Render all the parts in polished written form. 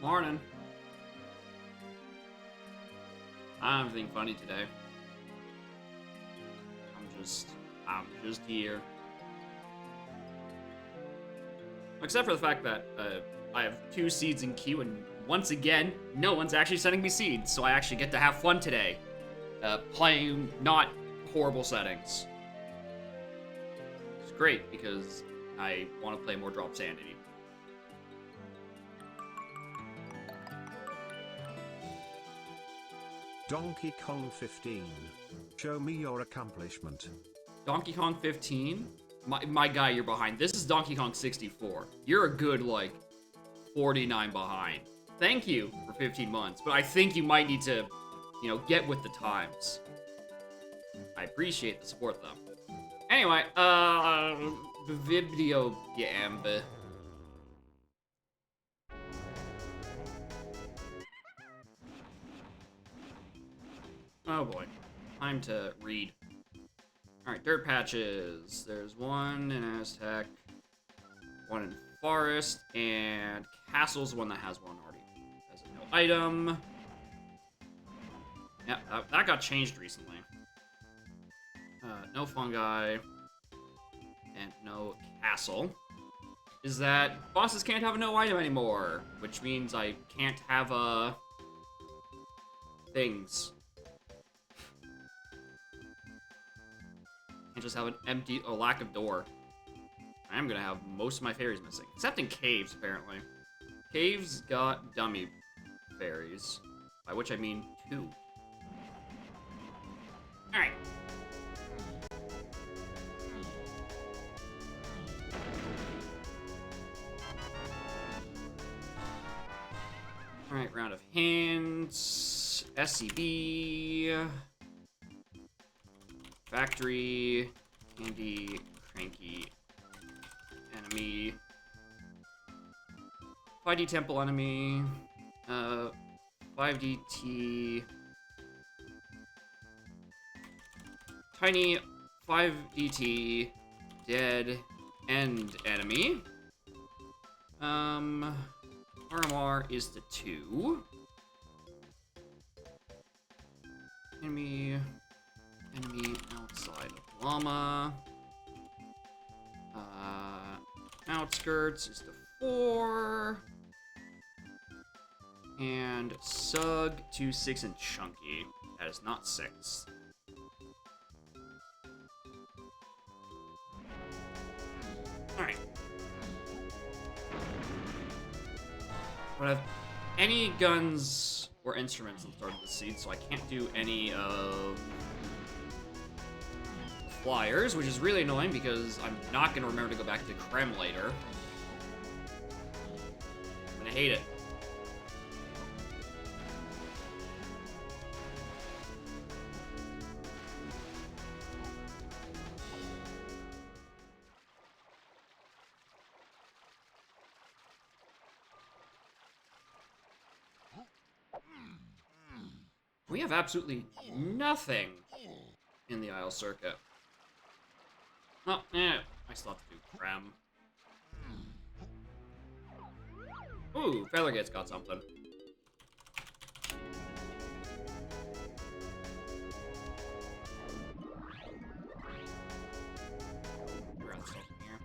Morning. I don't have anything funny today. I'm just here. Except for the fact that I have 2 seeds in queue, and once again, no one's actually sending me seeds, so I actually get to have fun today. Playing not horrible settings. It's great, because I want to play more Drop Sanity. Donkey Kong 15. Show me your accomplishment. Donkey Kong 15? My guy, you're behind. This is Donkey Kong 64. You're a good, like, 49 behind. Thank you for 15 months, but I think you might need to, you know, get with the times. I appreciate the support, though. Anyway, video game. Oh boy, time to read. Alright, dirt patches. There's one in Aztec, one in Forest, and Castle's the one that has one already. As a no item. Yeah, that got changed recently. No fungi, and no castle. Is that bosses can't have a no item anymore, which means I can't have, things. Can't just have an empty, a lack of door. I am gonna have most of my fairies missing, except in caves, apparently. Caves got dummy fairies, by which I mean 2. Alright. Alright, round of hints, SCB, factory, candy, cranky, enemy, 5D temple enemy, 5DT, tiny 5DT, dead end enemy, RMR is the 2. Enemy outside of llama. Outskirts is the 4. And Sug 2, 6, and Chunky. That is not 6. Alright. I don't have any guns or instruments at the start of the seed, so I can't do any of the flyers, which is really annoying because I'm not going to remember to go back to Krem later. I'm going to hate it. We have absolutely nothing in the Isle Circuit. Oh, I still have to do Krem. Ooh, Feathergate's got something. Where else is in here?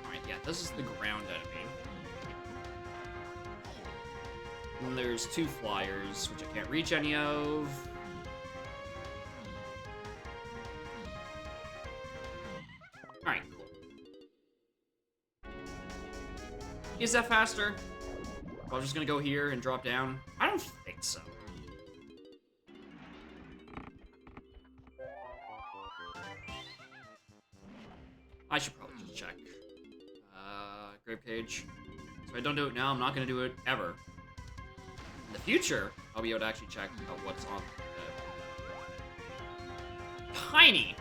Alright, yeah, this is the ground enemy. And there's 2 flyers, which I can't reach any of. Alright, cool. Is that faster? I was just gonna go here and drop down. I don't think so. I should probably just check. Grave cage. So if I don't do it now, I'm not gonna do it ever. In the future, I'll be able to actually check out what's on the tiny.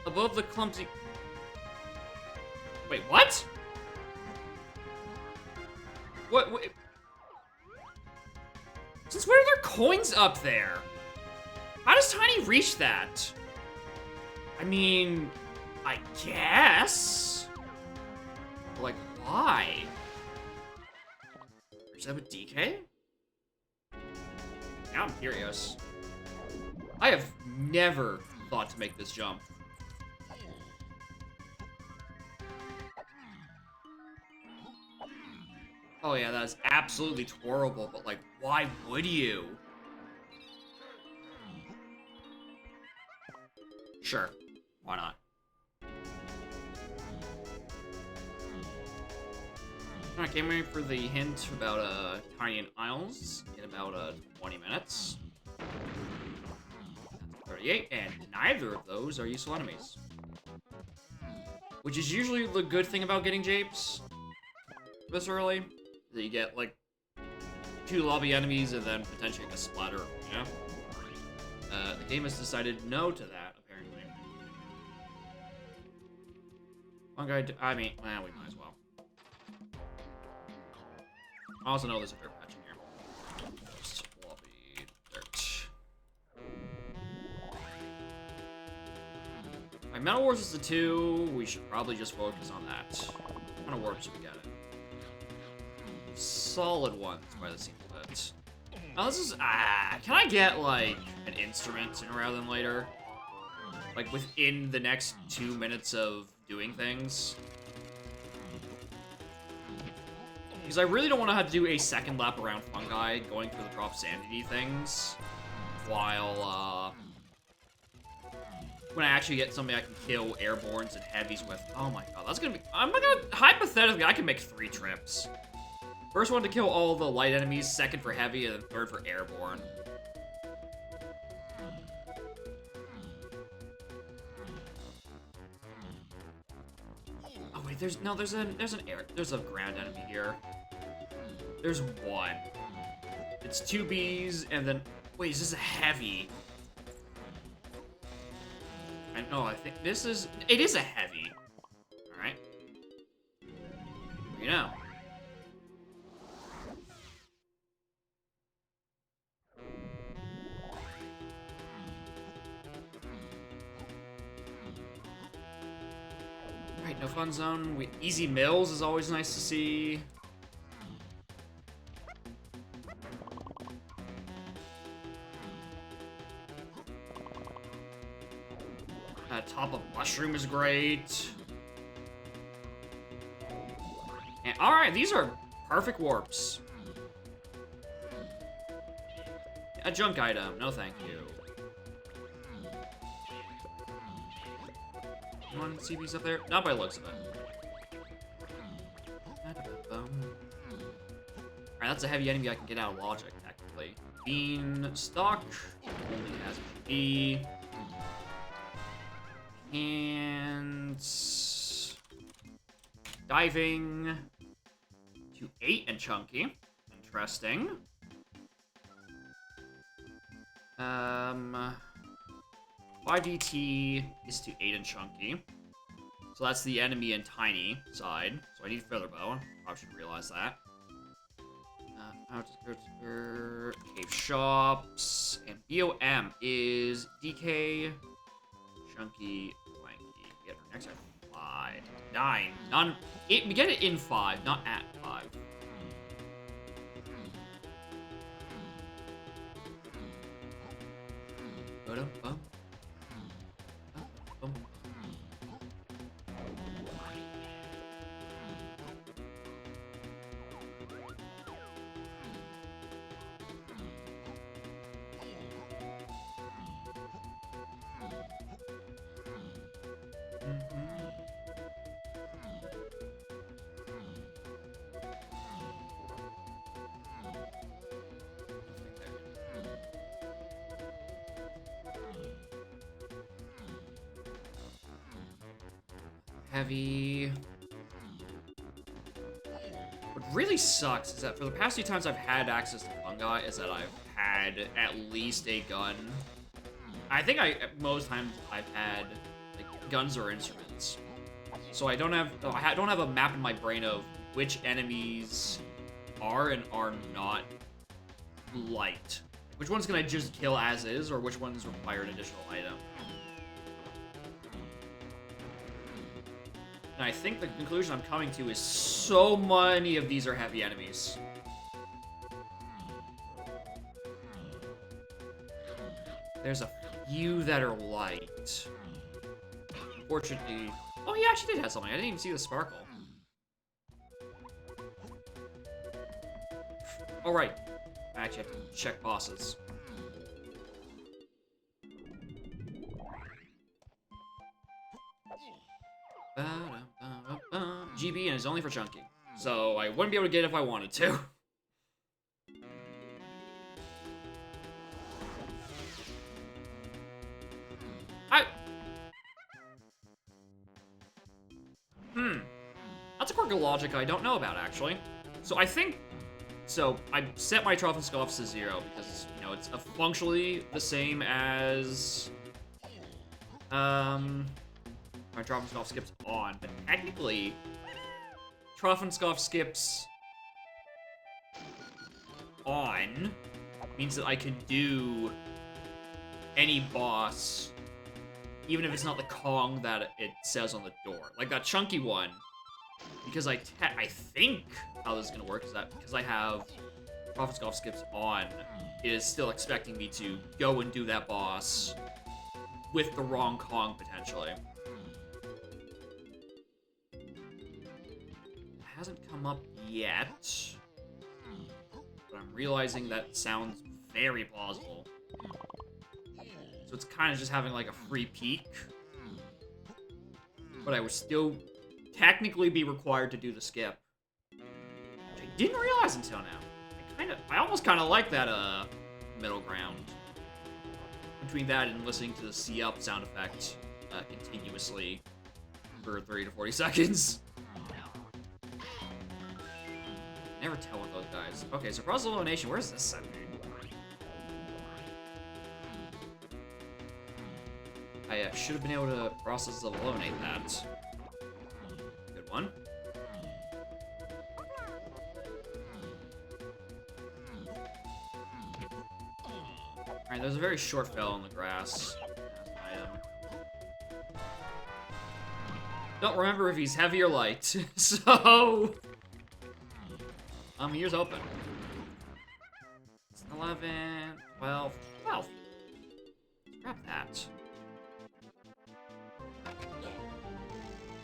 Above the clumsy. Wait, what? What? Since where are there coins up there? How does Tiny reach that? I mean, I guess. But, like, why? Is that with DK? Now I'm curious. I have never thought to make this jump. Oh yeah, that is absolutely horrible, but like, why would you? Sure, why not? Alright, getting ready for the hint about Tiny Isles in about 20 minutes. That's 38, and neither of those are useful enemies. Which is usually the good thing about getting Japes this early. That you get, like, 2 lobby enemies and then potentially a splatter, you know? The game has decided no to that, apparently. One guy, I mean, well, we might as well. I also know there's a dirt patch in here. Just lobby dirt. Alright, Metal Wars is the 2. We should probably just focus on that. What kind of warps do we get? Solid ones by the seams of it. Now this is, can I get, like, an instrument sooner rather than later? Like, within the next 2 minutes of doing things? Because I really don't want to have to do a second lap around Fungi, going for the drop sanity things, while, when I actually get something I can kill airbornes and heavies with. Oh my god, that's gonna be, hypothetically, I can make 3 trips. First one to kill all the light enemies, second for heavy, and then third for airborne. Oh wait, there's a ground enemy here. There's one. It's 2 Bs, and then, wait, is this a heavy? I think it is a heavy. Alright. You know. Alright, no fun zone. Easy mills is always nice to see. Top of mushroom is great. And alright, these are perfect warps. A junk item, no thank you. You want to see these up there? Not by the looks of it. Alright, that's a heavy enemy I can get out of logic, technically. Beanstalk only has B. And diving to 8 and chunky. Interesting. 5DT is to 8 and chunky. So that's the enemy and tiny side. So I need featherbow. I should realize that. Cave shops. And BOM is DK, chunky, wanky. We get our next at 5. 9. We get it in 5, not at 5. Ba-dum-bum. Ba-dum-bum. Heavy. What really sucks is that for the past few times I've had access to fungi is that I've had at least a gun. I think most times I've had like guns or instruments. So I don't have a map in my brain of which enemies are and are not light. Which ones can I just kill as is, or which ones require an additional item? And I think the conclusion I'm coming to is so many of these are heavy enemies. There's a few that are light. Fortunately... Oh, he actually did have something. I didn't even see the sparkle. Oh, right. I actually have to check bosses. GB and it's only for chunking. So I wouldn't be able to get it if I wanted to. That's a quirk of logic I don't know about, actually. So I think... So, I set my Trophenscoffs to 0 because, you know, it's functionally the same as... My Trophenscoff skips on, but technically... Trophenscoff skips... on... means that I can do... any boss... even if it's not the Kong that it says on the door. Like that chunky one... Because I think how this is gonna work is that because I have Trophenscoff skips on, it is still expecting me to go and do that boss with the wrong Kong potentially. It hasn't come up yet, but I'm realizing that sounds very plausible. So it's kind of just having like a free peek, but I would still technically be required to do the skip, which I didn't realize until now. I almost kind of like that middle ground between that and listening to the C up sound effect continuously for 30 to 40 seconds. Never tell with those guys. Okay, so process of elimination. Where's this set? I should have been able to process of eliminate that. One. Alright, there's a very short fell in the grass. Don't remember if he's heavy or light, so... Here's open. It's 11, 12, 12. Grab that.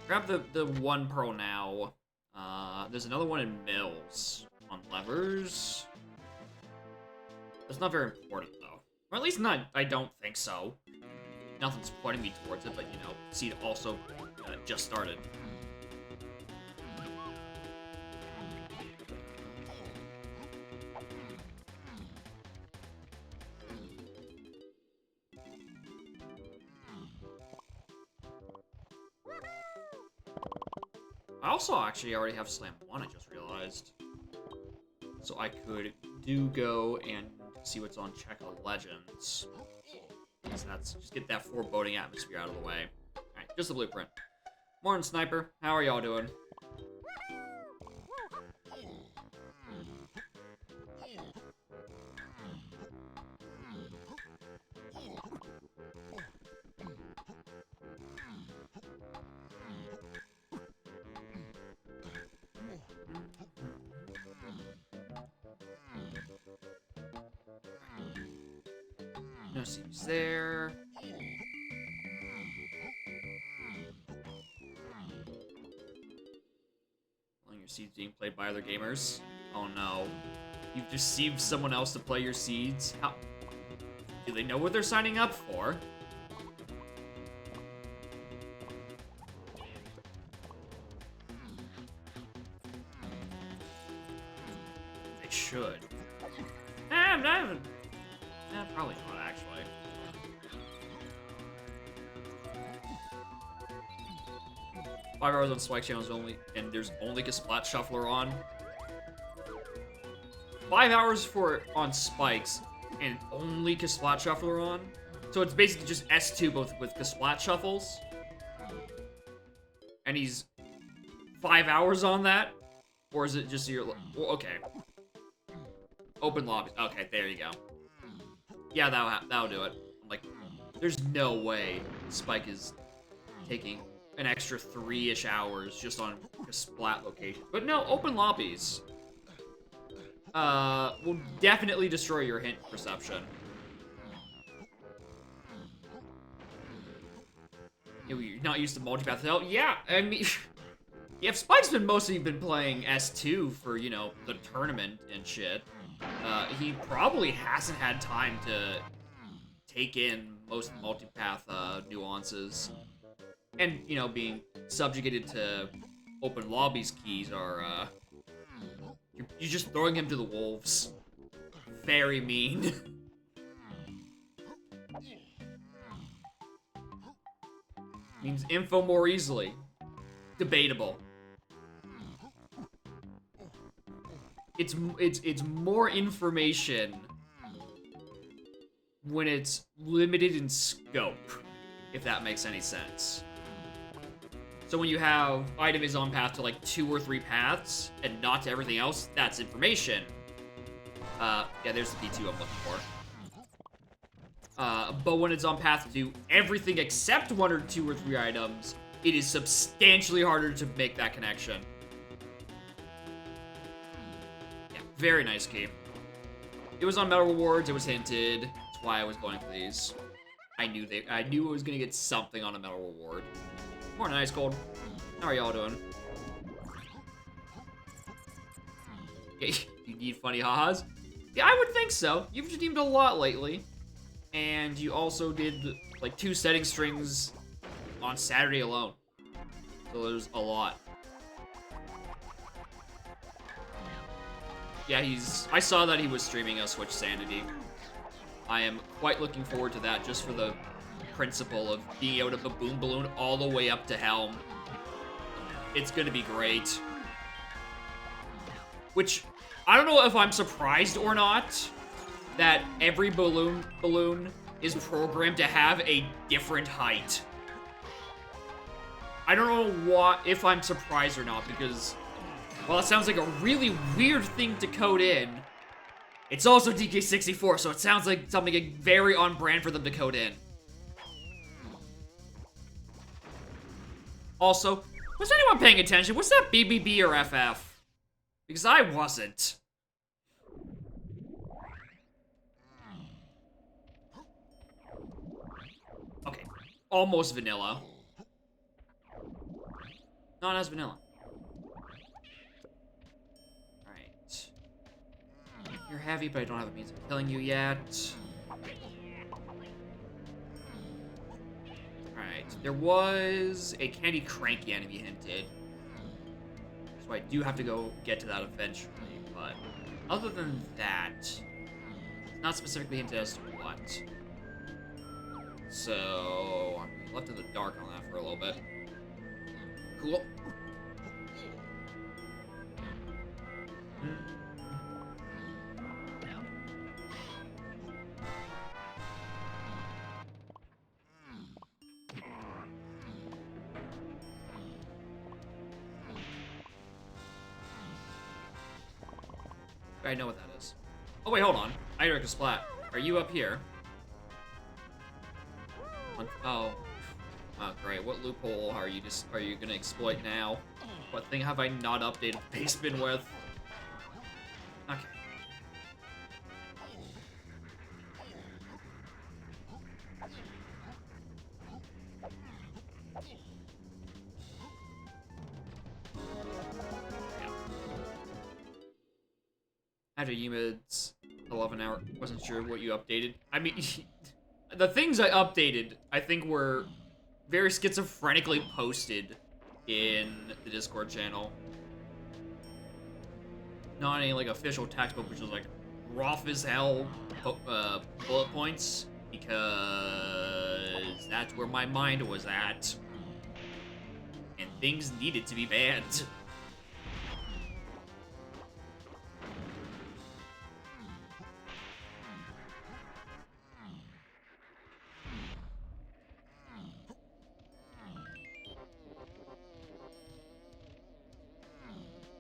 Grab the one pearl now. There's another one in Mills on levers. That's not very important, though. Or at least not, I don't think so. Nothing's pointing me towards it, but, you know, Seed also just started. I also actually already have Slam 1, I just realized. So I could go and see what's on Check of Legends. So that's just get that foreboding atmosphere out of the way. Alright, just the blueprint. Morning, Sniper. How are y'all doing? No seems there. Well, your seeds being played by other gamers. Oh no. You've deceived someone else to play your seeds? How? Do they know what they're signing up for? They should. Probably not, actually. Five hours on Spike channels only, and there's only Splat Shuffler on. 5 hours on Spikes, and only Splat Shuffler on. So it's basically just S2 both with Splat Shuffles. And he's 5 hours on that? Or is it just your... Well, okay. Open lobby. Okay, there you go. Yeah, that'll do it. Like, there's no way Spike is taking an extra 3-ish hours just on a splat location. But no, open lobbies will definitely destroy your hint perception. You're not used to multipath hell. Yeah, I mean, yeah, if Spike's mostly been playing S2 for, you know, the tournament and shit, he probably hasn't had time to take in most multipath nuances. And, you know, being subjugated to open lobbies keys are, you're just throwing him to the wolves. Very mean. Means info more easily. Debatable. It's more information when it's limited in scope, if that makes any sense. So when you have item is on path to like 2 or 3 paths and not to everything else, that's information. Yeah, there's the D2 I'm looking for. But when it's on path to everything except 1 or 2 or 3 items, it is substantially harder to make that connection. Yeah, very nice key. It was on Metal Rewards, it was hinted. That's why I was going for these. I knew I was gonna get something on a Metal Reward. Morning, Ice Cold. How are y'all doing? Yeah, you need funny ha-has? Yeah, I would think so. You've redeemed a lot lately. And you also did, like, 2 setting strings on Saturday alone. So there's a lot. Yeah, I saw that he was streaming a Switch Sanity. I am quite looking forward to that just for the principle of being able to baboon balloon all the way up to Helm. It's gonna be great. Which, I don't know if I'm surprised or not that every balloon is programmed to have a different height. I don't know if I'm surprised or not, because while it sounds like a really weird thing to code in, it's also DK64, so it sounds like something very on brand for them to code in. Also, was anyone paying attention? Was that BBB or FF? Because I wasn't. Okay, almost vanilla. Not as vanilla. Alright. You're heavy, but I don't have a means of killing you yet. Alright, there was a Candy Cranky enemy hinted. So I do have to go get to that eventually, but other than that, it's not specifically hinted as to what. So, I'm left in the dark on that for a little bit. Cool. I know what that is. Oh wait, hold on. I direct a splat. Are you up here? Oh. Oh, great. What loophole are you gonna exploit now? What thing have I not updated the basement with? Okay. After Yumid's 11 hour, wasn't sure what you updated. I mean, the things I updated, I think were very schizophrenically posted in the Discord channel. Not any, like, official textbook, which was, like, rough as hell bullet points, because that's where my mind was at. And things needed to be banned.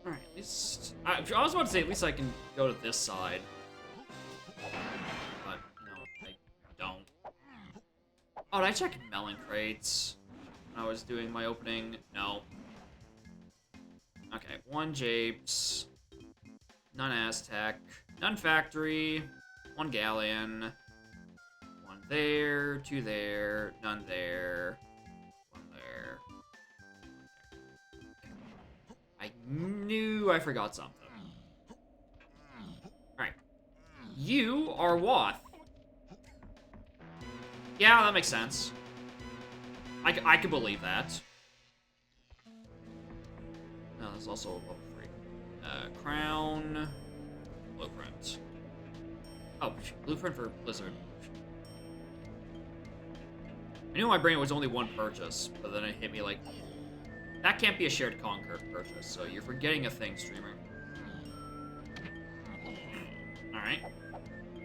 Alright, at least... I was about to say, at least I can go to this side. But, no, I don't. Oh, did I check melon crates? when I was doing my opening. No. Okay, 1 Japes, none Aztec, none Factory, 1 Galleon, 1 there, 2 there, none there, 1 there. I knew I forgot something. Alright. You are Wath. Yeah, that makes sense. I could believe that. No, there's also a level 3. Crown. Blueprint. Oh, blueprint for Blizzard. I knew in my brain it was only 1 purchase, but then it hit me like, that can't be a shared Conquer purchase, so you're forgetting a thing, streamer. Alright.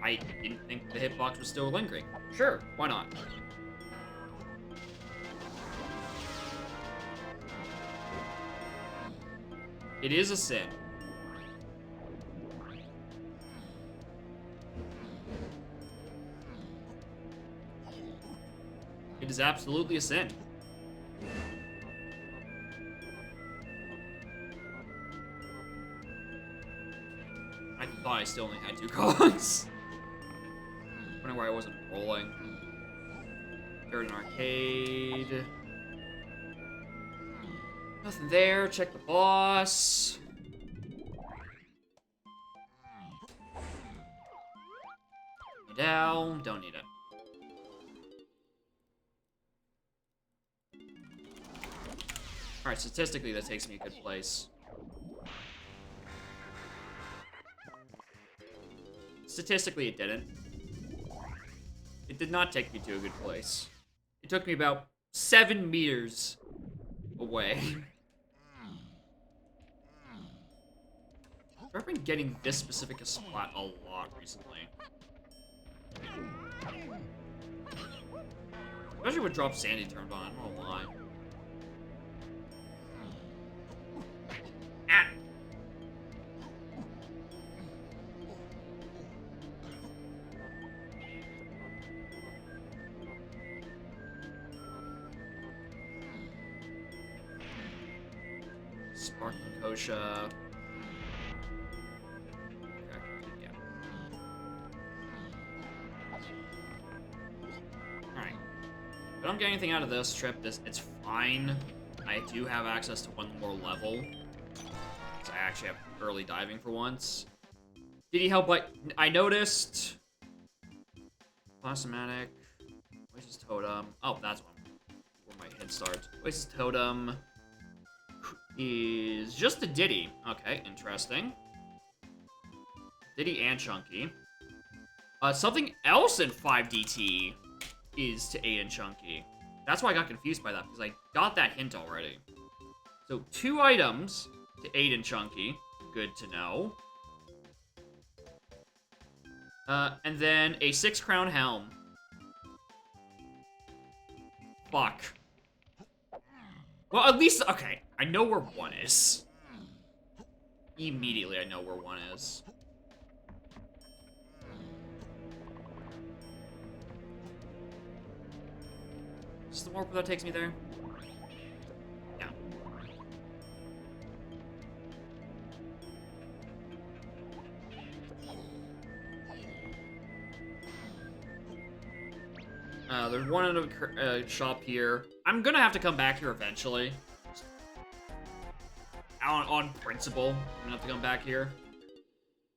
I didn't think the hitbox was still lingering. Sure, why not? It is a sin. It is absolutely a sin. I thought I still only had 2 cogs. Wondering why I wasn't rolling. Third an arcade. Nothing there. Check the boss. Down. Don't need it. Alright, statistically, that takes me a good place. Statistically, it didn't. It did not take me to a good place. It took me about 7 meters away. I've been getting this specific a spot a lot recently. Especially with Drop Sandy turned on, I don't know why. Ah! Spartan Kosha. I don't get anything out of this trip. It's fine. I do have access to 1 more level. So I actually have early diving for once. Did he help? Like, I noticed. Plasmatic. Oasis Totem. Oh, that's one. Where my head starts. Oasis Totem is just a Diddy. Okay, interesting. Diddy and Chunky. Something else in 5DT is to 8 and Chunky. That's why I got confused by that, because I got that hint already. So 2 items to 8 and Chunky. Good to know. And then a 6 crown helm. Fuck. Well, at least, okay. I know where 1 is. Immediately I know where 1 is. Is this the warp that takes me there? Yeah. There's one in a shop here. I'm gonna have to come back here eventually. On principle, I'm gonna have to come back here.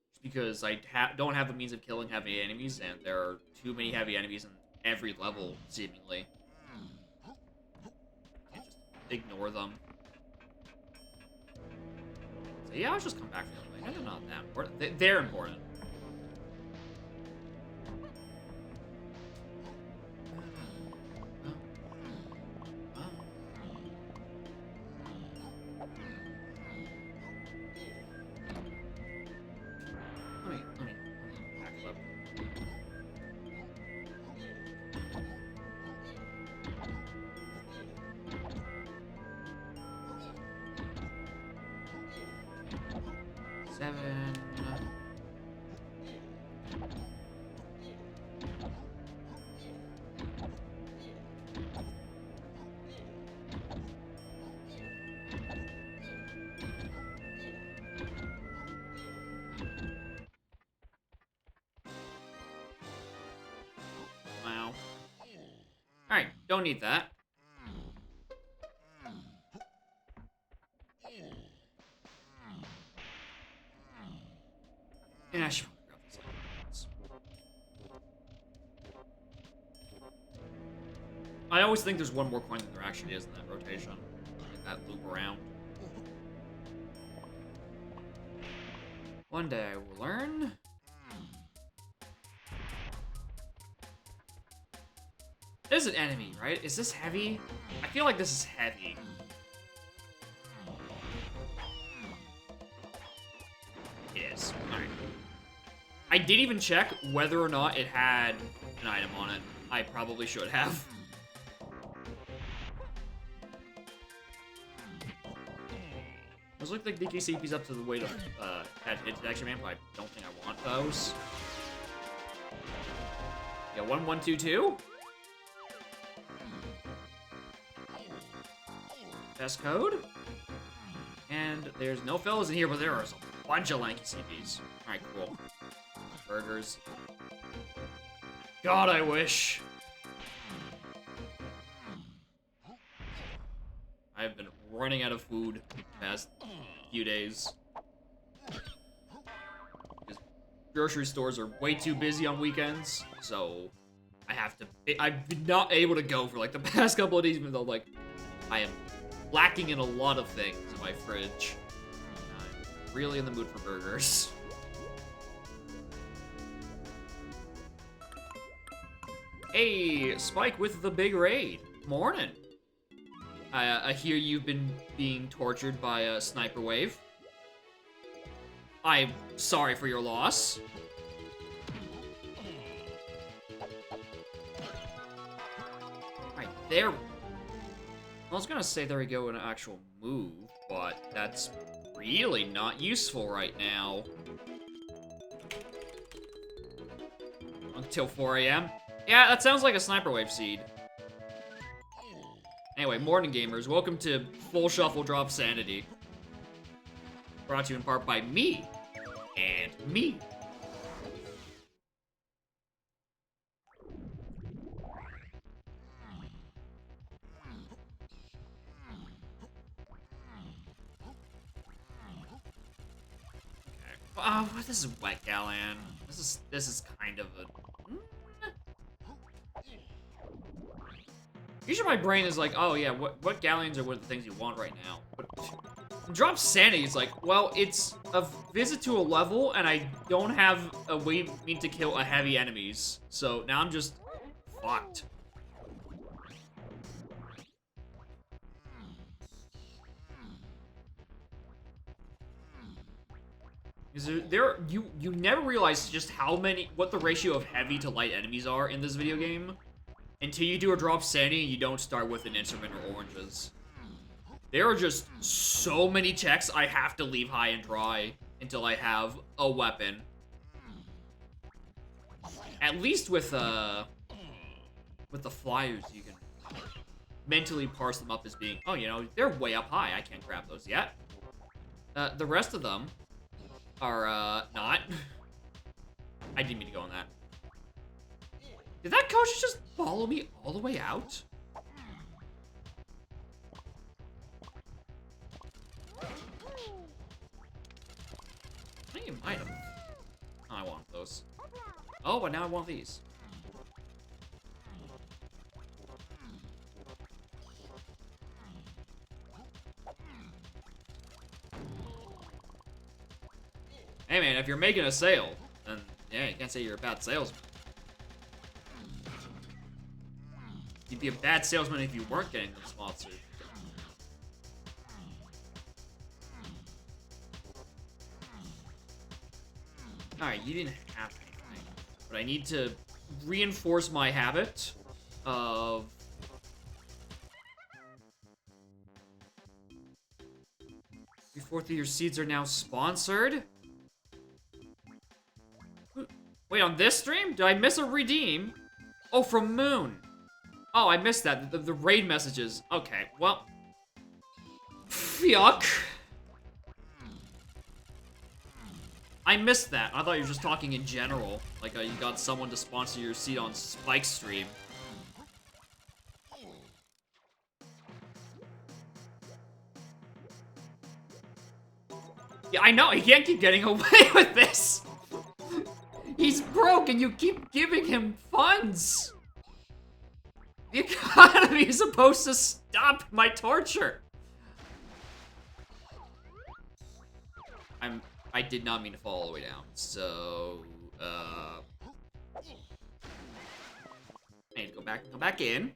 Just because I don't have the means of killing heavy enemies, and there are too many heavy enemies in every level, seemingly. Ignore them. So yeah, I'll just come back for them. They're not that important. They're important. Let me back up. Seven. Alright, don't need that. Yeah, I should grab these items. I always think there's one more coin than there actually is in that rotation. Get that loop around. One day I will learn. This is an enemy, right? Is this heavy? I feel like this is heavy. It is. Alright. I did even check whether or not it had an item on it. I probably should have. Those look like DKCP's up to the weight of head detection man, but I don't think I want those. Yeah, 1122. Best code. And there's no fellas in here, but there are a bunch of lanky CPs. Alright, cool. Burgers. God, I wish. I've been running out of food the past few days. Because grocery stores are way too busy on weekends, so I have to. I've been not able to go for like the past couple of days, even though like I am lacking in a lot of things in my fridge. I'm really in the mood for burgers. Hey, Spike with the big raid. Morning. I hear you've been being tortured by a sniper wave. I'm sorry for your loss. Right there. I was gonna say there we go an actual move, but that's really not useful right now. Until 4 a.m. Yeah, that sounds like a sniper wave seed. Anyway, morning gamers, welcome to Full Shuffle Drop Sanity. Brought to you in part by me and me. Oh, this is wet, Gallan. This is kind of a. Usually my brain is like, oh yeah, what galleons are one of the things you want right now? But drop sanity is like, well, it's a visit to a level, and I don't have a way to kill a heavy enemies, so now I'm just fucked. You never realize just what the ratio of heavy to light enemies are in this video game until you do a drop sanity and you don't start with an instrument or oranges. There are just so many checks I have to leave high and dry until I have a weapon. At least with the flyers, you can mentally parse them up as being, oh, you know, they're way up high. I can't grab those yet. The rest of them are, not. I didn't mean to go on that. Did that coach just follow me all the way out? I think you might have. Oh, I want those. Oh, but now I want these. Hey man, if you're making a sale, then yeah, you can't say you're a bad salesman. You'd be a bad salesman if you weren't getting them sponsored. Alright, you didn't have anything. But I need to reinforce my habit of... Your 4th year seeds are now sponsored? Wait, on this stream? Did I miss a redeem? Oh, from Moon. Oh, I missed that. The raid messages. Okay, well. Yuck. I missed that. I thought you were just talking in general. Like, you got someone to sponsor your seat on Spike's stream. Yeah, I know, he can't keep getting away with this! He's broke and you keep giving him funds! The economy is supposed to stop my torture! I did not mean to fall all the way down, so, I need to come back in.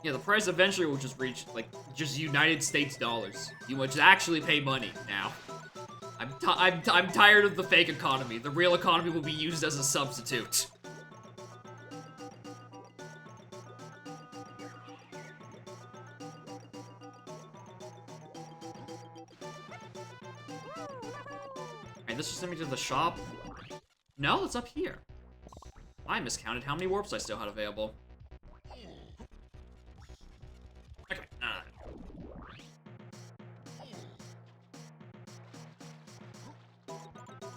Yeah, the price eventually will just reach, like, just United States dollars. You will just actually pay money now. I'm tired of the fake economy. The real economy will be used as a substitute. Alright, this just sent me to the shop. No, it's up here. I miscounted how many warps I still had available. Okay,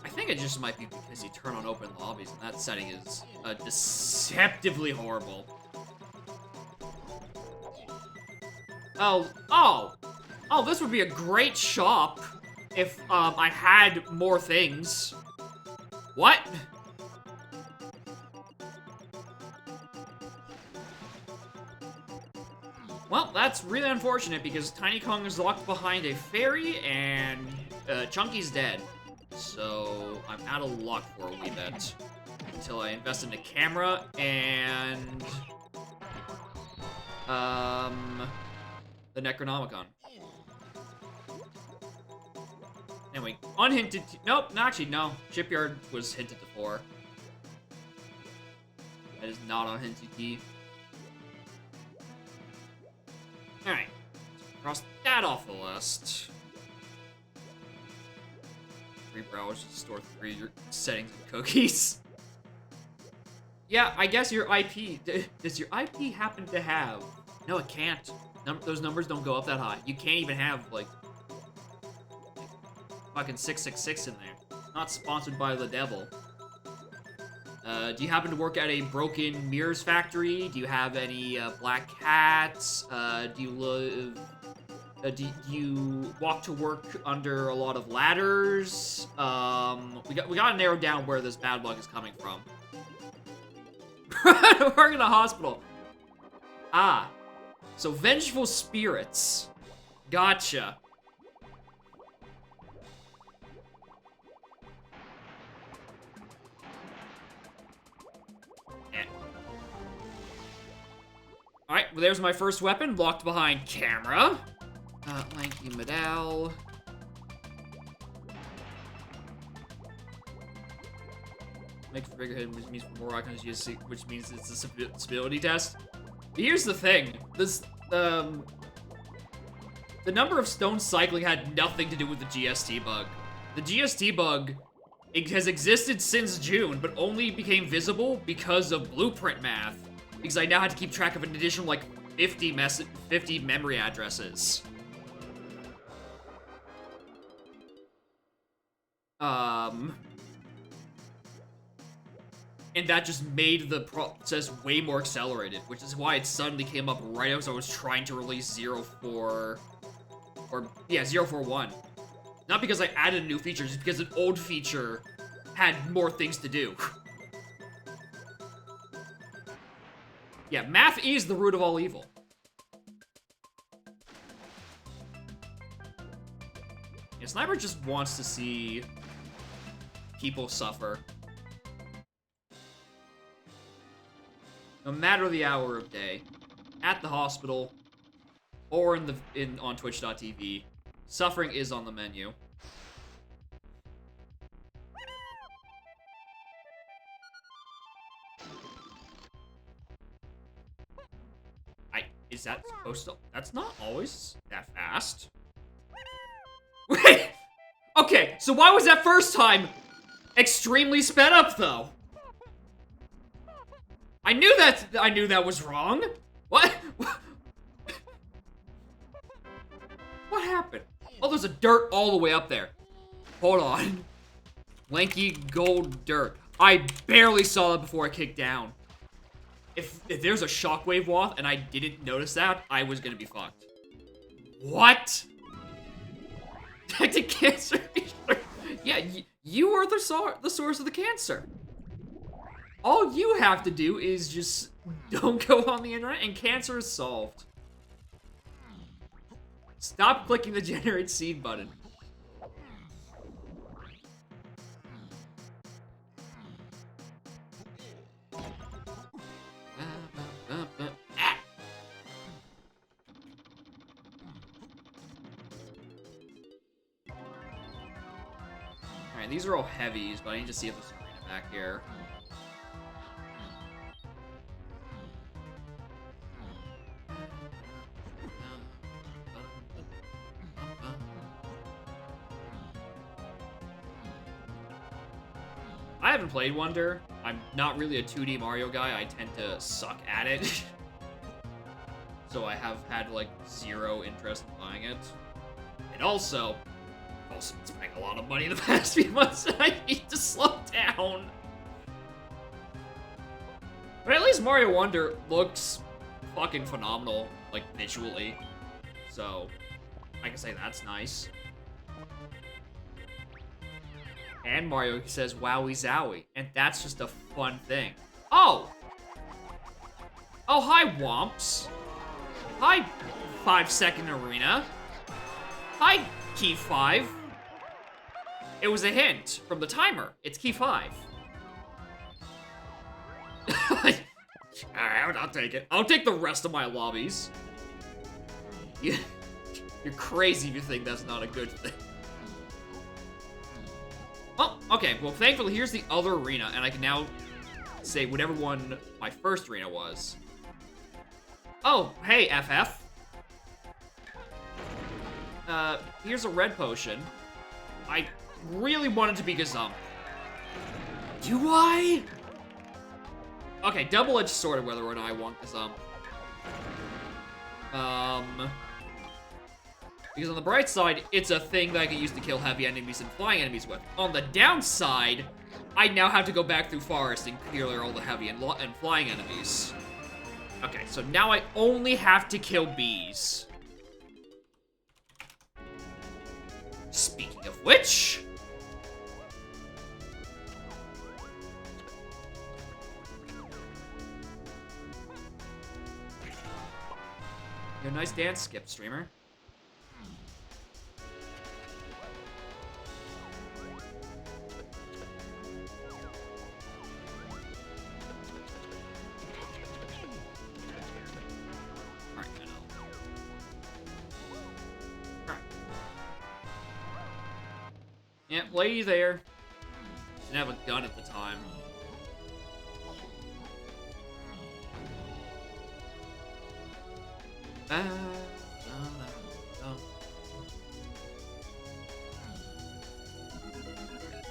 I think it just might be because you turn on open lobbies, and that setting is deceptively horrible. Oh, this would be a great shop if I had more things. What? Well, that's really unfortunate because Tiny Kong is locked behind a fairy and Chunky's dead. So I'm out of luck for a wee bit until I invest in a camera and the Necronomicon. Anyway, unhinted. Nope, actually no. Shipyard was hinted before. That is not unhinted key. Alright, cross that off the list. 3 browsers to store 3 settings and cookies. Yeah, I guess your IP, does your IP happen to have, no it can't. Those numbers don't go up that high. You can't even have, like fucking 666 in there. Not sponsored by the devil. Do you happen to work at a broken mirrors factory? Do you have any black cats? Do you live? Do you walk to work under a lot of ladders? We gotta narrow down where this bad luck is coming from. Work in a hospital. Ah, so vengeful spirits. Gotcha. Alright, well, there's my first weapon, locked behind camera. Lanky Medal. Make for bigger hit, which means for more icons, which means it's a stability test. But here's the thing. This, the number of stones cycling had nothing to do with the GST bug. The GST bug, it has existed since June, but only became visible because of blueprint math. Because I now had to keep track of an additional, like, 50 memory addresses. And that just made the process way more accelerated, which is why it suddenly came up right as I was trying to release 041. Not because I added a new feature, just because an old feature had more things to do. Yeah, math is the root of all evil. Yeah, Sniper just wants to see people suffer. No matter the hour of day, at the hospital, or on Twitch.tv, suffering is on the menu. Is that supposed to? That's not always that fast. Wait! Okay, So why was that first time extremely sped up, though? I knew that was wrong. What? What happened? Oh, there's a dirt all the way up there. Hold on. Lanky gold dirt. I barely saw that before I kicked down. If there's a shockwave waft and I didn't notice that, I was gonna be fucked. What? Detected cancer. Yeah, you are the source of the cancer. All you have to do is just don't go on the internet and cancer is solved. Stop clicking the generate seed button. Alright, these are all heavies, but I need to see if there's an arena back here. I haven't played Wonder. I'm not really a 2D Mario guy. I tend to suck at it. So I have had, like, zero interest in buying it. And also, I've also been spending a lot of money in the past few months, and I need to slow down. But at least Mario Wonder looks fucking phenomenal, like, visually. So, I can say that's nice. And Mario says wowie zowie, and that's just a fun thing. Oh! Oh, hi, Womps. Hi, 5-second arena. Hi, key 5. It was a hint from the timer. It's key 5. Alright, I'll take it. I'll take the rest of my lobbies. You're crazy if you think that's not a good thing. Oh, okay, well, thankfully, here's the other arena, and I can now say whatever one my first arena was. Oh, hey, FF. Here's a red potion. I really wanted to be Gazump. Do I? Okay, double-edged sword of whether or not I want Gazump. Because on the bright side, it's a thing that I can use to kill heavy enemies and flying enemies with. On the downside, I now have to go back through forest and clear all the heavy and flying enemies. Okay, so now I only have to kill bees. Speaking of which... You're a nice dance skip, streamer. Yeah, lady there. Didn't have a gun at the time.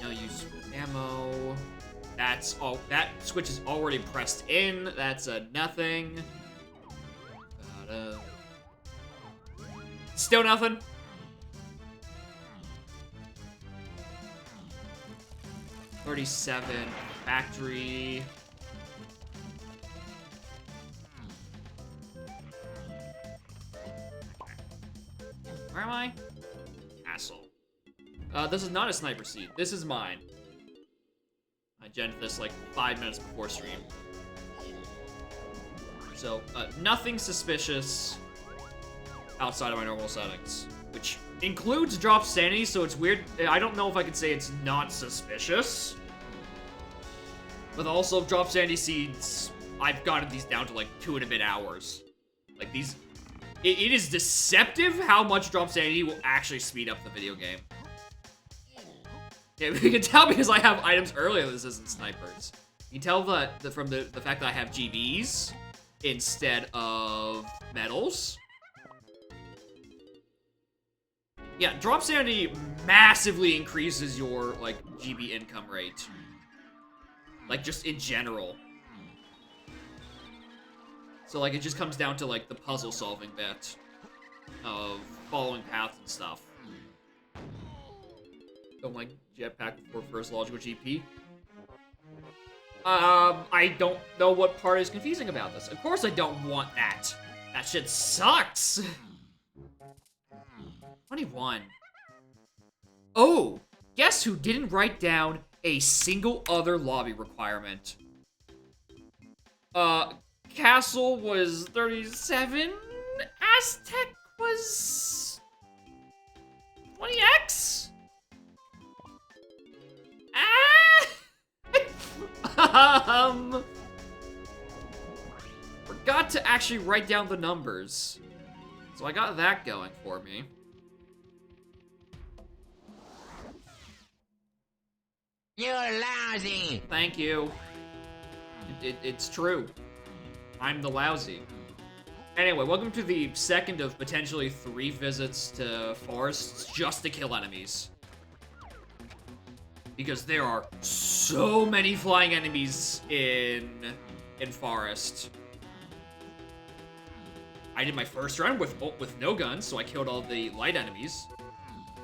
No use ammo. That's all. That switch is already pressed in. That's a nothing. Still nothing. $37 factory. Where am I? Castle. This is not a sniper seed. This is mine. I gented this like 5 minutes before stream. So, nothing suspicious outside of my normal settings, which includes drop sanity, so it's weird. I don't know if I could say it's not suspicious. But also, drop sanity seeds, I've gotten these down to like 2 and a bit hours. Like these, it is deceptive how much drop sanity will actually speed up the video game. Yeah, you can tell because I have items earlier this isn't snipers. You can tell that from the fact that I have GBs instead of medals. Yeah, drop sanity massively increases your, like, GB income rate. Like, just in general. So, like, it just comes down to, like, the puzzle-solving bit of following paths and stuff. Don't like jetpack before first logical GP. I don't know what part is confusing about this. Of course I don't want that. That shit sucks. 21. Oh, guess who didn't write down a single other lobby requirement? Castle was 37. Aztec was 20x? Forgot to actually write down the numbers. So I got that going for me. You're lousy! Thank you. It's true. I'm the lousy. Anyway, welcome to the second of potentially 3 visits to forests just to kill enemies. Because there are so many flying enemies in forest. I did my first run with no guns, so I killed all the light enemies.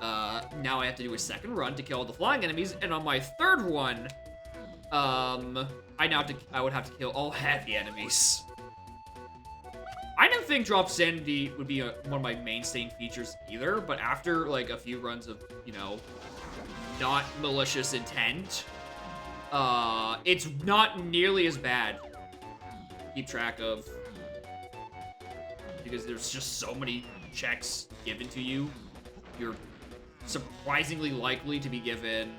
Now I have to do a second run to kill all the flying enemies, and on my third one, I would have to kill all heavy enemies. I didn't think drop sanity would be one of my mainstay features either, but after like a few runs of, you know, not malicious intent, it's not nearly as bad to keep track of, because there's just so many checks given to you. You're surprisingly likely to be given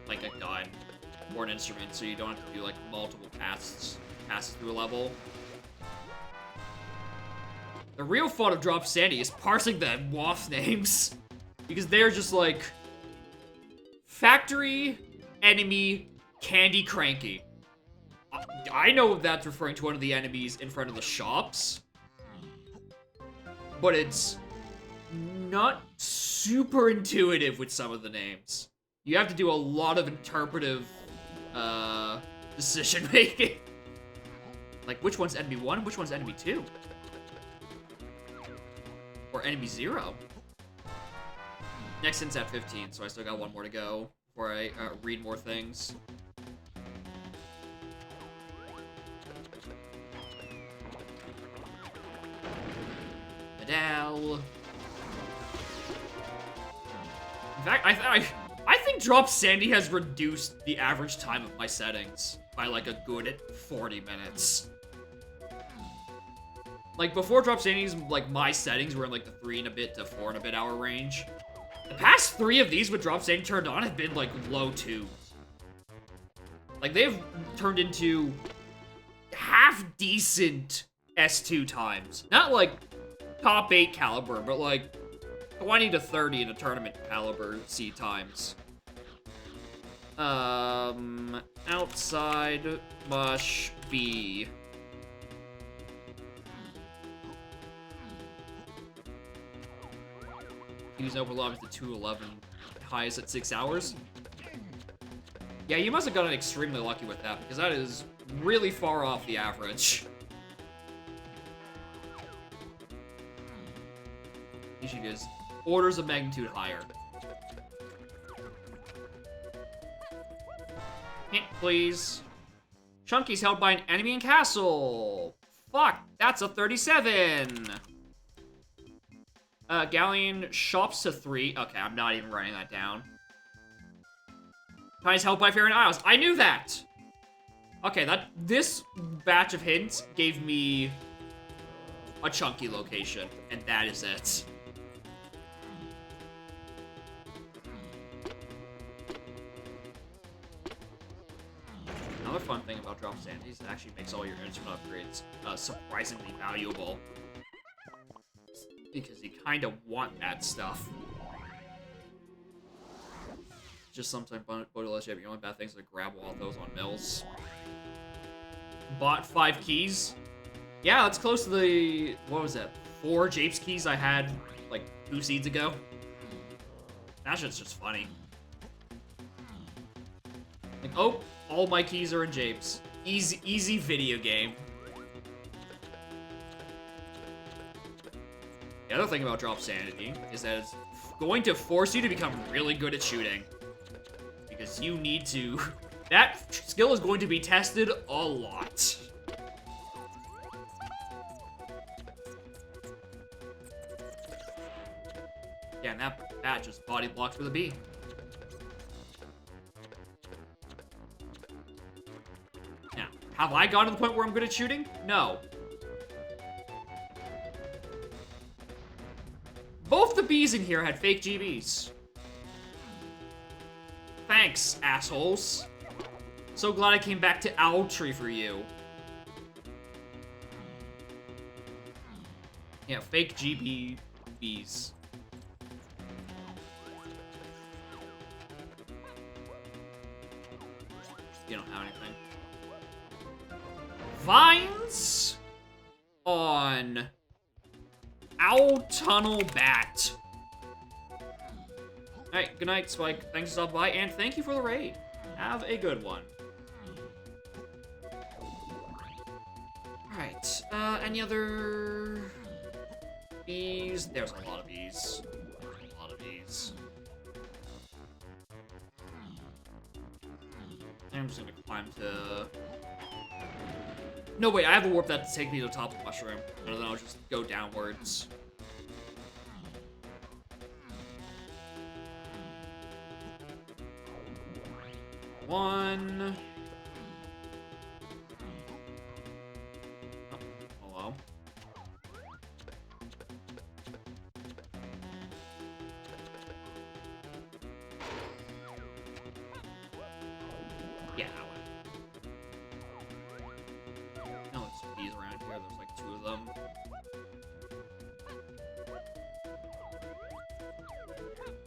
like a gun or an instrument, so you don't have to do like multiple passes through a level. The real fun of drop sanity is parsing the WAF names, because they're just like factory enemy candy cranky. I know that's referring to one of the enemies in front of the shops, but it's not super intuitive with some of the names. You have to do a lot of interpretive decision making. Like, which one's enemy 1, which one's enemy 2? Or enemy 0? Next hint's at 15, so I still got 1 more to go before I read more things. Medal. In fact, I think drop sanity has reduced the average time of my settings by like a good 40 minutes. Like, before drop sanity's, like, my settings were in like the 3 and a bit to 4 and a bit hour range. The past 3 of these with drop sanity turned on have been like low 2. Like, they've turned into half decent S2 times. Not like top 8 caliber, but like 20 to 30 in a tournament caliber C times. Outside mush be. Use open lobbies to 211, highest at 6 hours. Yeah, you must have gotten extremely lucky with that, because that is really far off the average. Usually is orders of magnitude higher. Hint, please. Chunky's held by an enemy in castle. Fuck, that's a 37. Galleon shops to 3. Okay, I'm not even writing that down. Tiny's held by Fairy Isles. I knew that! Okay, this batch of hints gave me a Chunky location, and that is it. Another fun thing about drop sanity is it actually makes all your instrument upgrades surprisingly valuable. Because you kind of want that stuff. Just sometimes Bodiless, you have your own bad things to grab all those on mills. Bought 5 keys. Yeah, that's close to the, what was that, 4 Japes keys I had, like, 2 seeds ago. That shit's just funny. Like, oh, all my keys are in Japes. Easy video game. The other thing about Drop Sanity is that it's going to force you to become really good at shooting. Because you need to... That skill is going to be tested a lot. Yeah, and that just body blocks with a B. Now, have I gotten to the point where I'm good at shooting? No. Both the Bs in here had fake GBs. Thanks, assholes. So glad I came back to Owltree for you. Yeah, fake GBs. You don't have anything. Vines on Owl Tunnel Bat. Alright, good night, Spike. Thanks for stopping by, and thank you for the raid. Have a good one. Alright, any other bees? There's a lot of bees. A lot of bees. I'm just gonna climb to... No, wait, I have a warp that to take me to the top of the mushroom. And then I'll just go downwards. One. Oh, hello. Yeah, that one. No, there's bees around here. There's like 2 of them.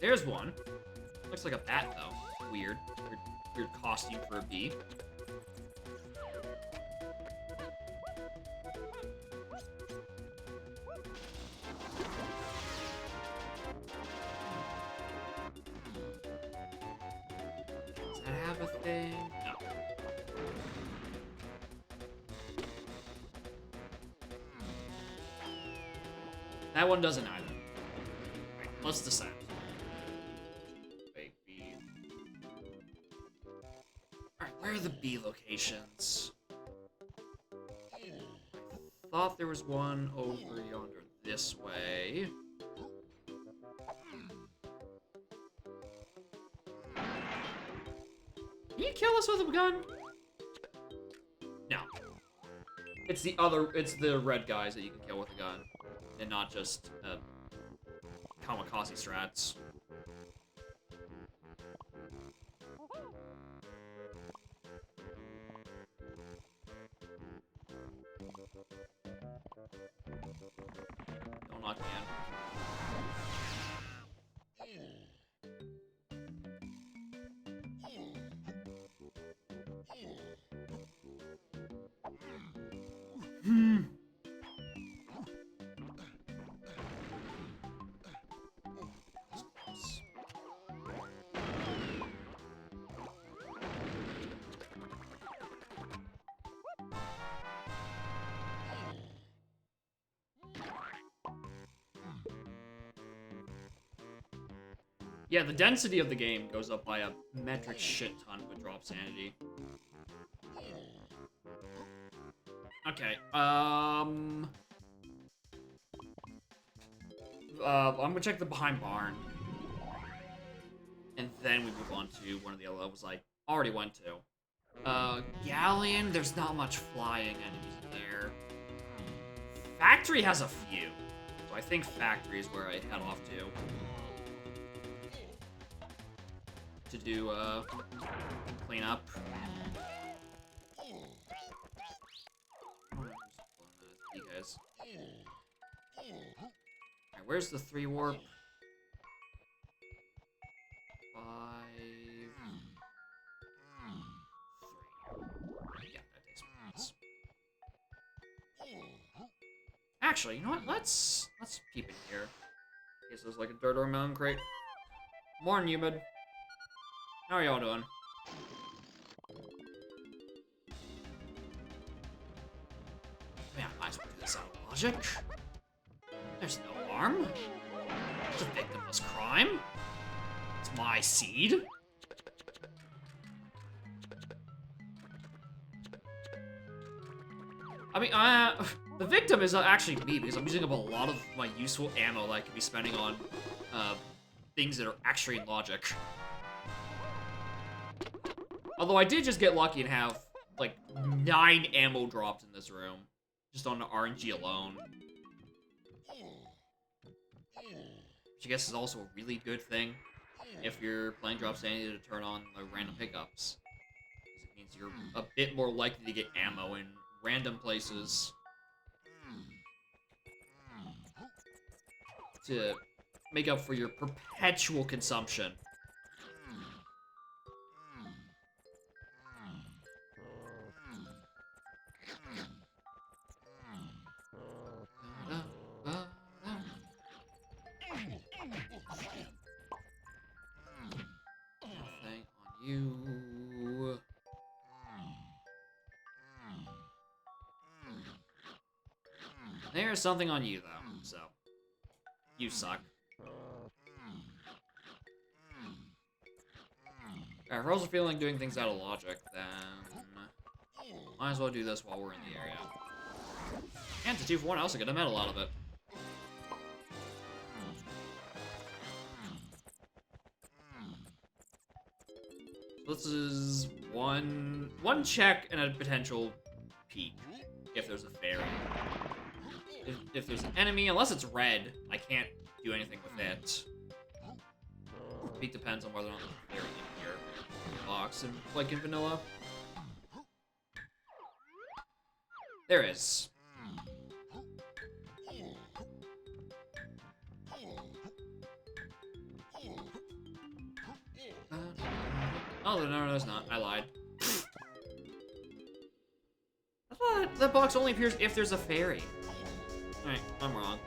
There's one. Looks like a bat, though. Weird. Weird costume for a bee. Does that have a thing? No. That one doesn't either. Right, let's decide. Where are the bee locations? Thought there was one over yonder this way. Can you kill us with a gun? No. It's the red guys that you can kill with a gun. And not just kamikaze strats. Don't knock me in. Yeah, the density of the game goes up by a metric shit ton with Drop Sanity. Okay, I'm gonna check the behind barn. And then we move on to one of the other levels I already went to. Galleon, there's not much flying enemies there. Factory has a few. So I think Factory is where I head off to. To do, clean up. You guys. Alright, where's the 3 warp? 5... 3. Yeah, that takes minutes. Actually, you know what? Let's peep in here. Guess there's like a dirt or melon crate. Morning, Humid. How are y'all doing? Man, I might as well do this out of logic. There's no harm. It's a victimless crime. It's my seed. I mean, the victim is actually me because I'm using up a lot of my useful ammo that I could be spending on things that are actually in logic. Although I did just get lucky and have like 9 ammo dropped in this room, just on the RNG alone. Which I guess is also a really good thing if you're playing Drop Sanity to turn on the random pickups. Because it means you're a bit more likely to get ammo in random places. To make up for your perpetual consumption. Nothing on you. There's something on you, though, so. You suck. Alright, if I was feeling doing things out of logic, then might as well do this while we're in the area. And to 2 for 1, I also get a medal out of it. This is one check and a potential peek, if there's a fairy. If there's an enemy, unless it's red, I can't do anything with it. Peek depends on whether or not there's a fairy in here. Box, and like in vanilla. There is. Oh, no, there's not. I lied. I thought that box only appears if there's a fairy. Alright, I'm wrong.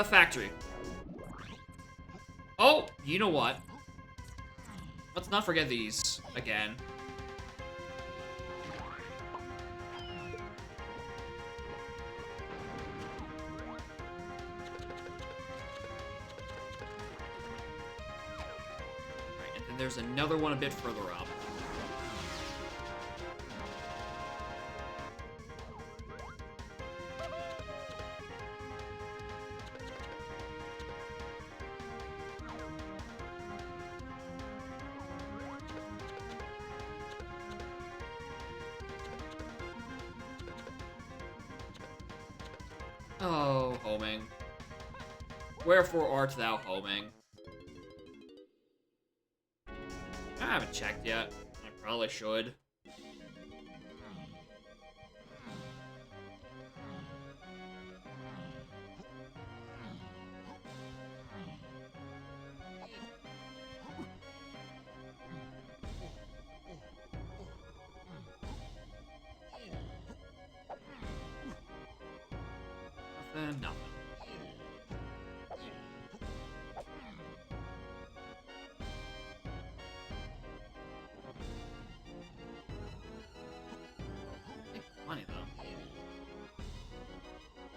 Factory. Oh, you know what? Let's not forget these again. Alright, and then there's another one a bit further up. Oh, homing. Wherefore art thou homing? I haven't checked yet. I probably should. Nothing. Money though.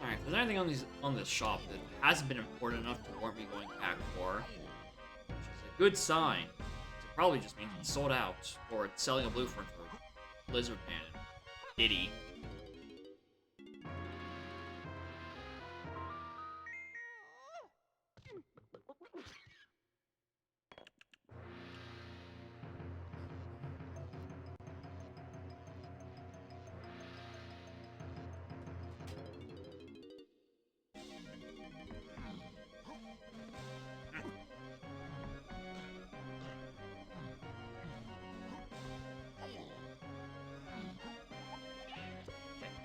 Alright, if there's anything on this shop that hasn't been important enough to warrant me going back for, which is a good sign. It probably just means it's sold out, or it's selling a blueprint for Lizard Man and Diddy.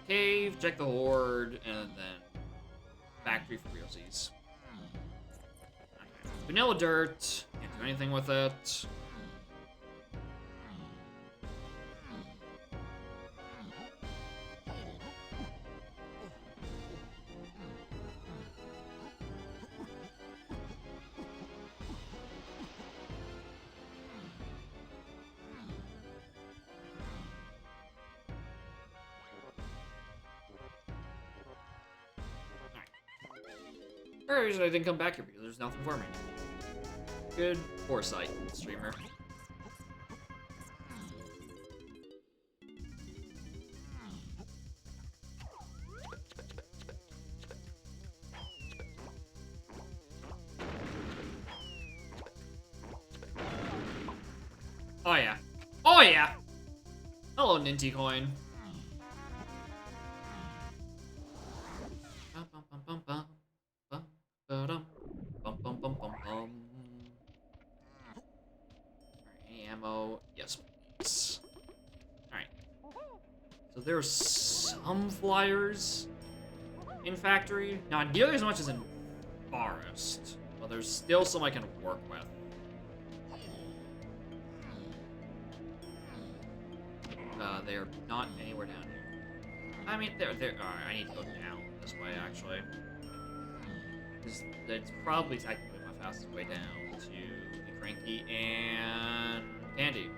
Cave, check the horde, and then factory for realsies. Vanilla dirt, can't do anything with it. Or reason I didn't come back here because there's nothing for me. Good foresight, streamer. Oh yeah. Oh yeah! Hello, Ninty Coin. Any ammo? Yes, please. Alright. So there are some flyers in factory. Not nearly as much as in forest. But there's still some I can work with. They're not anywhere down here. I mean, they're. Alright, I need to go down this way, actually. Because that's probably technically my fastest way down to the Cranky and Candy.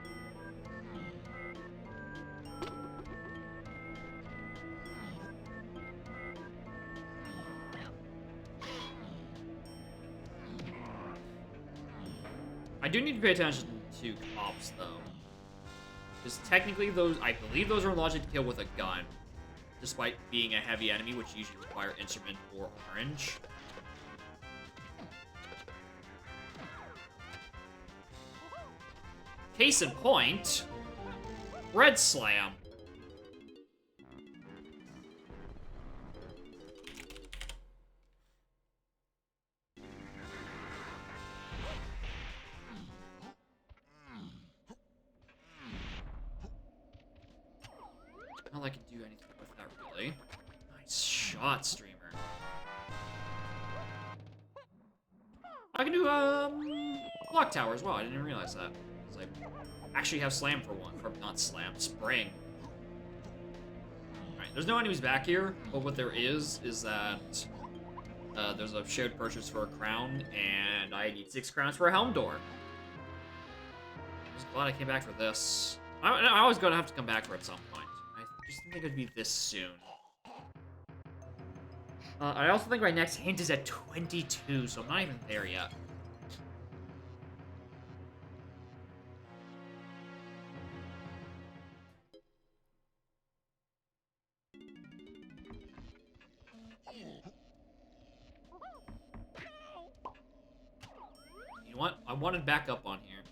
I do need to pay attention to cops, though. Because technically those, I believe those are logic to kill with a gun. Despite being a heavy enemy, which usually require instrument or orange. Case in point, Red Slam. Not like I can do anything with that, really. Nice shot, streamer. I can do, Block Tower as well. I didn't even realize that. I actually have Slam for one. Or not Slam, Spring. Alright, there's no enemies back here, but what there is that there's a shared purchase for a crown, and I need 6 crowns for a helm door. I'm just glad I came back for this. I was gonna have to come back for it at some point. I just didn't think it'd be this soon. I also think my next hint is at 22, so I'm not even there yet. You know what? I wanted backup on here.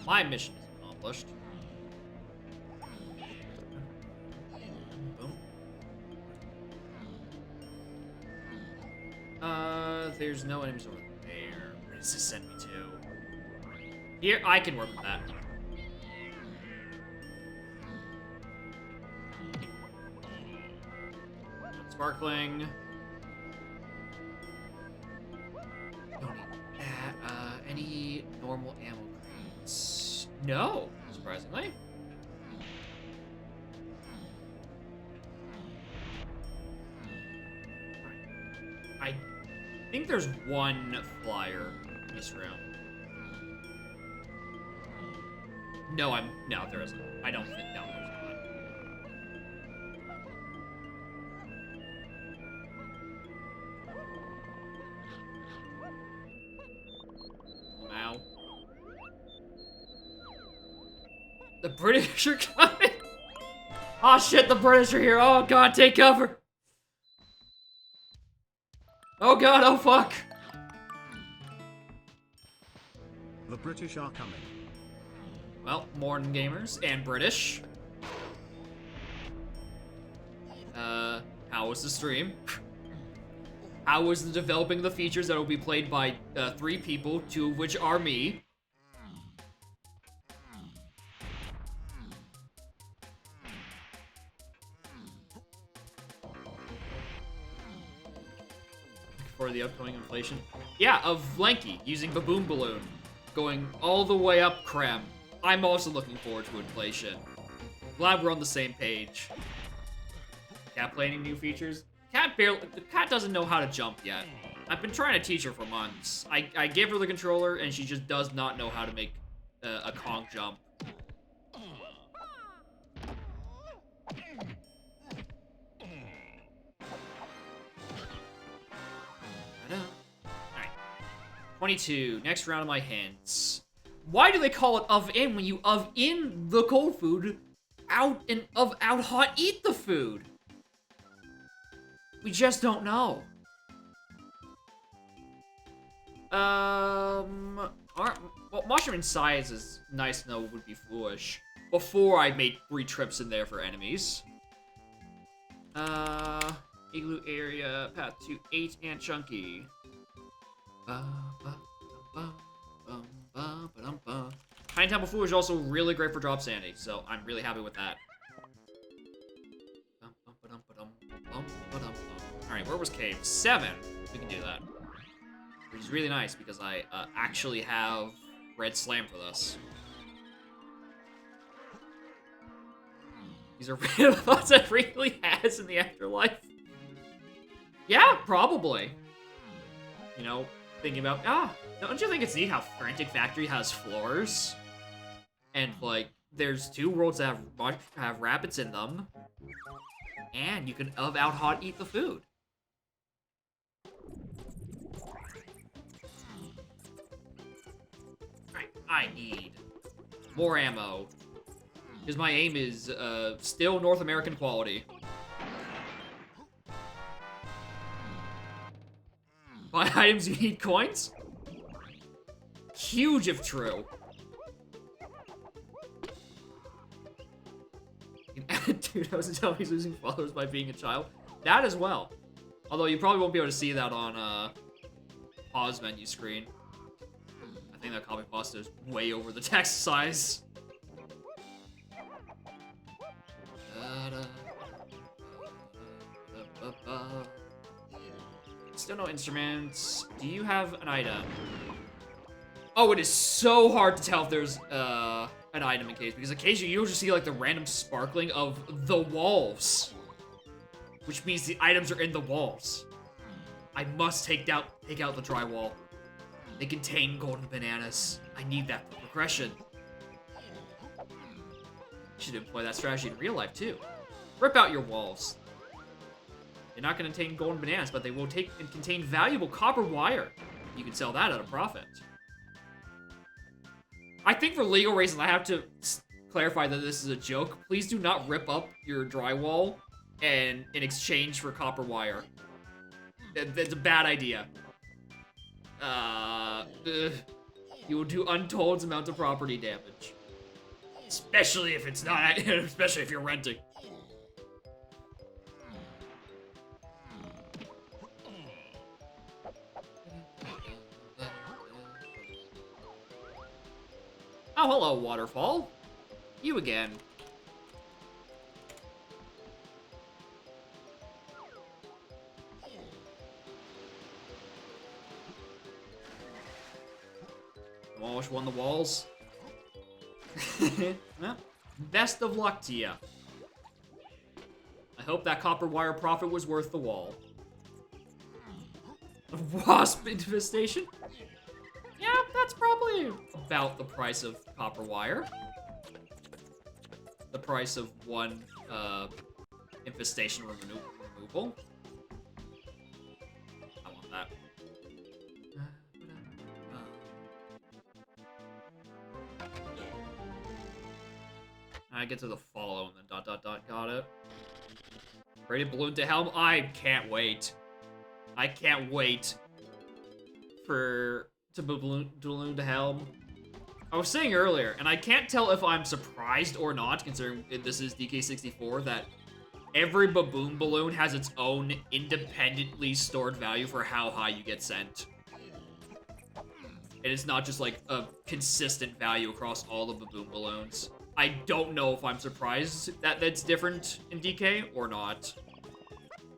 My mission is accomplished. Boom. There's no enemies over there. Where does this send me to? Here, I can work with that. Sparkling. Don't need that. Any normal ammo crates? No, surprisingly. I think there's one flyer in this room. No, there isn't. I don't think, no, there's not. Ow. The British are coming! Oh shit, the British are here! Oh god, take cover! Oh god, oh fuck! The British are coming. Well, morning gamers and British. How was the stream? How was the developing the features that will be played by 3 people, 2 of which are me? For the upcoming inflation? Yeah, of Lanky using Baboon Balloon, going all the way up Krem. I'm also looking forward to inflation. Glad we're on the same page. Cat planning new features? The cat doesn't know how to jump yet. I've been trying to teach her for months. I gave her the controller and she just does not know how to make a conch jump. 22. Next round of my hints. Why do they call it of in when you of in the cold food, out and of out hot eat the food? We just don't know. Well, mushroom in size is nice to know would be foolish. Before I made 3 trips in there for enemies. Igloo area, path to 8 and chunky. Tiny Temple Food is also really great for drop sandy, so I'm really happy with that. Alright, where was cave? 7. We can do that. Which is really nice because I actually have red slam for this. These are real thoughts that really has in the afterlife. Yeah, probably. You know, thinking about, don't you think it's neat how Frantic Factory has floors? And, like, there's 2 worlds that have rabbits in them. And you can out hot eat the food. Alright, I need more ammo. Because my aim is still North American quality. Buy items you need coins? Huge if true. You can add 2,000 tell he's losing followers by being a child. That as well. Although you probably won't be able to see that on pause menu screen. I think that copy pasta is way over the text size. Still no instruments. Do you have an item? Oh, it is so hard to tell if there's an item in case, because occasionally you'll just see like the random sparkling of the walls, which means the items are in the walls. I must take out the drywall. They contain golden bananas. I need that for progression. Should employ that strategy in real life too. Rip out your walls. They're not going to contain golden bananas, but they will take and contain valuable copper wire. You can sell that at a profit. I think for legal reasons, I have to clarify that this is a joke. Please do not rip up your drywall and in exchange for copper wire. That's a bad idea. You will do untold amounts of property damage. Especially if it's not, especially if you're renting. Oh, hello, waterfall. You again. Almost won the walls. Well, best of luck to you. I hope that copper wire profit was worth the wall. Wasp infestation? Yeah, that's probably about the price of copper wire. The price of one infestation removal. I want that. I get to the follow and then ... got it. Braided balloon to helm. I can't wait. I can't wait to balloon to helm. I was saying earlier, and I can't tell if I'm surprised or not, considering this is DK64, that every baboon balloon has its own independently stored value for how high you get sent. And it's not just like a consistent value across all the baboon balloons. I don't know if I'm surprised that that's different in DK or not.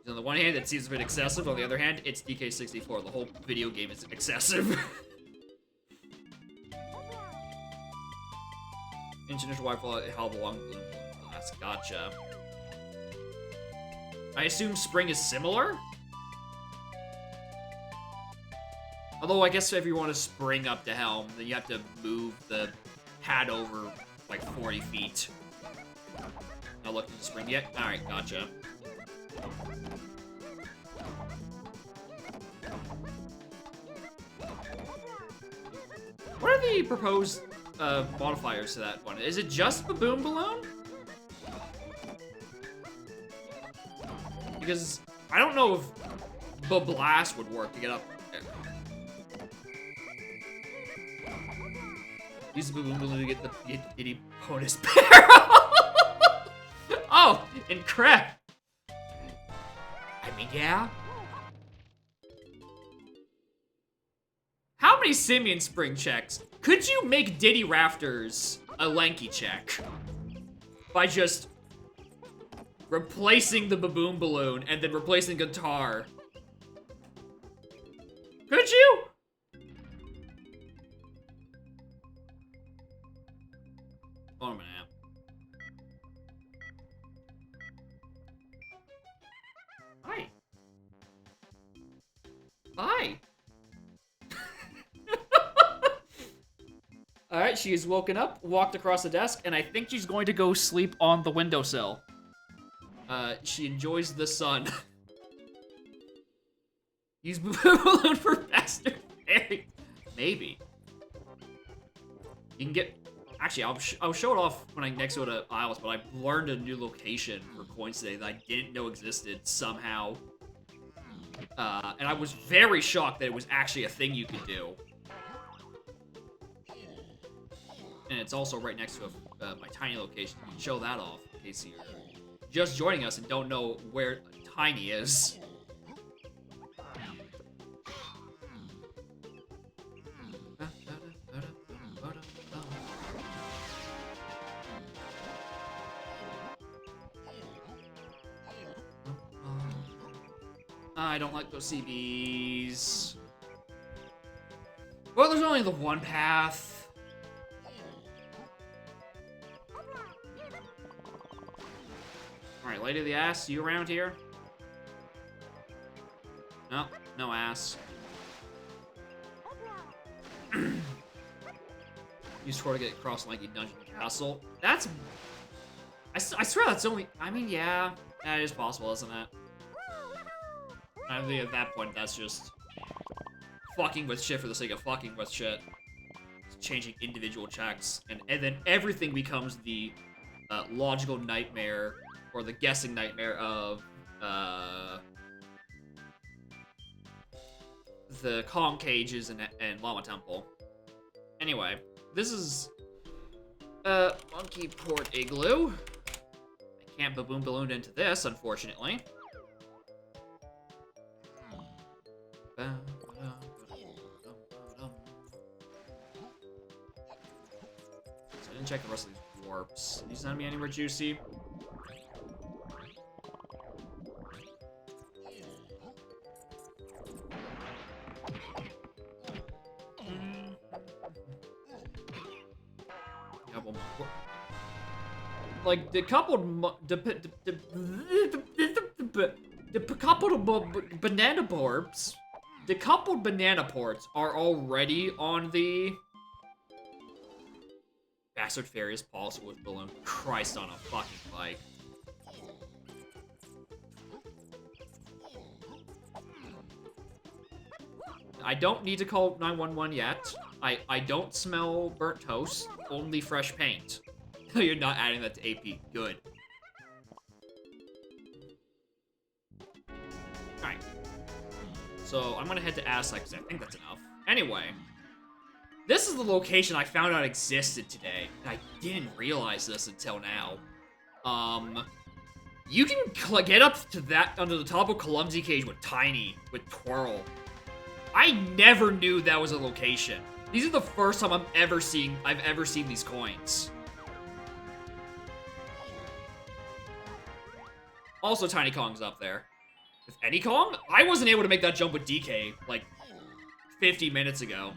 On the one hand, it seems a bit excessive. On the other hand, it's DK64. The whole video game is excessive. International Wi-Fi held along balloon blast. Gotcha. I assume spring is similar? Although I guess if you want to spring up to helm, then you have to move the pad over like 40 feet. Not looking to spring yet? Alright, gotcha. What are the proposed modifiers to that one? Is it just Baboon Balloon? Because I don't know if Blast would work to get up there. Use the Baboon Balloon to get the itty bonus barrel. Oh, and crap. I mean, yeah. How many Simian Spring checks? Could you make Diddy Rafters a lanky check? By just replacing the Baboon Balloon and then replacing Guitar. Could you? Hold on a minute. Hi. Hi. Alright, she is woken up, walked across the desk, and I think she's going to go sleep on the windowsill. She enjoys the sun. Use Balloon for faster fairy. Maybe. You can get... Actually, I'll show it off when I next go to Isles, but I've learned a new location for coins today that I didn't know existed somehow. And I was very shocked that it was actually a thing you could do. And it's also right next to my tiny location. You can show that off in case you're just joining us and don't know where Tiny is. I don't like those CBs. Well, there's only the one path. Alright, Lady of the Ass, you around here? No, no ass. You swear to get across Lanky Dungeon Castle. That's... I swear that's only... I mean, yeah. That is possible, isn't it? I think at that point, that's just... fucking with shit for the sake of fucking with shit. Just changing individual checks. And then everything becomes the logical nightmare... or the guessing nightmare of, the Kong cages and Llama Temple. Anyway, this is, Monkey Port Igloo. I can't Baboon Balloon into this, unfortunately. So I didn't check the rest of these warps. These not be anywhere juicy. Like the coupled banana borbs, the coupled banana ports are already on the Bastard Fairy's policy with Balloon. Christ on a fucking bike. I don't need to call 911 yet. I don't smell burnt toast, only fresh paint. You're not adding that to AP. Good. Alright. So, I'm gonna head to Aztec, because I think that's enough. Anyway. This is the location I found out existed today. And I didn't realize this until now. You can get up to that, under the top of Clumsy Cage with Tiny, with Twirl. I never knew that was a location. These are the first time I've ever seen these coins. Also, Tiny Kong's up there. With any Kong? I wasn't able to make that jump with DK, like, 50 minutes ago.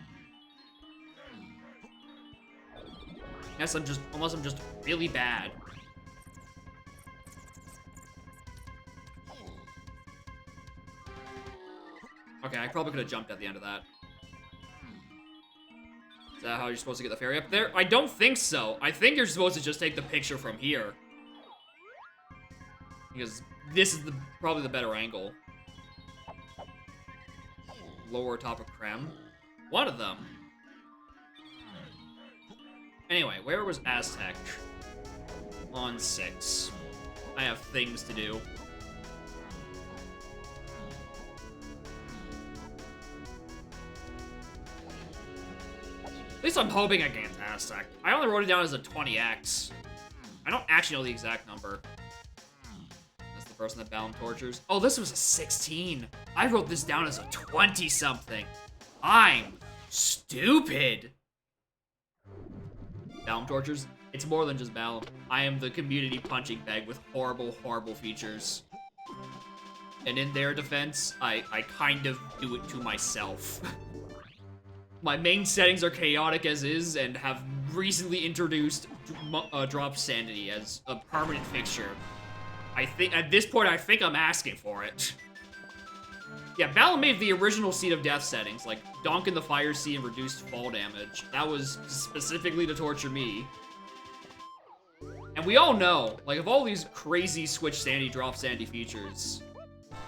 Unless I'm just really bad. Okay, I probably could have jumped at the end of that. Is that how you're supposed to get the fairy up there? I don't think so. I think you're supposed to just take the picture from here. Because this is probably the better angle. Lower top of Creme. One of them. Anyway, where was Aztec? On 6. I have things to do. At least I'm hoping I get Aztec. I only wrote it down as a 20x. I don't actually know the exact number. That's the person that Balam tortures. Oh, this was a 16. I wrote this down as a 20-something. I'm stupid. Balam tortures? It's more than just Balam. I am the community punching bag with horrible, horrible features. And in their defense, I kind of do it to myself. My main settings are chaotic as is, and have recently introduced drop sanity as a permanent fixture. I think, at this point, I think I'm asking for it. Yeah, Balam made the original Seed of Death settings, like Donk in the Fire Sea and reduced fall damage. That was specifically to torture me. And we all know, like, of all these crazy switch sanity, drop sanity features,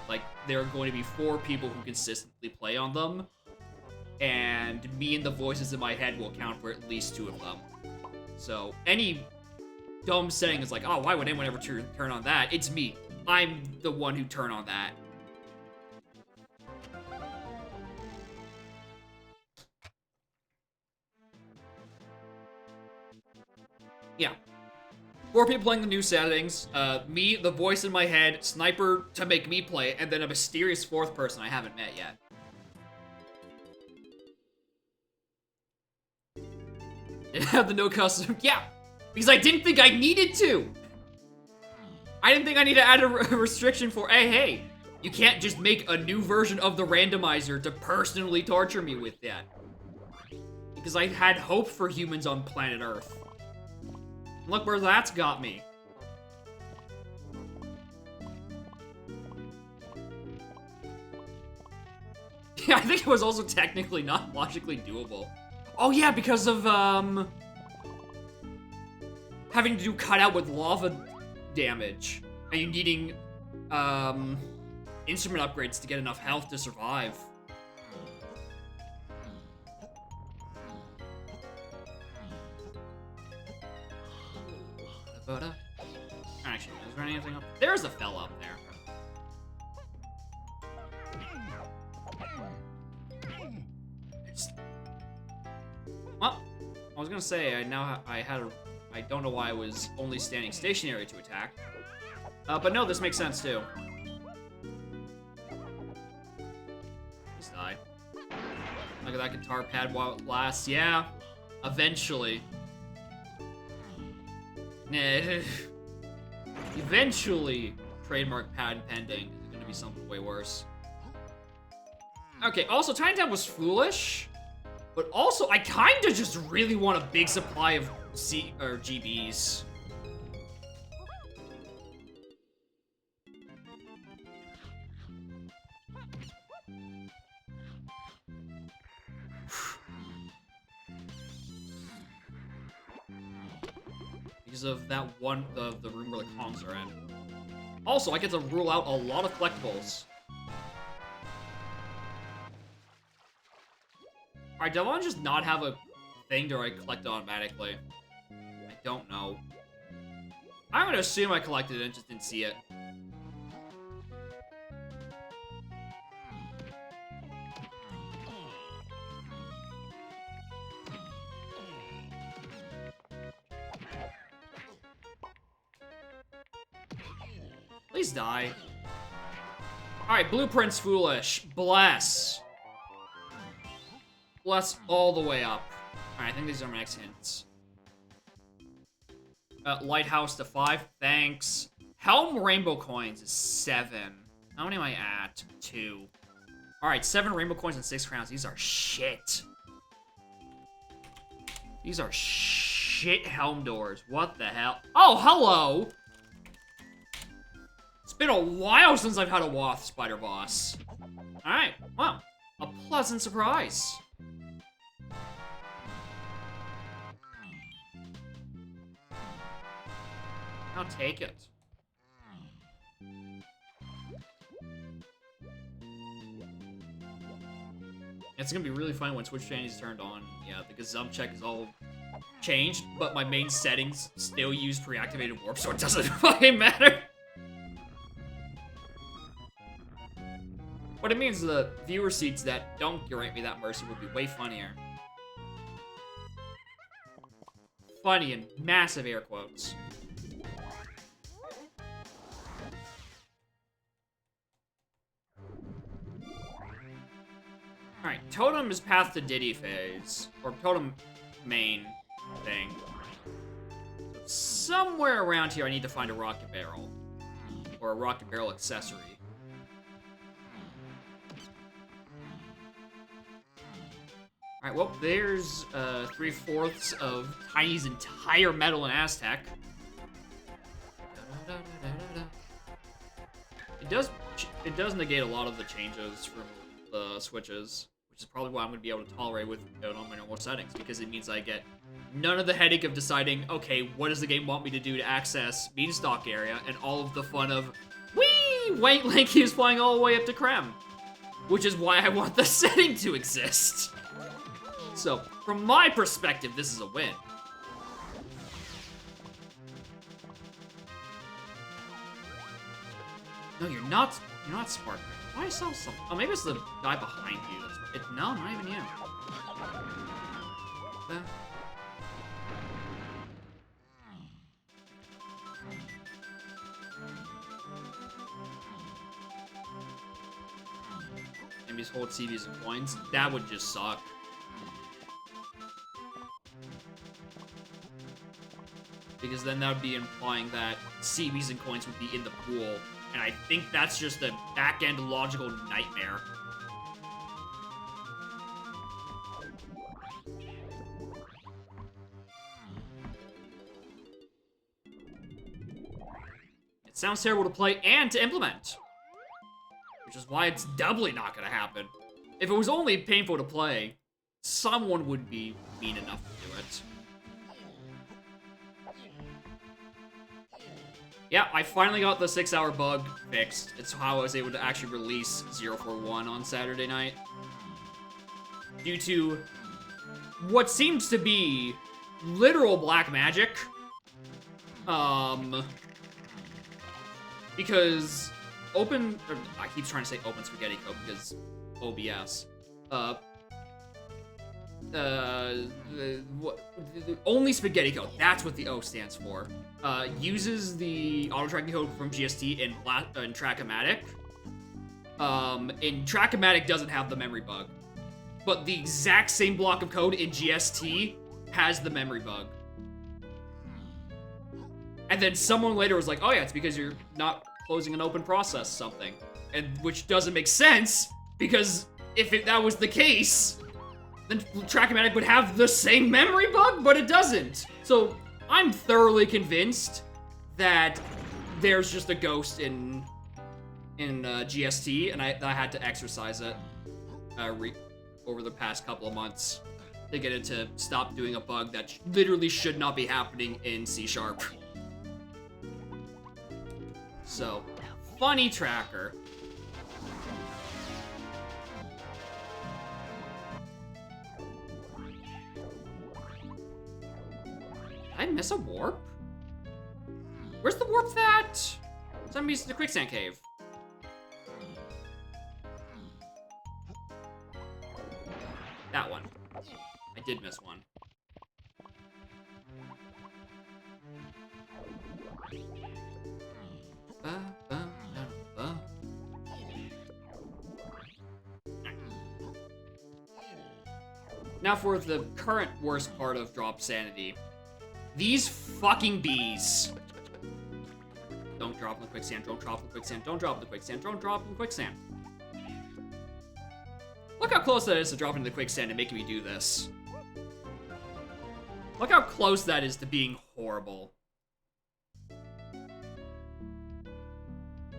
like, there are going to be 4 people who consistently play on them. And me and the voices in my head will account for at least 2 of them. So, any dumb setting is like, oh, why would anyone ever turn on that? It's me. I'm the one who turn on that. Yeah. 4 people playing the new settings. Me, the voice in my head, Sniper to make me play, and then a mysterious 4th person I haven't met yet. Have the no custom. Yeah, because I didn't think I needed to. I didn't think I need to add a restriction for, hey, you can't just make a new version of the randomizer to personally torture me with that. Because I had hope for humans on planet Earth. Look where that's got me. Yeah, I think it was also technically not logically doable. Oh yeah, because of, having to do cutout with lava damage. And you needing, instrument upgrades to get enough health to survive. Actually, is there anything up? There's a fella up there. Well, I was gonna say, I don't know why I was only standing stationary to attack. But no, this makes sense too. Just die. Look at that guitar pad while it lasts. Yeah, eventually. Nah. Eventually, trademark patent pending is gonna be something way worse. Okay, also, Tiny Town was foolish. But also, I kinda just really want a big supply of GBs. Because of that one, the room where the Kongs are in. Also, I get to rule out a lot of collectibles. Alright, do I want to just not have a thing to collect automatically? I don't know. I'm gonna assume I collected it and just didn't see it. Please die. Alright, Blueprint's foolish. Bless. Bless all the way up. Alright, I think these are my next hints. Lighthouse to 5. Thanks. Helm Rainbow Coins is 7. How many am I at? 2. Alright, 7 Rainbow Coins and 6 crowns. These are shit. These are shit Helm doors. What the hell? Oh, hello! It's been a while since I've had a Woth Spider Boss. Alright, well, a pleasant surprise. I'll take it. It's gonna be really fun when Switch Change is turned on. Yeah, the Gazump check is all changed, but my main settings still use pre-activated warp, so it doesn't fucking matter. But it means the viewer seats that don't grant me that mercy would be way funnier. Funny in massive air quotes. Alright, Totem is path to Diddy phase. Or Totem main thing. So somewhere around here I need to find a rocket barrel. Or a rocket barrel accessory. Alright, well, there's 3/4 of Tiny's entire metal and Aztec. It does negate a lot of the changes from the switches, which is probably why I'm going to be able to tolerate with it on my normal settings, because it means I get none of the headache of deciding, okay, what does the game want me to do to access Beanstalk area, and all of the fun of, whee! White Lanky is flying all the way up to Krem. Which is why I want the setting to exist. So, from my perspective, this is a win. No, you're not Spark. Why sell something? Oh, maybe it's the guy behind you. No, not even you. Maybe just hold CVs and coins. That would just suck. Because then that would be implying that CVs and coins would be in the pool. And I think that's just a back-end logical nightmare. It sounds terrible to play and to implement. Which is why it's doubly not gonna happen. If it was only painful to play, someone would be mean enough to do it. Yeah, I finally got the 6-hour bug fixed. It's how I was able to actually release 041 on Saturday night. Due to what seems to be literal black magic. Because I keep trying to say Open Spaghetti Code because OBS. Only Spaghetti Code, that's what the O stands for. Uses the auto-tracking code from GST in Track-O-Matic. And Track-O-Matic doesn't have the memory bug. But the exact same block of code in GST has the memory bug. And then someone later was like, oh yeah, it's because you're not closing an open process something. And which doesn't make sense, because if that was the case, then Track-O-Matic would have the same memory bug, but it doesn't. So I'm thoroughly convinced that there's just a ghost in GST, and I had to exercise it over the past couple of months to get it to stop doing a bug that literally should not be happening in C#. So, funny tracker. Did I miss a warp? Where's the warp that? Send me to the quicksand cave. That one. I did miss one. Now for the current worst part of Drop Sanity. These fucking bees. Don't drop in the quicksand, don't drop in the quicksand, don't drop in the quicksand, don't drop in the quicksand. Look how close that is to dropping in the quicksand and making me do this. Look how close that is to being horrible.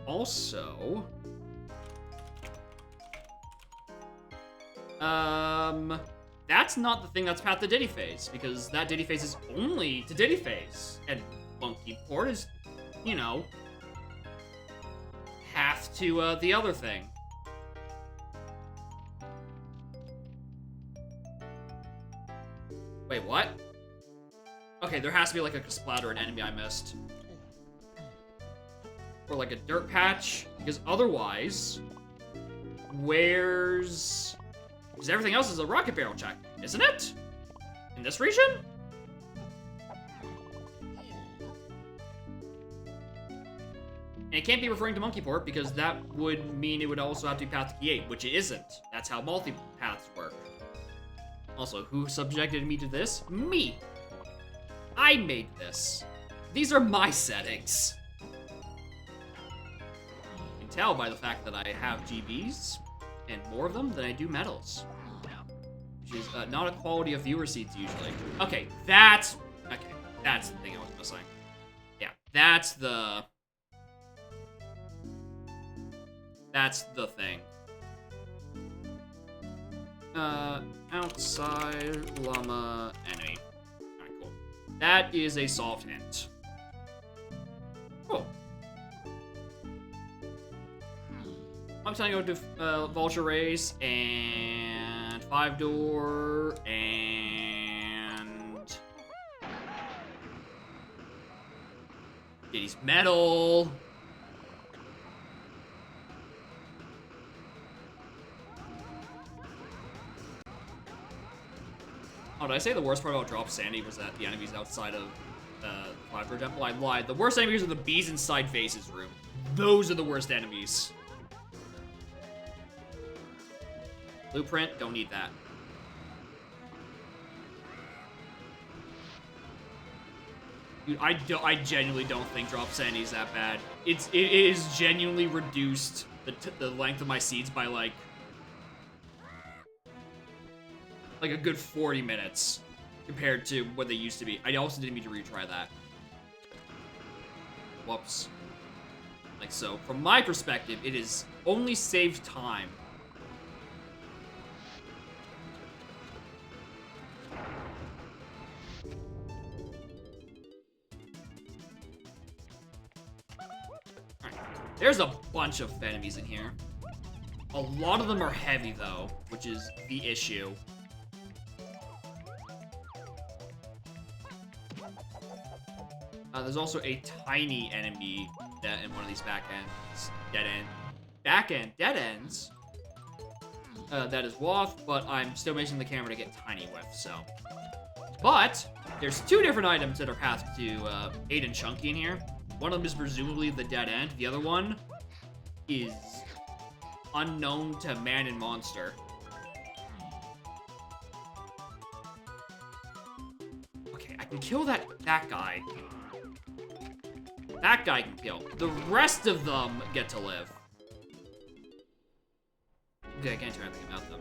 Also... that's not the thing that's path to Diddy phase, because that Diddy phase is only to Diddy phase. And Monkey Port is, you know, half to the other thing. Wait, what? Okay, there has to be like a splatter, an enemy I missed. Or like a dirt patch, because otherwise, where's... Because everything else is a rocket barrel check, isn't it? In this region? And it can't be referring to Monkey Port, because that would mean it would also have to be Path to Key 8, which it isn't. That's how multi-paths work. Also, who subjected me to this? Me! I made this. These are my settings. You can tell by the fact that I have GBs, and more of them than I do medals. Which is not a quality of viewer seats usually. Okay, that's the thing I was missing. Yeah, that's the thing. Outside llama enemy. Alright, cool. That is a soft hint. Cool. I'm telling you to Vulture Race and 5-door and Diddy's Metal. Oh, did I say the worst part about Drop Sandy was that the enemies outside of the 5-door temple? I lied. The worst enemies are the bees inside Vase's room. Those are the worst enemies. Blueprint, don't need that. Dude, I genuinely don't think Drop Sandy is that bad. It is genuinely reduced the length of my seeds by like a good 40 minutes compared to what they used to be. I also didn't mean to retry that. Whoops. Like so, from my perspective, it is only saved time. There's a bunch of enemies in here. A lot of them are heavy, though, which is the issue. There's also a tiny enemy that in one of these dead ends. That is Waff, but I'm still missing the camera to get tiny with, so. But there's 2 different items that are passed to 8 and Chunky in here. One of them is presumably the dead end. The other one is unknown to man and monster. Okay, I can kill that guy. That guy can kill. The rest of them get to live. Okay, I can't do anything about them.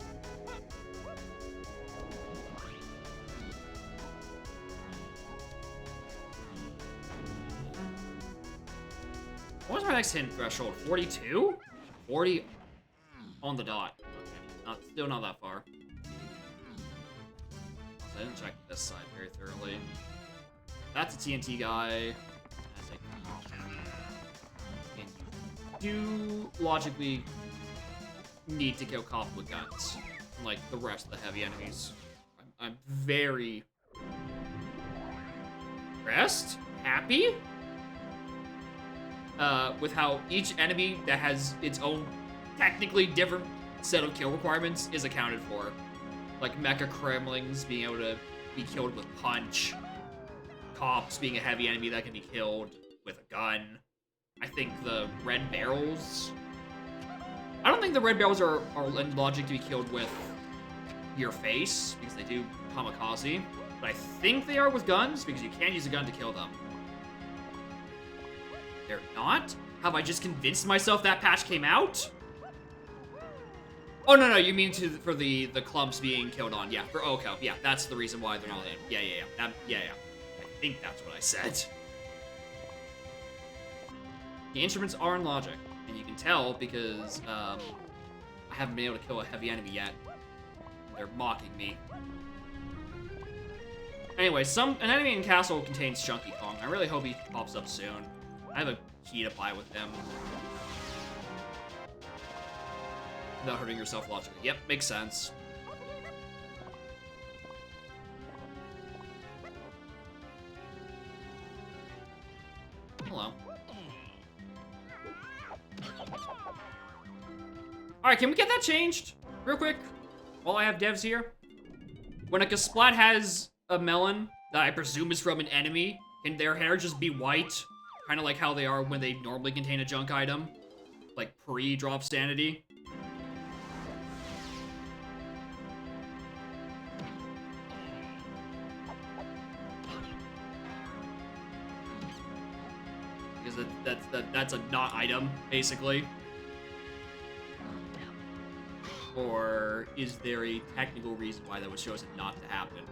What was my next hint threshold? 42? 40 on the dot. Okay, still not that far. I didn't check this side very thoroughly. That's a TNT guy. And you do logically need to kill Cop with guns, like the rest of the heavy enemies. I'm very impressed, happy. With how each enemy that has its own technically different set of kill requirements is accounted for. Like Mecha Kremlings being able to be killed with punch, Cops being a heavy enemy that can be killed with a gun. I think the red barrels... I don't think the red barrels are in logic to be killed with your face, because they do kamikaze. But I think they are with guns, because you can use a gun to kill them. They're not? Have I just convinced myself that patch came out? Oh, no, you mean for the clumps being killed on. Yeah, for OCO. Yeah, that's the reason why they're not in. Yeah. Yeah. I think that's what I said. The instruments are in logic, and you can tell because I haven't been able to kill a heavy enemy yet. They're mocking me. Anyway, an enemy in Castle contains Chunky Kong. I really hope he pops up soon. I have a key to buy with him. Without hurting yourself logically. Yep, makes sense. Alright, can we get that changed? Real quick. While I have devs here. When a Kasplat has a melon that I presume is from an enemy, can their hair just be white? Kind of like how they are when they normally contain a junk item. Like pre-drop sanity. Because that's a not item, basically. Or is there a technical reason why that was chosen not to happen?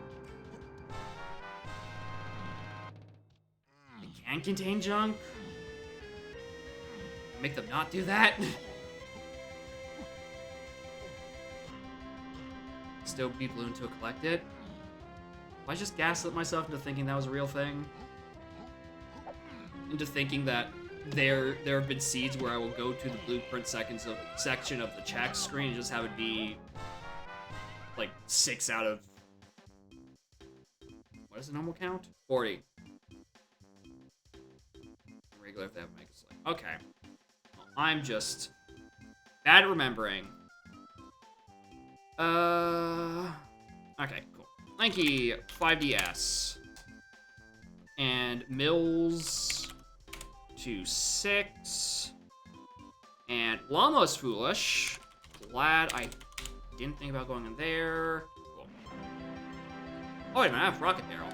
It can contain junk? Make them not do that? Still be ballooned to collect it? I just gaslit myself into thinking that was a real thing? Into thinking that there have been seeds where I will go to the blueprint section of the check screen and just have it be like 6 out of what is the normal count? 40. Regular if they have a mega select. Okay. Well, I'm just bad at remembering. Okay, cool. Lanky 5DS. And Mills to 6. And Llama's foolish. Glad I didn't think about going in there. Cool. Oh, wait a minute, I have Rocket Barrel.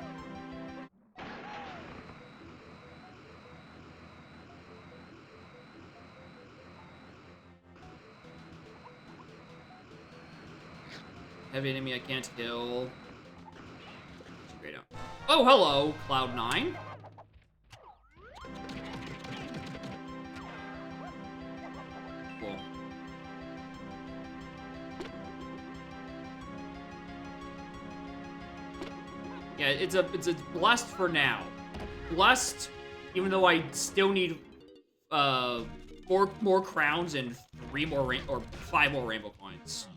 Heavy enemy I can't kill. Straight up. Oh, hello, Cloud9. Cool. Yeah, it's a blessed for now. Blessed, even though I still need 4 more crowns and 5 more rainbow coins.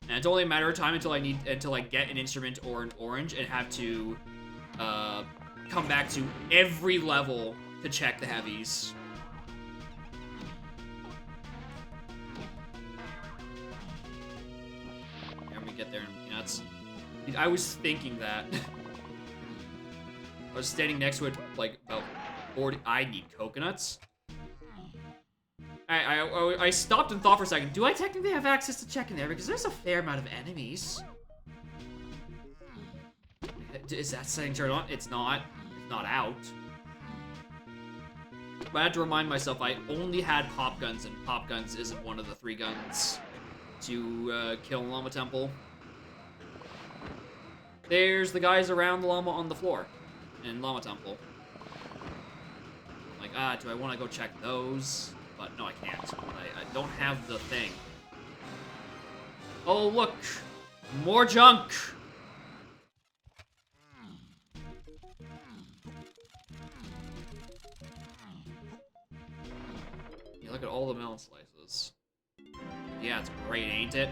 And it's only a matter of time until I get an instrument or an orange and have to come back to every level to check the heavies. Let me get there in peanuts. I was thinking that. I was standing next to it like about 40. I need coconuts. I stopped and thought for a second. Do I technically have access to check in there? Because there's a fair amount of enemies. Is that setting turned on? It's not. It's not out. But I had to remind myself I only had pop guns, and pop guns isn't one of the 3 guns to kill Llama Temple. There's the guys around the llama on the floor in Llama Temple. I'm like, do I want to go check those? But no, I can't. I don't have the thing. Oh, look! More junk! Yeah, look at all the melon slices. Yeah, it's great, ain't it?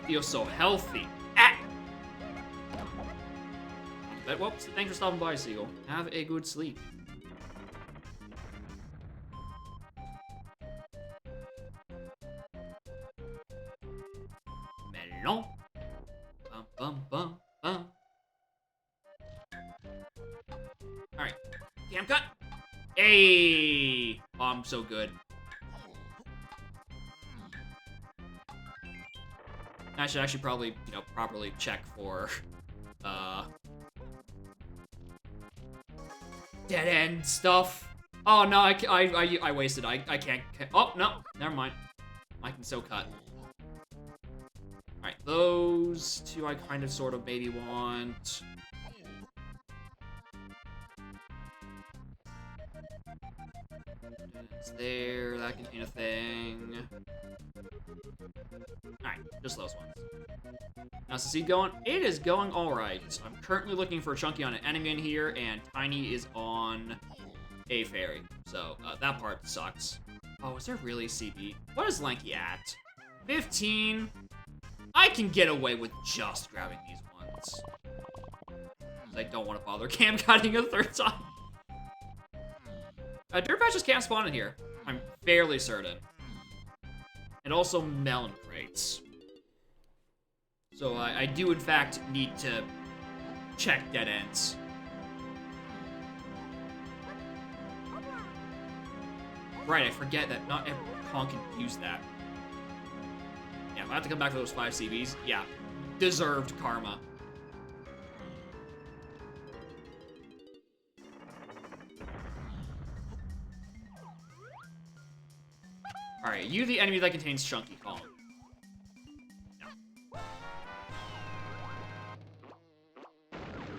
Feels so healthy. Whoops, thanks for stopping by, Seagull. Have a good sleep. Melon. Bum, bum, bum, bum. Alright. Cam cut. Hey! Oh, I'm so good. I should actually probably, properly check for, dead end stuff. Oh no, I wasted. I can't. Oh no, never mind. I can still cut. All right, those 2 I kind of, sort of, maybe want. It's there. That contain a thing. Alright, just those ones. How's the seed going? It is going alright. I'm currently looking for Chunky on an enemy in here, and Tiny is on a fairy. So, that part sucks. Oh, is there really CB? What is Lanky at? 15? I can get away with just grabbing these ones. I don't want to bother camcutting a third time. Dirt patches can't spawn in here. I'm fairly certain. And also melon crates. So I do, in fact, need to check dead ends. Right, I forget that not every con can use that. Yeah, I have to come back for those 5 CVs. Yeah, deserved karma. Alright, you the enemy that contains Chunky Kong. No.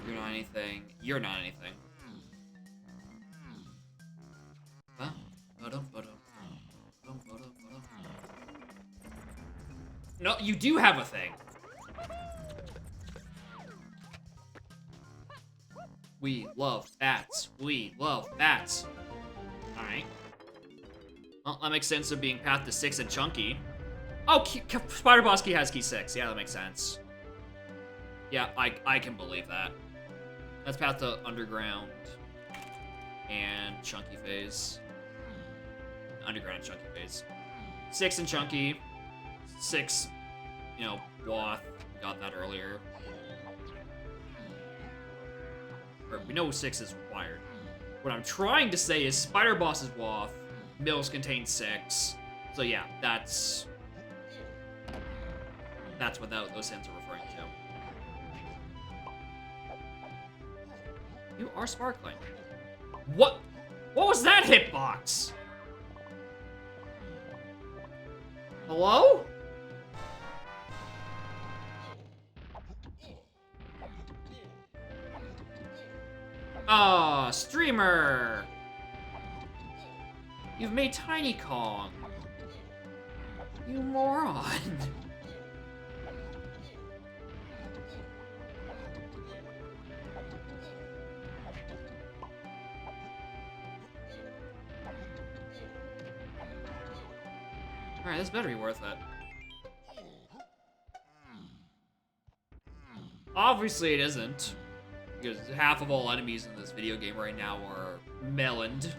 You're not anything. You're not anything. No, you do have a thing. We love bats. We love bats. Alright. Well, that makes sense of being path to 6 and Chunky. Oh, Spider Boss Key has Key 6. Yeah, that makes sense. Yeah, I can believe that. That's path to Underground and Chunky Phase. Underground and Chunky Phase. 6 and Chunky. 6, you know, Wath. We got that earlier. Or we know 6 is required. What I'm trying to say is Spider Boss is Wath. Mills contain 6. So yeah, that's what those hints are referring to. You are sparkling. What was that hitbox? Hello? Ah, streamer. You've made Tiny Kong. You moron. Alright, this better be worth it. Obviously it isn't. Because half of all enemies in this video game right now are meloned.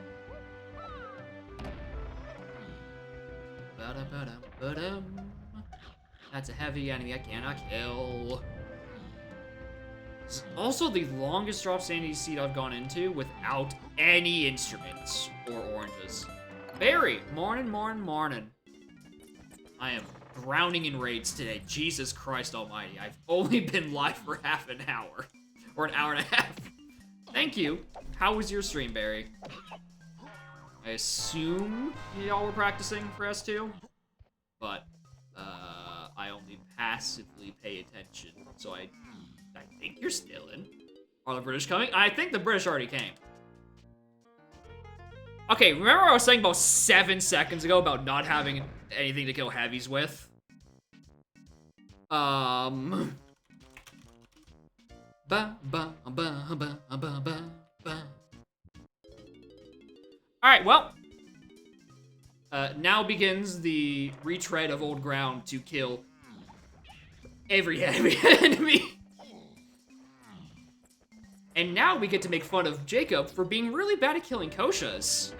That's a heavy enemy I cannot kill. It's also the longest drop sanity seed I've gone into without any instruments or oranges. Barry, morning, morning, morning. I am drowning in raids today. Jesus Christ almighty. I've only been live for half an hour. Or an hour and a half. Thank you. How was your stream, Barry? I assume y'all were practicing for S2, but I only passively pay attention, so I think you're still in. Are the British coming? I think the British already came. Okay, remember what I was saying about 7 seconds ago about not having anything to kill heavies with? Alright, well. Now begins the retread of old ground to kill every enemy. And now we get to make fun of Jacob for being really bad at killing Koshas.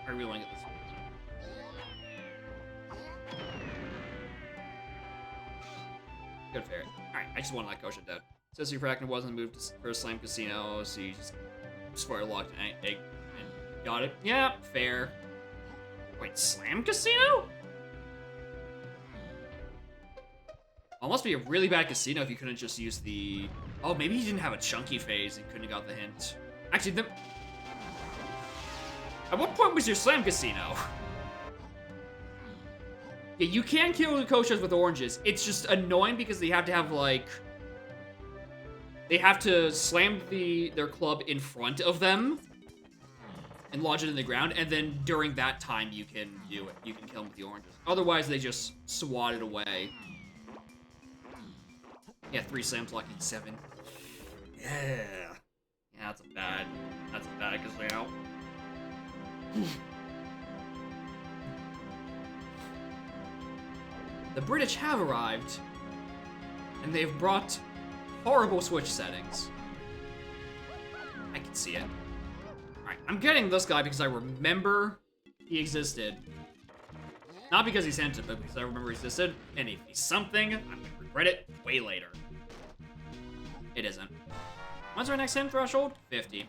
I really want to get this. Good ferret. Alright, I just want to let Kosha dead. Says your Kraken wasn't moved for a Slam Casino, so you just square locked and got it. Yeah, fair. Wait, Slam Casino? Well, it must be a really bad casino if you couldn't just use the... Oh, maybe he didn't have a Chunky phase and couldn't have got the hint. Actually, at what point was your Slam Casino? Yeah, you can kill the Koshas with oranges. It's just annoying because they have to have, like... They have to slam their club in front of them and lodge it in the ground, and then during that time you can do it. You can kill them with the oranges. Otherwise, they just swat it away. Yeah, 3 slams locking 7. Yeah. Yeah, that's a bad casino. The British have arrived, and they've brought horrible Switch settings. I can see it. Alright, I'm getting this guy because I remember he existed. Not because he's hinted, but because I remember he existed. And if he's something, I'm gonna regret it way later. It isn't. What's our next hint threshold? 50.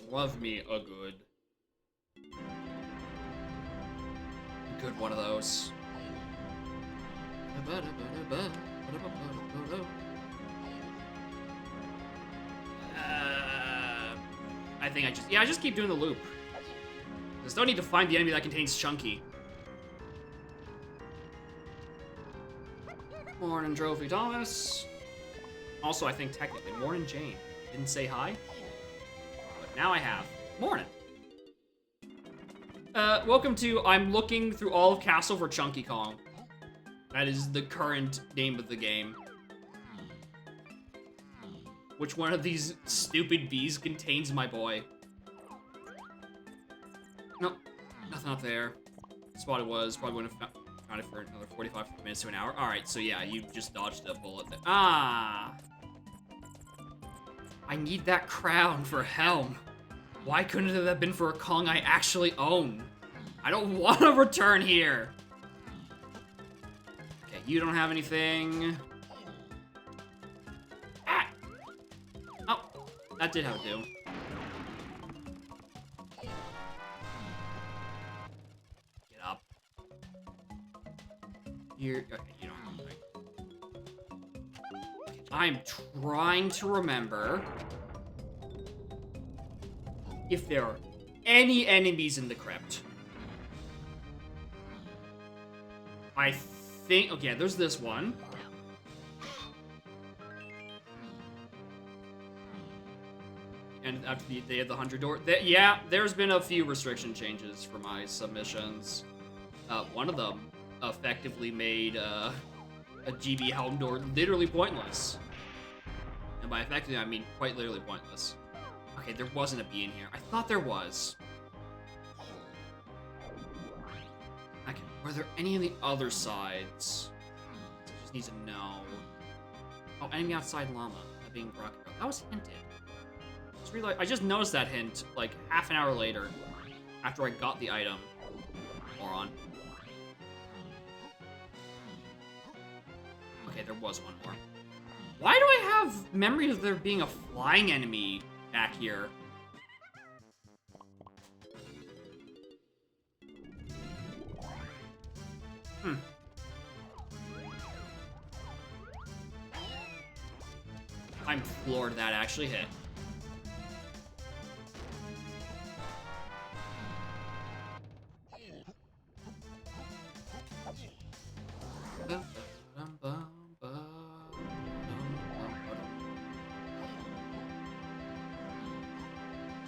Love me a good. Good one of those. I think I just keep doing the loop. I still need to find the enemy that contains Chunky. Morning, Trophy Thomas. Also, I think technically, morning, Jane. Didn't say hi, but now I have. Morning. Welcome to I'm looking through all of Castle for Chunky Kong. That is the current name of the game. Which one of these stupid bees contains my boy? Nope, nothing up there. Spot it was, probably wouldn't have found it for another 45 minutes to an hour. Alright, so yeah, you just dodged a bullet there. Ah! I need that crown for Helm. Why couldn't it have been for a Kong I actually own? I don't want to return here. Okay, you don't have anything. Ah! Oh, that did have a do. Get up. You're okay. You don't have anything. I'm trying to remember if there are any enemies in the crypt. I think, okay, there's this one. And after the Day of the 100 Door, yeah, there's been a few restriction changes for my submissions. One of them effectively made a GB Helm door literally pointless. And by effectively, I mean quite literally pointless. Okay, there wasn't a bee in here. I thought there was. Okay, were there any on the other sides? I just need to know. Oh, enemy outside llama. That being Rocket Girl. That was hinted. I just noticed that hint, like, half an hour later. After I got the item. Moron. Okay, there was one more. Why do I have memory of there being a flying enemy back here? I'm floored that actually hit.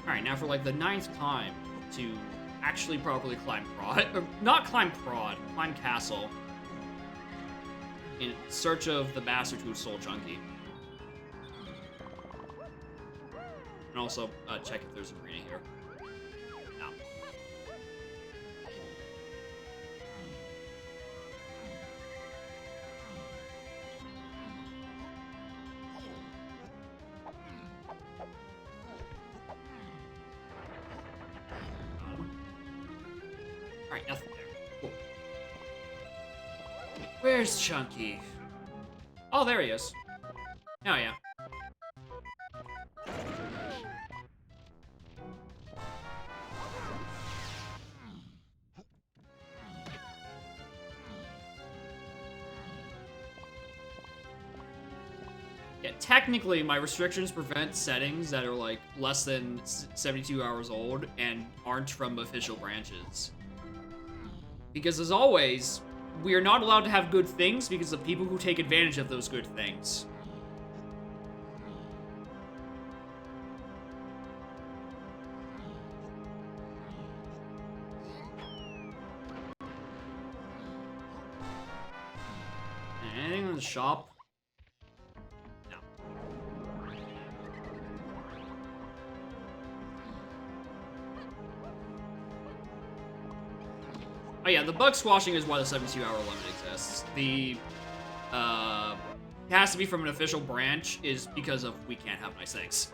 Alright, now for like the 9th time to actually properly climb Prod. Or not climb Prod, climb Castle. In search of the bastard who stole Chunky. And also check if there's a arena here. No. Alright, nothing there. Cool. Where's Chunky? Oh, there he is. Oh, yeah. Yeah, technically, my restrictions prevent settings that are, like, less than 72 hours old and aren't from official branches. Because, as always, we are not allowed to have good things because of people who take advantage of those good things. Anything in the shop? No. Oh yeah, the bug squashing is why the 72-hour limit exists. The it has to be from an official branch is because of we can't have nice things.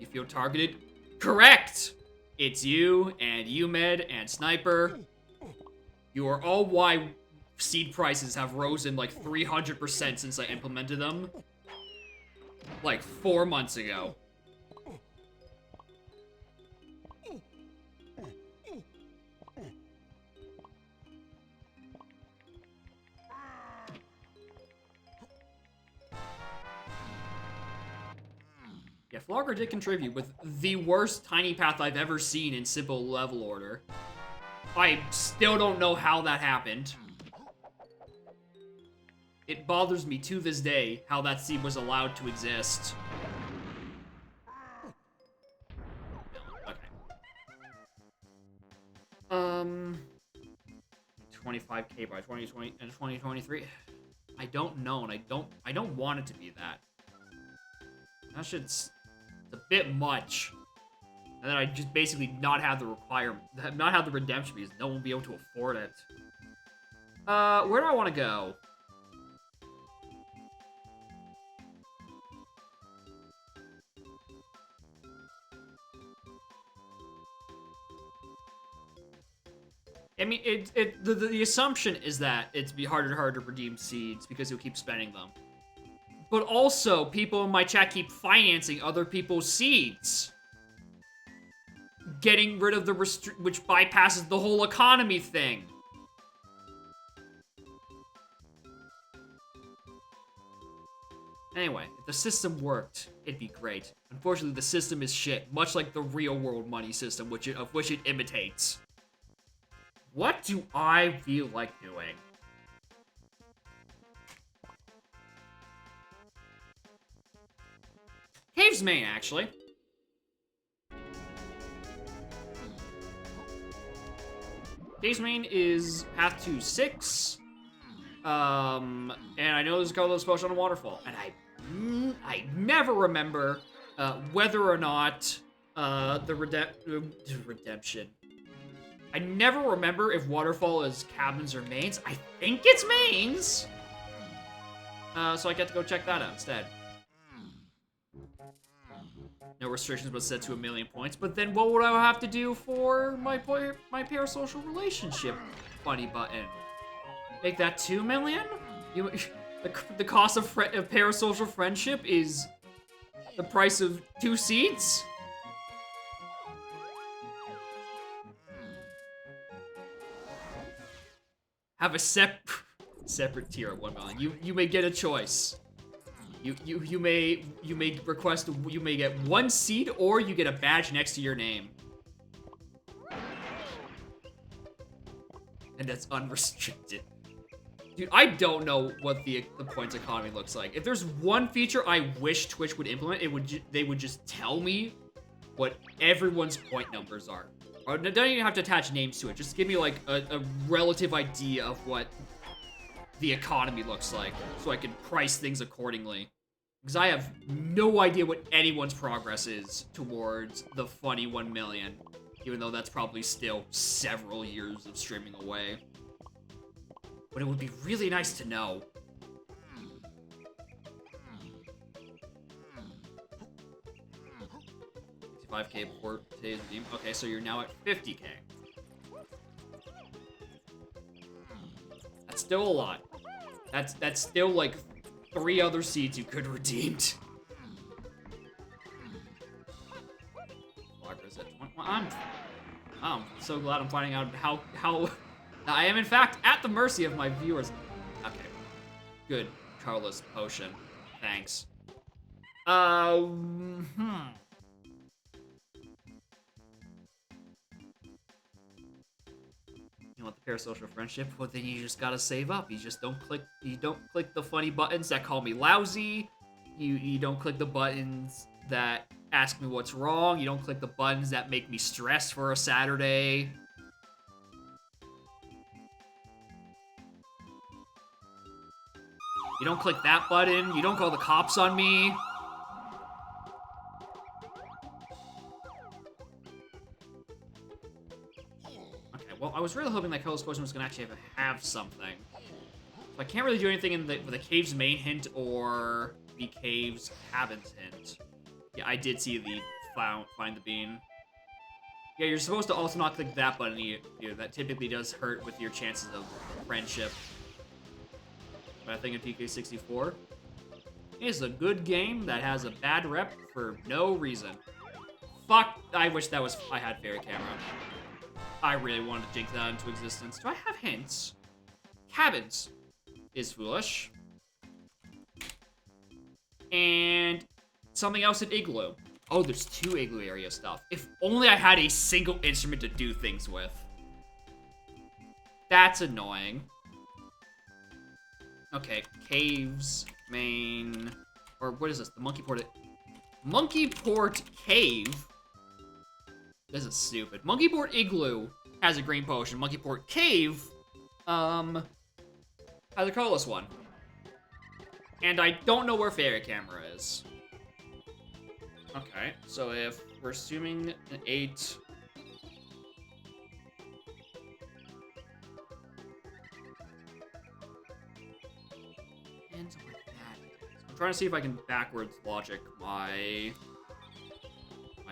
You feel targeted? Correct! It's you and UMed and Sniper. You are all why seed prices have risen like 300% since I implemented them. Like 4 months ago. Yeah, Flogger did contribute with the worst tiny path I've ever seen in simple level order. I still don't know how that happened. It bothers me to this day how that seed was allowed to exist. Okay. 25k by 2020 and 2023. I don't know, and I don't want it to be that. That shit's a bit much. And then I just basically not have the redemption because no one will be able to afford it. Where do I want to go? I mean, the assumption is that it's be harder and harder to redeem seeds because you'll keep spending them. But also, people in my chat keep financing other people's seeds. Getting rid of the which bypasses the whole economy thing. Anyway, if the system worked, it'd be great. Unfortunately, the system is shit, much like the real-world money system, of which it imitates. What do I feel like doing? Caves main, actually. Caves main is path to 6. And I know there's a couple of spells on a waterfall. And I never remember whether or not the redemption. I never remember if waterfall is cabins or mains. I think it's mains. So I get to go check that out instead. No restrictions but set to 1 million points. But then what would I have to do for my parasocial relationship funny button? Make that 2 million? The cost of parasocial friendship is the price of 2 seeds? Have a separate tier at 1 million. You may get a choice. You may request you may get 1 seed or you get a badge next to your name. And that's unrestricted. Dude, I don't know what the points economy looks like. If there's one feature I wish Twitch would implement, they would just tell me what everyone's point numbers are. Or don't even have to attach names to it. Just give me like a relative idea of what the economy looks like, so I can price things accordingly. Because I have no idea what anyone's progress is towards the funny 1 million, even though that's probably still several years of streaming away. But it would be really nice to know. $5k before today's redeem. Okay, so you're now at 50k. That's still a lot. That's still like 3 other seeds you could have redeemed. I'm so glad I'm finding out how I am in fact at the mercy of my viewers. Okay, good, Carlos Potion. Thanks. You want the parasocial friendship? Well, then you just gotta save up. You don't click the funny buttons that call me lousy. You don't click the buttons that ask me what's wrong. You don't click the buttons that make me stressed for a Saturday. You don't click that button. You don't call the cops on me. was really hoping that Colorless Potion was gonna actually have something. So I can't really do anything in with the cave's main hint or the cave's cabin's hint. Yeah, I did see the find the bean. Yeah, you're supposed to also not click that button either. That typically does hurt with your chances of friendship. But I think in PK64 is a good game that has a bad rep for no reason. Fuck, I wish that was I had fairy camera. I really wanted to jinx that into existence. Do I have hints? Cabins is foolish. And something else at Igloo. Oh, there's 2 Igloo area stuff. If only I had a single instrument to do things with. That's annoying. Okay, caves, main, or what is this? The Monkey Port. Monkey Port Cave. This is stupid. Monkey Port Igloo has a green potion. Monkey Port Cave, has a colorless one. And I don't know where Fairy Camera is. Okay, so if we're assuming an 8. And something like that. I'm trying to see if I can backwards logic my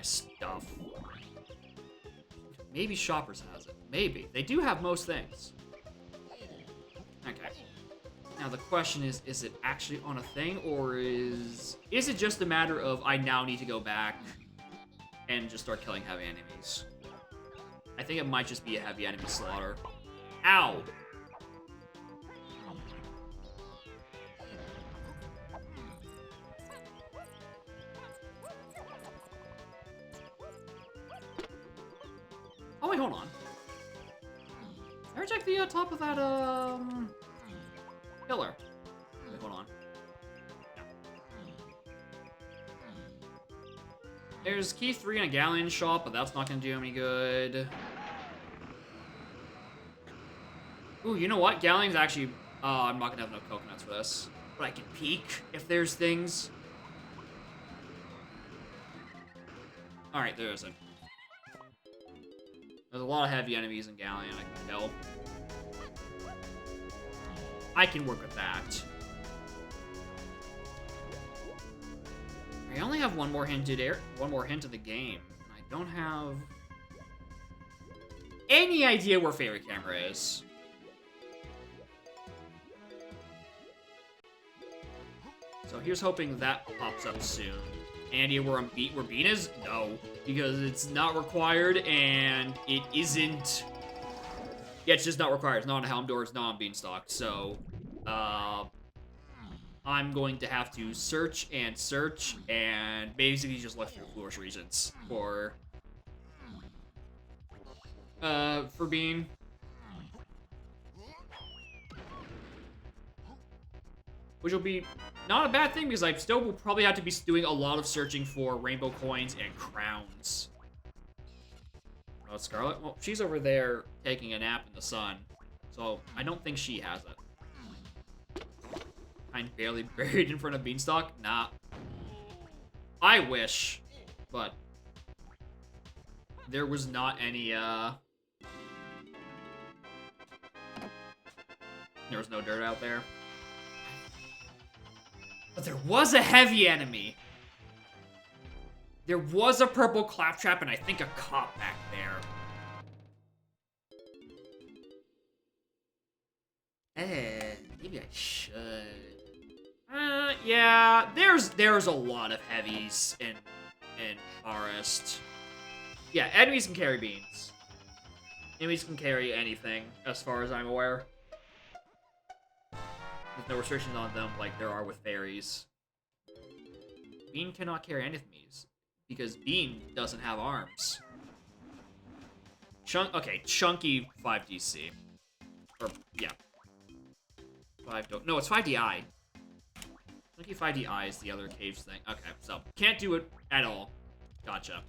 stuff. Maybe Shoppers has it. Maybe. They do have most things. Okay. Now the question is it actually on a thing, or is it just a matter of I now need to go back and just start killing heavy enemies? I think it might just be a heavy enemy slaughter. Ow! Oh wait, hold on. Ever check the top of that pillar? Wait, hold on. Yeah. There's key 3 in a galleon shop, but that's not gonna do any good. Ooh, you know what? Galleon's actually... I'm not gonna have enough coconuts for this. But I can peek if there's things. Alright, there isn't. There's a lot of heavy enemies in Galleon, I can tell. I can work with that. I only have one more hint of the game. I don't have any idea where Fairy Camera is. So here's hoping that pops up soon. Any idea where Bean is? No, because it's not required and it isn't. Yeah, it's just not required. It's not on Helm Door. It's not on Beanstalk. So, I'm going to have to search and basically just look through foolish reasons for Bean. Which will be not a bad thing, because I still will probably have to be doing a lot of searching for rainbow coins and crowns. Oh, Scarlet? Well, she's over there taking a nap in the sun, so I don't think she has it. I'm barely buried in front of Beanstalk? Nah. I wish, but there was not any, there was no dirt out there. But there was a heavy enemy. There was a purple claptrap and I think a cop back there. Maybe I should. Yeah, there's a lot of heavies in Forest. Yeah, enemies can carry beans. Enemies can carry anything, as far as I'm aware. There's no restrictions on them like there are with fairies. Bean cannot carry enemies because Bean doesn't have arms. Chunky 5DC. Or, yeah. No, it's 5DI. Chunky 5DI is the other caves thing. Okay, so can't do it at all. Gotcha.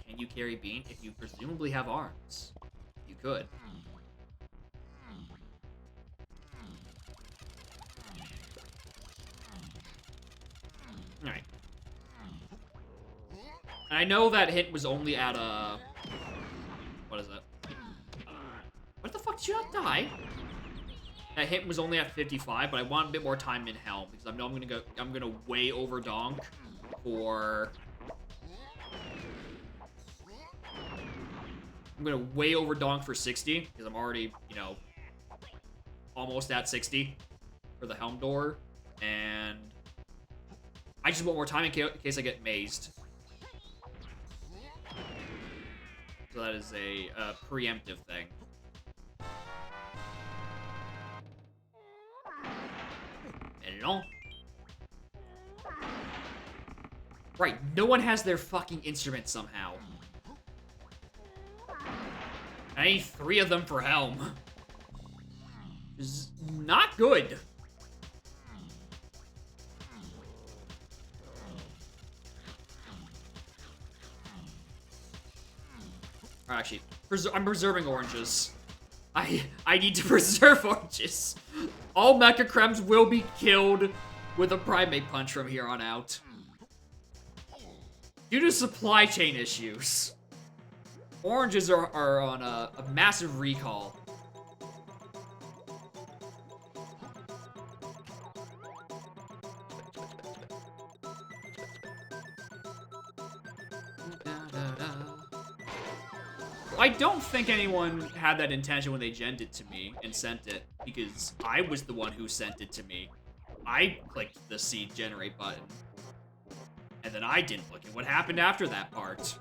Can you carry Bean if you presumably have arms? You could. Alright. I know that hint was only at what is it? What the fuck, did you not die? That hint was only at 55, but I want a bit more time in Helm because I know I'm gonna way over donk for. I'm gonna way over donk for 60 because I'm already, you know, almost at 60 for the Helm door, and I just want more time in case I get mazed. So that is a preemptive thing. Hello? Right, no one has their fucking instrument somehow. I need 3 of them for Helm. Is not good. Actually, I'm preserving oranges. I need to preserve oranges. All Mecha Crems will be killed with a Primate Punch from here on out. Due to supply chain issues. Oranges are on a massive recall. I don't think anyone had that intention when they genned it to me and sent it, because I was the one who sent it to me. I clicked the seed generate button. And then I didn't look at what happened after that part.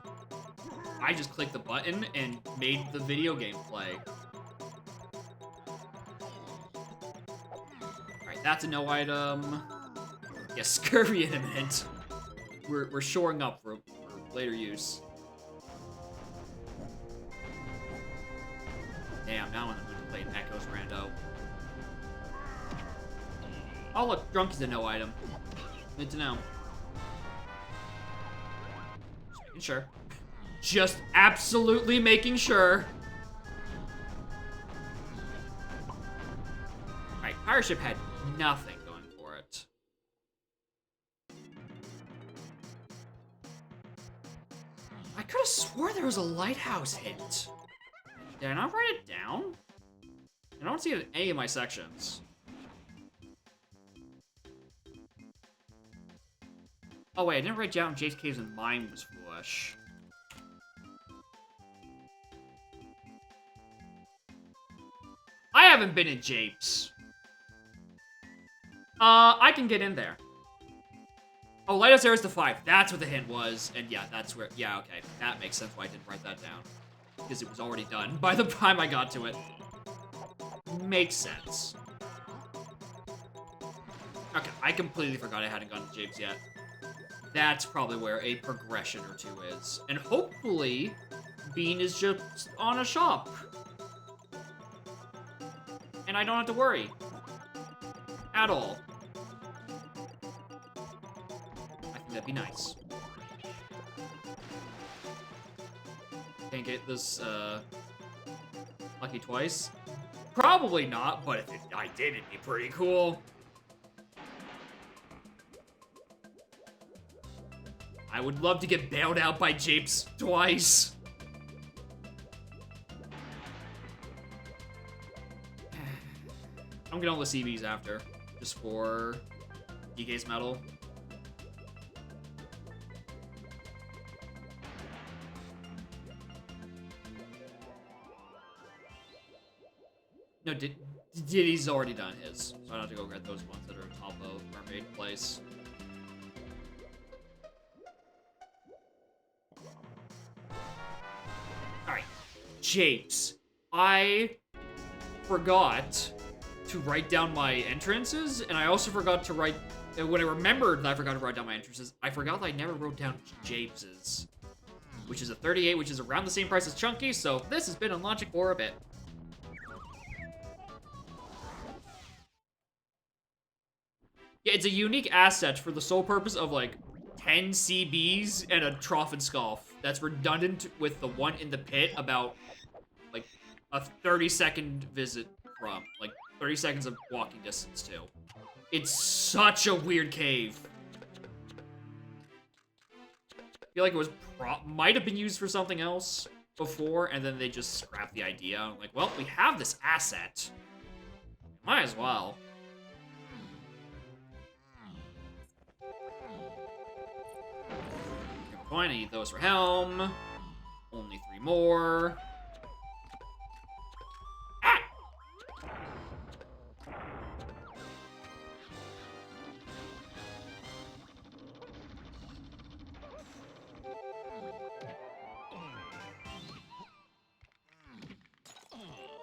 I just clicked the button and made the video game play. Alright, that's a no item. Yeah, scurvy imminent. We're shoring up for later use. Damn, now I'm in the mood to play Echoes Rando. Oh look, Drunk is a no item. Good to know. Just making sure. Just absolutely making sure. Alright, Pirate Ship had nothing going for it. I could have swore there was a lighthouse hint. Did I not write it down? I don't see it in any of my sections. Oh wait, I didn't write down Jake's Caves and mine was foolish. I haven't been in Japes. I can get in there. Oh, Lighthouse Air is the 5. That's what the hint was. And yeah, that's where... Yeah, okay. That makes sense why I didn't write that down. Because it was already done by the time I got to it. Makes sense. Okay, I completely forgot I hadn't gotten to Japes yet. That's probably where a progression or 2 is. And hopefully, Bean is just on a shop. And I don't have to worry. At all. I think that'd be nice. Can't get this, lucky twice? Probably not, but if I did, it'd be pretty cool. I would love to get bailed out by Japes twice. I'm getting all the CBs after, just for DK's medal. No, Diddy's already done his, so I don't have to go get those ones that are top of Mermaid Place. Alright, Japes. I forgot to write down my entrances, and I also forgot to write... When I remembered that I forgot to write down my entrances, I forgot that I never wrote down Japes's, which is a 38, which is around the same price as Chunky, so this has been on Logic for a bit. Yeah, it's a unique asset for the sole purpose of, like, 10 CBs and a Trough and Scoff. That's redundant with the one in the pit about, like, a 30-second visit from. Like, 30 seconds of walking distance, too. It's such a weird cave. feel like it was might have been used for something else before, and then they just scrapped the idea. I'm like, well, we have this asset. Might as well. Coin, I need those for Helm. Only 3 more. Ah!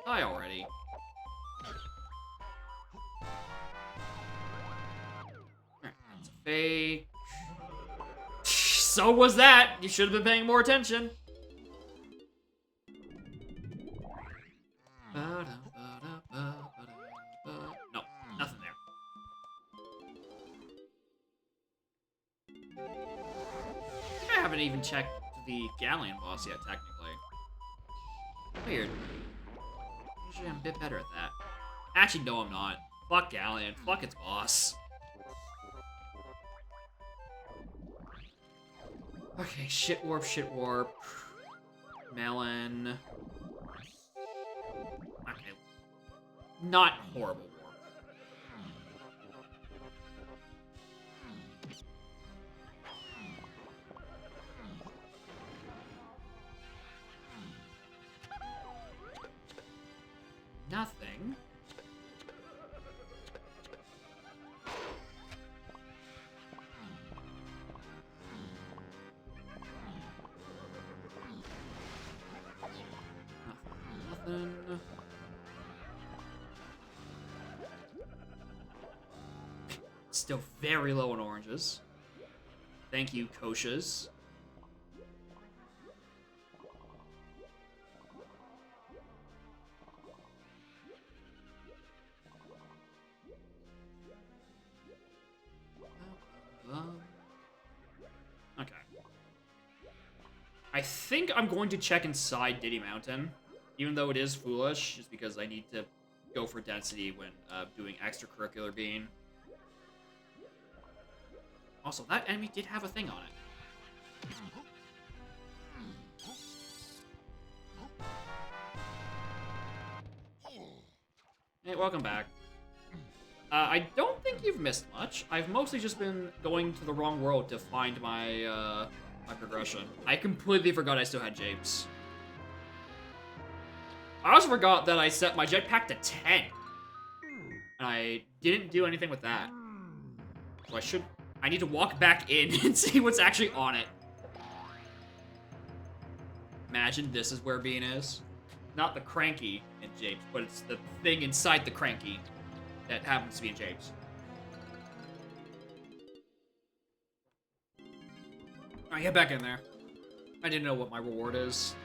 Die already. Alright, that's a fake. So was that. You should have been paying more attention. No, nothing there. I haven't even checked the Galleon boss yet, technically. Weird. Usually I'm a bit better at that. Actually, no, I'm not. Fuck Galleon. Fuck its boss. Okay, shit warp, shit warp. Melon. Okay. Not horrible warp. Nothing. Nothing. Still very low on oranges. Thank you, Koshas. Okay. I think I'm going to check inside Diddy Mountain, even though it is foolish, just because I need to go for density when doing extracurricular bean. Also, that enemy did have a thing on it. Hey, welcome back. I don't think you've missed much. I've mostly just been going to the wrong world to find my, my progression. I completely forgot I still had japes. I also forgot that I set my jetpack to 10. And I didn't do anything with that. So I need to walk back in and see what's actually on it. Imagine this is where Bean is. Not the cranky in Japes, but it's the thing inside the cranky that happens to be in Japes. Alright, get back in there. I didn't know what my reward is.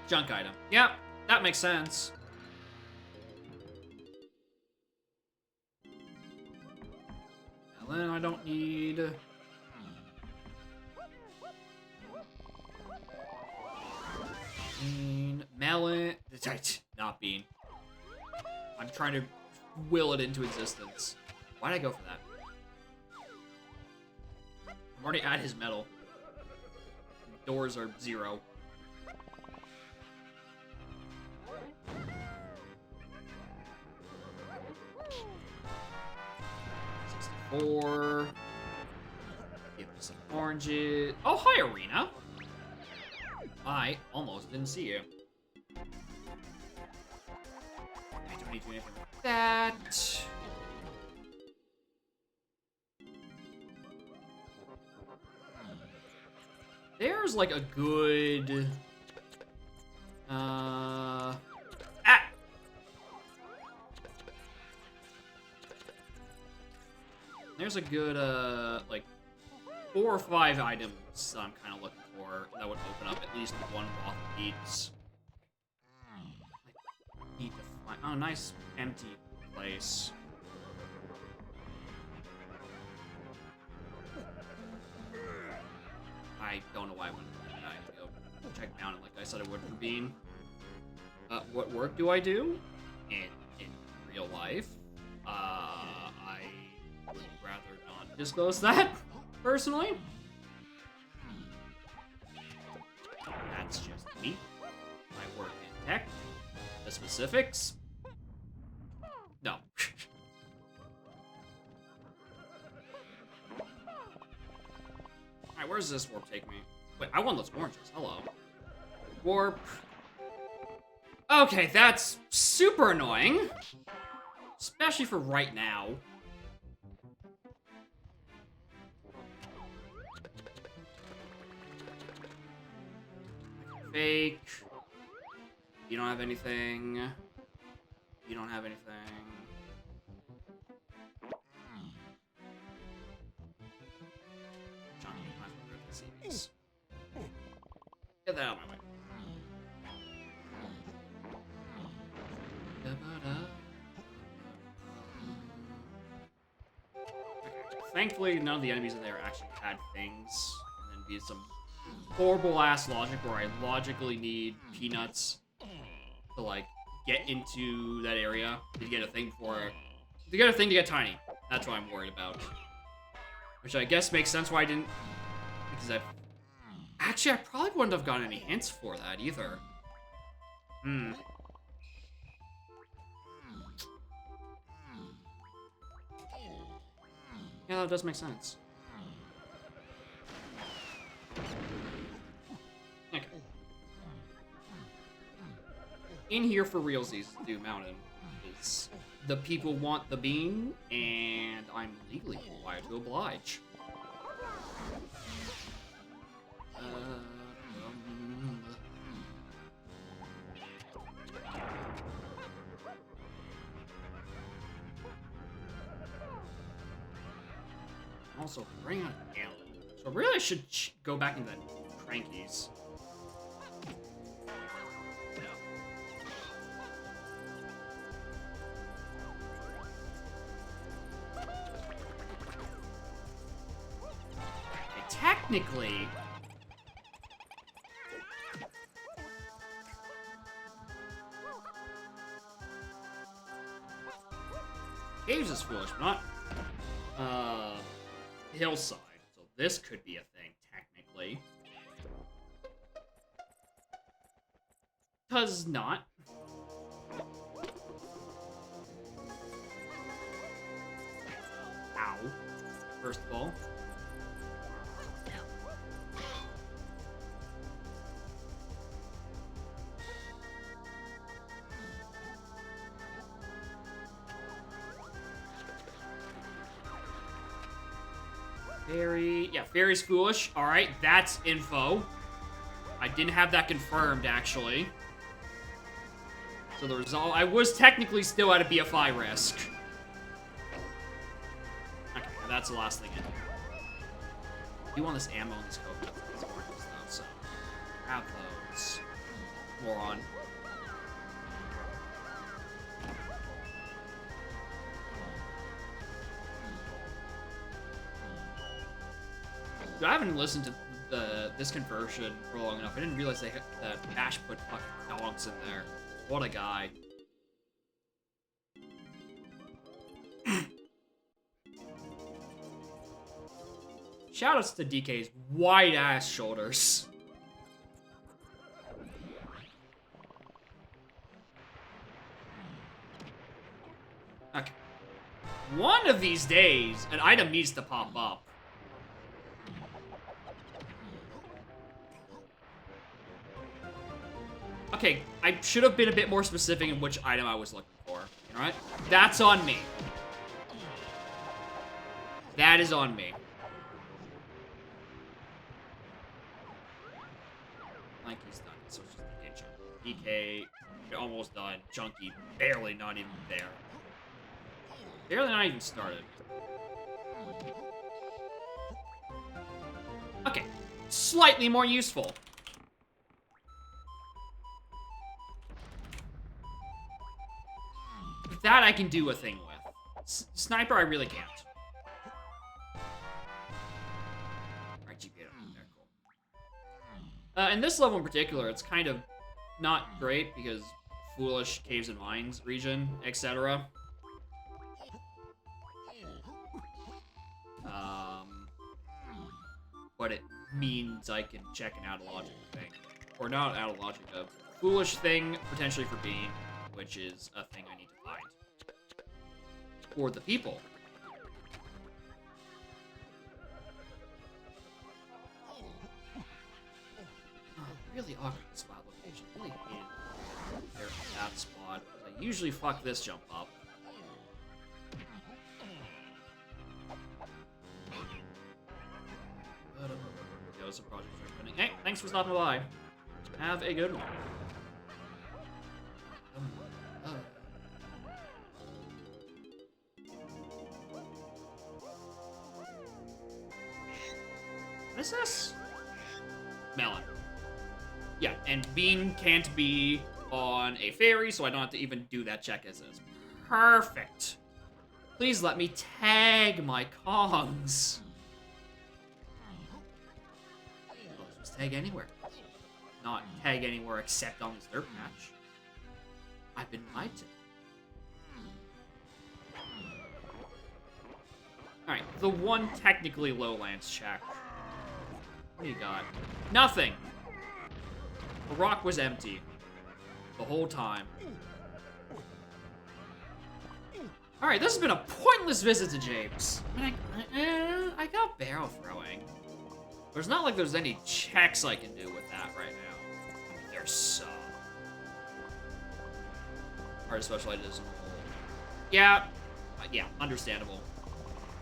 Junk item. Yep, that makes sense. Then I don't need... Bean, melon... Not bean. I'm trying to will it into existence. Why'd I go for that? I'm already at his metal. Doors are 0. Or give me some oranges. Oh, hi, Arena. I almost didn't see you. I don't need to do anything like that. There's like a good there's a good, like, 4 or 5 items that I'm kind of looking for that would open up at least one Roth needs. I need to find... Oh, nice empty place. I don't know why I went for that. I have to go check Mountain like I said I would for Bean. What work do I do? In real life? I would rather not disclose that, personally. Heck? The specifics? No. Alright, where's this warp take me? Wait, I want those oranges. Hello. Warp. Okay, that's super annoying. Especially for right now. Fake. You don't have anything. You don't have anything. Johnny, you might as well rip the CVs. Get that out of my way. Thankfully, none of the enemies in there actually had things. And then be some horrible ass logic where I logically need peanuts to like get into that area to get a thing for it. To get a thing to get tiny. That's what I'm worried about. Which I guess makes sense why I didn't. Because I probably wouldn't have gotten any hints for that either. Yeah, that does make sense. Okay. In here for realsies, Dew Mountain is the people want the bean, and I'm legally required to oblige. Also, bring on Alien. So really, I should go back into that Crankies. Okay, technically, Caves is foolish, but not Hillside. So this could be a thing, technically. Cause not. Ow. First of all. Fairy, yeah, Fairy's foolish. All right, that's info. I didn't have that confirmed, actually. So the result, I was technically still at a BFI risk. Okay, that's the last thing in here. You want this ammo and these coconuts, though, so grab those. Moron. I haven't listened to this conversion for long enough. I didn't realize that Ash put fucking dogs in there. What a guy. Shoutouts to DK's wide ass shoulders. Okay. One of these days, an item needs to pop up. Okay, I should have been a bit more specific in which item I was looking for. Alright? That's on me. That is on me. Lanky's done, so it's just DK Chunky. DK, you're almost done. Chunky, barely not even there. Barely not even started. Okay, slightly more useful. That I can do a thing with. Sniper, I really can't. Alright, GP. There, cool. In this level in particular, it's kind of not great because foolish caves and mines region, etc. But it means I can check an out a logical thing. or not out of logic, a foolish thing potentially for being, which is a thing I need to find. For the people. Really awkward spot location. Really hated there at that spot. I usually fuck this jump up. Some projects are happening. Hey, thanks for stopping by. Have a good one. What is this? Melon. Yeah, and Bean can't be on a ferry, so I don't have to even do that check as is. Perfect. Please let me tag my Kongs. Tag anywhere. Not tag anywhere except on this dirt patch. I've been lied to. Alright, the one technically lowlands check. What do you got? Nothing! The rock was empty. The whole time. Alright, this has been a pointless visit to James. I got barrel throwing. There's not like there's any checks I can do with that right now. I mean, there's some. Artist specializes. Yeah, understandable.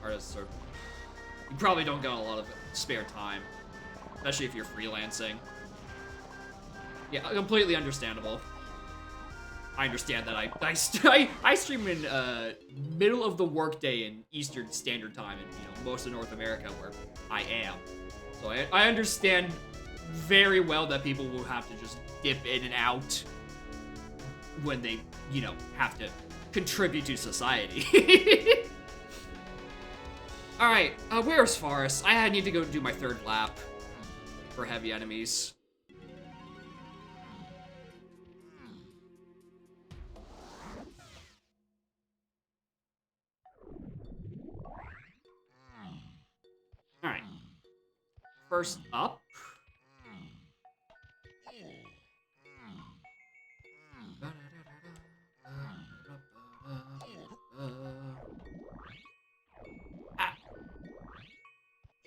Artists are. You probably don't got a lot of spare time, especially if you're freelancing. Yeah, completely understandable. I understand that I stream in middle of the workday in Eastern Standard Time in most of North America where I am. So I understand very well that people will have to just dip in and out when they, have to contribute to society. Alright, where's Forest? I need to go do my third lap for heavy enemies. Alright. First up.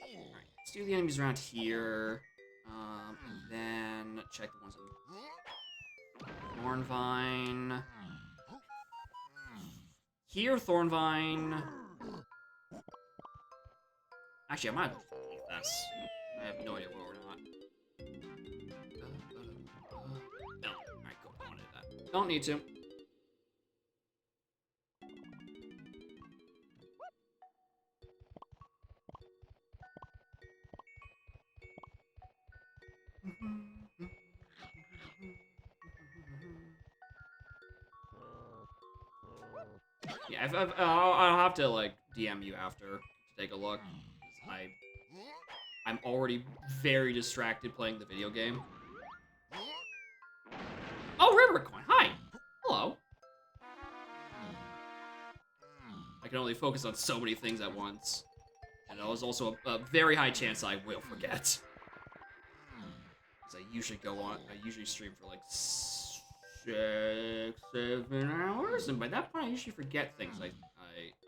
Alright, let's do the enemies around here. And then check the ones in Thornvine. Here, Thornvine. Actually, I might leave this. I have no idea where we're not. No. Alright, cool. I wanted that. Don't need to. Yeah, I'll have to, like, DM you after to take a look. I'm already very distracted playing the video game. Oh, River Coin, hi! Hello. I can only focus on so many things at once. And there's also a very high chance I will forget. Because I usually stream for like 6, 7 hours, and by that point I usually forget things I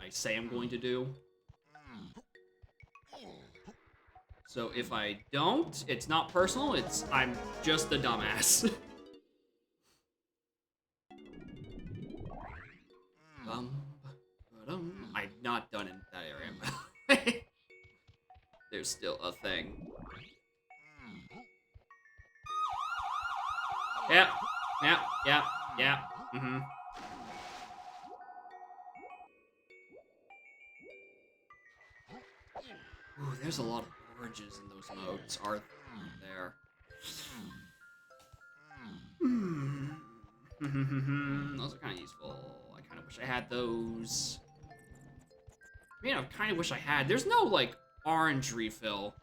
say I'm going to do. So if I don't, it's not personal, I'm just a dumbass. I'm not done in that area. There's still a thing. Yeah. Mm-hmm. Ooh, there's a lot of oranges in those modes, are there? Those are kind of useful. I kind of wish I had those. I mean, I kind of wish I had. There's no, like, orange refill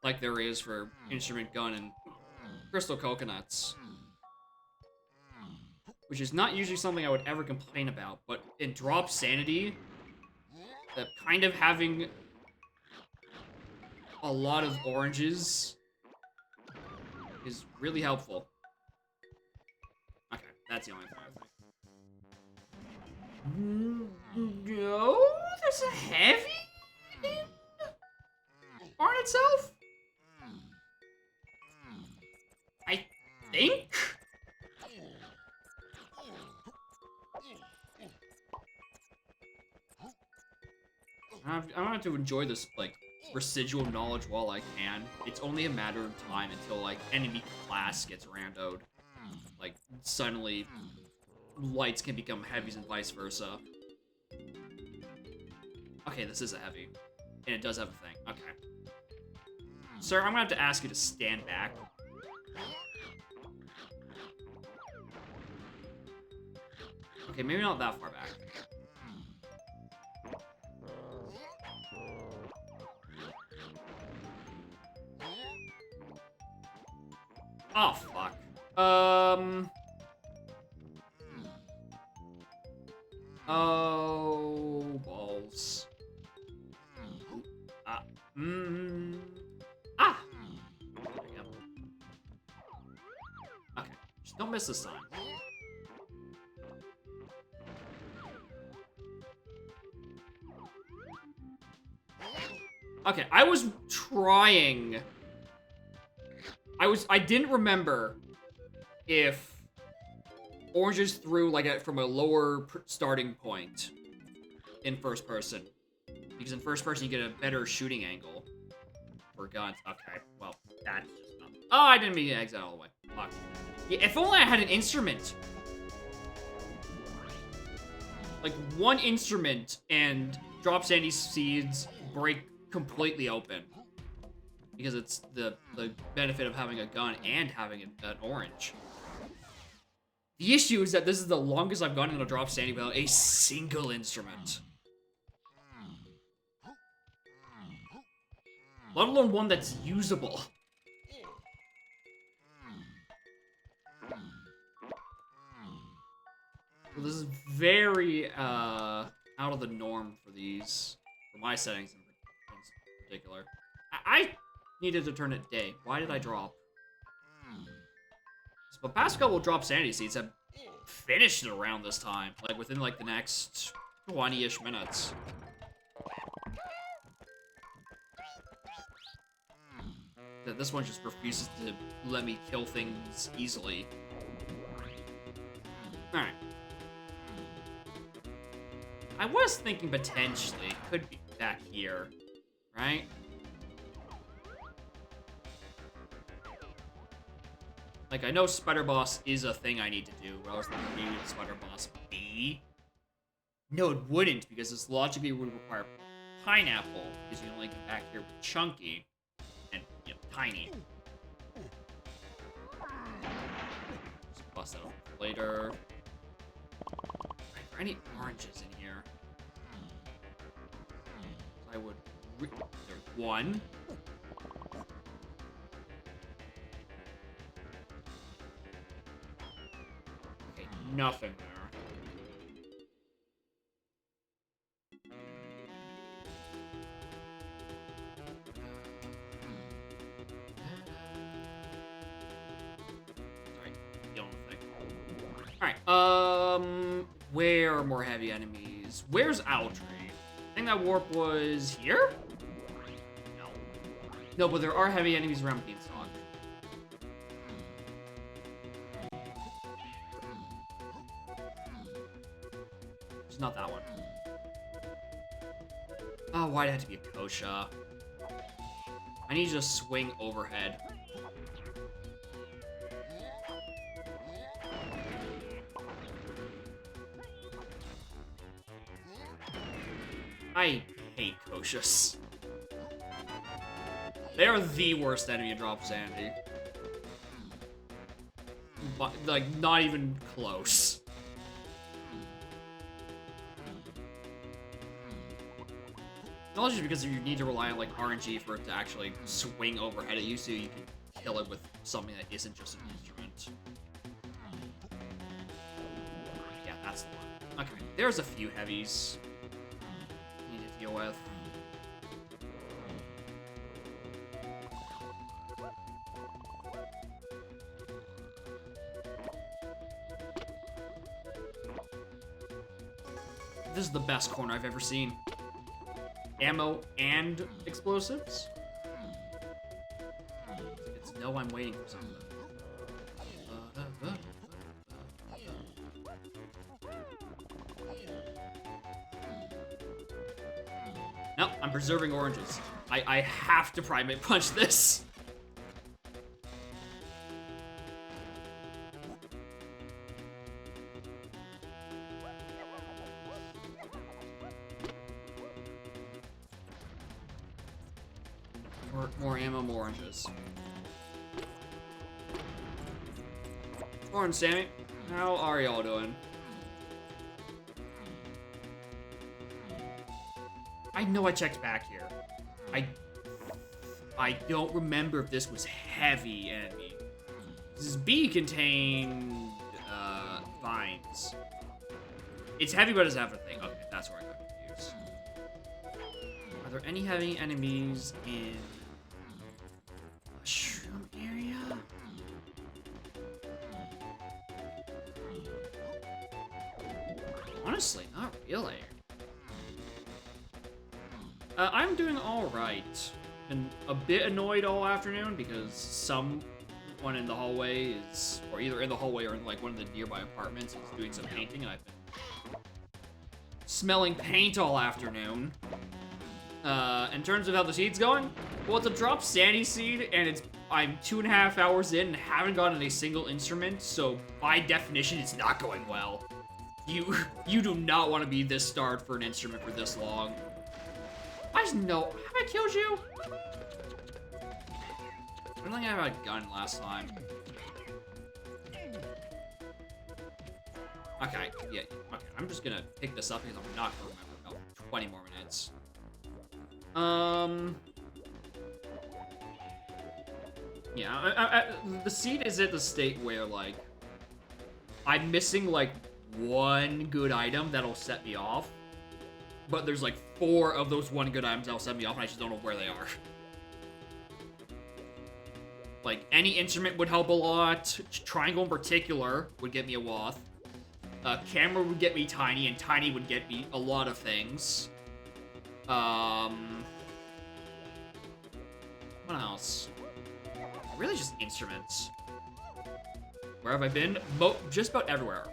like there is for Instrument Gun and Crystal Coconuts. Which is not usually something I would ever complain about, but in Drop Sanity, that kind of having a lot of oranges is really helpful. Okay, that's the only thing I think. No, there's a heavy in barn itself? I think? I want to enjoy this, like, residual knowledge while I can. It's only a matter of time until, like, enemy class gets randoed. Like, suddenly, lights can become heavies and vice versa. Okay, this is a heavy. And it does have a thing. Okay. Sir, I'm gonna have to ask you to stand back. Okay, maybe not that far back. Oh, fuck. Oh, balls. Ah. Ah! There we go. Okay, just don't miss this time. Okay, I was trying. I didn't remember if oranges threw like from a lower starting point in first person, because in first person you get a better shooting angle for guns. Okay, well that's just not. Oh, I didn't mean to exit all the way. Fuck. Yeah, if only I had an instrument. Like one instrument and drop sandy seeds break completely open. Because it's the benefit of having a gun and having an orange. The issue is that this is the longest I've gone in a drop sandy without a single instrument. Let alone one that's usable. So this is very out of the norm for these, for my settings in particular. I needed to turn it day. Why did I drop? But past couple drop sanity seeds have finished it around this time. Like, within, like, the next 20-ish minutes. This one just refuses to let me kill things easily. Alright. I was thinking potentially it could be back here, right? Like, I know Spider Boss is a thing I need to do, but I was thinking maybe the Spider Boss B? No, it wouldn't, because this logically would require Pineapple, because you only get back here with Chunky, and, you know, Tiny. Just bust that off later. Are there any oranges in here? I would... There's one. Nothing there. Sorry, the only thing. Alright, where are more heavy enemies? Where's Owltree? I think that warp was here? No. No, but there are heavy enemies around Beanstalk. Not that one. Oh, why'd it have to be a Kosha? I need you to swing overhead. I hate Koshas. They are the worst enemy in Drop Sandy. But, like, not even close. Not just because you need to rely on, like, RNG for it to actually swing overhead at you, so you can kill it with something that isn't just an instrument. Yeah, that's the one. Okay, there's a few heavies I need to deal with. This is the best corner I've ever seen. Ammo and explosives. It's no, I'm waiting for something. No, I'm preserving oranges. I have to primate punch this. More ammo, more oranges. Morning, Sammy. How are y'all doing? I know I checked back here. I don't remember if this was heavy enemy. This B contained vines. It's heavy, but it doesn't have a thing. Okay, that's where I got confused. Are there any heavy enemies in mushroom area? Honestly, not really. I'm doing all right. Been a bit annoyed all afternoon because someone in the hallway is, or either in the hallway or in like one of the nearby apartments, is doing some painting, and I've been smelling paint all afternoon. In terms of how the seed's going, well, it's a drop sandy seed, and I'm 2.5 hours in and haven't gotten a single instrument, so by definition, it's not going well. You do not want to be this starved for an instrument for this long. I just know. Have I killed you? I don't think I had a gun last time. Okay, yeah, okay. I'm just gonna pick this up because I'm not gonna remember about 20 more minutes. Yeah, the seed is at the state where, like, I'm missing, like, one good item that'll set me off. But there's like 4 of those one good items that'll set me off, and I just don't know where they are. Like, any instrument would help a lot. Triangle in particular would get me a Woth. Camera would get me Tiny, and Tiny would get me a lot of things. What else? Really just instruments. Where have I been? Just about everywhere.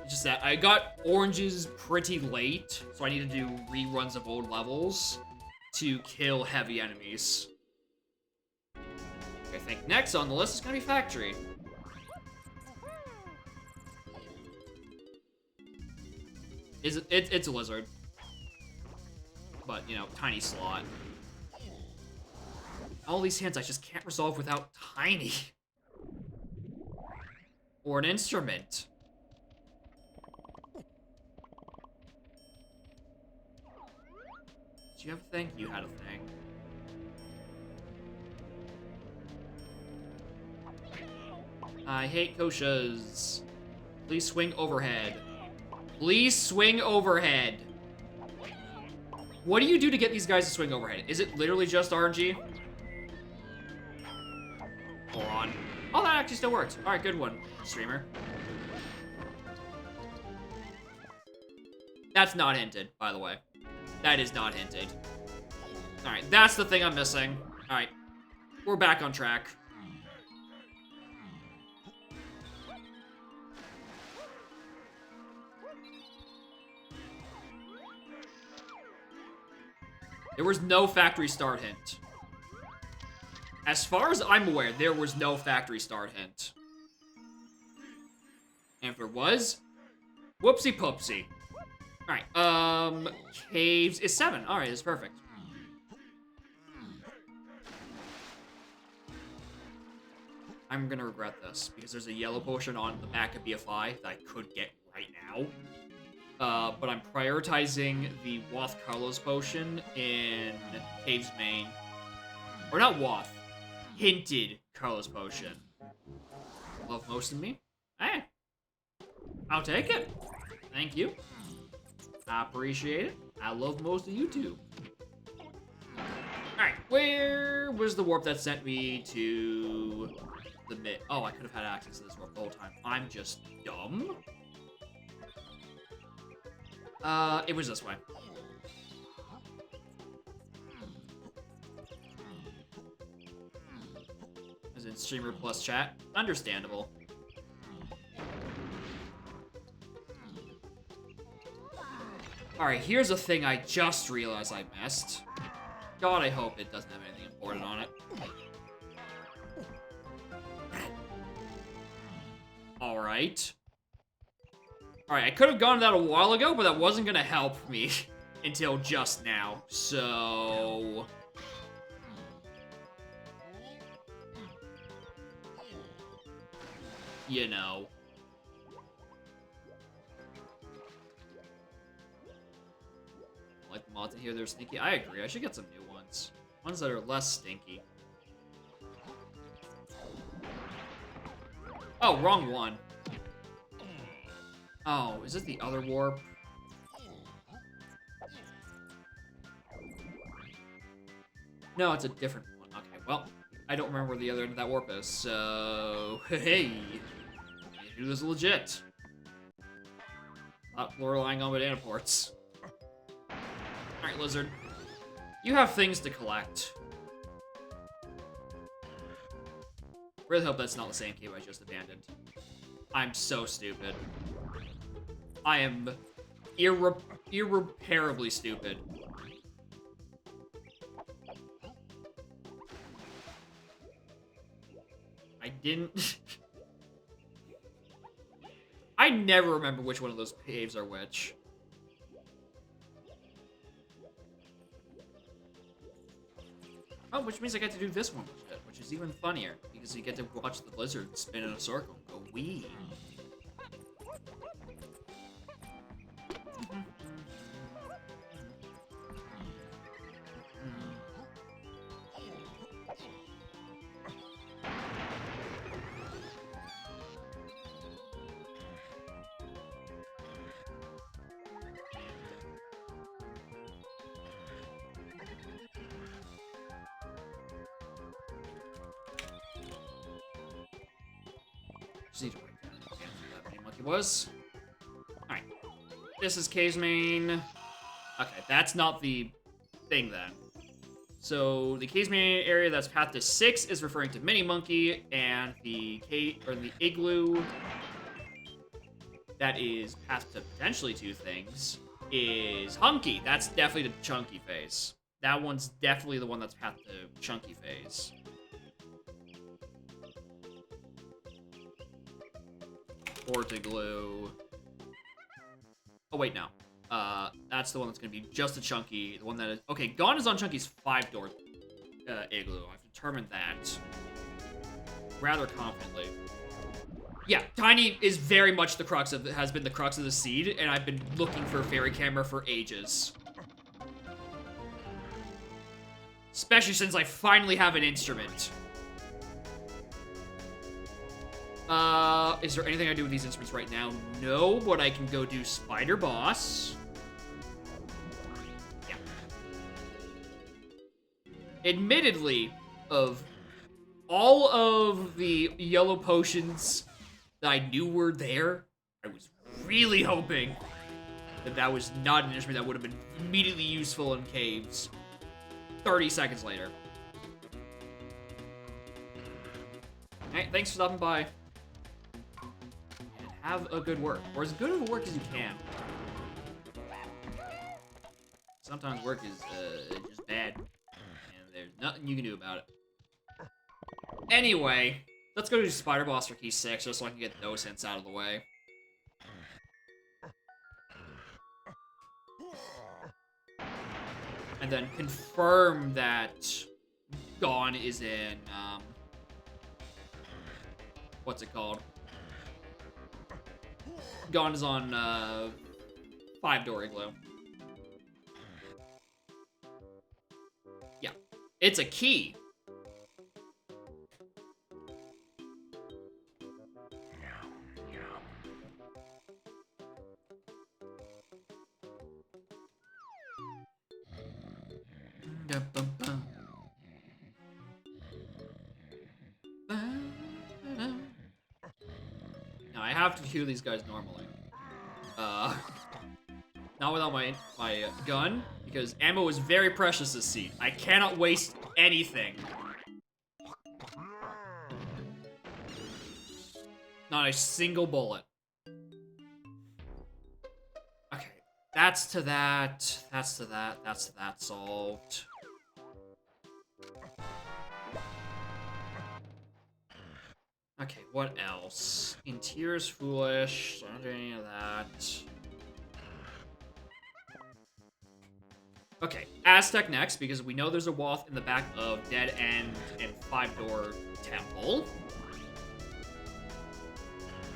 It's just that I got oranges pretty late, so I need to do reruns of old levels to kill heavy enemies. Okay, I think next on the list is gonna be Factory. It's a lizard. But, you know, tiny slot. All these hands I just can't resolve without Tiny. Or an instrument. Did you have a thing? You had a thing. I hate koshas. Please swing overhead. Please swing overhead. What do you do to get these guys to swing overhead? Is it literally just RNG? Hold on. Oh, that actually still works. All right, good one, streamer. That's not hinted, by the way. That is not hinted. All right, that's the thing I'm missing. All right, we're back on track. There was no factory start hint. As far as I'm aware, there was no factory start hint. And if there was, whoopsie poopsie. Alright, caves is 7. Alright, it's perfect. I'm gonna regret this, because there's a yellow potion on the back of BFI that I could get right now. But I'm prioritizing the Woth Carlos potion in Caves Main. Or not Woth. Hinted Carlos potion. Love most of me? Hey. I'll take it. Thank you. I appreciate it. I love most of you too. Alright, where was the warp that sent me to the mid? Oh, I could have had access to this warp the whole time. I'm just dumb. It was this way. As in streamer plus chat. Understandable. Alright, here's a thing I just realized I missed. God, I hope it doesn't have anything important on it. Alright. Alright, I could have gone to that a while ago, but that wasn't gonna help me until just now. So... you know. Like the mods in here, they're stinky. I agree, I should get some new ones. Ones that are less stinky. Oh, wrong one. Oh, is it the other warp? No, it's a different one. Okay, well, I don't remember where the other end of that warp is, so... hey! It was legit. Not relying on banana ports. Alright, Lizard. You have things to collect. Really hope that's not the same cave I just abandoned. I'm so stupid. I am irreparably stupid. I didn't... I never remember which one of those caves are which. Oh, which means I get to do this one, which is even funnier, because you get to watch the lizard spin in a circle. Go wee. Just need to write down what that monkey was. Alright. This is K's main. Okay, that's not the thing then. So the K's main area that's path to 6 is referring to Mini Monkey, and the the igloo that is path to potentially 2 things is Hunky. That's definitely the chunky phase. That one's definitely the one that's path to chunky phase. Glue. Oh, wait, no. That's the one that's gonna be just a chunky. The one that is... okay, Gone is on Chunky's 5-door igloo. I've determined that rather confidently. Yeah, Tiny is very much the crux of... has been the crux of the seed, and I've been looking for a fairy camera for ages. Especially since I finally have an instrument. Is there anything I do with these instruments right now? No, but I can go do Spider Boss. Yeah. Admittedly, of all of the yellow potions that I knew were there, I was really hoping that that was not an instrument that would have been immediately useful in caves. 30 seconds later. Hey, thanks for stopping by. Have a good work, or as good of a work as you can. Sometimes work is just bad, and there's nothing you can do about it. Anyway, let's go to Spider Boss for Key 6, just so I can get those hints out of the way. And then confirm that Gone is in, what's it called? Gone is on 5-door igloo. Yeah, it's a key. Now I have to hear these guys normally. Not without my gun, because ammo is very precious this seat. I cannot waste anything. Not a single bullet. Okay, that's to that. That's to that. That's to that solved. Okay, what else? Interior's foolish. So I don't do any of that. Okay, Aztec next, because we know there's a Woth in the back of Dead End and 5-Door Temple.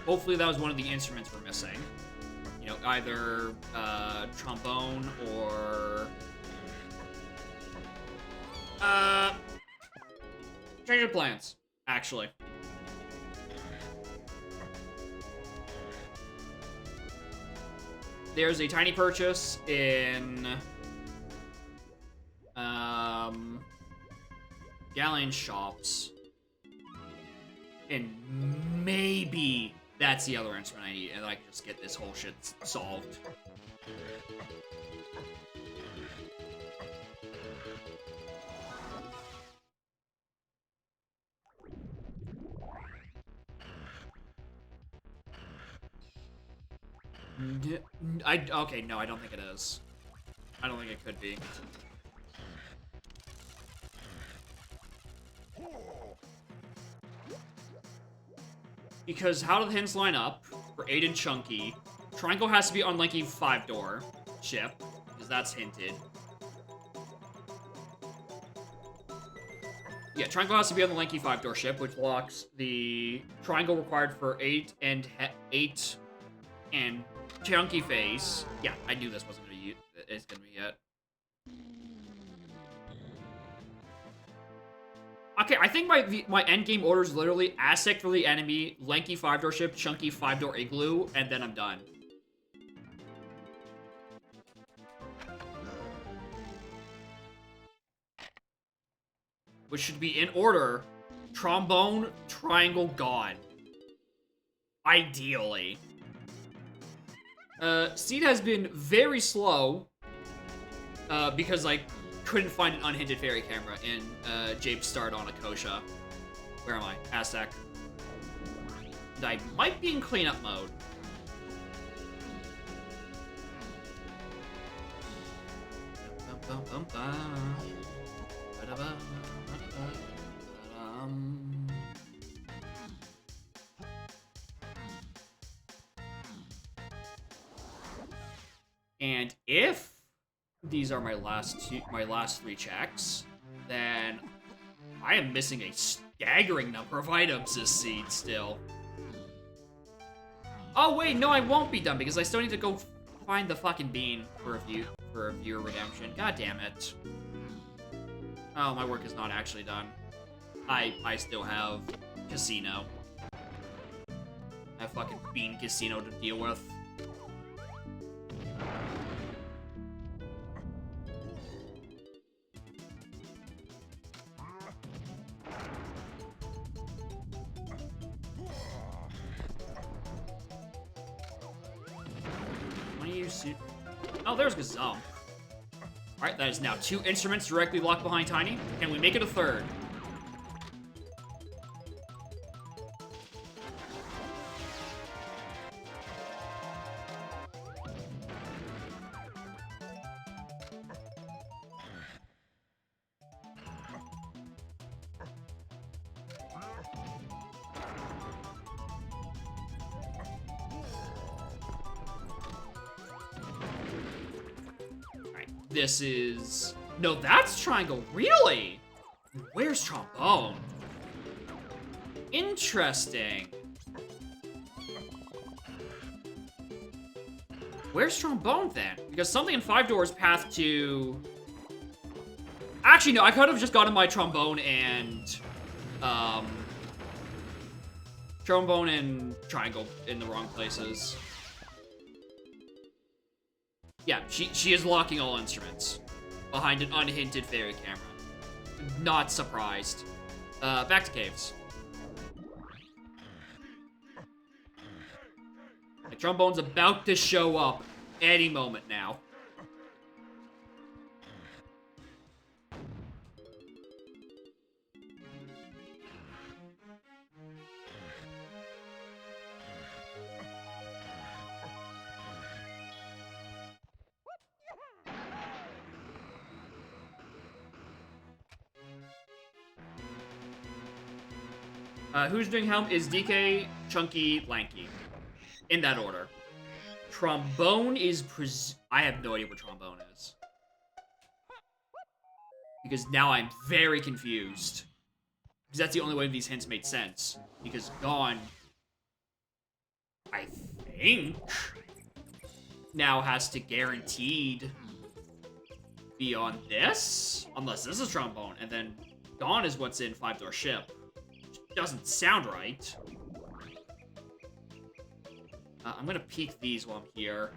Hopefully that was one of the instruments we're missing. You know, either trombone or... change of plans, actually. There's a tiny purchase in... Galleon shops. And maybe that's the other instrument I need, and I can just get this whole shit solved. Okay, no, I don't think it is. I don't think it could be. Because how do the hints line up for 8 and Chunky? Triangle has to be on Lanky 5-Door ship, because that's hinted. Yeah, Triangle has to be on the Lanky 5-Door ship, which locks the Triangle required for 8 and Chunky Face. Yeah, I knew this wasn't gonna be it's gonna be it. Okay, I think my endgame order is literally Aztec for the enemy, Lanky 5-Door ship, Chunky 5-Door igloo, and then I'm done. Which should be in order: Trombone, Triangle, God. Ideally. Seed has been very slow, because I couldn't find an unhindered fairy camera in Jape's start on Akosha. Where am I? Aztec. And I might be in cleanup mode. And if these are my last 3 checks, then I am missing a staggering number of items this seed still. Oh wait, no, I won't be done because I still need to go find the fucking bean for a viewer redemption. God damn it. Oh, my work is not actually done. I still have casino. I have fucking bean casino to deal with. Oh, there's Gazump. Alright, that is now 2 instruments directly locked behind Tiny. Can we make it a 3rd? This is... No, that's Triangle. Really? Where's Trombone? Interesting. Where's Trombone, then? Because something in 5-Door's path to... Actually, no, I could have just gotten my Trombone and... Trombone and Triangle in the wrong places. Yeah, she is locking all instruments behind an unhinted fairy camera. Not surprised. Back to caves. The Trombone's about to show up any moment now. Who's doing helm is DK, Chunky, Lanky. In that order. Trombone is I have no idea what Trombone is. Because now I'm very confused. Because that's the only way these hints made sense. Because Gone, I think, now has to guaranteed be on this? Unless this is Trombone. And then Gone is what's in 5-door ship. Doesn't sound right. I'm gonna peek these while I'm here.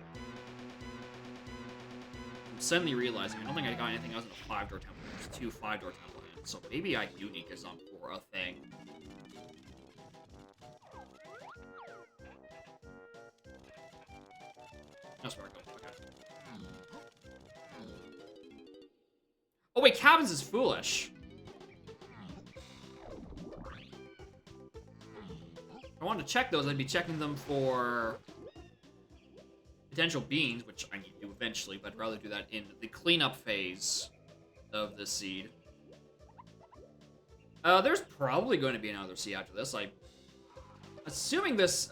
I'm suddenly realizing I don't think I got anything else in a 5-door temple. There's 2 5-door temple hands, so maybe I do need Gazunk for a thing. That's where I go. Okay. Oh wait, Cabins is foolish. If I wanted to check those, I'd be checking them for potential beans, which I need to do eventually, but I'd rather do that in the cleanup phase of the seed. There's probably going to be another seed after this. Assuming this,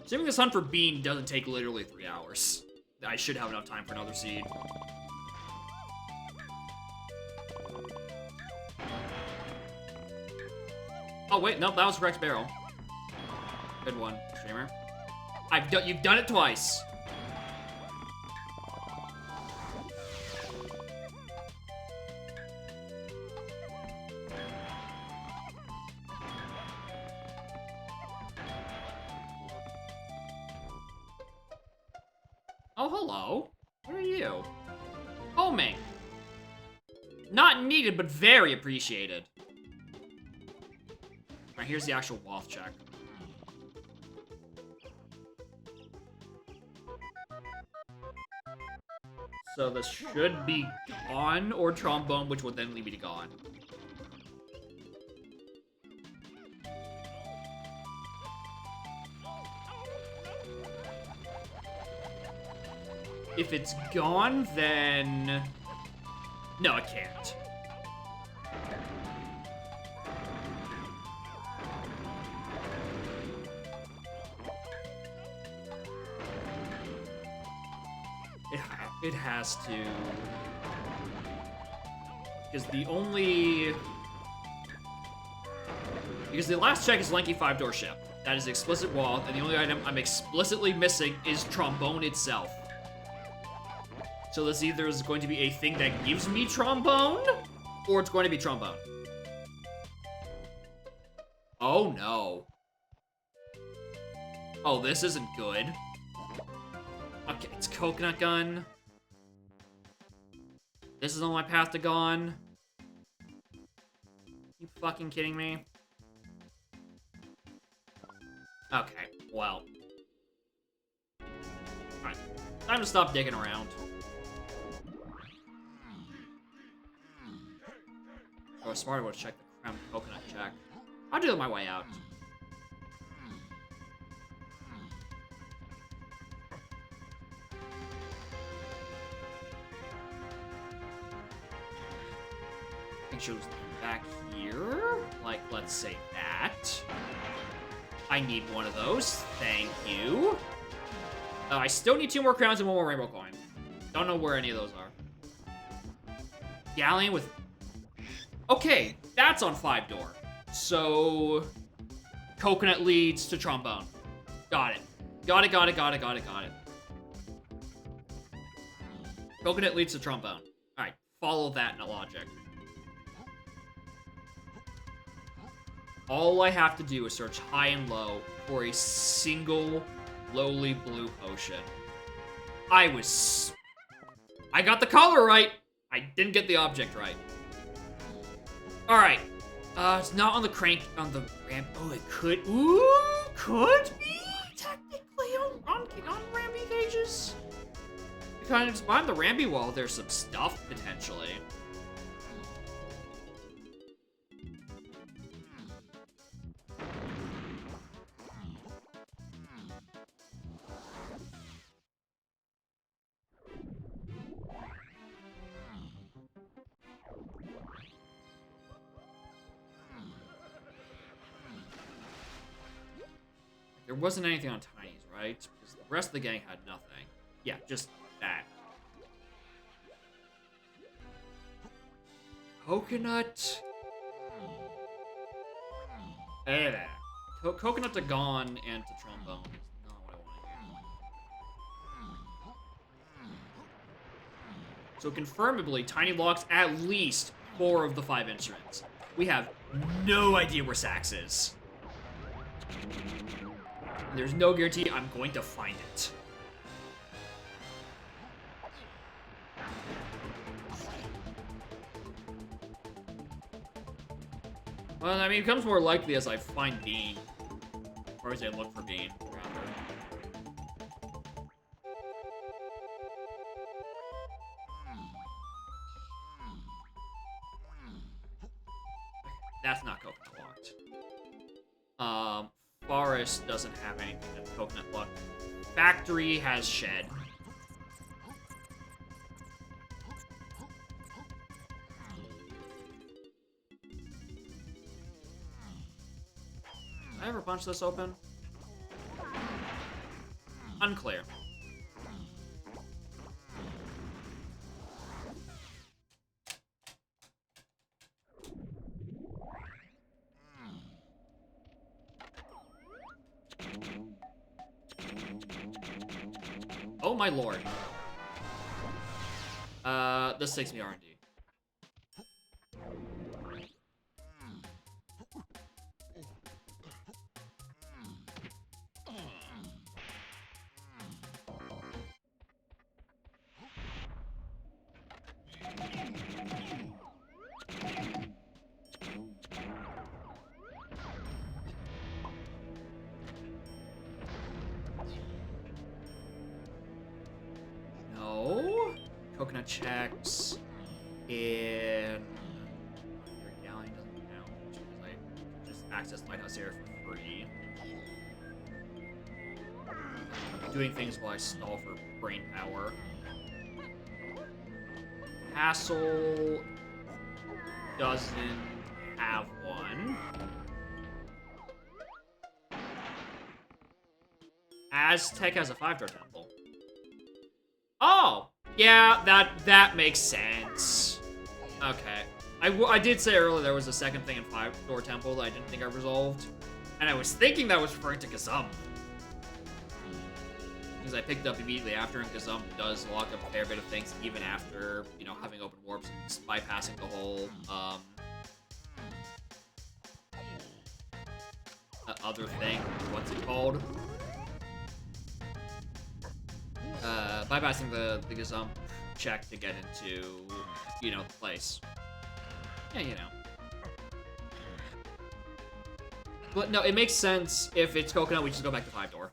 assuming this hunt for bean doesn't take literally 3 hours, I should have enough time for another seed. Oh wait, nope, that was Rex Barrel. Good one, streamer. You've done it twice. Oh, hello. What are you? Homing. Not needed, but very appreciated. Alright, here's the actual Wath check. So this should be Gone or Trombone, which would then lead me to Gone. If it's Gone, then... No, it can't. It has to. Because the last check is Lanky 5-door ship. That is explicit Wath, and the only item I'm explicitly missing is Trombone itself. So this either is going to be a thing that gives me Trombone, or it's going to be Trombone. Oh no. Oh, this isn't good. Okay, it's Coconut Gun. This is on my path to Gone. You fucking kidding me? Okay, well. Alright, time to stop digging around. Or smarter would check the Crown Coconut check. I'll do it my way out. Make sure it was back here. Like, let's say that. I need one of those. Thank you. I still need 2 more crowns and 1 more rainbow coin. Don't know where any of those are. Galleon with... Okay, that's on 5-door. So... Coconut leads to Trombone. Got it. Got it. Coconut leads to Trombone. Alright, follow that in logic. All I have to do is search high and low for a single lowly blue potion. I got the color right. I didn't get the object right. All right. It's not on the crank, on the ramp. Oh, it could. Ooh, could be technically on rampy cages. Kind of behind the rampy wall, there's some stuff potentially. There wasn't anything on Tiny's, right? Because the rest of the gang had nothing. Yeah, just that. Coconut. Coconut to Gone and to Trombone is not what I want to hear. So confirmably, Tiny locks at least 4 of the 5 instruments. We have no idea where Sax is. There's no guarantee I'm going to find it. Well, I mean, it becomes more likely as I find Bean. Or as I look for Bean, rather. That's not coconut locked. Forest doesn't have anything that's coconut locked. Factory has shed. Did I ever punch this open? Unclear. Oh my lord. This takes me R&D. No. Coconut checks. In your galleon doesn't count because I just access Lighthouse area for free. Doing things while I stall for brain power. Castle doesn't have one. Aztec has a 5-door temple. Oh! Yeah, that makes sense. Okay. I did say earlier there was a second thing in 5-door temple that I didn't think I resolved. And I was thinking that was referring to Kazum. Because I picked up immediately after, and Kazum does lock up a fair bit of things even after, you know, having open warps and bypassing the whole, other thing. What's it called? Bypassing the Gazump check to get into, you know, the place. Yeah, you know. But no, it makes sense if it's Coconut, we just go back to 5-door.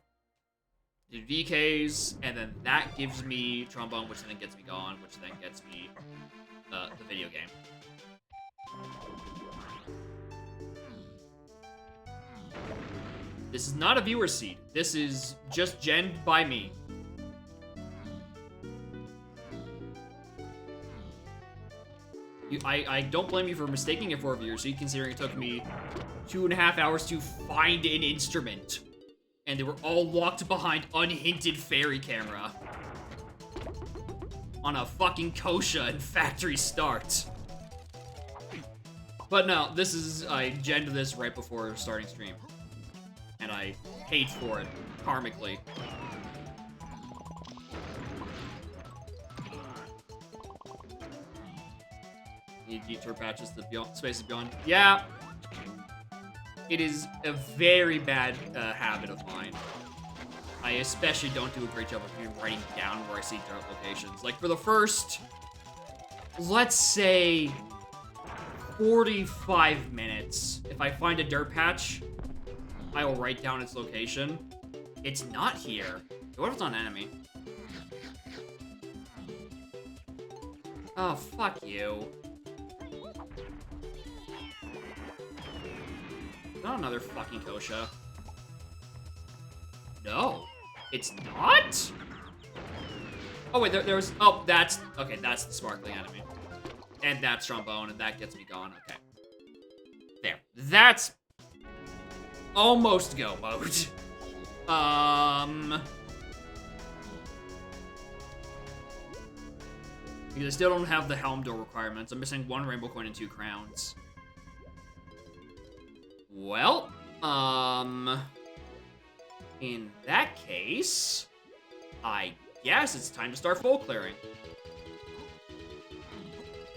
Do VKs, and then that gives me Trombone, which then gets me Gone, which then gets me the video game. This is not a viewer seed. This is just genned by me. I don't blame you for mistaking it for a viewer seed, considering it took me 2.5 hours to find an instrument. And they were all locked behind unhinted fairy camera. On a fucking Kosha and factory start. But no, this is, I genned this right before starting stream. And I paid for it, karmically. Need detour patches to beyond, spaces beyond. Yeah. It is a very bad habit of mine. I especially don't do a great job of writing down where I see dirt locations. Like, for the first, let's say, 45 minutes. If I find a dirt patch, I will write down its location. It's not here. What if it's on enemy? Oh, fuck you. Not another fucking Kosha. No. It's not? Oh, wait, there was... Oh, that's... Okay, that's the sparkling enemy. And that's trombone, and that gets me gone. Okay. There. That's... almost go mode. Because I still don't have the helm door requirements. I'm missing 1 rainbow coin and 2 crowns. Well, in that case, I guess it's time to start full clearing.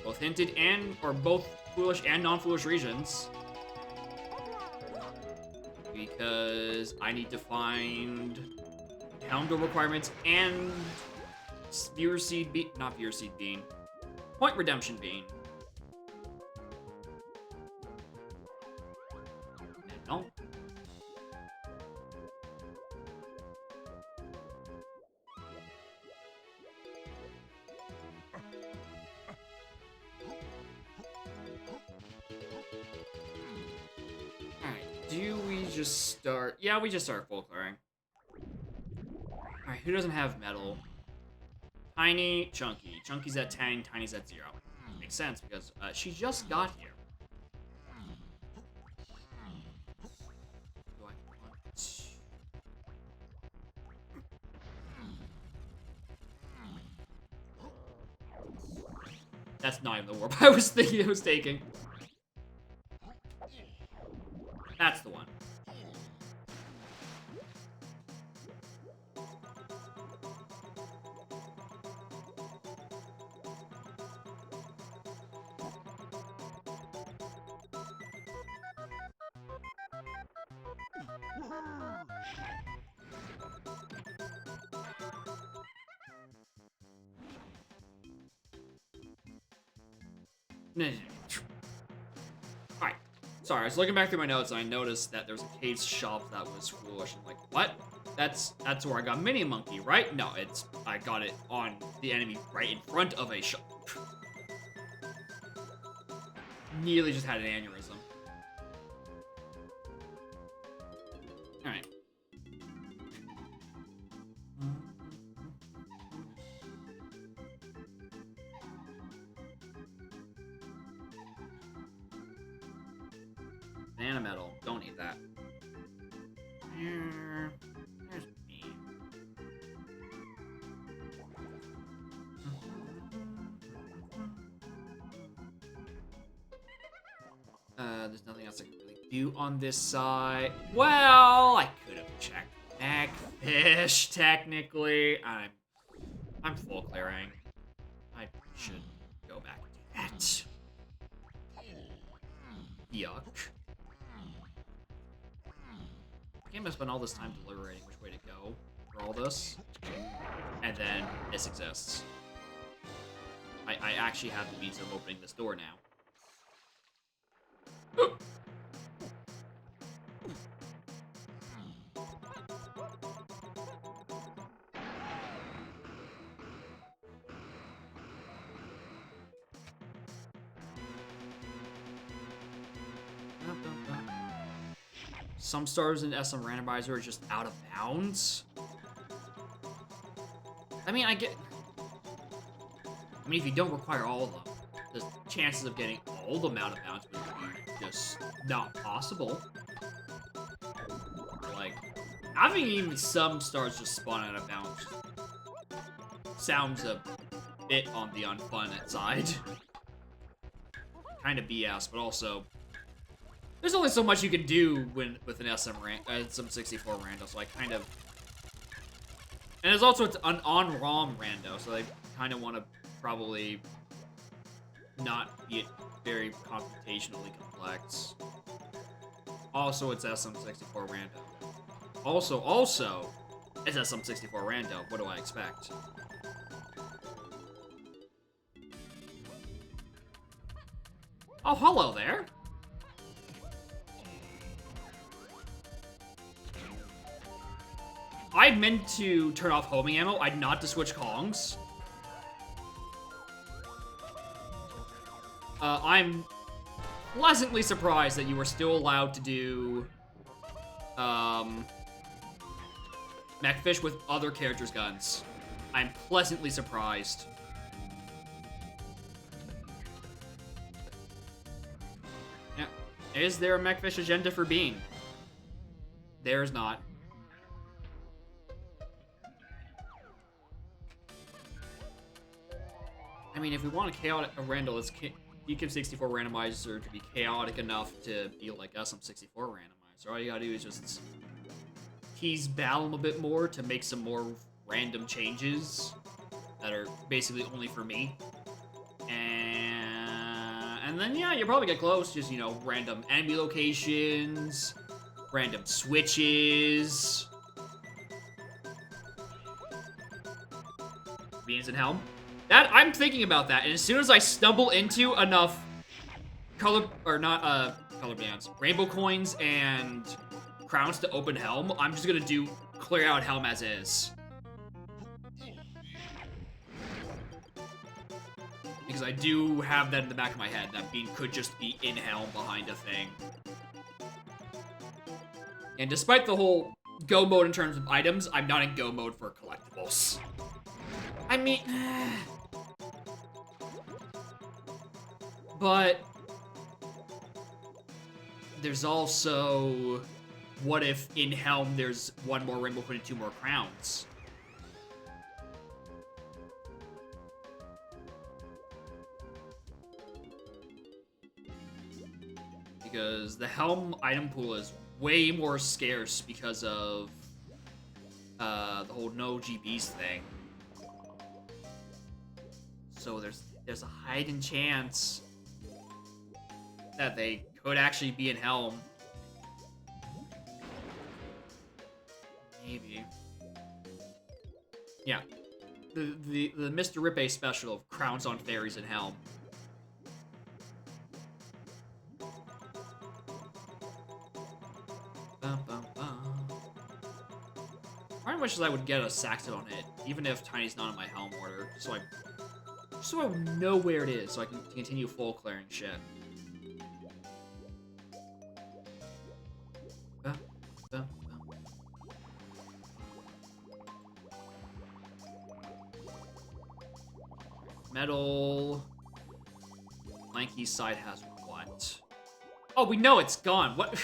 Both hinted and, or both foolish and non-foolish regions. Because I need to find helm door requirements and viewer seed bean, not viewer seed bean, point redemption bean. No. Alright, do we just start? Yeah, we just start full clearing. Alright, who doesn't have metal? Tiny, Chunky. Chunky's at 10, Tiny's at 0. Makes sense, because she just got here. Do I want to... That's not even the warp I was thinking it was taking. That's the one. Alright. Sorry, I was looking back through my notes and I noticed that there was a cave shop that was foolish. I'm like, what? That's where I got Mini Monkey, right? No, I got it on the enemy right in front of a shop. Nearly just had an aneurysm. Alright. Banana metal. Don't need that. There's me. There's nothing else I can really do on this side. Well, I could have checked Magfish, technically. I'm full clearing. I should go back and do that. Yuck. I can't spend all this time deliberating which way to go for all this. And then this exists. I actually have the means of opening this door now. Some stars in SM randomizer are just out of bounds. I mean, if you don't require all of them, the chances of getting all of them out of bounds would be just not possible. Like, having even some stars just spawn out of bounds sounds a bit on the unfun side. Kind of BS, but also, there's only so much you can do with an SM64 rando, so I kind of... And there's also an on-ROM rando, so I kind of want to probably not be very computationally complex. Also, it's SM64 rando. Also, it's SM64 rando. What do I expect? Oh, hello there. I meant to turn off homing ammo. I'd not to switch Kongs. I'm pleasantly surprised that you were still allowed to do Mechfish with other characters' guns. I'm pleasantly surprised. Yeah. Is there a Mechfish agenda for Bean? There's not. I mean, if we want a chaotic Randall, let's Deacon 64 randomizer to be chaotic enough to be like SM64 randomizer. All you gotta do is just tease Balam a bit more to make some more random changes that are basically only for me. And then, yeah, you'll probably get close. Just, you know, random enemy locations, random switches. Beans and Helm. That, I'm thinking about that, and as soon as I stumble into enough color bands, rainbow coins and crowns to open Helm, I'm just gonna clear out Helm as is. Because I do have that in the back of my head, that Bean could just be in Helm behind a thing. And despite the whole go mode in terms of items, I'm not in go mode for collectibles. I mean... But there's also, what if in Helm there's one more rainbow coin and 2 more crowns? Because the Helm item pool is way more scarce because of the whole no GBs thing. So there's a hidden chance that they could actually be in Helm. Maybe. Yeah. The Mr. Rippe special of Crowns on Fairies in Helm. I wish I would get a Saxon hit, even if Tiny's not in my Helm order, so I know where it is, so I can continue full clearing shit. Metal. Lanky's side has what? Oh, we know it's gone. What?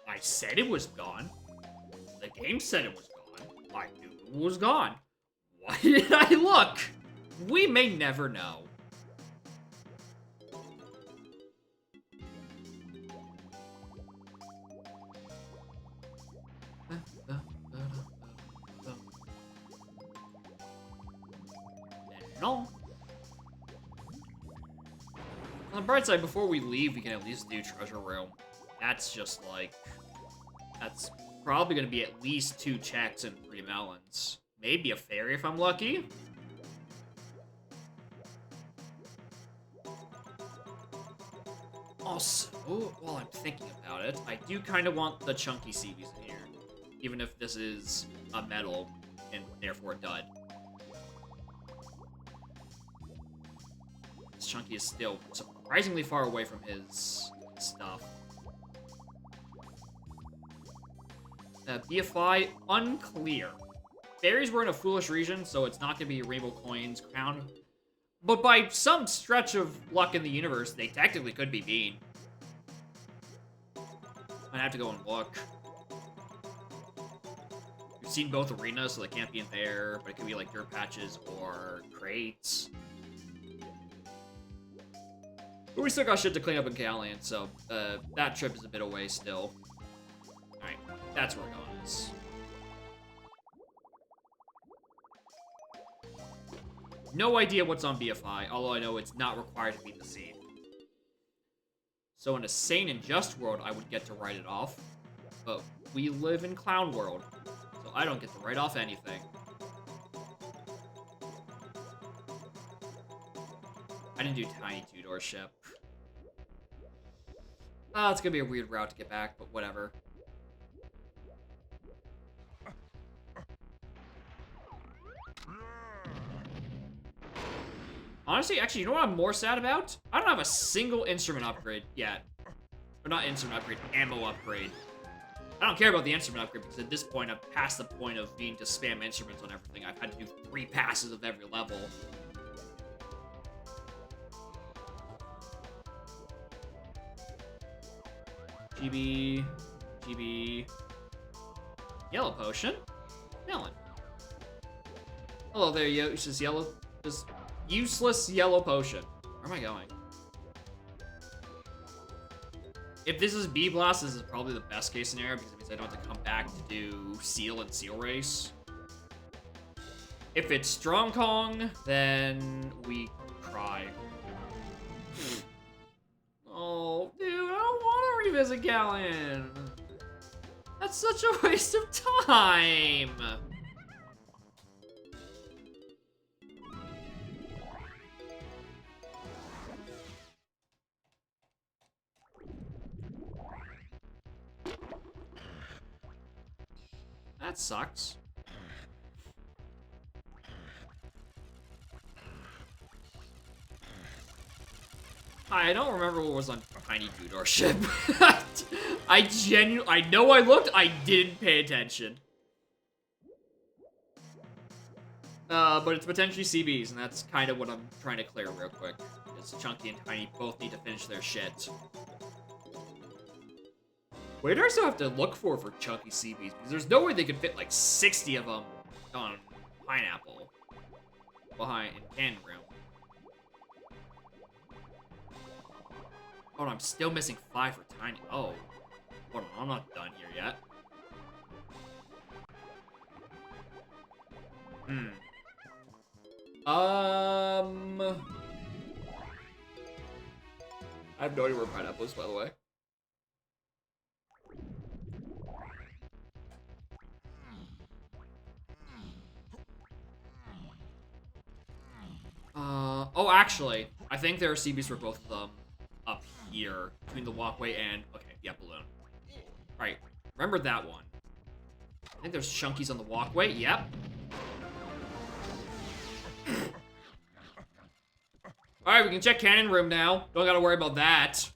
I said it was gone. The game said it was gone. I knew it was gone. Why did I look? We may never know. No. On the bright side, before we leave, we can at least do Treasure Room. That's just like... That's probably going to be at least 2 checks and 3 melons. Maybe a fairy if I'm lucky. Also, while I'm thinking about it, I do kind of want the chunky CVs in here. Even if this is a medal, and therefore a dud. This chunky is still surprisingly far away from his stuff. BFI, unclear. Fairies were in a foolish region, so it's not going to be Rainbow Coins, Crown. But by some stretch of luck in the universe, they technically could be Bean. I'd have to go and look. We've seen both arenas, so they can't be in there, but it could be like dirt patches or crates. But we still got shit to clean up in Callian, so that trip is a bit away still. Alright, that's where we're going. No idea what's on BFI, although I know it's not required to be the scene. So in a sane and just world, I would get to write it off. But we live in Clown World, so I don't get to write off anything. I didn't do tiny two-door ship. Oh, it's gonna be a weird route to get back, but whatever. Honestly, actually, you know what I'm more sad about? I don't have a single instrument upgrade yet. Or not instrument upgrade, ammo upgrade. I don't care about the instrument upgrade because at this point, I'm past the point of needing to spam instruments on everything. I've had to do 3 passes of every level. GB, GB, yellow potion, melon. Hello there, just yellow, just useless yellow potion. Where am I going? If this is B Blast, this is probably the best case scenario because it means I don't have to come back to do Seal and Seal Race. If it's Strong Kong, then we cry. Oh, dude, I don't want to revisit Galleon. That's such a waste of time. That sucks. I don't remember what was on Tiny Two-Door Ship. I know I looked, I didn't pay attention. But it's potentially CBs, and that's kind of what I'm trying to clear real quick. Because Chunky and Tiny both need to finish their shit. Where do I still have to look for Chunky CBs? Because there's no way they could fit like 60 of them on Pineapple. Behind in Cannon Room. Oh, I'm still missing 5 for Tiny. Oh. Hold on, I'm not done here yet. I have no idea where Pineapple is, by the way. Oh, actually, I think there are CBs for both of them up here, between the walkway and, okay, yeah, balloon. Alright, remember that one. I think there's chunkies on the walkway, yep. Alright, we can check Cannon Room now. Don't gotta worry about that.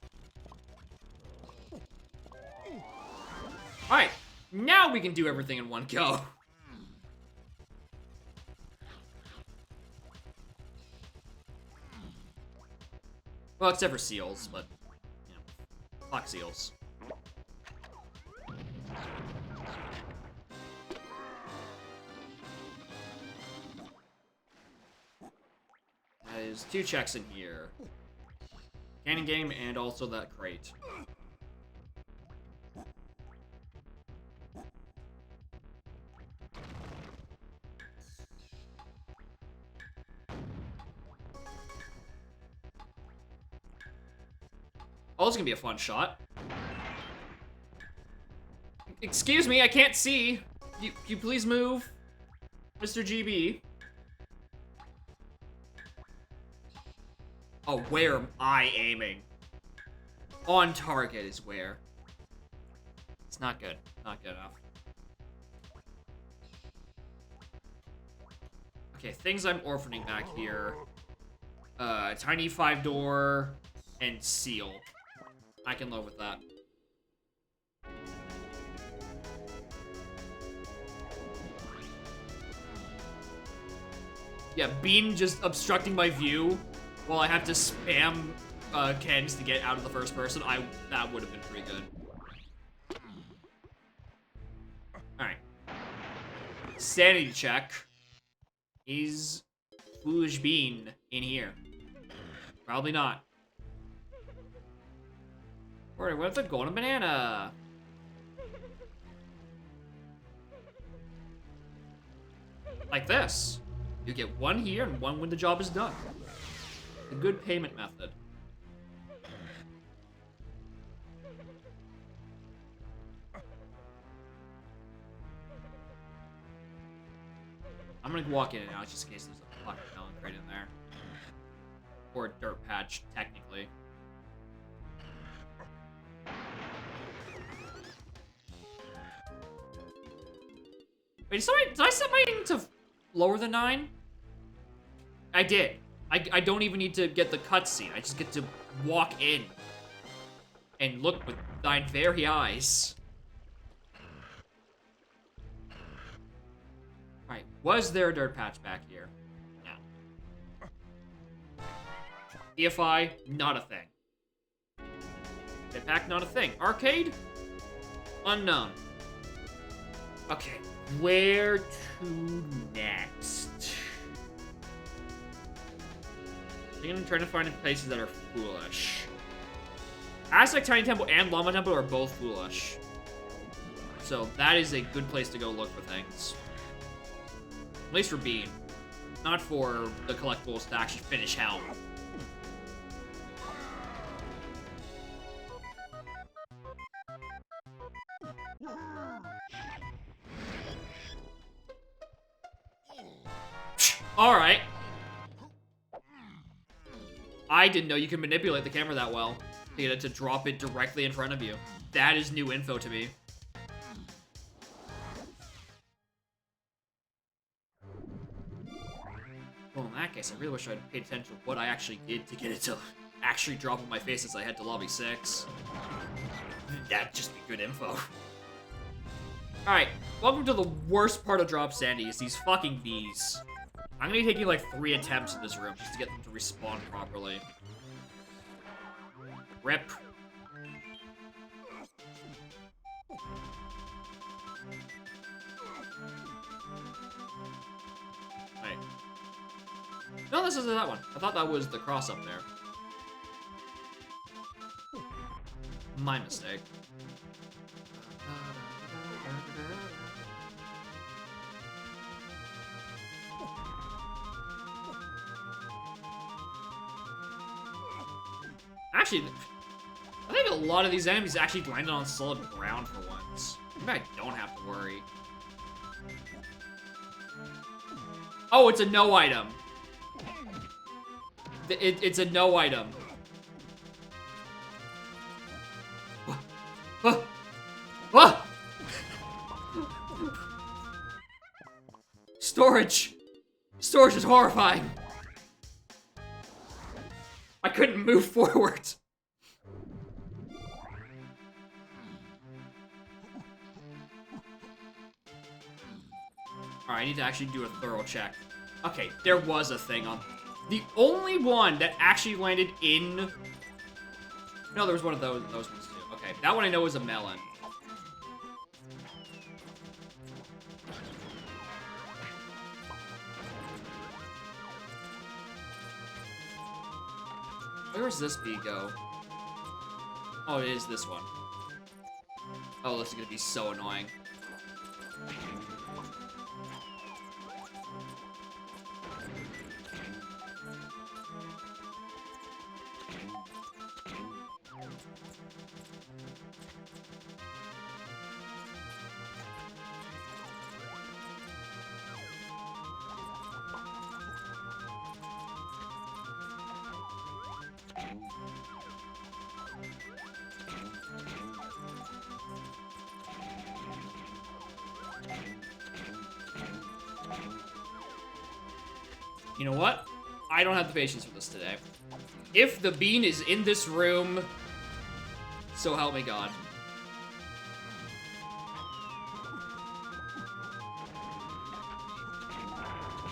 Alright, now we can do everything in one go. Well, except for seals, but, you know, fuck seals. That is 2 checks in here. Cannon game and also that crate. Oh, this is gonna be a fun shot. Excuse me, I can't see. You please move, Mr. GB. Oh, where am I aiming? On target is where. It's not good. Not good enough. Okay, things I'm orphaning back here. Tiny 5-door and seal. I can live with that. Yeah, Bean just obstructing my view while I have to spam Kens to get out of the first person. That would have been pretty good. Alright. Sanity check. Is Foolish Bean in here? Probably not. Alright, what if the golden banana? Like this. You get 1 here and 1 when the job is done. A good payment method. I'm gonna walk in and out just in case there's a fucking melon crate in there. Or a dirt patch, technically. Wait, did I set my aim to lower than 9? I did. I don't even need to get the cutscene. I just get to walk in and look with thine very eyes. Alright, was there a dirt patch back here? No. EFI, not a thing. Jetpack, not a thing. Arcade? Unknown. Okay, where to next? I'm trying to find places that are foolish. Aztec Tiny Temple and Llama Temple are both foolish. So that is a good place to go look for things. At least for Bean. Not for the collectibles to actually finish Helm. Alright. I didn't know you could manipulate the camera that well to get it to drop it directly in front of you. That is new info to me. Well, in that case, I really wish I'd paid attention to what I actually did to get it to actually drop on my face as I head to lobby 6. That'd just be good info. Alright, welcome to the worst part of Drop Sandy, is these fucking bees. I'm gonna be taking like 3 attempts in this room just to get them to respawn properly. Rip. Wait. No, this isn't that one. I thought that was the cross up there. My mistake. Actually, I think a lot of these enemies actually landed on solid ground for once. Maybe I don't have to worry. Oh, it's a no item. It's a no item. Storage! Storage is horrifying! I couldn't move forward! Alright, I need to actually do a thorough check. Okay, there was a thing on... The only one that actually landed in... No, there was one of those ones too. Okay, that one I know is a melon. Where does this bee go? Oh, it is this one. Oh, this is gonna be so annoying. You know what? I don't have the patience for this today. If the bean is in this room, so help me God.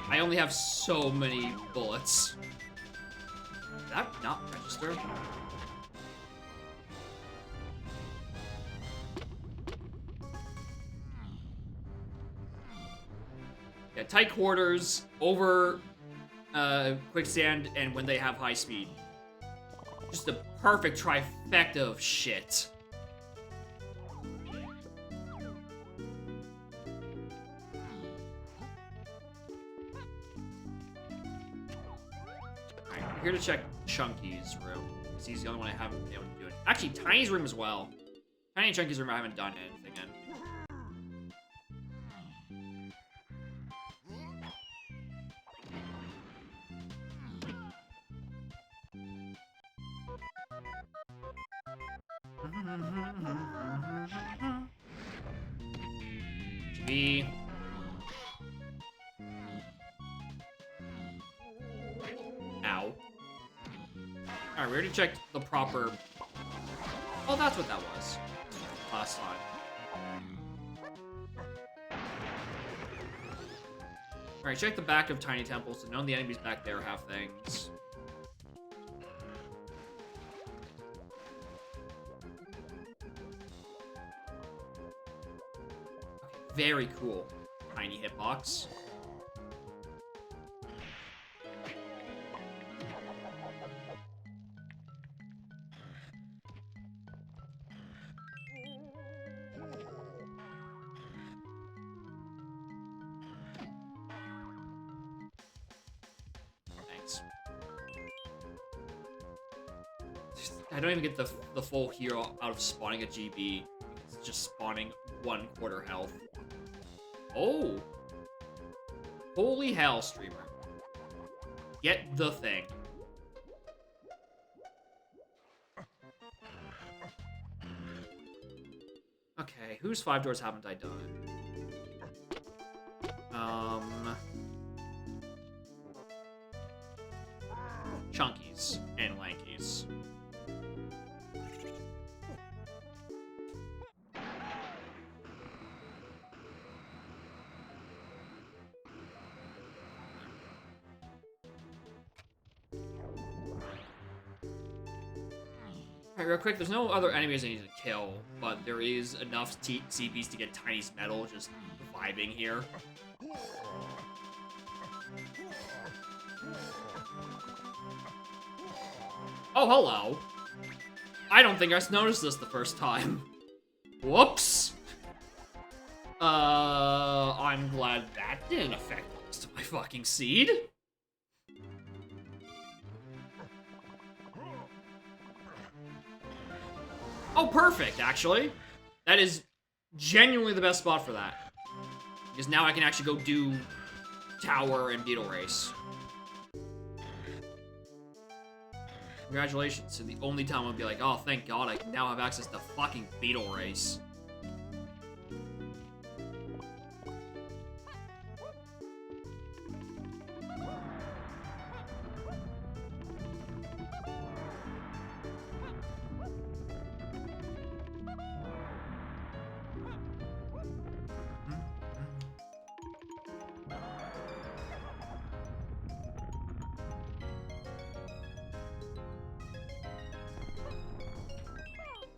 I only have so many bullets. Did that not register? Yeah, tight quarters, over quicksand, and when they have high speed. Just the perfect trifecta of shit. Alright, I'm here to check Chunky's room, because he's the only one I haven't been able to do it. Actually, Tiny's room as well. Tiny and Chunky's room I haven't done anything in. GB. Ow. Alright, we already checked the proper... Oh, that's what that was. Last time. Alright, check the back of Tiny Temples, so none of the enemies back there have things. Okay, very cool. Tiny hitbox. I don't even get the full hero out of spawning a GB. It's just spawning 1/4 health. Oh! Holy hell, streamer. Get the thing. Okay, whose 5 doors haven't I done? Chunkies and Lankies. Alright, real quick, there's no other enemies I need to kill, but there is enough CPs to get Tiny's medal just vibing here. Oh, hello. I don't think I noticed this the first time. Whoops. I'm glad that didn't affect the rest of my fucking seed. Oh, perfect, actually. That is genuinely the best spot for that. Because now I can actually go do Tower and Beetle Race. Congratulations. So the only time I'll be like, oh, thank God, I can now have access to fucking Beetle Race.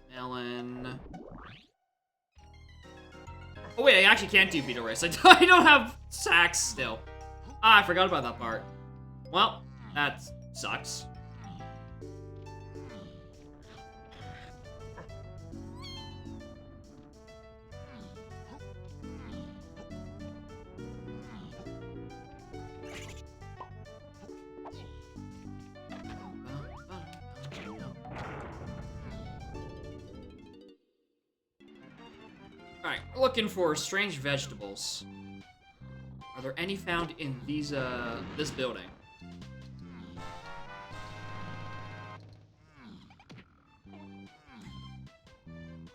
Melon. Oh wait, I actually can't do Beetle Race. I don't have sacks still. Ah, I forgot about that part. Well, that sucks. Alright, looking for strange vegetables. Are there any found in these, this building?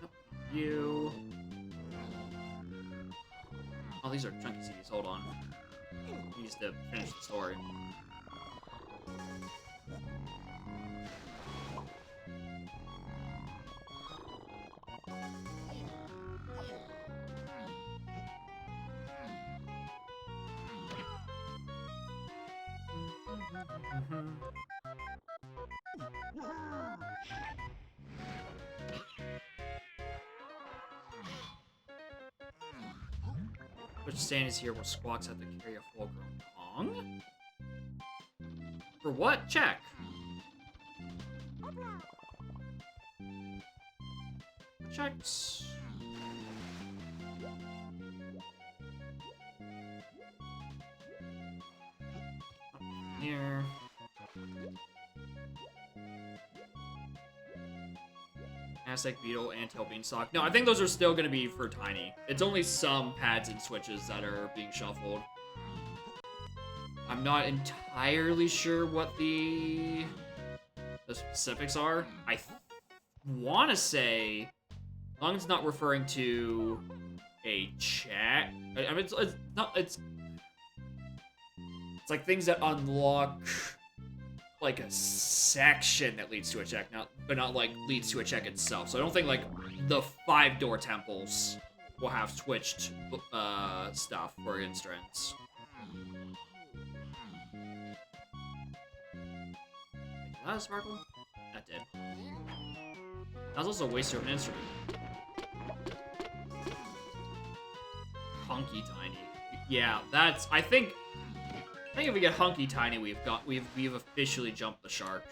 Nope. You. Oh, these are chunky seeds. Hold on. Needs to finish the story. Which stand is here where Squawks had to carry a full-grown Kong? For what? Check. Checks. Here. Aztec Beetle and Tail Beanstalk. No, I think those are still going to be for Tiny. It's only some pads and switches that are being shuffled. I'm not entirely sure what the specifics are. want to say, as long as it's not referring to a chat. I mean, it's not. It's like things that unlock like a section that leads to a check, but not like leads to a check itself. So I don't think like the 5-door temples will have switched stuff, for instance. Did that sparkle? That did. That was also a waste of an instrument. Hunky Tiny. Yeah, that's. I think if we get Hunky Tiny, we've officially jumped the shark.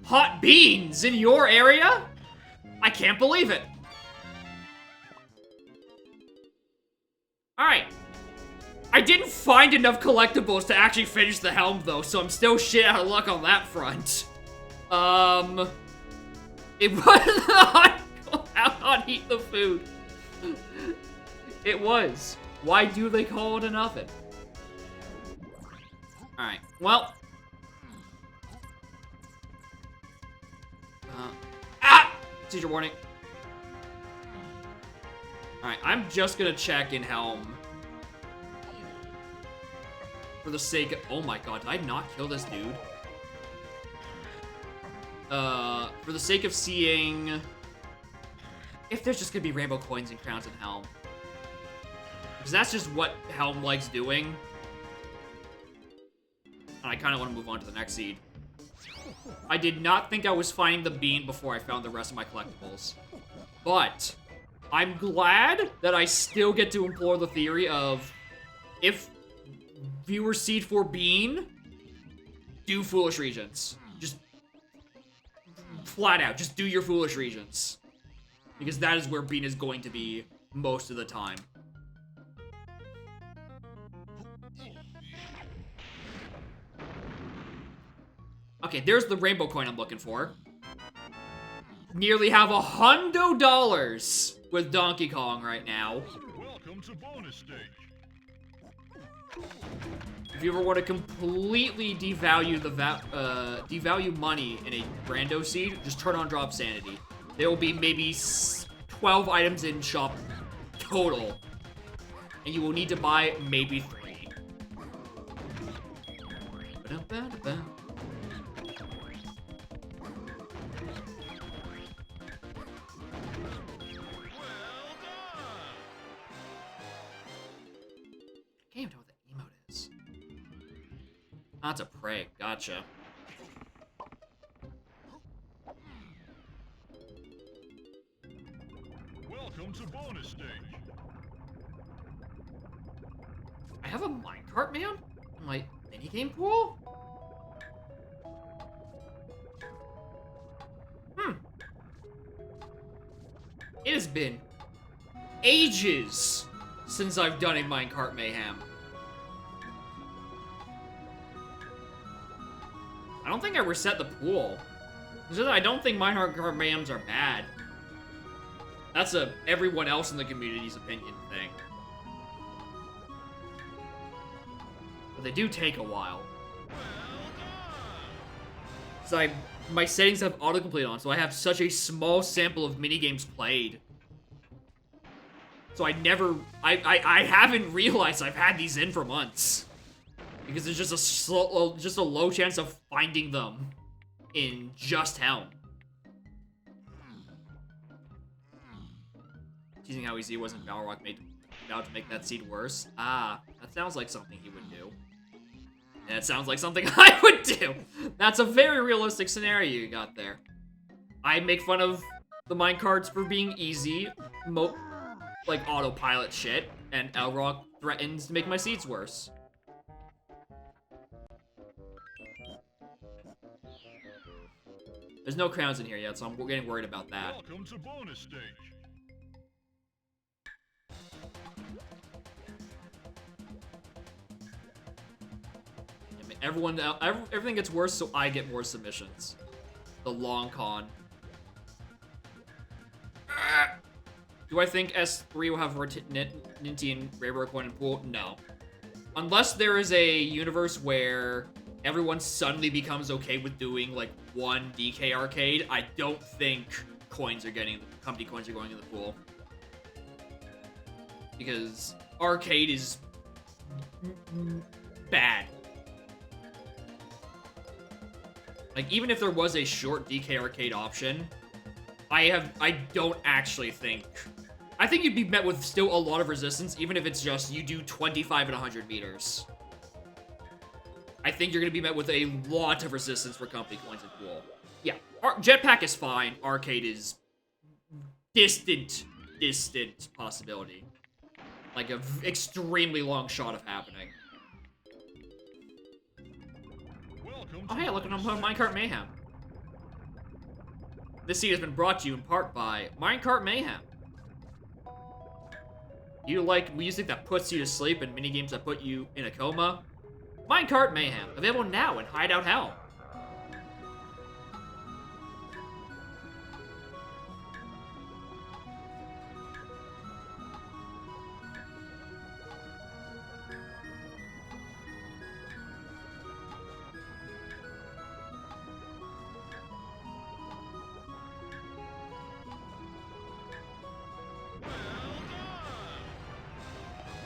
Hot beans in your area? I can't believe it. Alright. I didn't find enough collectibles to actually finish the helm, though, so I'm still shit out of luck on that front. It was not out on Eat the Food. It was. Why do they call it an oven? Alright, well. Teacher warning. Alright, I'm just gonna check in helm. For the sake of... Oh my god, did I not kill this dude? For the sake of seeing... if there's just gonna be rainbow coins and crowns in helm. Because that's just what helm likes doing. And I kind of want to move on to the next seed. I did not think I was finding the bean before I found the rest of my collectibles. But I'm glad that I still get to implore the theory of if viewer seed for bean, do foolish regions. Just flat out, just do your foolish regions. Because that is where bean is going to be most of the time. Okay, there's the rainbow coin I'm looking for. Nearly have $100 with Donkey Kong right now. Welcome to bonus stage. If you ever want to completely devalue the devalue money in a rando seed, just turn on drop sanity. There will be maybe 12 items in shop total, and you will need to buy maybe 3. Ba-da-ba-da-ba. Can't even know what that emote is. That's a prey. Gotcha. Welcome to bonus stage. I have a minecart, man? In my minigame pool? It has been ages since I've done a minecart mayhem. I don't think I reset the pool. I don't think minecart mayhems are bad. That's everyone else in the community's opinion thing. But they do take a while. So my settings have autocomplete on, so I have such a small sample of minigames played. So I haven't realized I've had these in for months. Because there's just a low chance of finding them in just Helm. Teasing how easy it was in Balrog about to make that seed worse. Ah, that sounds like something he would do. And it sounds like something I would do. That's a very realistic scenario you got there. I make fun of the minecarts for being easy, like autopilot shit, and Elrock threatens to make my seeds worse. There's no crowns in here yet, so I'm getting worried about that. Welcome to bonus stage. Everything gets worse, so I get more submissions. The long con. Do I think S3 will have Ninty and Rainbow Coin and Pool? No. Unless there is a universe where everyone suddenly becomes okay with doing, like, one DK arcade, I don't think company coins are going in the pool. Because arcade is bad. Like, even if there was a short DK arcade option, I don't actually think... I think you'd be met with still a lot of resistance, even if it's just you do 25 and 100 meters. I think you're going to be met with a lot of resistance for company coins and pool. Yeah, jetpack is fine. Arcade is distant possibility. Like a extremely long shot of happening. Welcome Oh to hey, look at bonus Minecart Mayhem. This seed has been brought to you in part by Minecart Mayhem. You like music that puts you to sleep and minigames that put you in a coma? Minecart Mayhem, available now in Hideout Helm.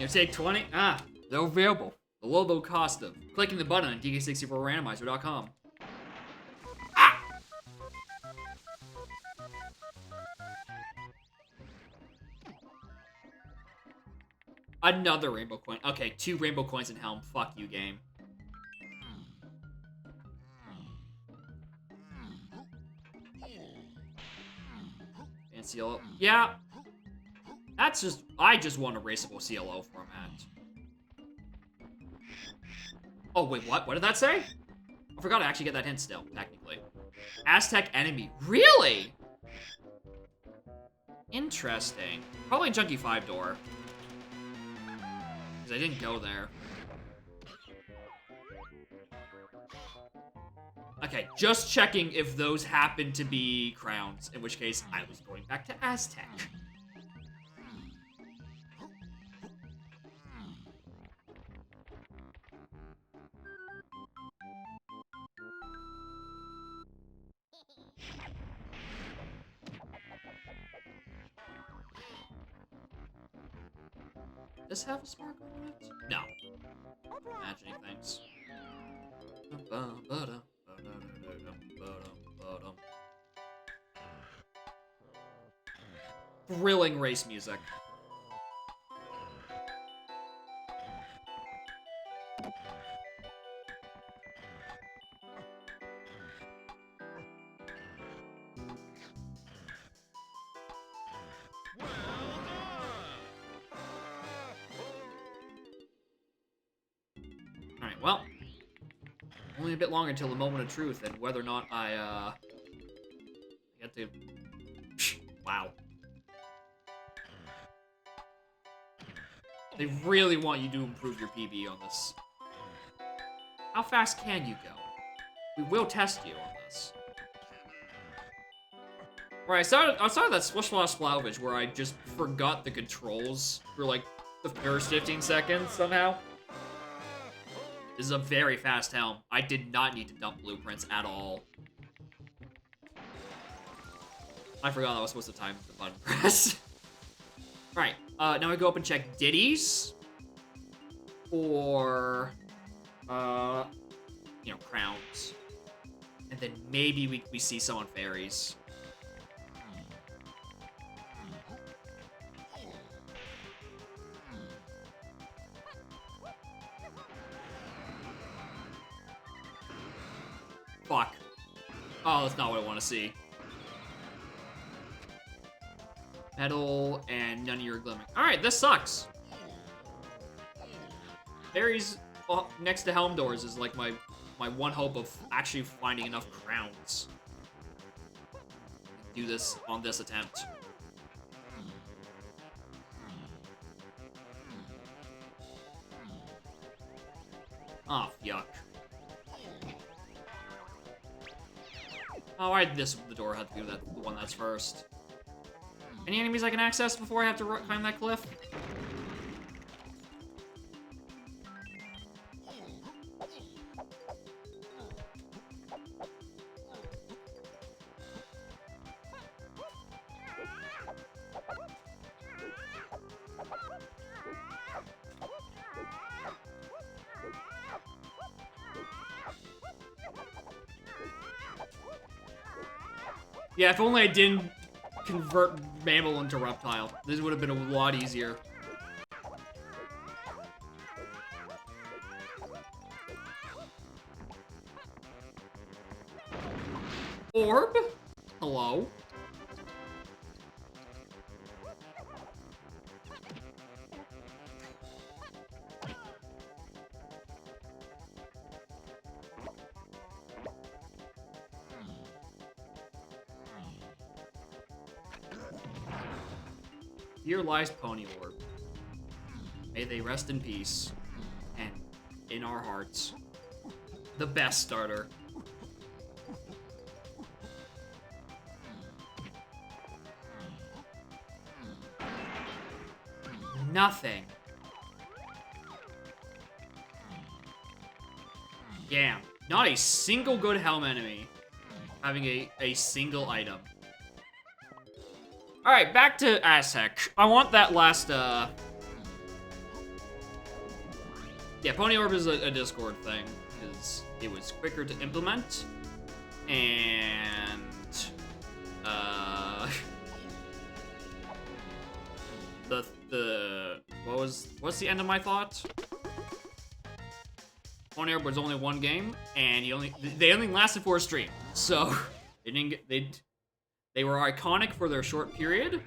You take 20? Ah, they're available. The low cost of clicking the button on DK64randomizer.com. Ah! Another rainbow coin. Okay, 2 rainbow coins in Helm. Fuck you, game. And CLO. Yeah. That's just... I just want a raceable CLO format. Oh, wait, what? What did that say? I forgot to actually get that hint still, technically. Aztec enemy. Really? Interesting. Probably Junkie 5 door. Because I didn't go there. Okay, just checking if those happen to be crowns, in which case I was going back to Aztec. Does this have a sparkle on it? No. Imagining things. Thrilling race music. Alright, well. Only a bit longer until the moment of truth and whether or not I get to... Wow. They really want you to improve your PB on this. How fast can you go? We will test you on this. Right, I started that Splish Splash Splavage where I just forgot the controls for like the first 15 seconds somehow. This is a very fast helm. I did not need to dump blueprints at all. I forgot I was supposed to time the button press. Right, now I go up and check ditties. Or, you know, crowns. And then maybe we see some on fairies. Fuck. Oh, that's not what I want to see. Metal and none of your glimmering. Alright, this sucks. Fairies next to Helm doors is like my one hope of actually finding enough crowns. Do this on this attempt. Oh, yuck. Oh, why did the door have to be the one that's first? Any enemies I can access before I have to climb that cliff? Yeah, if only I didn't convert mammal into reptile. This would have been a lot easier. Orb? Hello? Here lies Pony Orb. May they rest in peace. And in our hearts. The best starter. Nothing. Damn. Not a single good helm enemy having a single item. Alright, back to Aztec. I want that last, Yeah, Pony Orb is a Discord thing, because it was quicker to implement, and, what's the end of my thought? Pony Orb was only one game, and they only lasted for a stream, so they didn't get, they were iconic for their short period,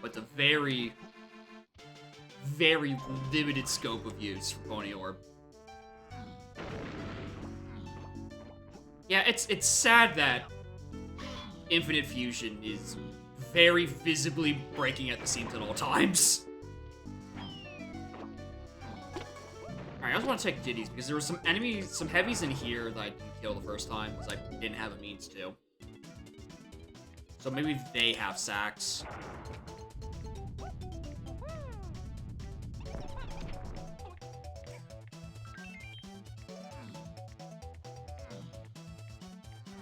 but the very, very limited scope of use for Pony Orb. Yeah, it's sad that Infinite Fusion is very visibly breaking at the seams at all times. Alright, I just want to check Diddy's, because there were some enemies, some heavies in here that I didn't kill the first time, because I didn't have a means to. So maybe they have sacks.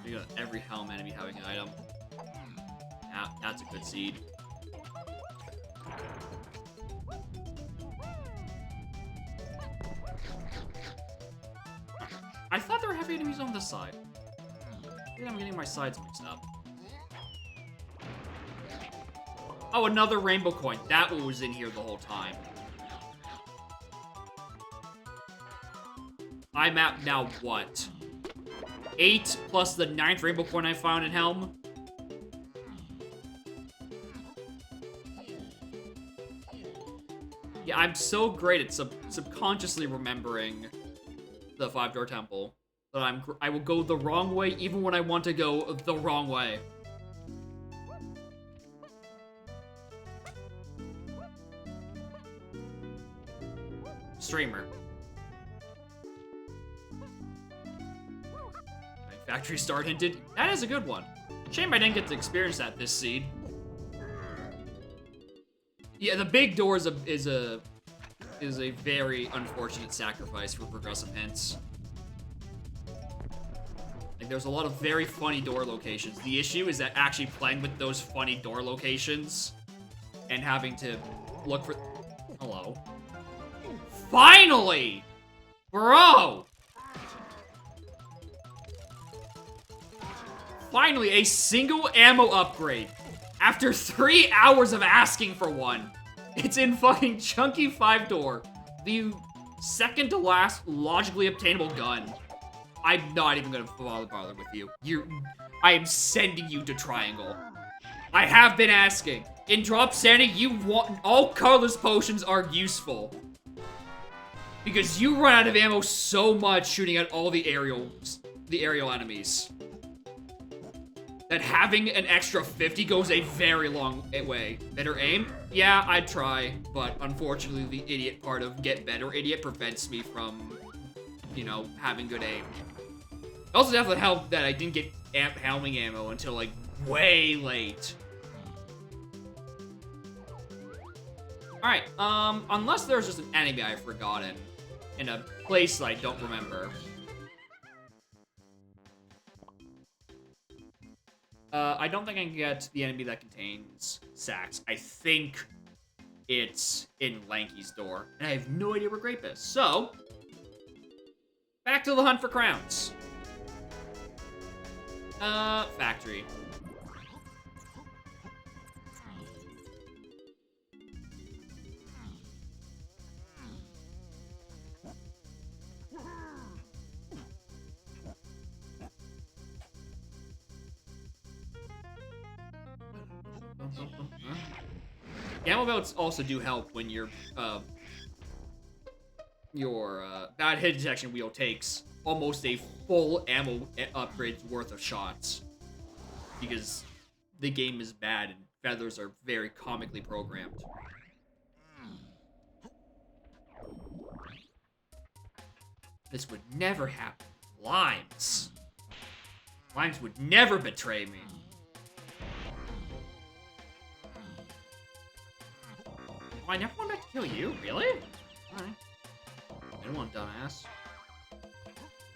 You got every helm enemy having an item. Yeah, that's a good seed. I thought there were heavy enemies on this side. Maybe I'm getting my sides mixed up. Oh, another rainbow coin. That one was in here the whole time. I'm at now what? 8 plus the 9th rainbow coin I found in Helm. Yeah, I'm so great at subconsciously remembering the 5-door temple that I will go the wrong way even when I want to go the wrong way. Streamer. Factory start hinted. That is a good one. Shame I didn't get to experience that this seed. Yeah, the big door is a very unfortunate sacrifice for progressive hints. Like, there's a lot of very funny door locations. The issue is that actually playing with those funny door locations and having to look for... Hello. Finally! Bro! Finally, a single ammo upgrade. After 3 hours of asking for one. It's in fucking Chunky 5-door. The second to last logically obtainable gun. I'm not even gonna bother with you. I am sending you to Triangle. I have been asking. In Drop Sandy, all colorless potions are useful. Because you run out of ammo so much shooting at all the aerial enemies. That having an extra 50 goes a very long way. Better aim? Yeah, I'd try, but unfortunately the idiot part of get better idiot prevents me from, you know, having good aim. It also definitely helped that I didn't get helming ammo until like way late. Alright, unless there's just an enemy I've forgotten in a place I don't remember. I don't think I can get the enemy that contains sacks. I think it's in Lanky's door, and I have no idea where Grape is. So, back to the hunt for crowns. Factory. Ammo belts also do help when your bad hit detection wheel takes almost a full ammo upgrade's worth of shots. Because the game is bad and feathers are very comically programmed. This would never happen. Limes. Limes would never betray me. Oh, I never went back to kill you? Really? Alright. Good one, dumbass.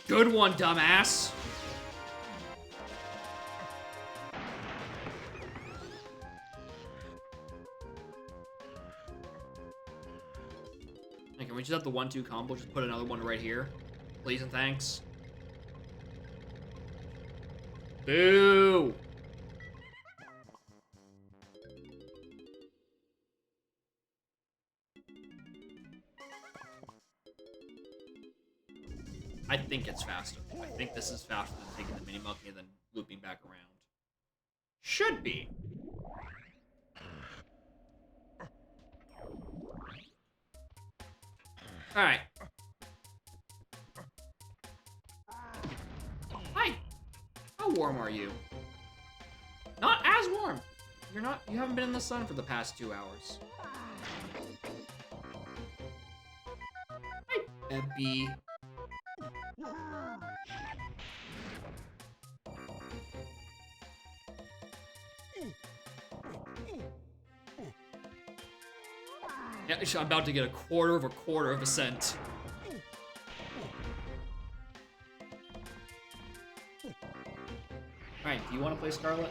Good one, dumbass! Hey, can we just have the 1-2 combo? Just put another one right here. Please and thanks. Boo! I think it's faster. I think this is faster than taking the mini monkey and then looping back around. Should be. Alright. Hi. How warm are you? Not as warm. You haven't been in the sun for the past 2 hours. Hi, Ebby. Yeah, I'm about to get a quarter of a cent. Alright, do you want to play Scarlet?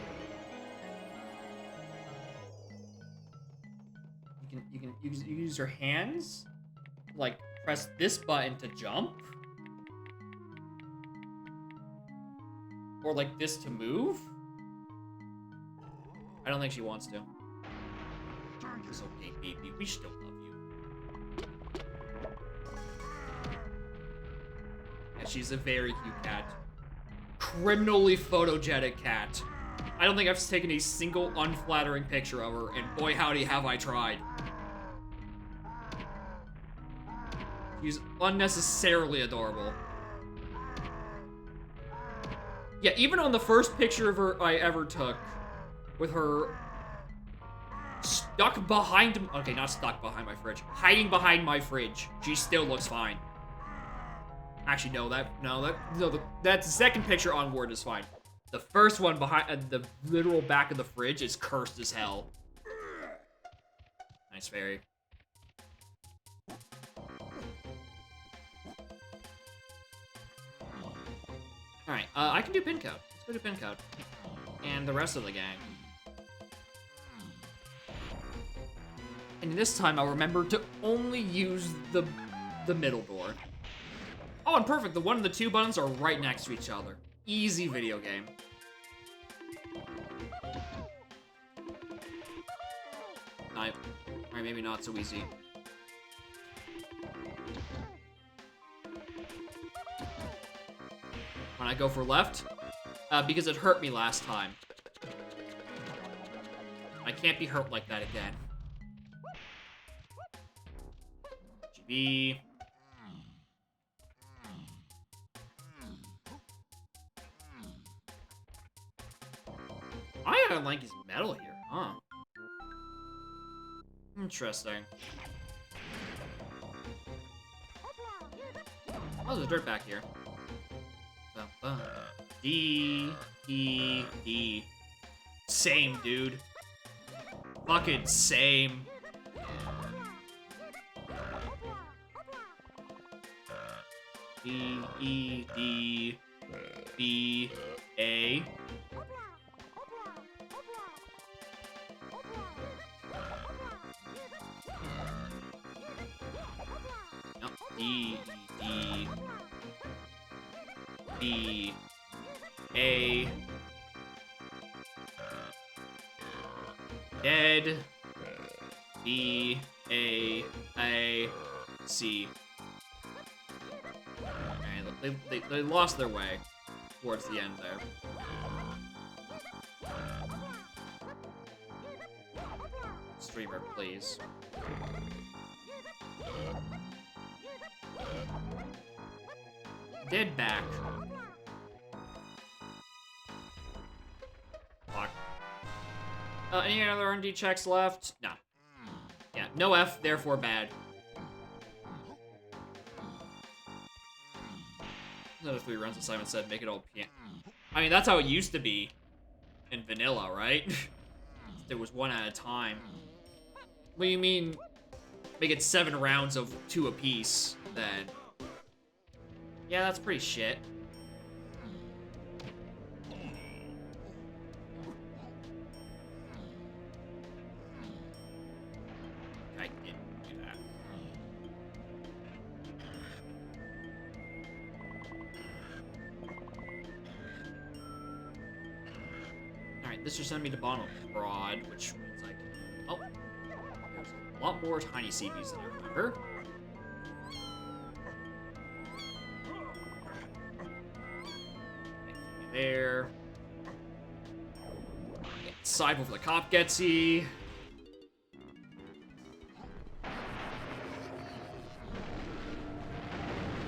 You can use your hands, like press this button to jump, or like this to move. I don't think she wants to. It's okay, baby. We still love you. Yeah, she's a very cute cat. Criminally photogenic cat. I don't think I've taken a single unflattering picture of her, and boy howdy have I tried. She's unnecessarily adorable. Yeah, even on the first picture of her I ever took, with her stuck behind, okay, not stuck behind my fridge, hiding behind my fridge, she still looks fine. Actually, that's the second picture onward is fine. The first one behind the literal back of the fridge is cursed as hell. Nice fairy. Alright, I can do pin code. Let's go do pin code. And the rest of the gang. And this time I'll remember to only use the middle door. Oh, and perfect, the 1 and the 2 buttons are right next to each other. Easy video game. Alright, maybe not so easy. When I go for left, because it hurt me last time. I can't be hurt like that again. GB. I got Lanky's medal here, huh? Interesting. Oh, there's dirt back here. D. Same, dude. Fucking same. D, E, D, B, A. No, D, E, D, B, A. Dead. B, A, C. Okay, they lost their way towards the end there. Streamer, please. Dead back. Fuck. Any other R&D checks left? No. Yeah, no F, therefore bad. Another 3 runs, as Simon said, make it all piano. I mean, that's how it used to be in vanilla, right? There was 1 at a time. What do you mean, make it 7 rounds of 2 apiece, then? Yeah, that's pretty shit. I didn't do that. Alright, this just sent me to bottom broad, which means like, oh, there's a lot more tiny CBs than I remember. There. Side before the cop gets he.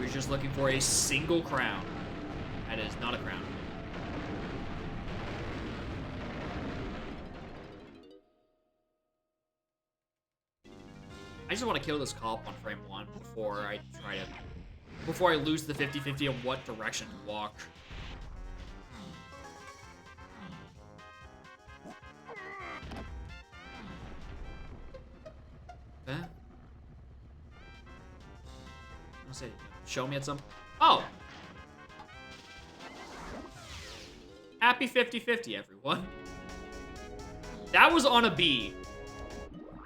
We're just looking for a single crown. That is not a crown. I just want to kill this cop on frame 1 before I lose the 50-50 on what direction to walk. Huh? I'll say, show me at some. Oh! Happy 50-50, everyone. That was on a B.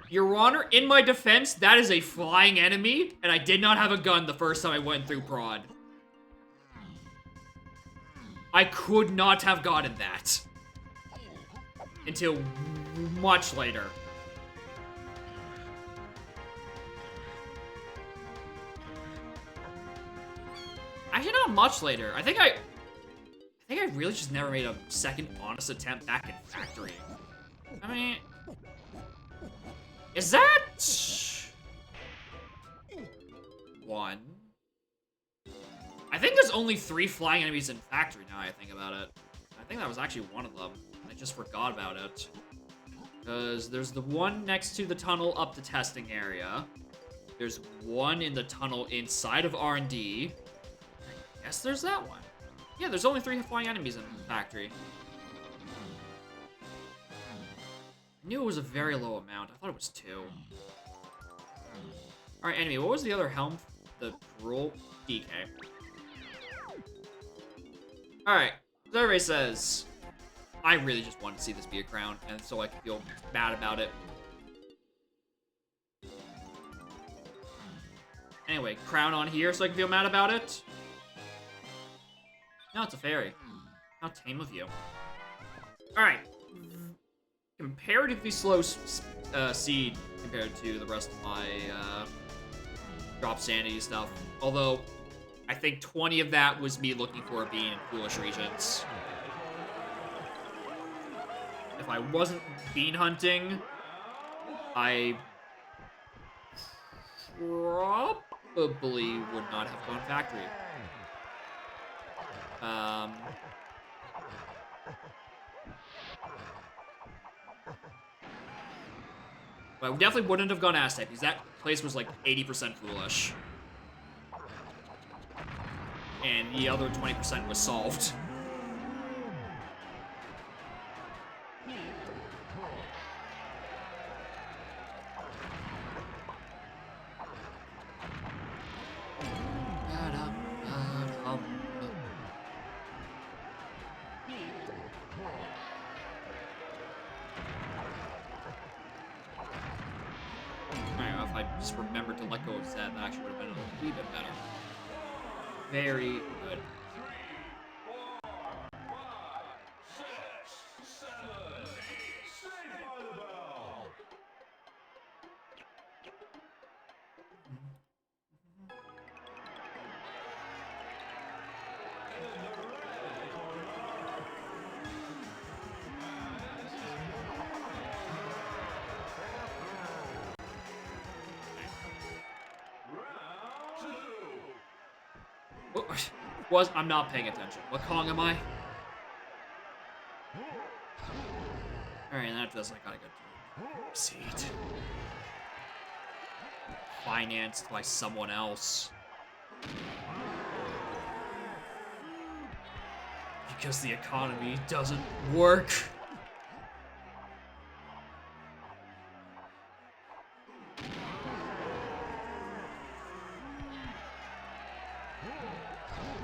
Your Honor, in my defense, that is a flying enemy, and I did not have a gun the first time I went through prod. I could not have gotten that. Until much later. Actually, not much later. I think I really just never made a second honest attempt back in factory. I mean, is that 1? I think there's only 3 flying enemies in factory now I think about it. I think that was actually one of them. I just forgot about it. Because there's the one next to the tunnel up the testing area. There's one in the tunnel inside of R&D. I guess there's that one. Yeah, there's only 3 flying enemies in the factory. I knew it was a very low amount. I thought it was 2. Alright, anyway, what was the other helm? The rule? DK. Alright, so everybody says, I really just want to see this be a crown, and so I can feel bad about it. Anyway, crown on here so I can feel mad about it. No, it's a fairy. How tame of you. Alright. Comparatively slow seed compared to the rest of my drop sanity stuff. Although, I think 20 of that was me looking for a bean in Foolish Regions. If I wasn't bean hunting, I probably would not have gone factory. But I definitely wouldn't have gone Aztec, because that place was like 80% foolish. And the other 20% was solved. Alright, well, if I just remembered to let go of Zed, that actually would have been a wee bit better. Very good. I'm not paying attention. What Kong am I? Alright, and after this, I gotta go to seat. Financed by someone else. Because the economy doesn't work.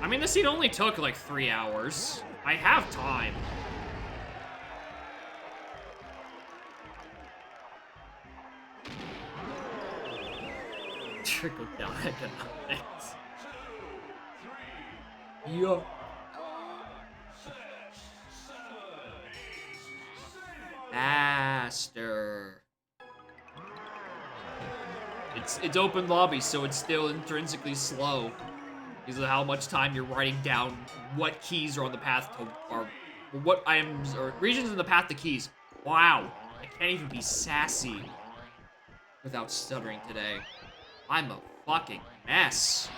I mean, this scene only took like 3 hours. I have time. Trickle down economics. Yo. Faster. It's open lobby, so it's still intrinsically slow. Because of how much time you're writing down what keys are on the path to, or what items, or regions in the path to keys. Wow, I can't even be sassy without stuttering today. I'm a fucking mess.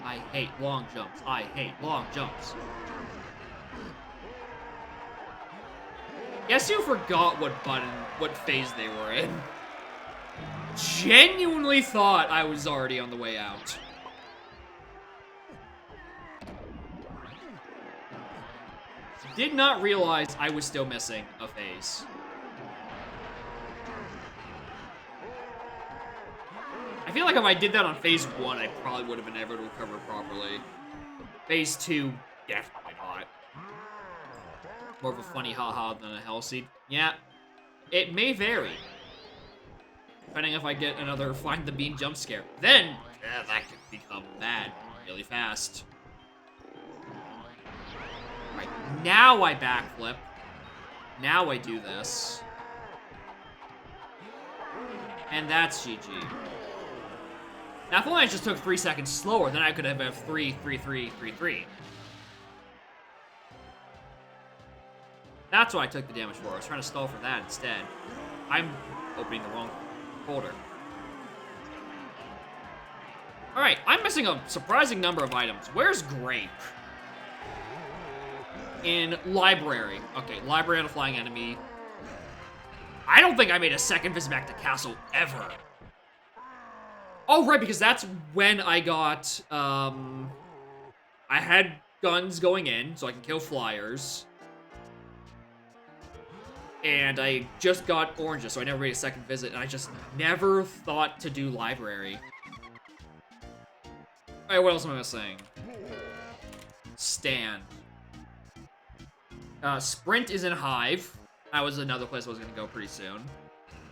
I hate long jumps. I hate long jumps. Guess you forgot what phase they were in. Genuinely thought I was already on the way out. Did not realize I was still missing a phase. I feel like if I did that on phase 1, I probably would have been able to recover properly. Phase 2, definitely not. More of a funny haha than a hell seed. Yeah, it may vary. Depending if I get another find the bean jump scare. Then, that could become bad really fast. Right, now I backflip. Now I do this. And that's GG. Now, if only I just took 3 seconds slower, then I could have 3, 3, 3, 3, 3. That's what I took the damage for. I was trying to stall for that instead. I'm opening the wrong folder. Alright, I'm missing a surprising number of items. Where's Grape? In library. Okay, library on a flying enemy. I don't think I made a second visit back to castle ever. Oh, right, because that's when I got, I had guns going in, so I can kill flyers. And I just got oranges, so I never made a second visit, and I just never thought to do library. Alright, what else am I missing? Stand. Sprint is in Hive. That was another place I was gonna go pretty soon.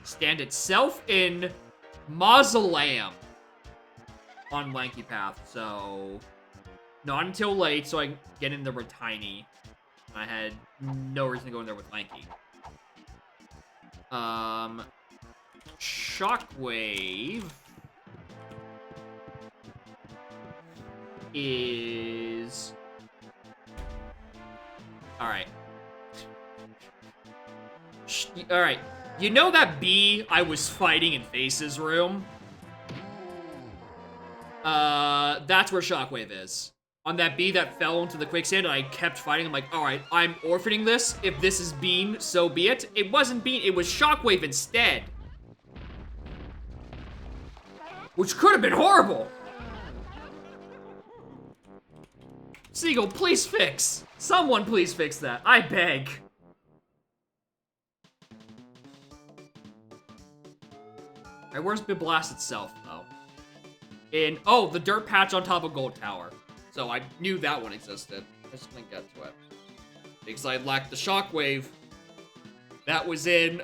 Stand itself in Mausoleum on Lanky Path, so not until late, so I can get in there with Tiny. I had no reason to go in there with Lanky. Shockwave is... Alright. Alright. You know that bee I was fighting in Face's room? That's where Shockwave is. On that bee that fell into the quicksand and I kept fighting. I'm like, alright, I'm orphaning this. If this is Bean, so be it. It wasn't Bean, it was Shockwave instead. which could have been horrible. Seagull, please fix. Someone please fix that. I beg. Alright, where's Bibblast itself, though? Oh, the dirt patch on top of Gold Tower. So I knew that one existed. I just didn't get to it. Because I lacked the Shockwave. That was in,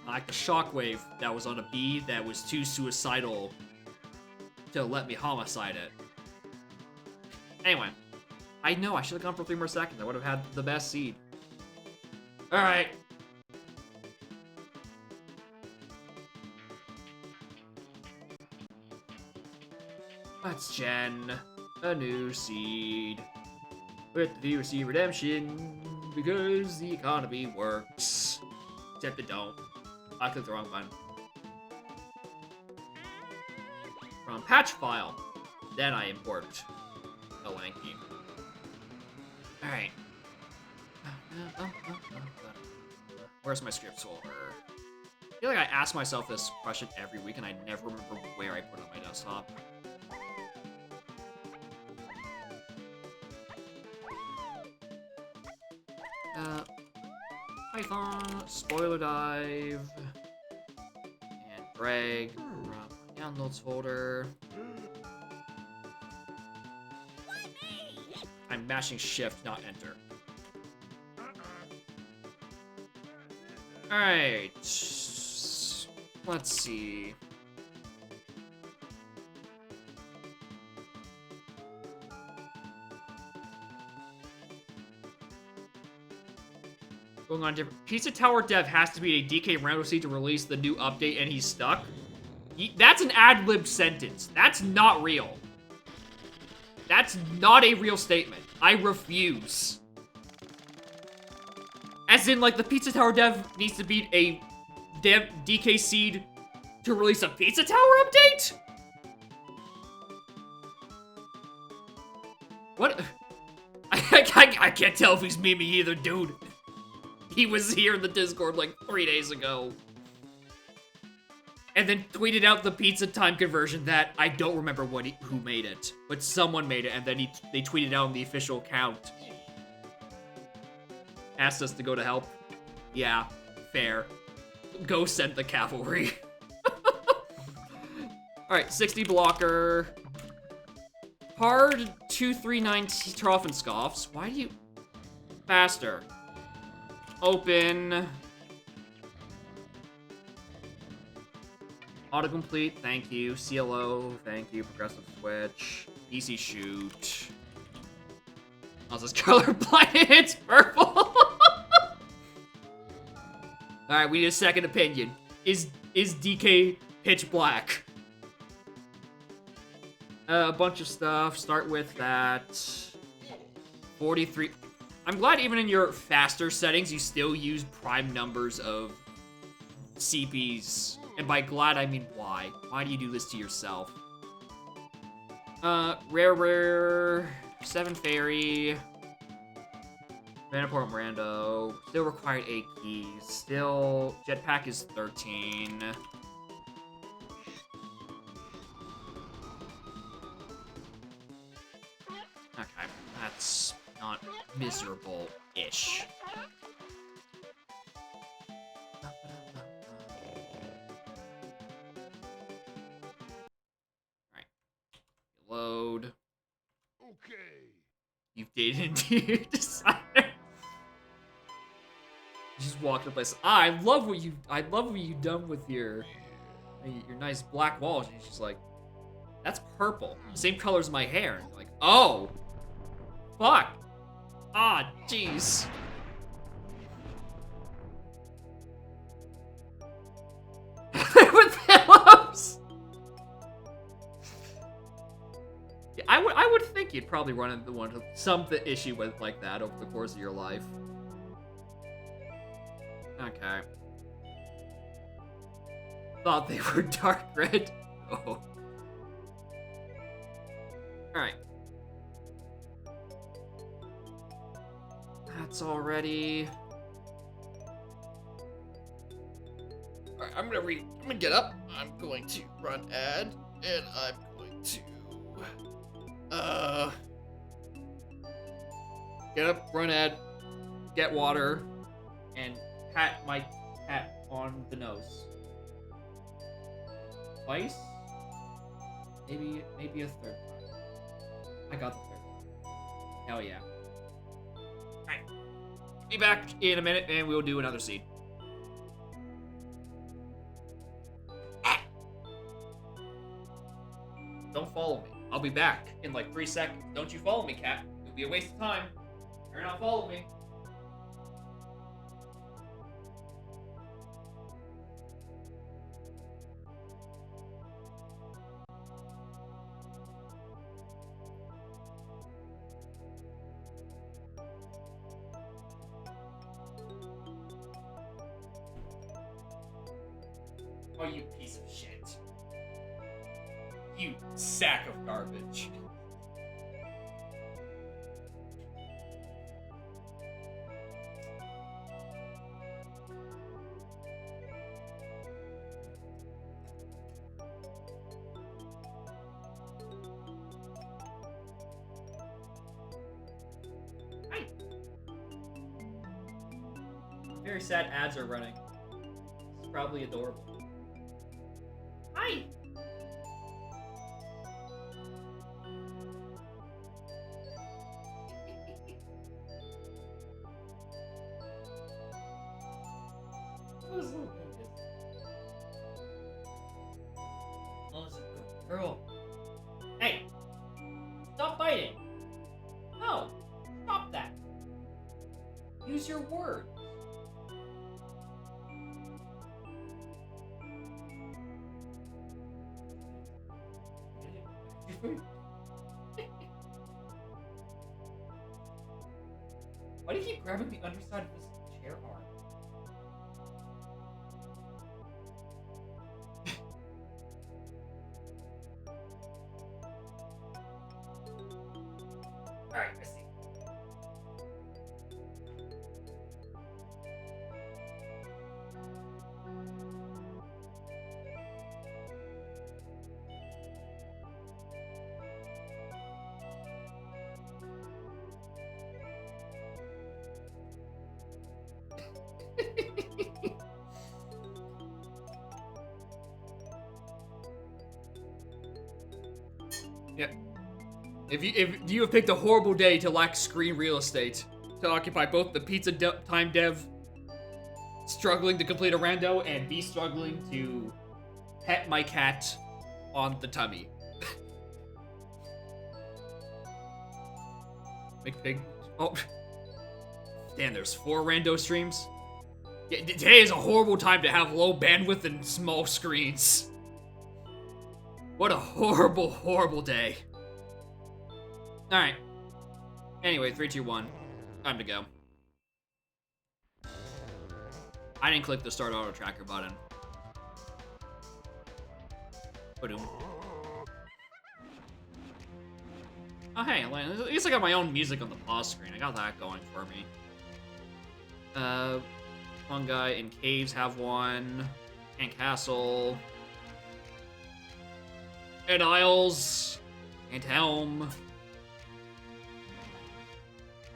like the Shockwave that was on a bee that was too suicidal to let me homicide it. Anyway, I know I should have gone for 3 more seconds. I would have had the best seed. Alright. Let's gen a new seed with the VRC redemption because the economy works. Except it don't. I clicked the wrong button. From patch file. Then I import a lanky. Alright. Where's my script folder? I feel like I ask myself this question every week and I never remember where I put it on my desktop. Python, spoiler dive, and drag from my downloads folder. I'm mashing shift, not enter. Alright. Let's see. Going on different. Pizza Tower dev has to be a DK Randall to release the new update and he's stuck. That's an ad-lib sentence. That's not real. That's not a real statement. I refuse. As in, like, the Pizza Tower dev needs to beat a dev DK seed to release a Pizza Tower update? What? I can't tell if he's memeing either, dude. He was here in the Discord like 3 days ago. And then tweeted out the pizza time conversion that I don't remember who made it. But someone made it, and then they tweeted out on the official account. Asked us to go to help. Yeah, fair. Go send the cavalry. Alright, 60 blocker. Hard 239 Trough and Scoffs. Why do you... Faster. Open. Autocomplete, thank you. CLO, thank you. Progressive switch. Easy shoot. Oh, this colorblind. It's purple. Alright, we need a second opinion. Is DK pitch black? A bunch of stuff. Start with that. 43. I'm glad even in your faster settings, you still use prime numbers of CPs. And by glad, I mean why. Why do you do this to yourself? Rare, 7 fairy. Vanaport Rando. Still required 8 keys. Still, jetpack is 13. Okay, that's not miserable-ish. Alright. Load. Okay. You've dated into your designer. Just walked up and said, I love what you've done with your nice black walls. And she's like, that's purple. Same color as my hair. And you're like, oh. Fuck. Ah, jeez. With pillows. Yeah, I would think you'd probably run into some issue with like that over the course of your life. Okay. Thought they were dark red. Oh. Alright. That's already... Alright, I'm gonna get up. I'm going to run ad, and I'm going to get up, run ad, get water, and pat my cat on the nose. Twice? Maybe a third time. I got the third time. Hell yeah. Alright. Be back in a minute and we'll do another scene. Don't follow me. I'll be back in like 3 seconds. Don't you follow me, cat. It'll be a waste of time. You're not follow me. Oh, you piece of shit. You sack of garbage. Hi. Very sad ads are running. It's probably adorable. Hi. Girl. Hey! Stop biting! No! Stop that! Use your words. Why do you keep grabbing the underside of this chair arm? Alright, I see. Yeah. If you have picked a horrible day to lack screen real estate, to occupy both the pizza time dev struggling to complete a rando and me struggling to pet my cat on the tummy. McPig. Oh. Damn, there's 4 rando streams? Yeah, today is a horrible time to have low bandwidth and small screens. What a horrible, horrible day. Alright. Anyway, 3, 2, 1. Time to go. I didn't click the start auto tracker button. Ba-doom. Oh, hey, at least I got my own music on the pause screen. I got that going for me. Fungi and caves have one. And castle. And isles. And helm.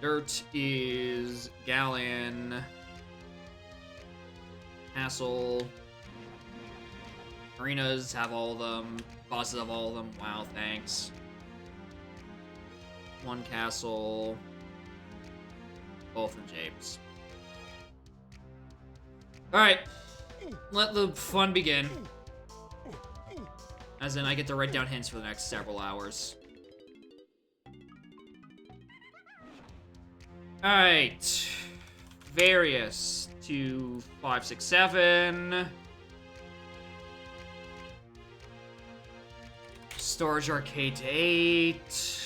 Dirt is Gallon. Castle. Arenas have all of them. Bosses have all of them. Wow, thanks. One castle. Both in Japes. Alright. Let the fun begin. As in, I get to write down hints for the next several hours. Alright. Various. 2, 5, 6, 7. Storage Arcade to 8.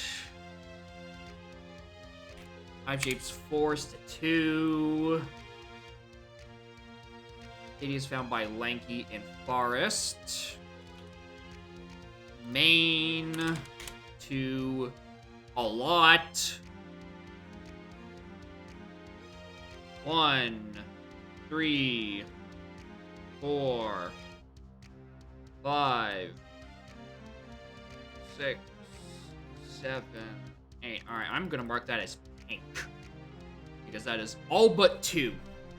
5 Japes Force to 2. Katie is found by Lanky in Forest. Main to a lot. 1, 3, 4, 5, 6, 7, 8. Alright, I'm gonna mark that as pink. Because that is all but 2.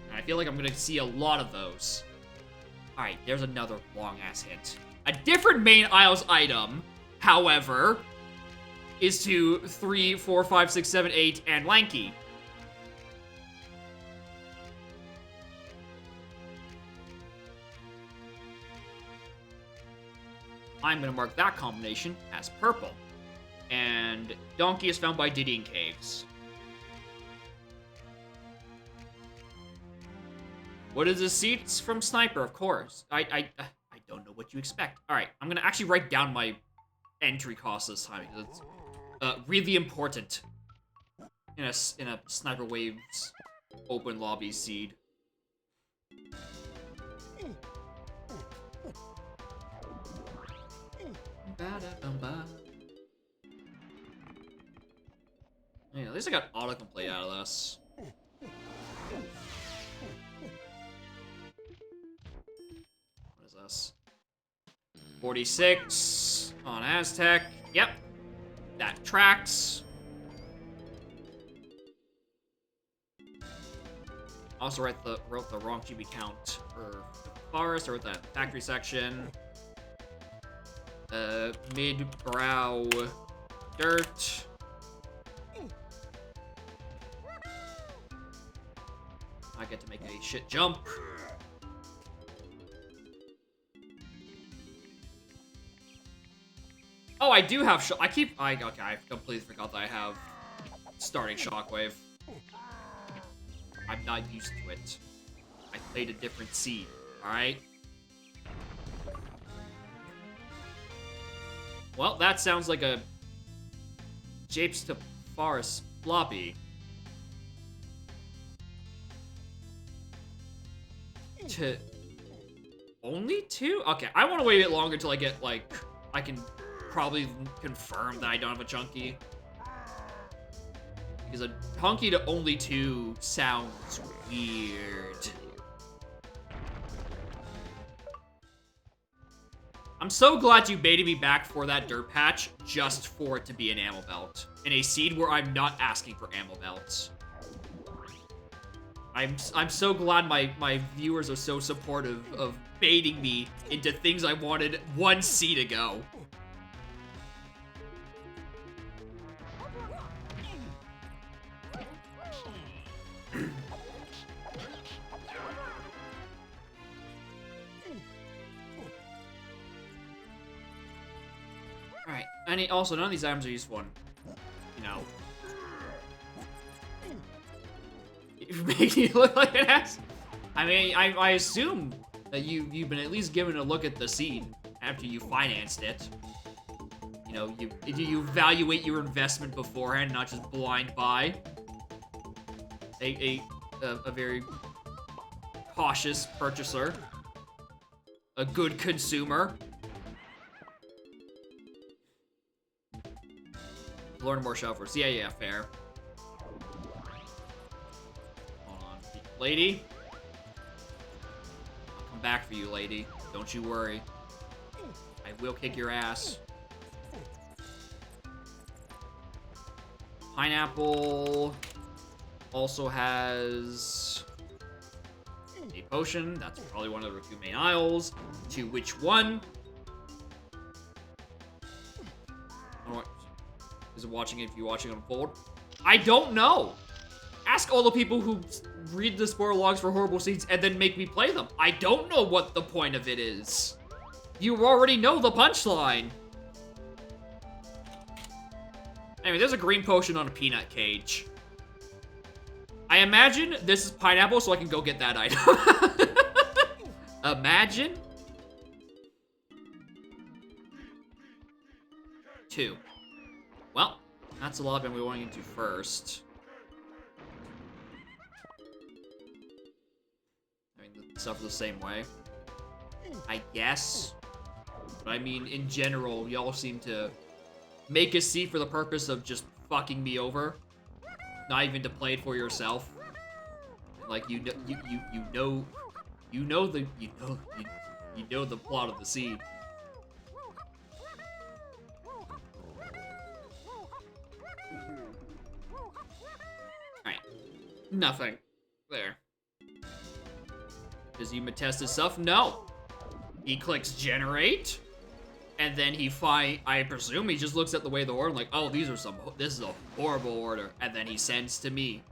And I feel like I'm gonna see a lot of those. Alright, there's another long-ass hint. A different main aisles item, however, is to 3, 4, 5, 6, 7, 8, and lanky. I'm gonna mark that combination as purple. And donkey is found by Diddy in caves. What is the seats from Sniper? Of course. I don't know what you expect. All right, I'm gonna actually write down my entry cost this time because it's really important in a Sniper Waves open lobby seed. Yeah, at least I got autocomplete out of this. What is this? 46 on Aztec. Yep. That tracks. Also wrote the wrong GB count for forest. I wrote that factory section. Mid-brow dirt. I get to make a shit jump. Oh, I do have okay, I completely forgot that I have starting shockwave. I'm not used to it. I played a different seed, alright? Well, that sounds like a Japes to Forest floppy. To only 2? Okay, I want to wait a bit longer until I get, like, I can probably confirm that I don't have a chunky. Because a chunky to only 2 sounds weird. I'm so glad you baited me back for that dirt patch just for it to be an ammo belt. In a seed where I'm not asking for ammo belts. I'm so glad my viewers are so supportive of baiting me into things I wanted 1 seed ago. Alright, and also none of these items are useful in, you know, making you look like an ass. I mean, I assume that you've been at least given a look at the seed after you financed it. You know, you evaluate your investment beforehand, not just blind buy. A very cautious purchaser. A good consumer. Learn more shelfers. Yeah, fair. Lady? I'll come back for you, lady. Don't you worry. I will kick your ass. Pineapple also has a potion. That's probably one of the 2 main aisles. To which one? Is it watching if you're watching unfold? I don't know. Ask all the people who read the spoiler logs for Horrible Seeds and then make me play them. I don't know what the point of it is. You already know the punchline. Anyway, there's a green potion on a peanut cage. I imagine this is pineapple, so I can go get that item. Imagine. 2. Well, that's a lot I've been going into first. Suffer the same way, I guess. But I mean, in general, y'all seem to make a seed for the purpose of just fucking me over, not even to play it for yourself. Like you know You know the plot of the scene. Alright. Nothing. There. Does he test his stuff? No. He clicks generate. And then I presume he just looks at the way the order, like, oh, this is a horrible order. And then he sends to me.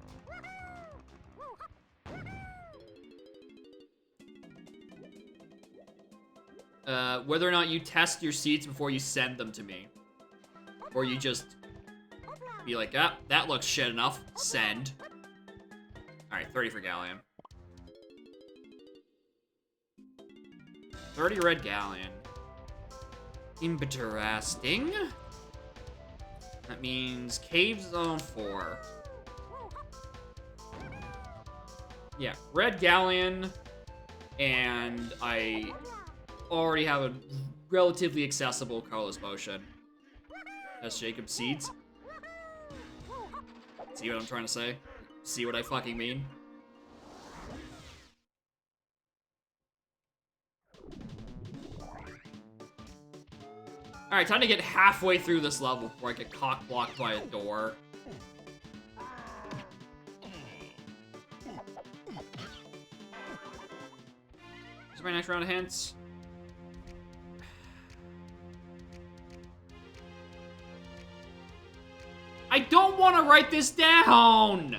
Whether or not you test your seats before you send them to me. Or you just be like, ah, that looks shit enough. Send. Alright, 30 for Galleon. 30 red Galleon. Interesting. That means Cave Zone 4. Yeah, red Galleon, and I already have a relatively accessible colorless motion. That's Jacob's Seeds. See what I'm trying to say? See what I fucking mean? Alright, time to get halfway through this level before I get cock-blocked by a door. Is my next round of hints? I don't want to write this down!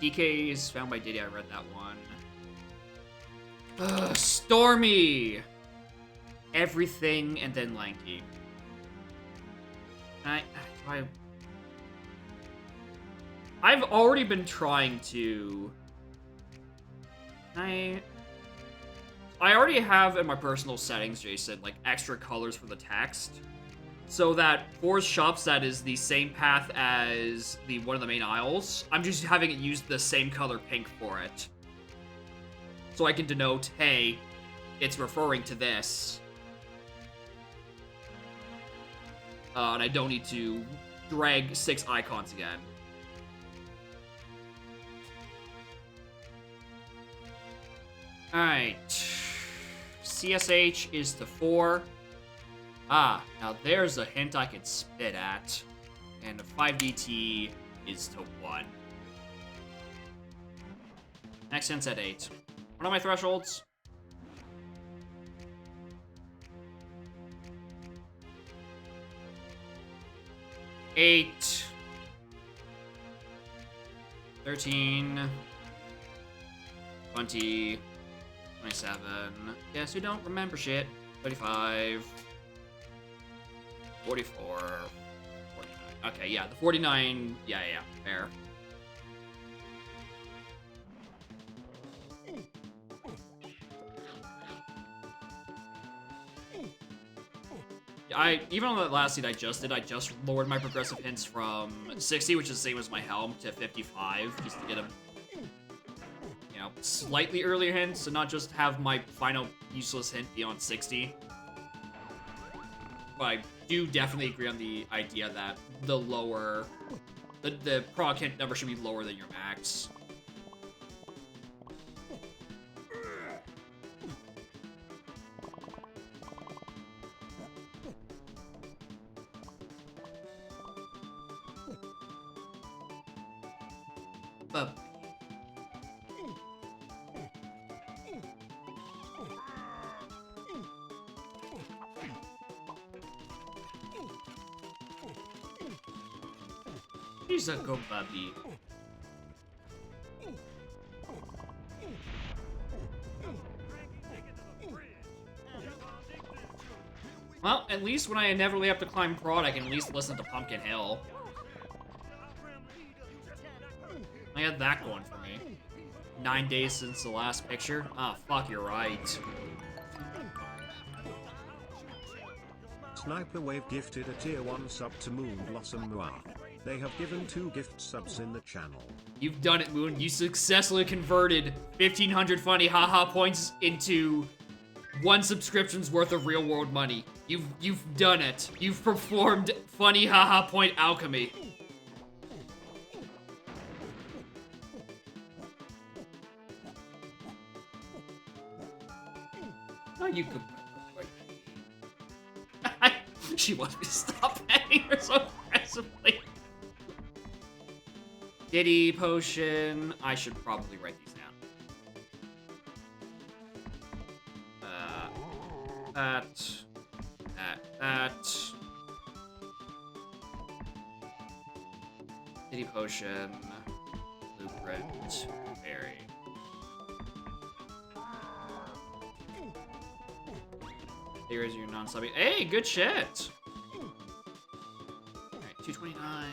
DK is found by Diddy. I read that one. Stormy! Everything and then lanky. I've already been trying to... I already have in my personal settings, Jason, like extra colors for the text. So that for shops that is the same path as one of the main aisles, I'm just having it use the same color pink for it. So I can denote, hey, it's referring to this. And I don't need to drag 6 icons again. Alright. CSH is to 4. Ah, now there's a hint I could spit at. And a 5DT is to 1. Next hint's at 8. What are my thresholds? Eight. 13. 20. 27. Yes, we don't remember shit. 35. 44. 49. Okay, yeah, the 49. Yeah, fair. Even on that last seat I just lowered my progressive hints from 60, which is the same as my helm, to 55, just to get a, slightly earlier hints, and not just have my final useless hint be on 60. But I do definitely agree on the idea that the prog hint number should be lower than your max. But he's a good puppy. Well, at least when I inevitably have to climb prod, I can at least listen to Pumpkin Hill. I had that going for me. 9 days since the last picture? Ah, fuck, you're right. Sniper Wave gifted a tier 1 sub to Moon Blossom Noir. They have given 2 gift subs in the channel. You've done it, Moon. You successfully converted 1,500 funny haha points into 1 subscription's worth of real world money. You've done it. You've performed funny haha point alchemy. Oh, you could. She wants me to stop petting her so aggressively. Giddy potion. I should probably write these down. That. Giddy potion. Blueprint. Berry. Here is your non-subby. Hey, good shit. Alright, 229.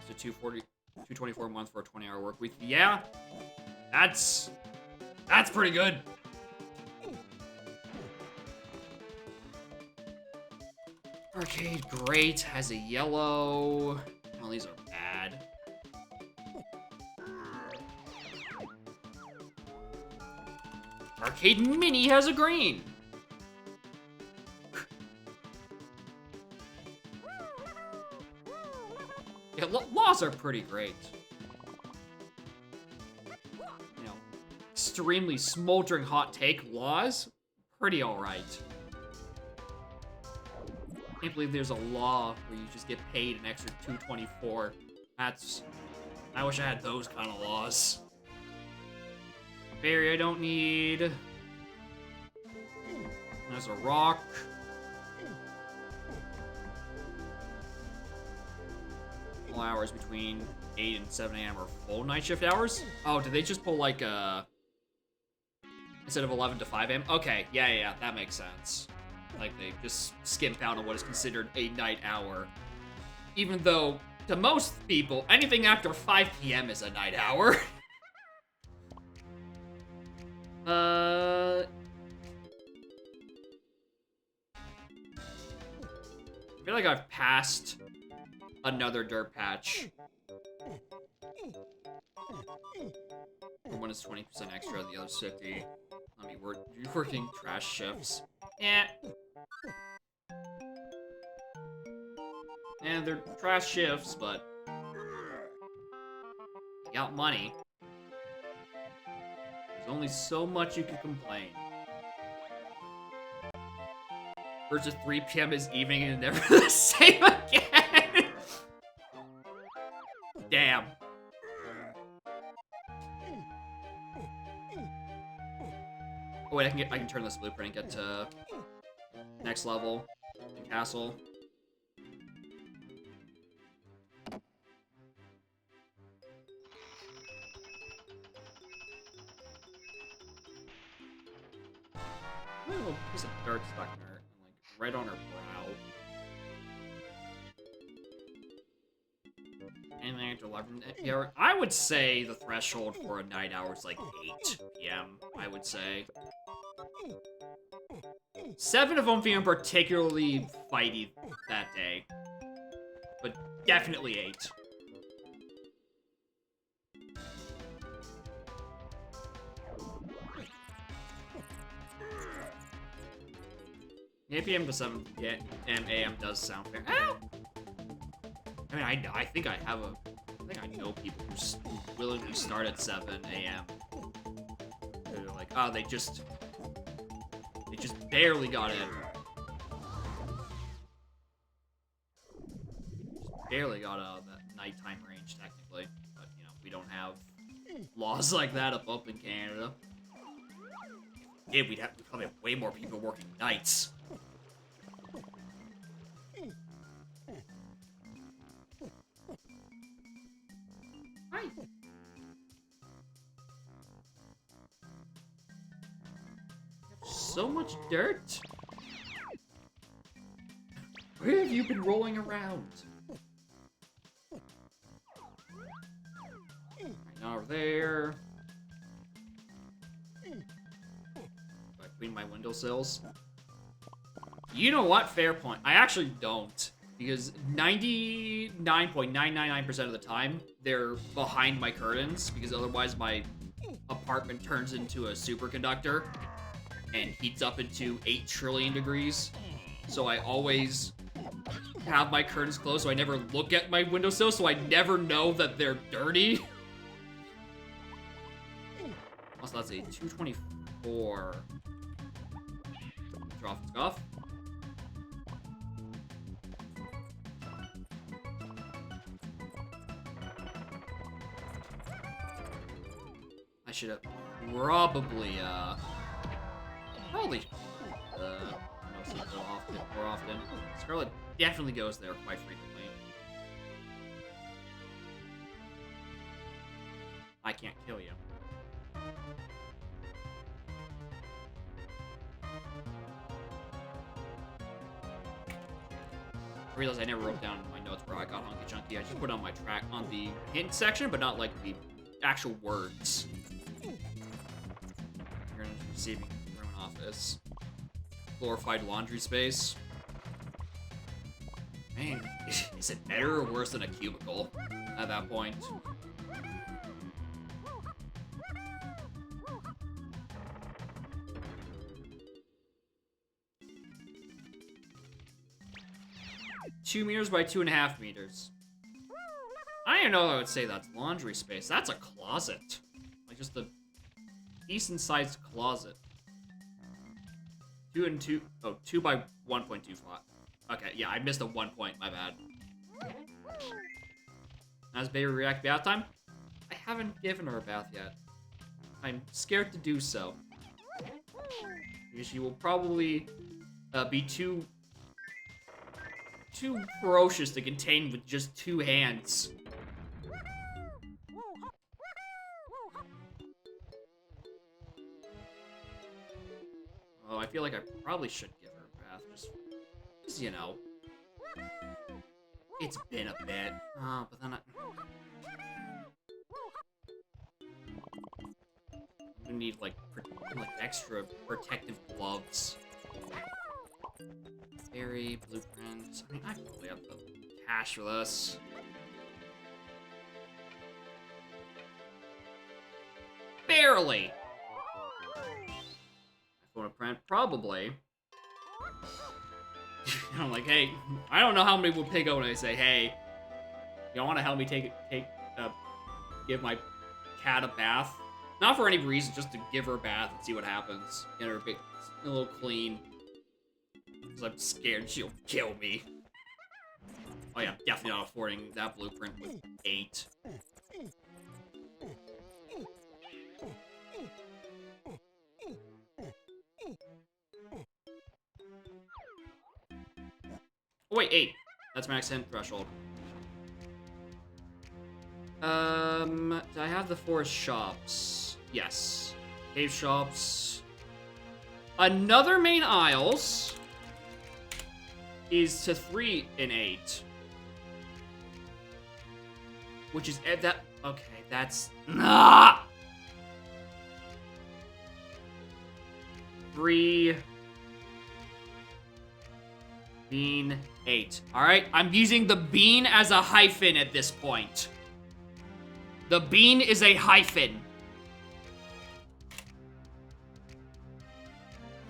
So 240, 224 a month for a 20-hour work week. Yeah, that's pretty good. Arcade, great. Has a yellow. Well, these are bad. Arcade Mini has a green. Yeah, laws are pretty great. You know, extremely smoldering hot take laws, pretty alright. Can't believe there's a law where you just get paid an extra $2.24. I wish I had those kind of laws. Berry I don't need. There's a rock. All hours between 8 and 7 a.m. are full night shift hours? Oh, did they just pull like instead of 11 to 5 a.m.? Okay, yeah, that makes sense. Like they just skimp out on what is considered a night hour. Even though, to most people, anything after 5 p.m. is a night hour. I feel like I've passed another dirt patch. One is 20% extra, the other's 50. I mean, you're working trash shifts. Yeah. And they're trash shifts, but you got money. There's only so much you can complain. Versus 3 p.m. is evening and never the same again. Damn. Oh wait, I can turn this blueprint and get to next level in castle. Oh, piece of dirt stuck in her, like right on her brow. And then to 11 p.m. I would say the threshold for a night hour is like 8 p.m. I would say 7 of them feeling particularly fighty that day, but definitely 8. 8 p.m. to 7 a.m. does sound fair. Ow! I mean, I think I know people who willingly start at 7 a.m. They're like, oh, they just barely got in. Just barely got out of that nighttime range, technically. But, you know, we don't have laws like that up in Canada. Yeah, we'd probably have way more people working nights. Hi. So much dirt. Where have you been rolling around? Right now over there. Clean my windowsills. You know what? Fair point. I actually don't. Because 99.999% of the time, they're behind my curtains, because otherwise my apartment turns into a superconductor and heats up into 8 trillion degrees. So I always have my curtains closed, so I never look at my windowsill, so I never know that they're dirty. Also, that's a 224. Draw off, off. I should have probably, no sequel more often. Scarlet definitely goes there quite frequently. I can't kill you. I realized I never wrote down in my notes where I got Hunky Chunky. I just put on my track on the hint section, but not like the actual words. You're in a receiving room office. Glorified laundry space. Man, is it better or worse than a cubicle at that point? Two meters by 2.5 meters. I don't even know if I would say that's laundry space. That's a closet. Like just a decent sized closet. 2 and 2. Oh, 2 by 1.25. Okay, yeah, I missed a 1 point. My bad. How's baby react bath time? I haven't given her a bath yet. I'm scared to do so. Because she will probably be too ferocious to contain with just 2 hands. Oh, I feel like I probably should give her a bath, just you know. It's been a bit. But then I'm gonna need like extra protective gloves. Berry, blueprints. I mean, I probably have the cash for this. Barely! If I want to print, probably. I'm like, hey, I don't know how many would pick up when I say, hey, you want to help me give my cat a bath? Not for any reason, just to give her a bath and see what happens. Get her a little clean. Because I'm scared she'll kill me. Oh yeah, definitely not affording that blueprint with 8. Oh wait, 8. That's max hint threshold. Do I have the forest shops? Yes. Cave shops. Another main aisles is to 3 and 8. Which is that okay, that's 3 bean 8. Alright, I'm using the bean as a hyphen at this point. The bean is a hyphen.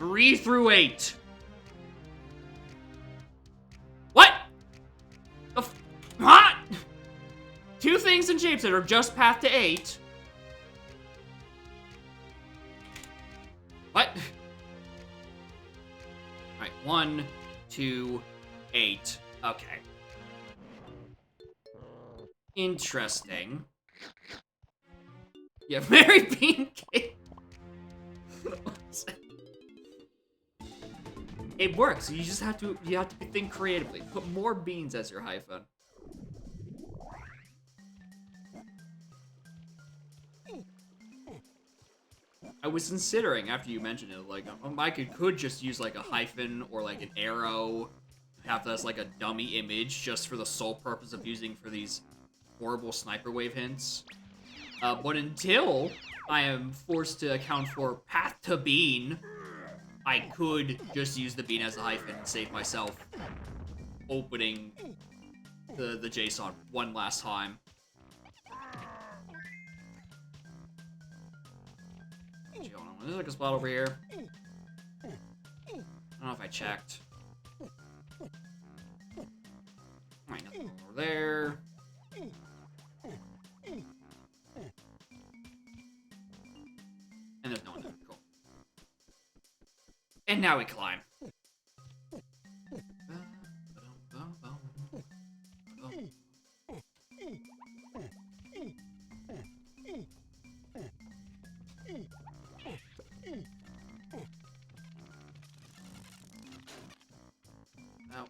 3 through 8. What? What? 2 things and shapes that are just path to 8. What? Alright, 1, 2, 8. Okay. Interesting. Yeah, Mary Bean Cake. It works. You just have to think creatively. Put more beans as your hyphen. I was considering after you mentioned it, like I could just use like a hyphen or like an arrow, have this like a dummy image just for the sole purpose of using for these horrible sniper wave hints. But until I am forced to account for path to bean, I could just use the bean as a hyphen and save myself opening the JSON one last time. Gee, hold on. There's like a spot over here. I don't know if I checked. Alright, nothing over there. And there's no one there. Cool. And now we climb.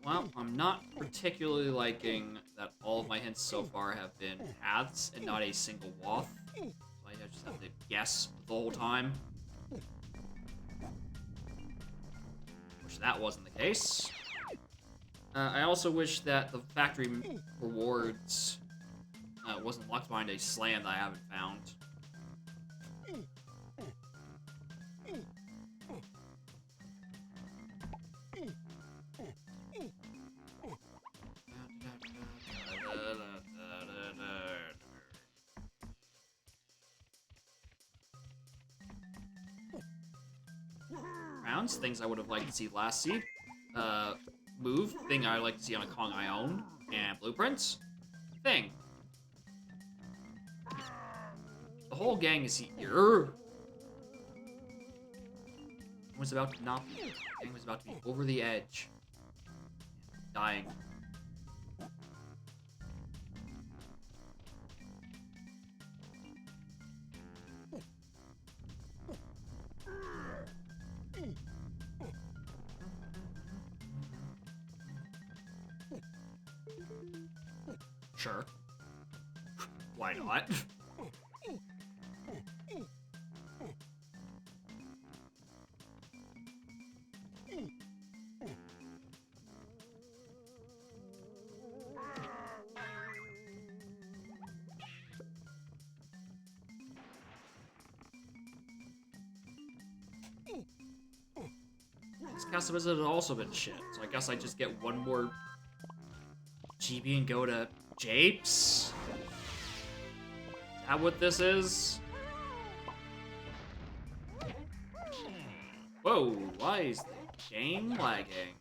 Well, I'm not particularly liking that all of my hints so far have been paths and not a single wath. So I just have to guess the whole time. Wish that wasn't the case. I also wish that the factory rewards wasn't locked behind a slam that I haven't found. Rounds, things I would have liked to see last seed. Move, thing I like to see on a Kong I own. And blueprints, thing. The whole gang is here. Was about to not be. The gang was about to be over the edge. Dying. Sure. Why not? This castle visit has also been shit, so I guess I just get one more GB and go to Japes? Is that what this is? Whoa, why is the game lagging?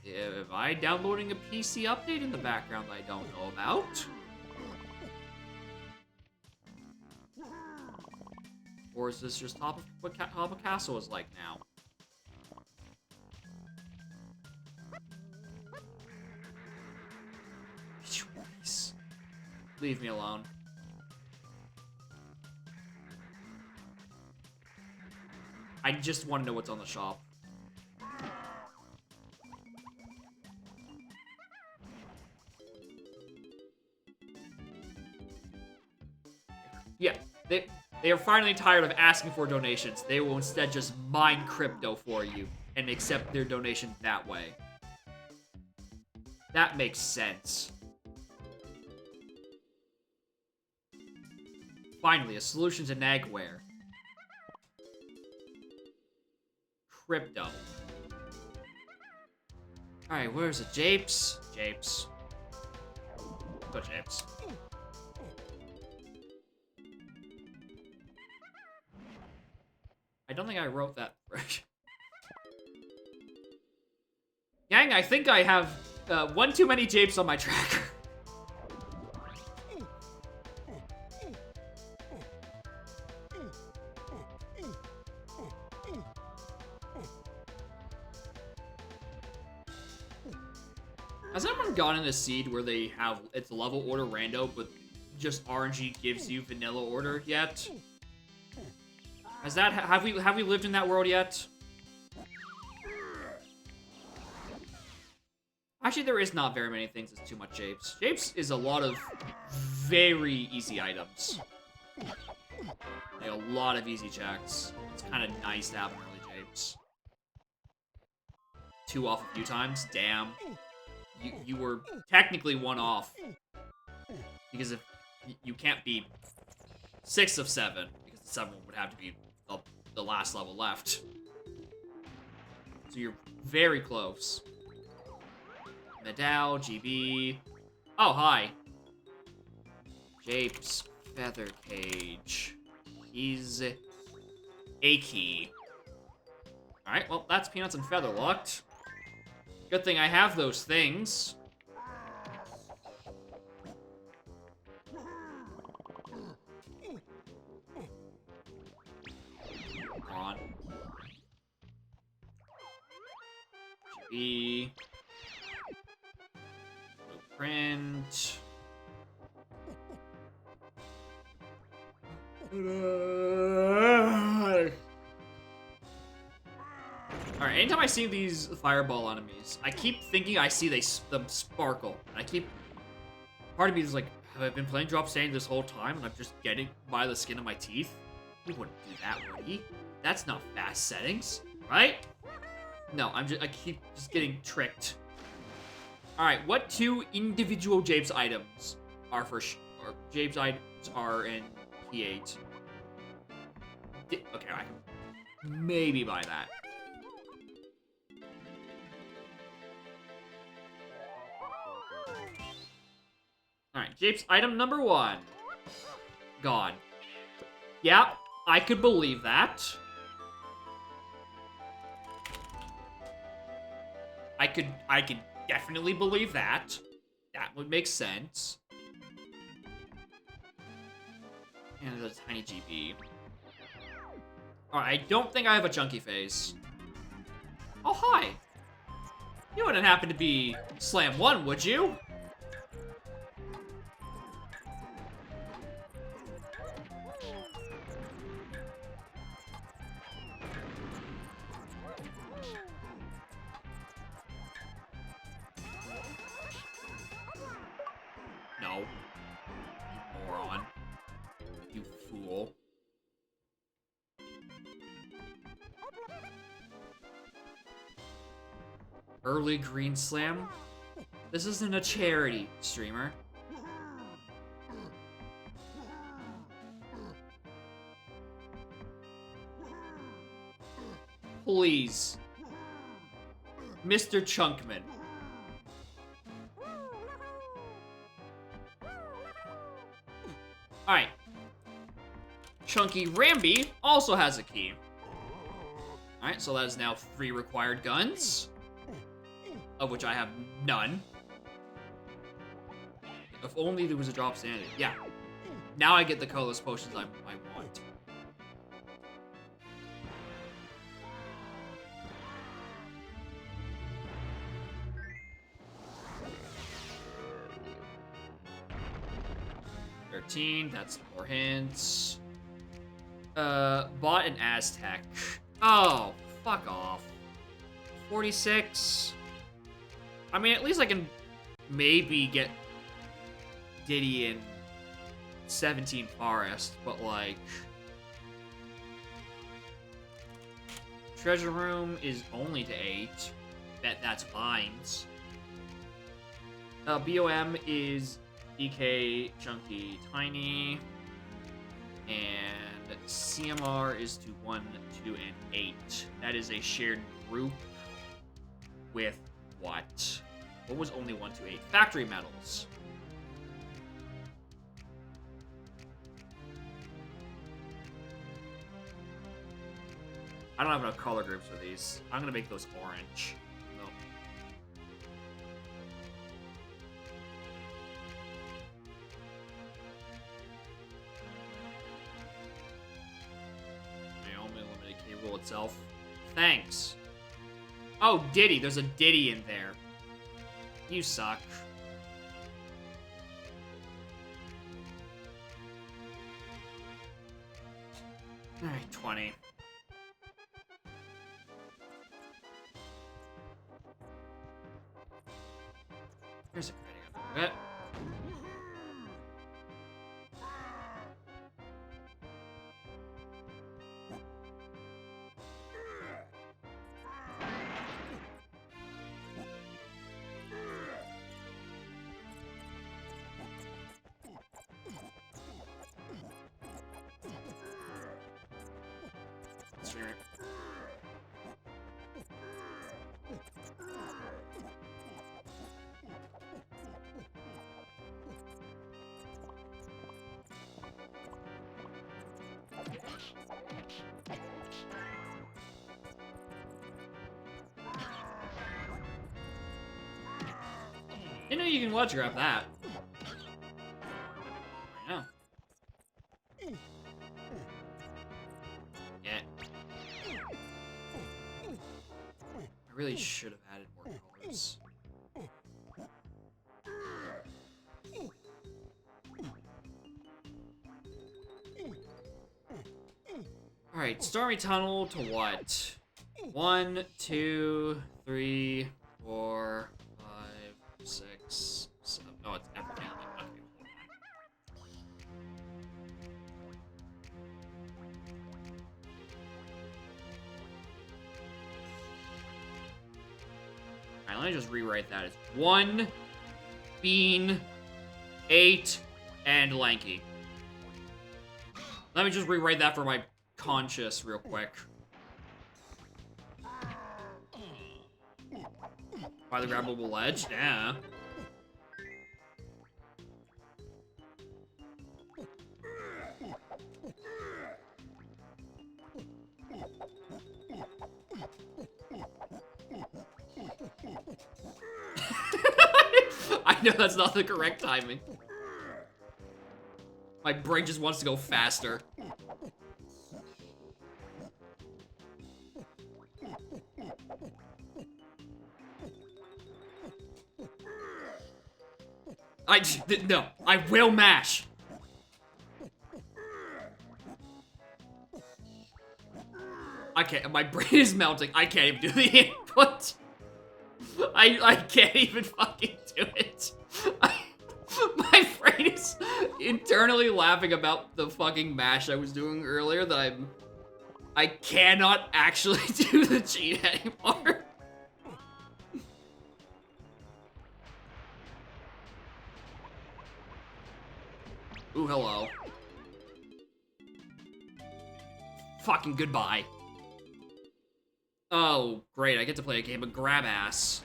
Am I downloading a PC update in the background that I don't know about? Or is this just what top of castle is like now? Please. Leave me alone. I just want to know what's on the shop. Yeah, they are finally tired of asking for donations. They will instead just mine crypto for you and accept their donation that way. That makes sense. Finally, a solution to nagware. Crypto. Alright, where's it? Japes? Japes. Go Japes. I don't think I wrote that right. Gang, I think I have one too many Japes on my tracker. Has anyone gotten a seed where they have it's level order rando, but just RNG gives you vanilla order yet? Has that have we lived in that world yet? Actually, there is not very many things that's too much Japes. Japes is a lot of very easy items. Like a lot of easy checks. It's kind of nice to have an early Japes. 2 off a few times. Damn. You were technically 1 off. Because if you can't be 6 of 7, because the 7 would have to be the last level left. So you're very close. Medal, GB. Oh, hi. Japes, Feather Cage. He's a key. Alright, well, that's Peanuts and Feather locked. Good thing I have those things. Come on. GB. Blueprint. Alright, anytime I see these fireball enemies, I keep thinking I see them sparkle. And part of me is like, have I been playing Drop Standing this whole time and I'm just getting by the skin of my teeth? He wouldn't do that, would he? That's not fast settings, right? No, I keep just getting tricked. Alright, what 2 individual Japes items are or Japes items are in P8? Okay, I can maybe buy that. Alright, Japes item number 1. Gone. Yeah, I could believe that. I could definitely believe that. That would make sense. And a tiny GB. Alright, I don't think I have a chunky face. Oh, hi. You wouldn't happen to be Slam 1, would you? No. You moron. You fool. Early Green Slam? This isn't a charity, streamer. Please. Mr. Chunkman. Alright. Chunky Ramby also has a key. Alright, so that is now 3 required guns. Of which I have none. If only there was a drop standing. Yeah. Now I get the colorless potions I want. That's 4 hints. Bought an Aztec. Oh, fuck off. 46. I mean, at least I can maybe get Diddy in 17 Forest, but like... Treasure Room is only to 8. Bet that's Vines. BOM is DK, Chunky, Tiny. And CMR is to 1, 2, and 8. That is a shared group with what? What was only 1, 2, 8? Factory Metals. I don't have enough color groups for these. I'm gonna make those orange. No. Naomi eliminate K rule itself. Thanks. Oh, Diddy. There's a Diddy in there. You suck. Alright, 20. There's a critic under it. Streamer. Didn't know you can ledge grab that. I know. Yeah. I really should have added more colors. Alright, Stormy Tunnel to what? 1, 2, 3, 4, 5, 6, 7. Oh, it's everything. Okay, hold on. Alright, let me just rewrite that as 1, Bean, 8, and Lanky. Let me just rewrite that for my conscious real quick. By the grabbable ledge? Yeah. I know that's not the correct timing. My brain just wants to go faster. No, I will mash. I can't, my brain is melting. I can't even do the input. I can't even fucking do it. My brain is internally laughing about the fucking mash I was doing earlier that I cannot actually do the cheat anymore. Ooh, hello. Fucking goodbye. Oh, great, I get to play a game of grab ass.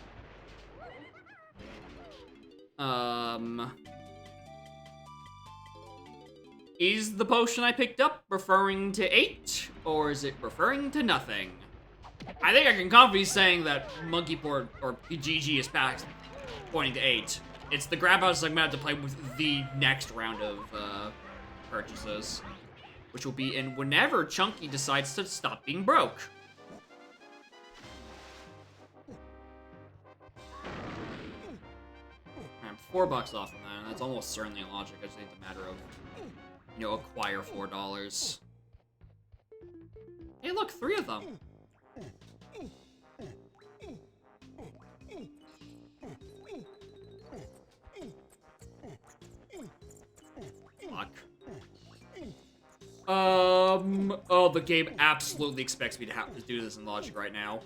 Is the potion I picked up referring to 8, or is it referring to nothing? I think I can confidently saying that Monkey Port or GG is past pointing to 8. It's the grab house I'm gonna have to play with the next round of purchases, which will be in whenever Chunky decides to stop being broke. I'm $4 off from that, and that's almost certainly logic. I just think it's a matter of, you know, acquire $4. Hey, look, 3 of them. Fuck. Oh, the game absolutely expects me to have to do this in logic right now.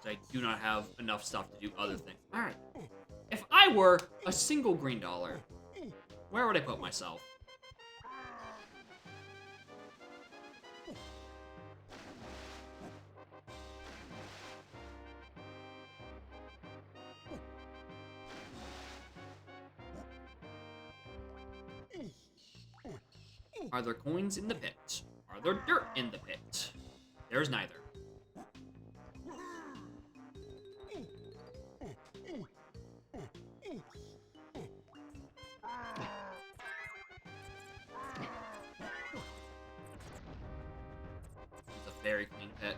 I do not have enough stuff to do other things. Alright. If I were a single green dollar, where would I put myself? Are there coins in the pit? Are there dirt in the pit? There's neither. It's a very clean pit.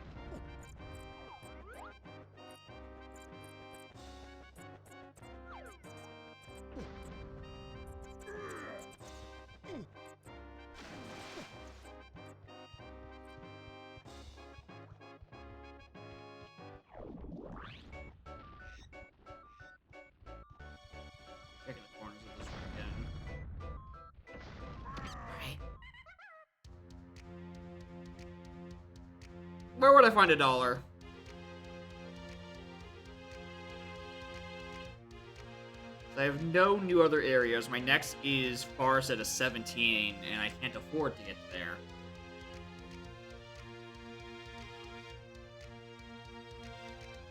Checking the corners of this one again. Alright. Where would I find $1? I have no new other areas. My next is Forest at a 17, and I can't afford to get there.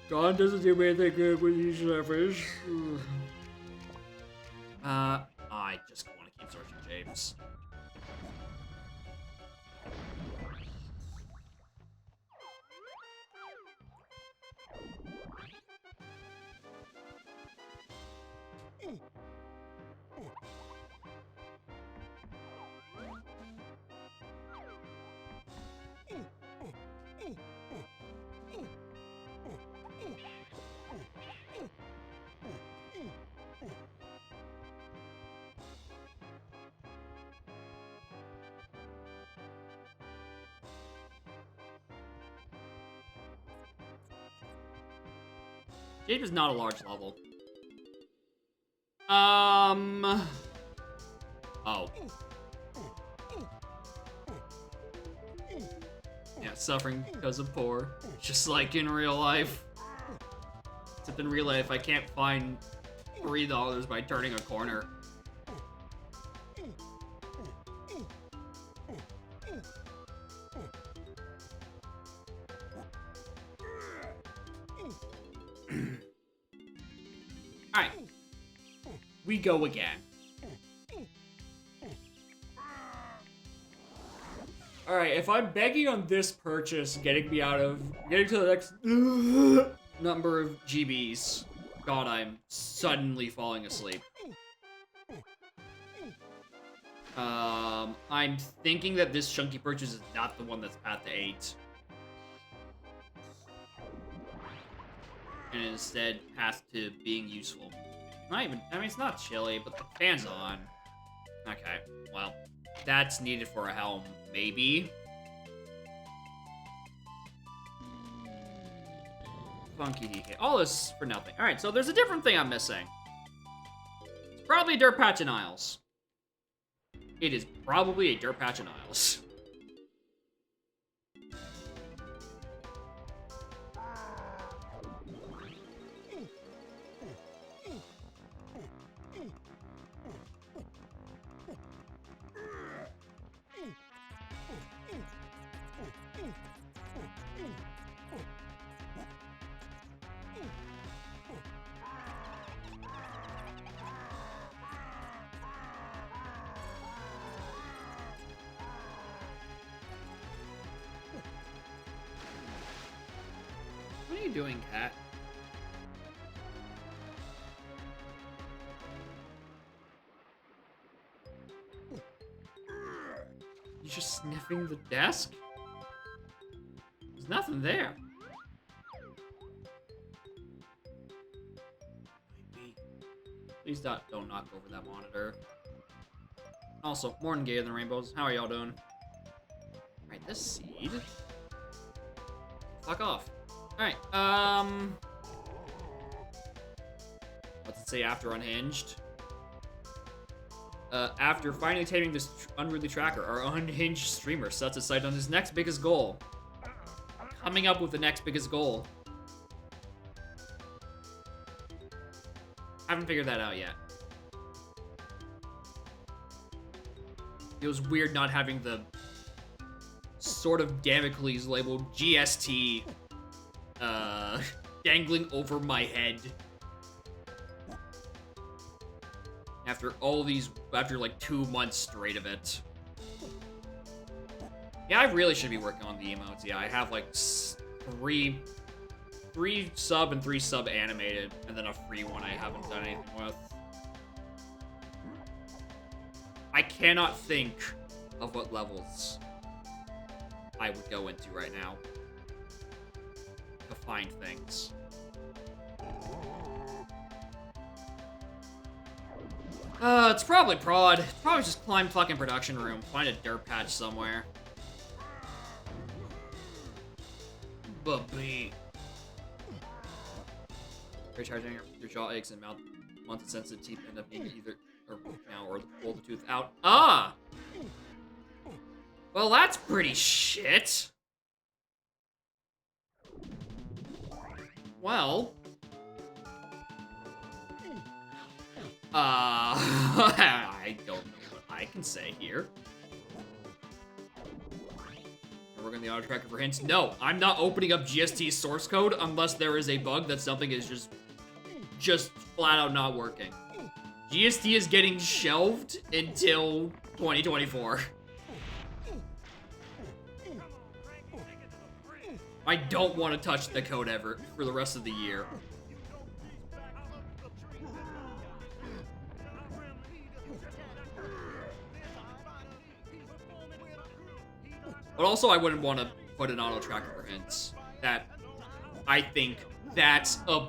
John doesn't do anything good with these levers. I just want to keep searching James. Jade is not a large level. Oh. Yeah, suffering because of poor. Just like in real life. Except in real life, I can't find $3 by turning a corner. Alright. We go again. Alright, if I'm begging on this purchase, getting to the next number of GBs, God, I'm suddenly falling asleep. I'm thinking that this chunky purchase is not the one that's path to 8. And instead path to being useful. Not even, I mean, it's not chilly, but the fan's on. Okay, well, that's needed for a helm, maybe. Funky DK. All this for nothing. Alright, so there's a different thing I'm missing. It's probably a dirt patch in Isles. It is probably a dirt patch in Isles. What are you doing, cat? You just sniffing the desk? There's nothing there. Please don't knock over that monitor. Also, more than gay than rainbows. How are y'all doing? Alright, this seed. Fuck off. Alright, what's it say after unhinged? After finally taming this unruly tracker, our unhinged streamer sets his sight on his next biggest goal. Coming up with the next biggest goal. Haven't figured that out yet. It was weird not having the sort of Damocles labeled GST dangling over my head. After like 2 months straight of it. Yeah, I really should be working on the emotes. Yeah, I have like three sub and 3 sub animated, and then a free one I haven't done anything with. I cannot think of what levels I would go into right now to find things. It's probably prod. Probably just climb fucking production room, find a dirt patch somewhere. Bubby. Recharging your jaw aches and mouth once sensitive teeth end up being either now or pull the tooth out. Ah! Well, that's pretty shit. Well. I don't know what I can say here. We're going to the auto tracker for hints. No, I'm not opening up GST's source code unless there is a bug that something is just flat out not working. GST is getting shelved until 2024. I don't want to touch the code ever for the rest of the year. But also, I wouldn't want to put an auto tracker for hints. I think that's a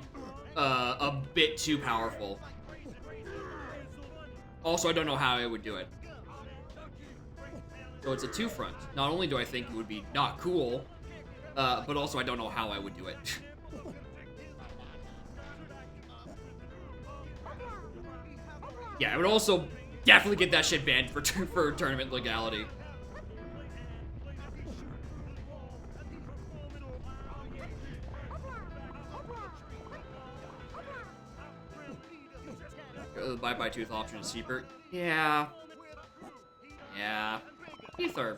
bit too powerful. Also, I don't know how I would do it. So it's a two-front. Not only do I think it would be not cool, but also I don't know how I would do it. Yeah, I would also definitely get that shit banned for for tournament legality. The bye-bye tooth option is cheaper. Yeah. Yeah. Teeth are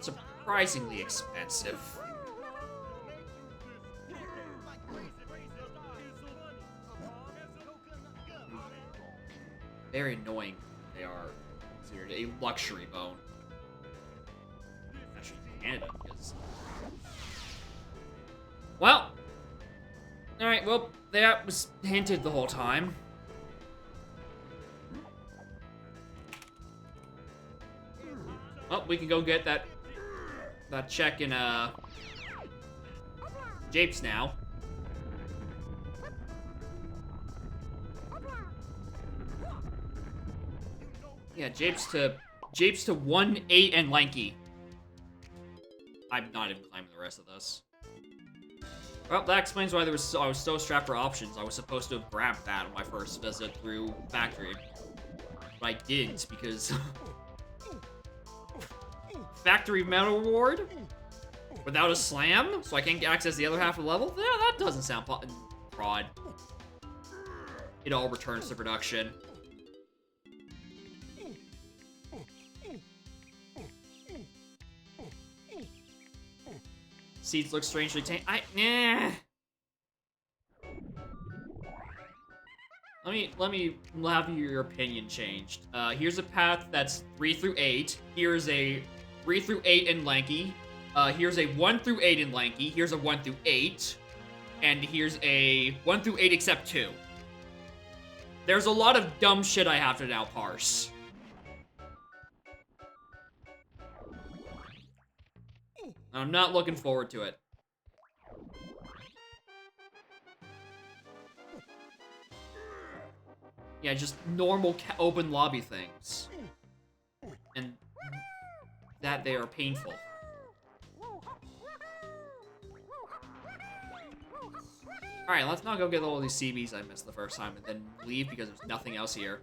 surprisingly expensive. Very annoying. They are considered a luxury bone. Actually, Canada because. Well. All right. Well, that was hinted the whole time. Well, we can go get that check in Japes now. Yeah, Japes to 1, 8, and lanky. I'm not even climbing the rest of this. Well, that explains why I was so strapped for options. I was supposed to have grabbed that on my first visit through factory. But I didn't because factory medal reward without a slam, so I can't access the other half of the level? Yeah, that doesn't sound fraud. It all returns to production. Seeds look strangely tame. Let me have your opinion changed. Here's a path that's 3 through 8. Here's a 3 through 8 in lanky. Here's a 1 through 8 in lanky. Here's a 1 through 8. And here's a 1 through 8 except 2. There's a lot of dumb shit I have to now parse. I'm not looking forward to it. Yeah, just normal open lobby things. And that they are painful. Alright, let's not go get all these CBs I missed the first time and then leave because there's nothing else here.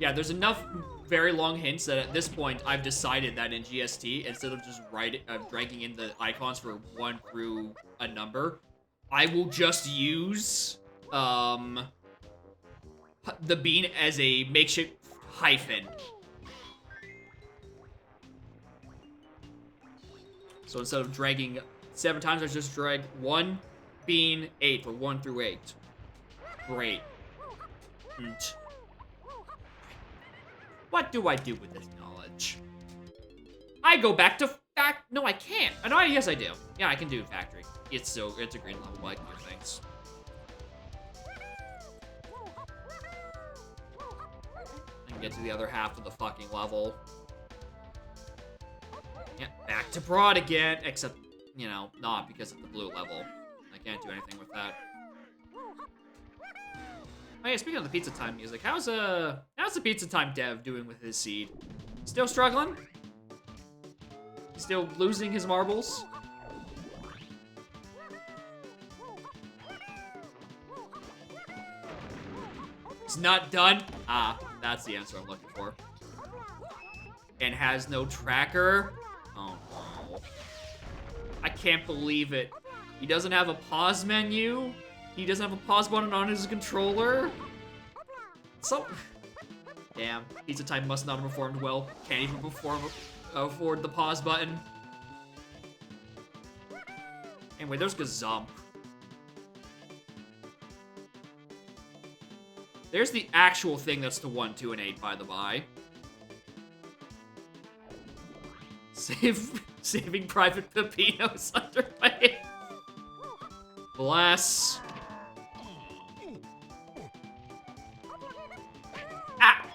Yeah, there's enough very long hints that at this point I've decided that in GST, instead of just dragging in the icons for 1 through a number, I will just use the bean as a makeshift hyphen. So instead of dragging 7 times, I just drag 1 bean 8 for 1 through 8. Great. What do I do with this knowledge? I go back to no, I can't. Yes, I do. Yeah, I can do factory. It's a green level. I can do things. I can get to the other half of the fucking level. Yeah, back to broad again. Except, you know, not because of the blue level. I can't do anything with that. Oh yeah, speaking of the Pizza Time music, how's the Pizza Time dev doing with his seed? Still struggling? Still losing his marbles? It's not done? Ah, that's the answer I'm looking for. And has no tracker? Oh no. I can't believe it. He doesn't have a pause menu? He doesn't have a pause button on his controller? So... Damn, Pizza Time must not have performed well. Can't even afford the pause button. Anyway, there's Gazump. There's the actual thing that's the 1, 2, and 8, by the by. Saving Private Peppino's underway. Bless. Ah!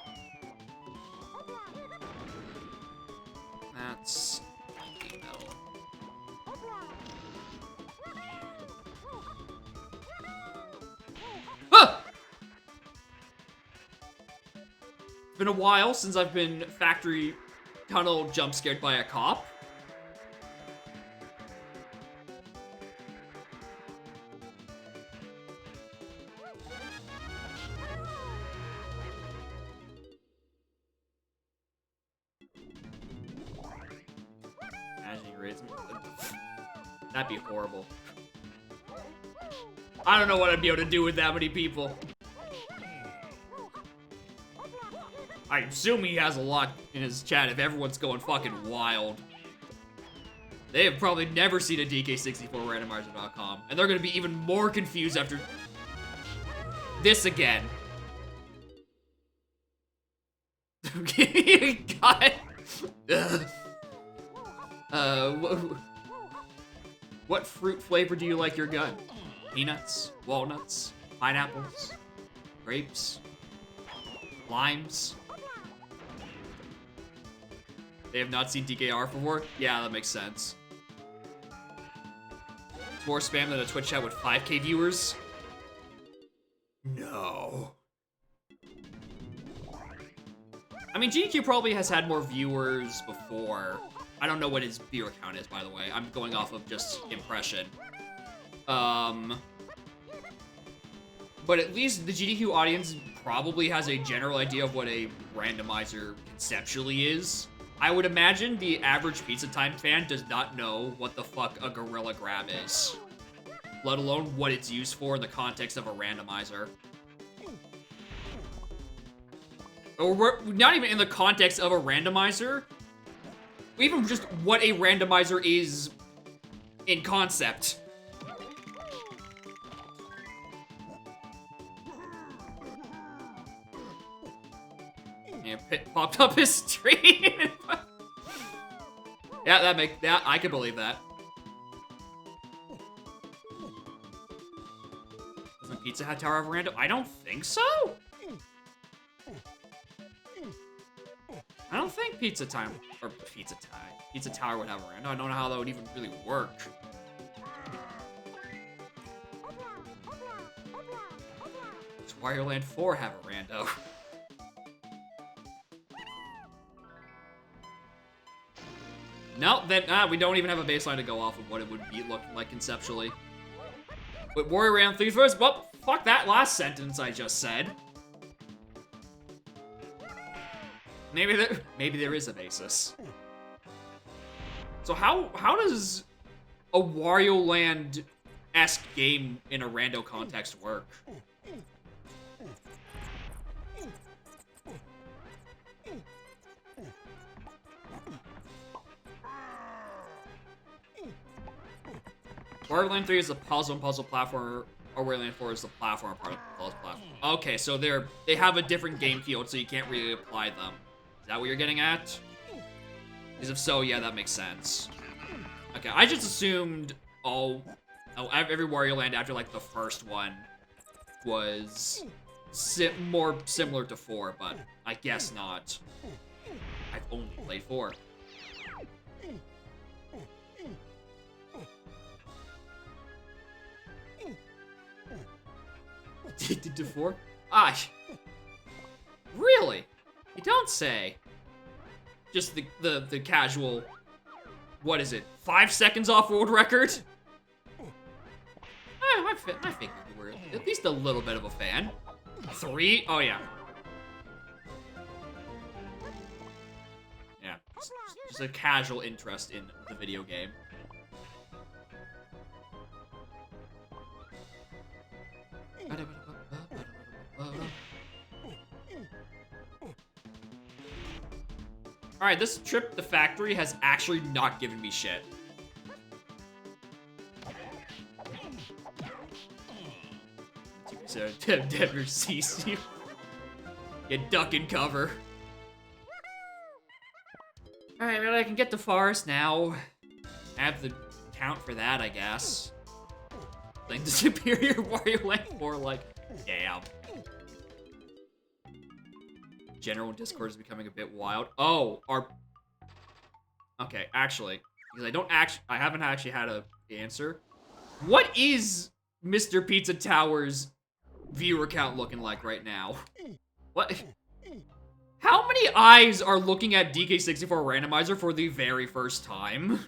That's metal. Ah! It's been a while since I've been factory tunnel jump scared by a cop. That'd be horrible. I don't know what I'd be able to do with that many people. I assume he has a lot in his chat if everyone's going fucking wild. They have probably never seen a DK64randomizer.com, and they're gonna be even more confused after this again. God. What fruit flavor do you like your gun? Peanuts, walnuts, pineapples, grapes, limes. They have not seen DKR before? Yeah, that makes sense. It's more spam than a Twitch chat with 5K viewers? No. I mean, GQ probably has had more viewers before. I don't know what his viewer count is, by the way. I'm going off of just impression. But at least the GDQ audience probably has a general idea of what a randomizer conceptually is. I would imagine the average Pizza Time fan does not know what the fuck a gorilla grab is, let alone what it's used for in the context of a randomizer. Or we're not even in the context of a randomizer, even just what a randomizer is in concept. Yeah, Pit popped up his stream. Yeah, I could believe that. Doesn't Pizza Hut Tower have a random? I don't think so. I don't think Pizza Tower would have a random. I don't know how that would even really work. Does Wario Land 4 have a rando? No, then we don't even have a baseline to go off of what it would be looking like conceptually. With Wario Land 3 first? Well, fuck that last sentence I just said. Maybe there is a basis. So how does a Wario Land-esque game in a rando context work? Wario Land 3 is the puzzle and puzzle platformer, or Wario Land 4 is the platform part of the puzzle platform. Okay, so they have a different game field, so you can't really apply them. Is that what you're getting at? Because if so, yeah, that makes sense. Okay, I just assumed every Wario Land after like the first one was more similar to 4, but I guess not. I've only played 4. Addicted to 4? Ah, really? You don't say. Just the casual, what is it, 5 seconds off world record? I figured you were at least a little bit of a fan. 3? Oh yeah. Yeah, just a casual interest in the video game. Alright, this trip to the factory has actually not given me shit. So, never sees you. You duck and cover. Alright, well, I can get to forest now. I have the count for that, I guess. Like the superior Wario Land 4, like, damn. General Discord is becoming a bit wild. Oh, okay, actually, because I haven't actually had a answer. What is Mr. Pizza Tower's viewer count looking like right now? What? How many eyes are looking at DK64 Randomizer for the very first time?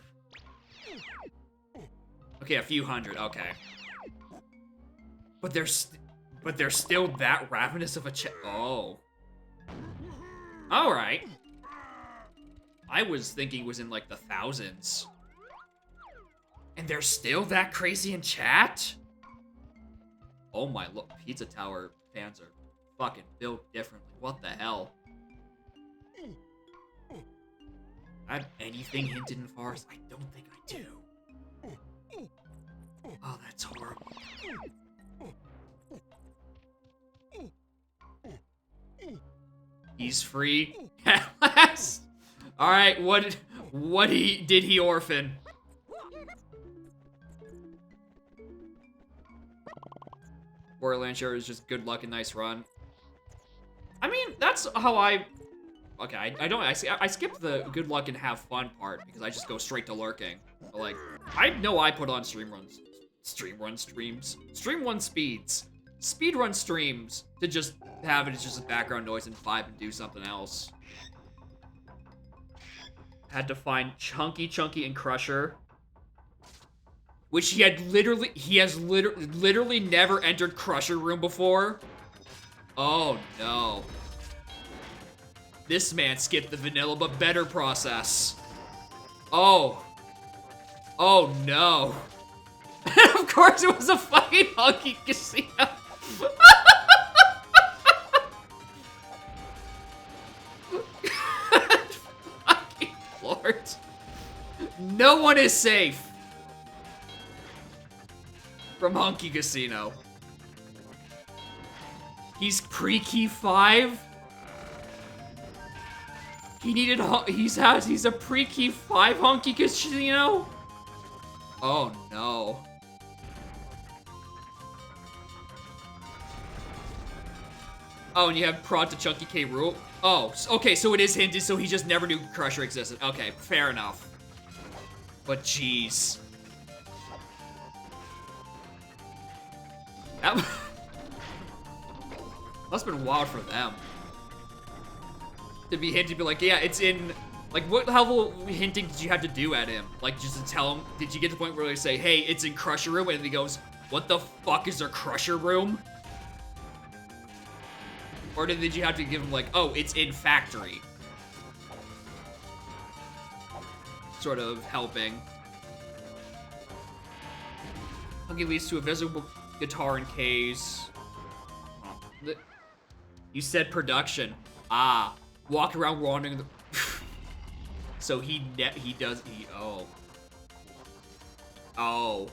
Okay, a few hundred, okay. But they're still that ravenous of a oh. Alright. I was thinking it was in like the thousands. And they're still that crazy in chat? Oh my, look, Pizza Tower fans are fucking built differently. What the hell? I have anything hinted in Forest? I don't think I do. Oh, that's horrible. He's free. Yes. All right, what did he orphan? Borderland Share is just good luck and nice run. I mean, that's how I. Okay, I skipped the good luck and have fun part because I just go straight to lurking. But like, I know I put on stream run speeds, speed run streams to just have it as just a background noise and vibe and do something else. Had to find Chunky, and Crusher, which he has literally never entered Crusher room before. Oh no. This man skipped the vanilla but better process. Oh. Oh no. Of course it was a fucking hunky casino. Fucking Lord. No one is safe from Hunky Casino. He's pre-key 5? He needed, he's a pre-key 5 Hunky Casino? Oh no. Oh, and you have Prod to Chunky K Rule? Oh, okay, so it is hinted, so he just never knew Crusher existed. Okay, fair enough. But jeez. That must have been wild for them. To be hinted, be like, yeah, it's in, like, what level hinting did you have to do at him? Like, just to tell him, did you get to the point where they say, hey, it's in Crusher Room, and he goes, what the fuck is their Crusher Room? Or did you have to give him, like, oh, it's in Factory? Sort of helping. Hunky leads to a visible guitar in K's. You said production. Ah. Walk around wandering the... So he does... oh. Oh.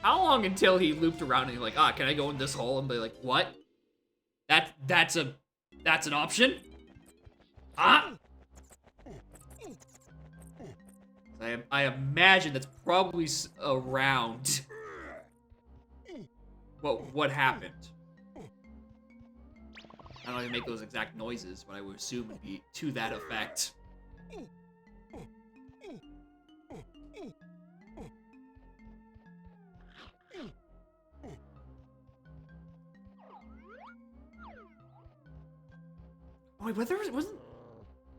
How long until he looped around and he's like, ah, can I go in this hole? And be like, what? That's an option? Ah? I imagine that's probably around what happened. I don't even make those exact noises, but I would assume it'd be to that effect. Wait, but there wasn't...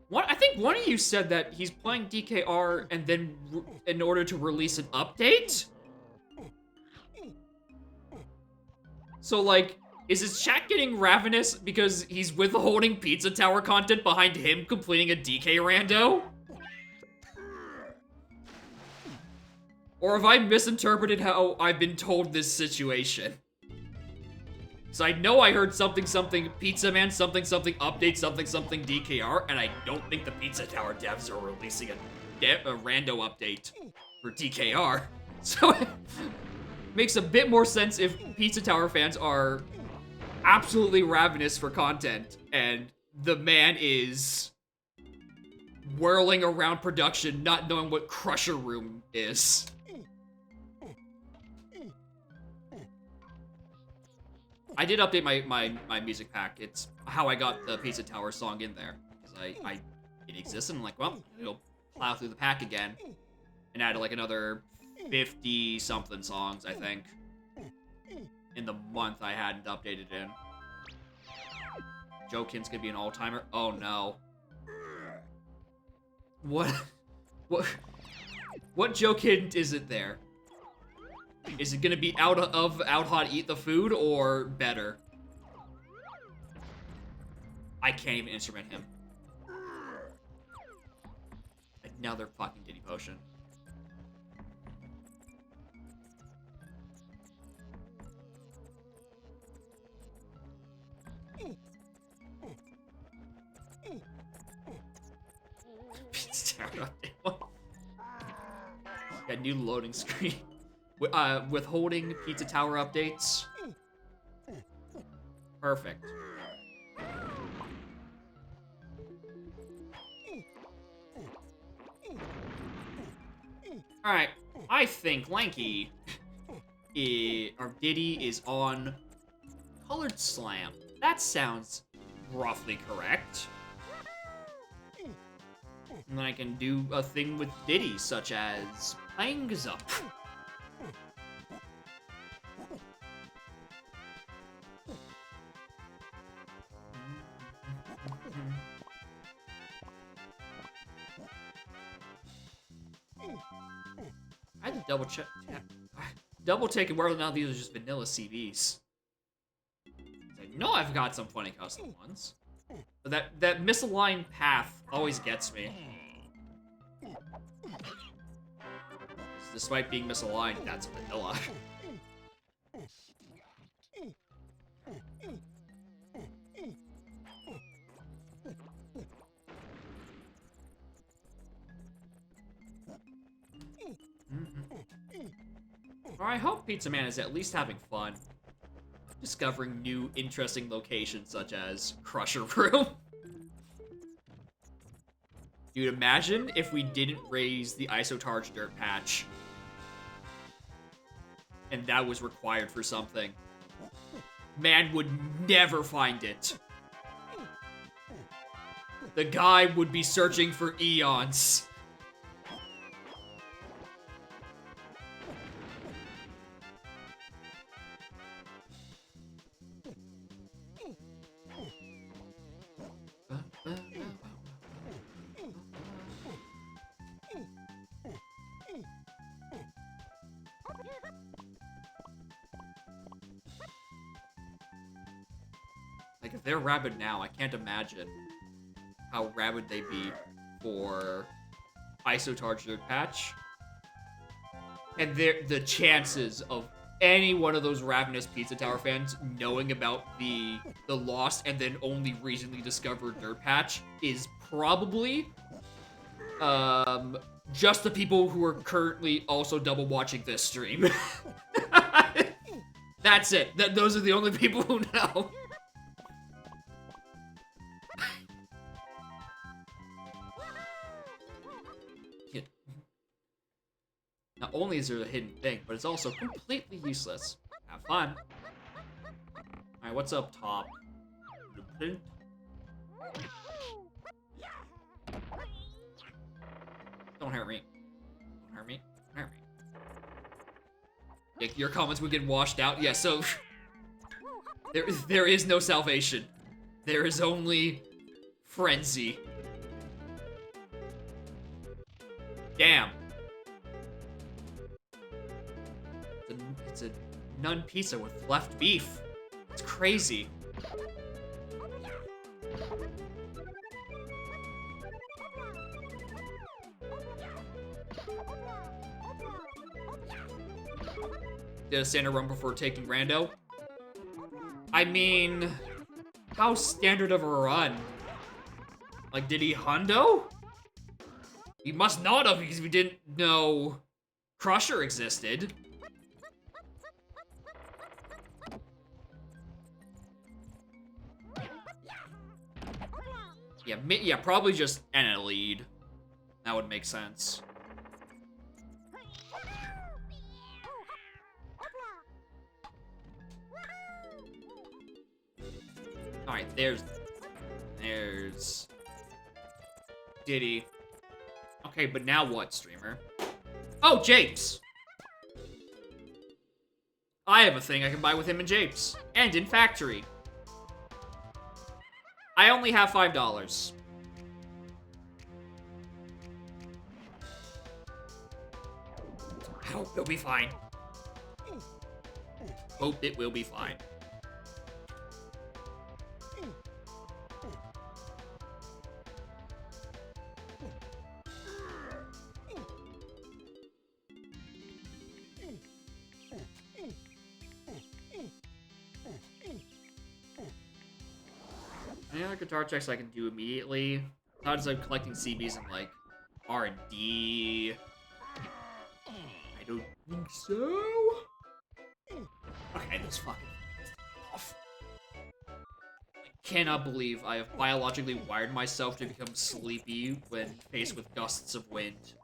What? I think one of you said that he's playing DKR and then in order to release an update? So, like, is his chat getting ravenous because he's withholding Pizza Tower content behind him completing a DK rando? Or have I misinterpreted how I've been told this situation? So I know I heard something Pizza Man, something update, something DKR, and I don't think the Pizza Tower devs are releasing a rando update for DKR. So it makes a bit more sense if Pizza Tower fans are absolutely ravenous for content, and the man is whirling around production, not knowing what Crusher Room is. I did update my music pack. It's how I got the Pizza Tower song in there. Because it existed, and I'm like, well, it'll plow through the pack again. And added like another 50-something songs, I think. In the month I hadn't updated in. Joe Kin's gonna be an all-timer? Oh no. What Joe Kin is it there? Is it gonna be out hot eat the food or better? I can't even instrument him. I Another fucking Diddy potion. Got new loading screen. Withholding Pizza Tower updates. Perfect. Alright, I think Lanky or Diddy is on Colored Slam. That sounds roughly correct. And then I can do a thing with Diddy, such as Pangs Up. I had to double check. Double checking whether or not these are just vanilla CVs. I know I've got some funny custom ones. But that misaligned path always gets me. Despite being misaligned, that's vanilla. Or I hope Pizza Man is at least having fun. Discovering new, interesting locations such as Crusher Room. Dude, imagine if we didn't raise the Isotarge dirt patch. And that was required for something. Man would never find it. The guy would be searching for eons. Like, if they're rabid now, I can't imagine how rabid they'd be for Isotarge Dirt Patch. And the chances of any one of those ravenous Pizza Tower fans knowing about the lost and then only recently discovered Dirt Patch is probably just the people who are currently also double watching this stream. That's it. Those are the only people who know. Not only is there a hidden thing, but it's also completely useless. Have fun. Alright, what's up top? Don't hurt me. Don't hurt me. Don't hurt me. Yeah, your comments would get washed out. Yeah, so... There is no salvation. There is only... frenzy. Damn. It's a nun pizza with left beef. It's crazy. Did a standard run before taking rando? I mean, how standard of a run? Like, did he hundo? He must not have because we didn't know Crusher existed. Yeah, probably just in a lead. That would make sense. Alright, there's Diddy. Okay, but now what, streamer? Oh, Japes! I have a thing I can buy with him in Japes. And in Factory. I only have $5. I hope it'll be fine. Hope it will be fine. other guitar checks I can do immediately. Besides I'm collecting CBs and like R&D. I don't think so. Okay, this fucking off. I cannot believe I have biologically wired myself to become sleepy when faced with gusts of wind.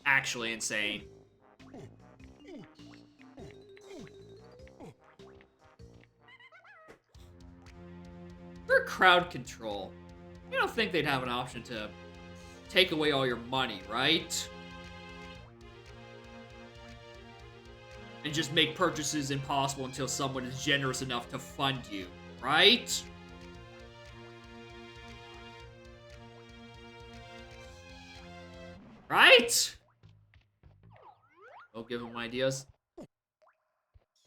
Actually insane. For crowd control, you don't think they'd have an option to take away all your money, right? And just make purchases impossible until someone is generous enough to fund you, right? Right? Don't give them ideas.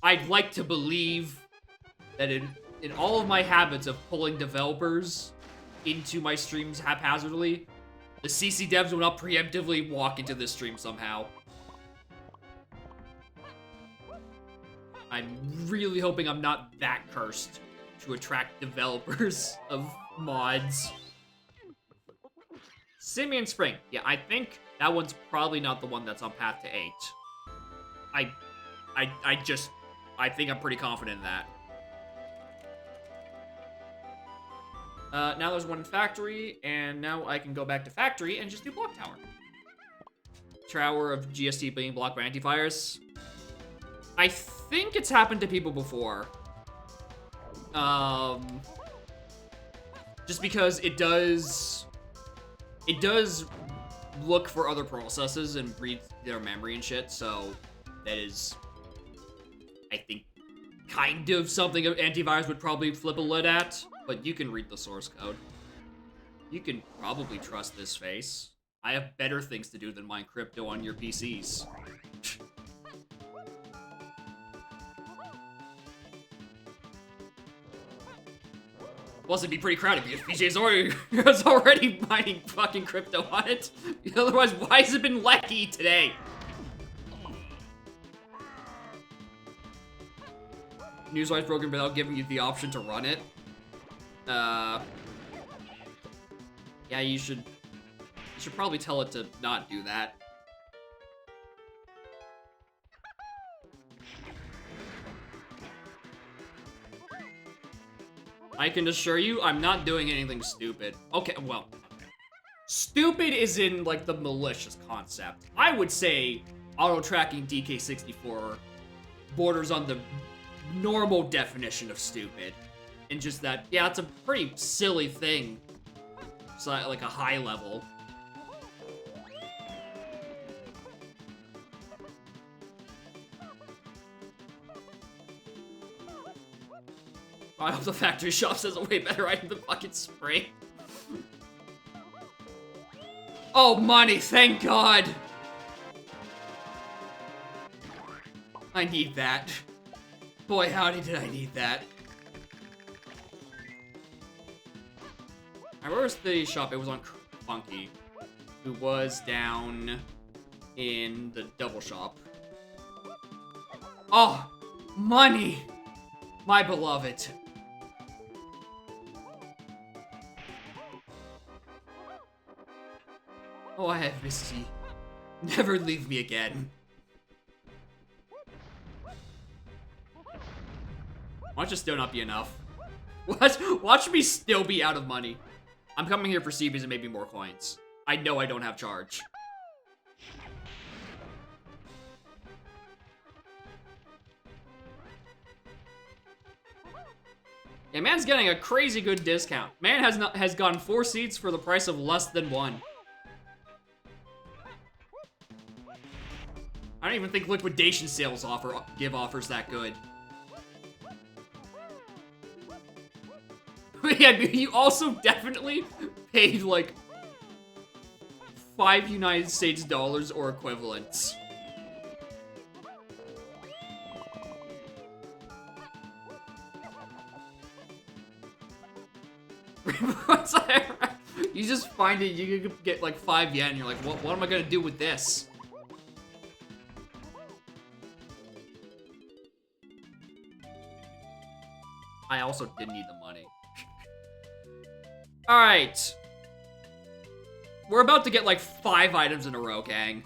I'd like to believe that in all of my habits of pulling developers into my streams haphazardly, the CC devs will not preemptively walk into this stream somehow. I'm really hoping I'm not that cursed to attract developers of mods. Simeon Spring. Yeah, I think that one's probably not the one that's on path to 8. I think I'm pretty confident in that. Now there's one in Factory, and now I can go back to Factory and just do Block Tower. Tower of GST being blocked by anti-fires. I think it's happened to people before. Just because it does look for other processes and read their memory and shit, so that is, I think, kind of something antivirus would probably flip a lid at, but you can read the source code. You can probably trust this face. I have better things to do than mine crypto on your PCs. Plus, it'd be pretty crowded if PJ's already mining fucking crypto on it. Otherwise, why has it been lecky today? Newswise broken without giving you the option to run it. Yeah, you should probably tell it to not do that. I can assure you, I'm not doing anything stupid. Okay, well, stupid is in, like, the malicious concept. I would say auto-tracking DK64 borders on the normal definition of stupid. And just that, yeah, it's a pretty silly thing. It's like a high level. I hope the factory shop says a way better item than fucking spray. Oh, money, thank God. I need that. Boy, howdy did I need that. Alright, where was the shop? It was on Funky, who was down in the double shop. Oh, money, my beloved. Oh, I have missed you. Never leave me again. Watch it still not be enough. Watch me still be out of money. I'm coming here for CBs and maybe more coins. I know I don't have charge. Yeah, man's getting a crazy good discount. Man has gotten 4 seats for the price of less than 1. I don't even think liquidation sales give offers that good. Yeah, you also definitely paid like 5 United States dollars or equivalents. You just find it, you could get like 5 yen, you're like, what am I gonna do with this? I also did need the money. Alright. We're about to get like 5 items in a row, gang.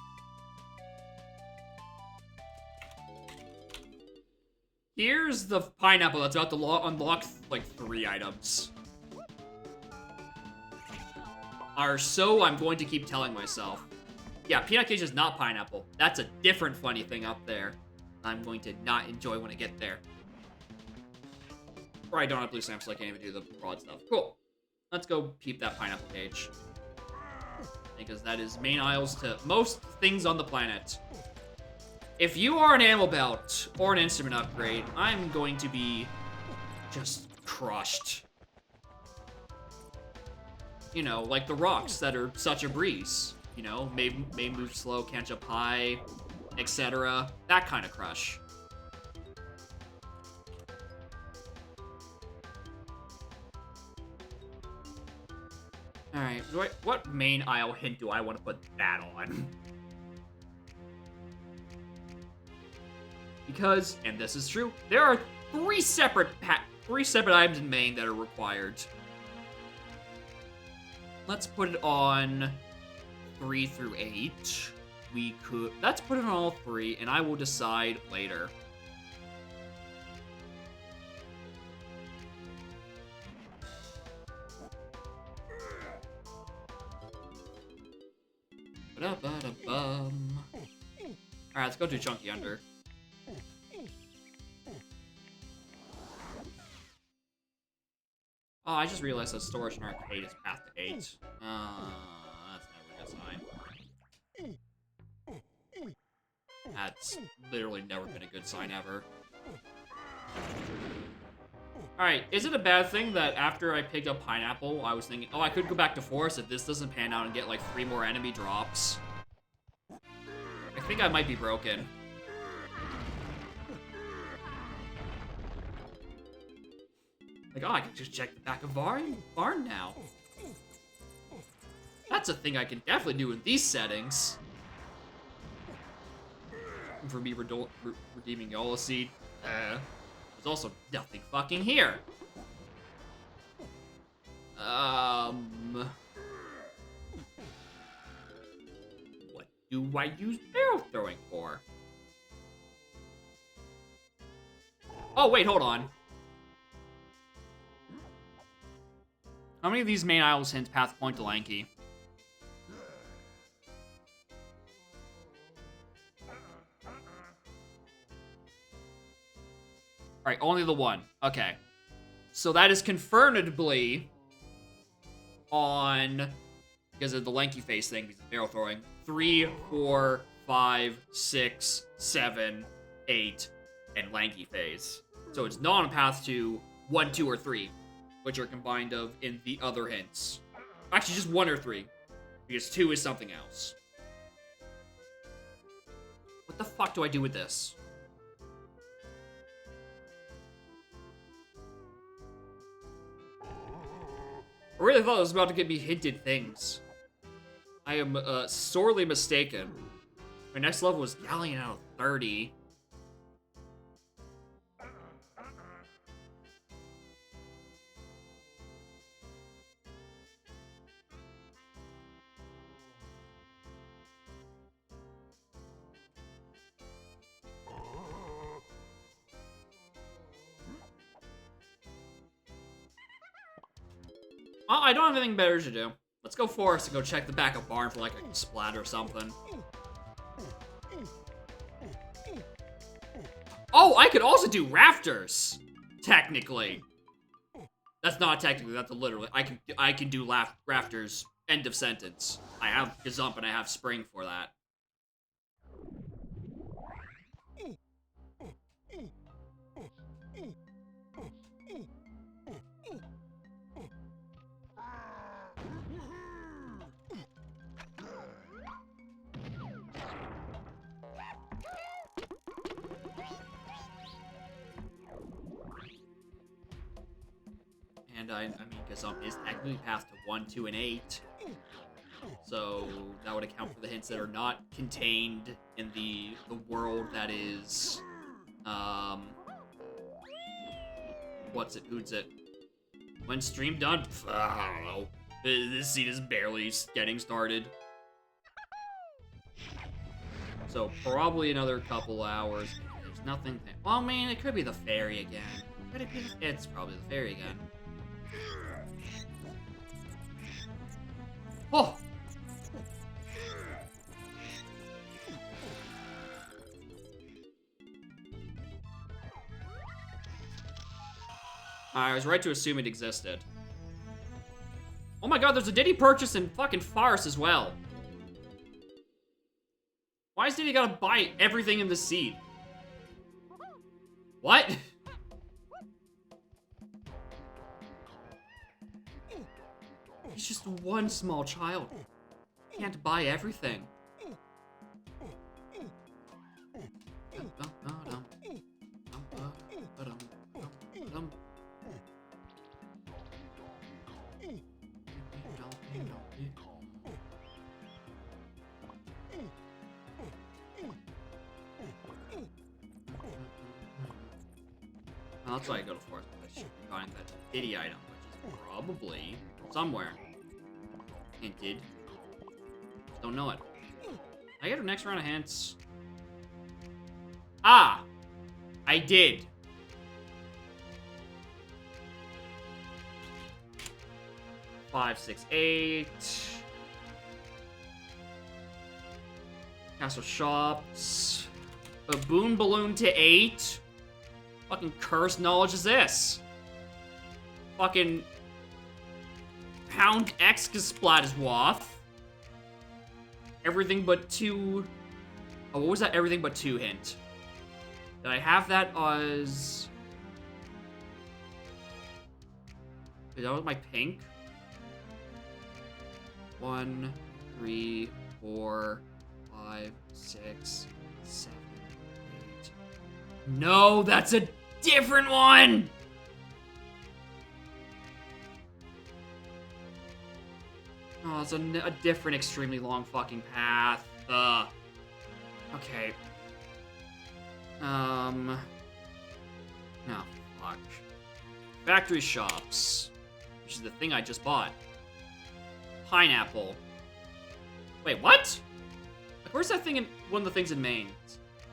Here's the pineapple that's about to unlock like 3 items. Or so I'm going to keep telling myself. Yeah, peanut cage is not pineapple. That's a different funny thing up there. I'm going to not enjoy when I get there. Or I don't have blue stamps, so I can't even do the broad stuff. Cool. Let's go peep that pineapple cage. Because that is main aisles to most things on the planet. If you are an ammo belt or an instrument upgrade, I'm going to be just crushed. You know, like the rocks that are such a breeze. You know, may move slow, can't jump high, etc. That kind of crush. Alright, what main aisle hint do I want to put that on? Because, and this is true, there are 3 separate items in main that are required. Let's put it on 3 through 8. Let's put it on all 3, and I will decide later. Ba-da-ba-da-bum. Alright, let's go do Chunky Under. Oh, I just realized that storage in arcade is path to 8. That's never a good sign. That's literally never been a good sign ever. Alright, is it a bad thing that after I picked up pineapple, I was thinking, oh, I could go back to forest if this doesn't pan out and get like 3 more enemy drops? I think I might be broken. Like, oh, I can just check the back of barn now. That's a thing I can definitely do in these settings. For me redeeming Yola Seed, there's also nothing fucking here. What do I use arrow throwing for? Oh, wait, hold on. How many of these main aisles hint path point to Lanky? Alright, only the 1. Okay. So that is confirmedly on, because of the lanky face thing, because of arrow throwing, 3, 4, 5, 6, 7, 8, and lanky phase. So it's not on path to 1, 2, or 3, which are combined of in the other hints. Actually, just 1 or 3, because 2 is something else. What the fuck do I do with this? I really thought it was about to get me hinted things. I am sorely mistaken. My next level was Galleon out of 30. Oh, I don't have anything better to do. Let's go forest and go check the back of barn for like a splat or something. Oh, I could also do rafters, technically. That's not technically, that's literally. I can do rafters, end of sentence. I have Gazump and I have Spring for that. And I mean, Gazump is technically path to 1, 2, and 8. So that would account for the hints that are not contained in the world that is, what's it? Who's it? When stream done? I don't know. This scene is barely getting started. So probably another couple hours. There's nothing there. Well, man, it could be the fairy again. Could it be it's probably the fairy again. Oh! I was right to assume it existed. Oh my god, there's a Diddy purchase in fucking Farce as well. Why is Diddy gotta buy everything in the seed? What? He's just one small child. Can't buy everything. Well, that's why I go to Force, because I should find that Diddy item, which is probably somewhere. Hinted. Just don't know it. I get her next round of hints. Ah! I did. Five, 6, 8. Castle shops. Baboon balloon to 8. Fucking cursed knowledge is this? Fucking Pound X Splat is waff. Everything but 2. Oh, what was that everything but 2 hint? Did I have that as... Is that was my pink? 1, 3, 4, 5, 6, 7, 8. No, that's a different one! Oh, it's a different extremely long fucking path. Okay. No, fuck. Factory shops. Which is the thing I just bought. Pineapple. Wait, what? Like, where's that thing in one of the things in Maine?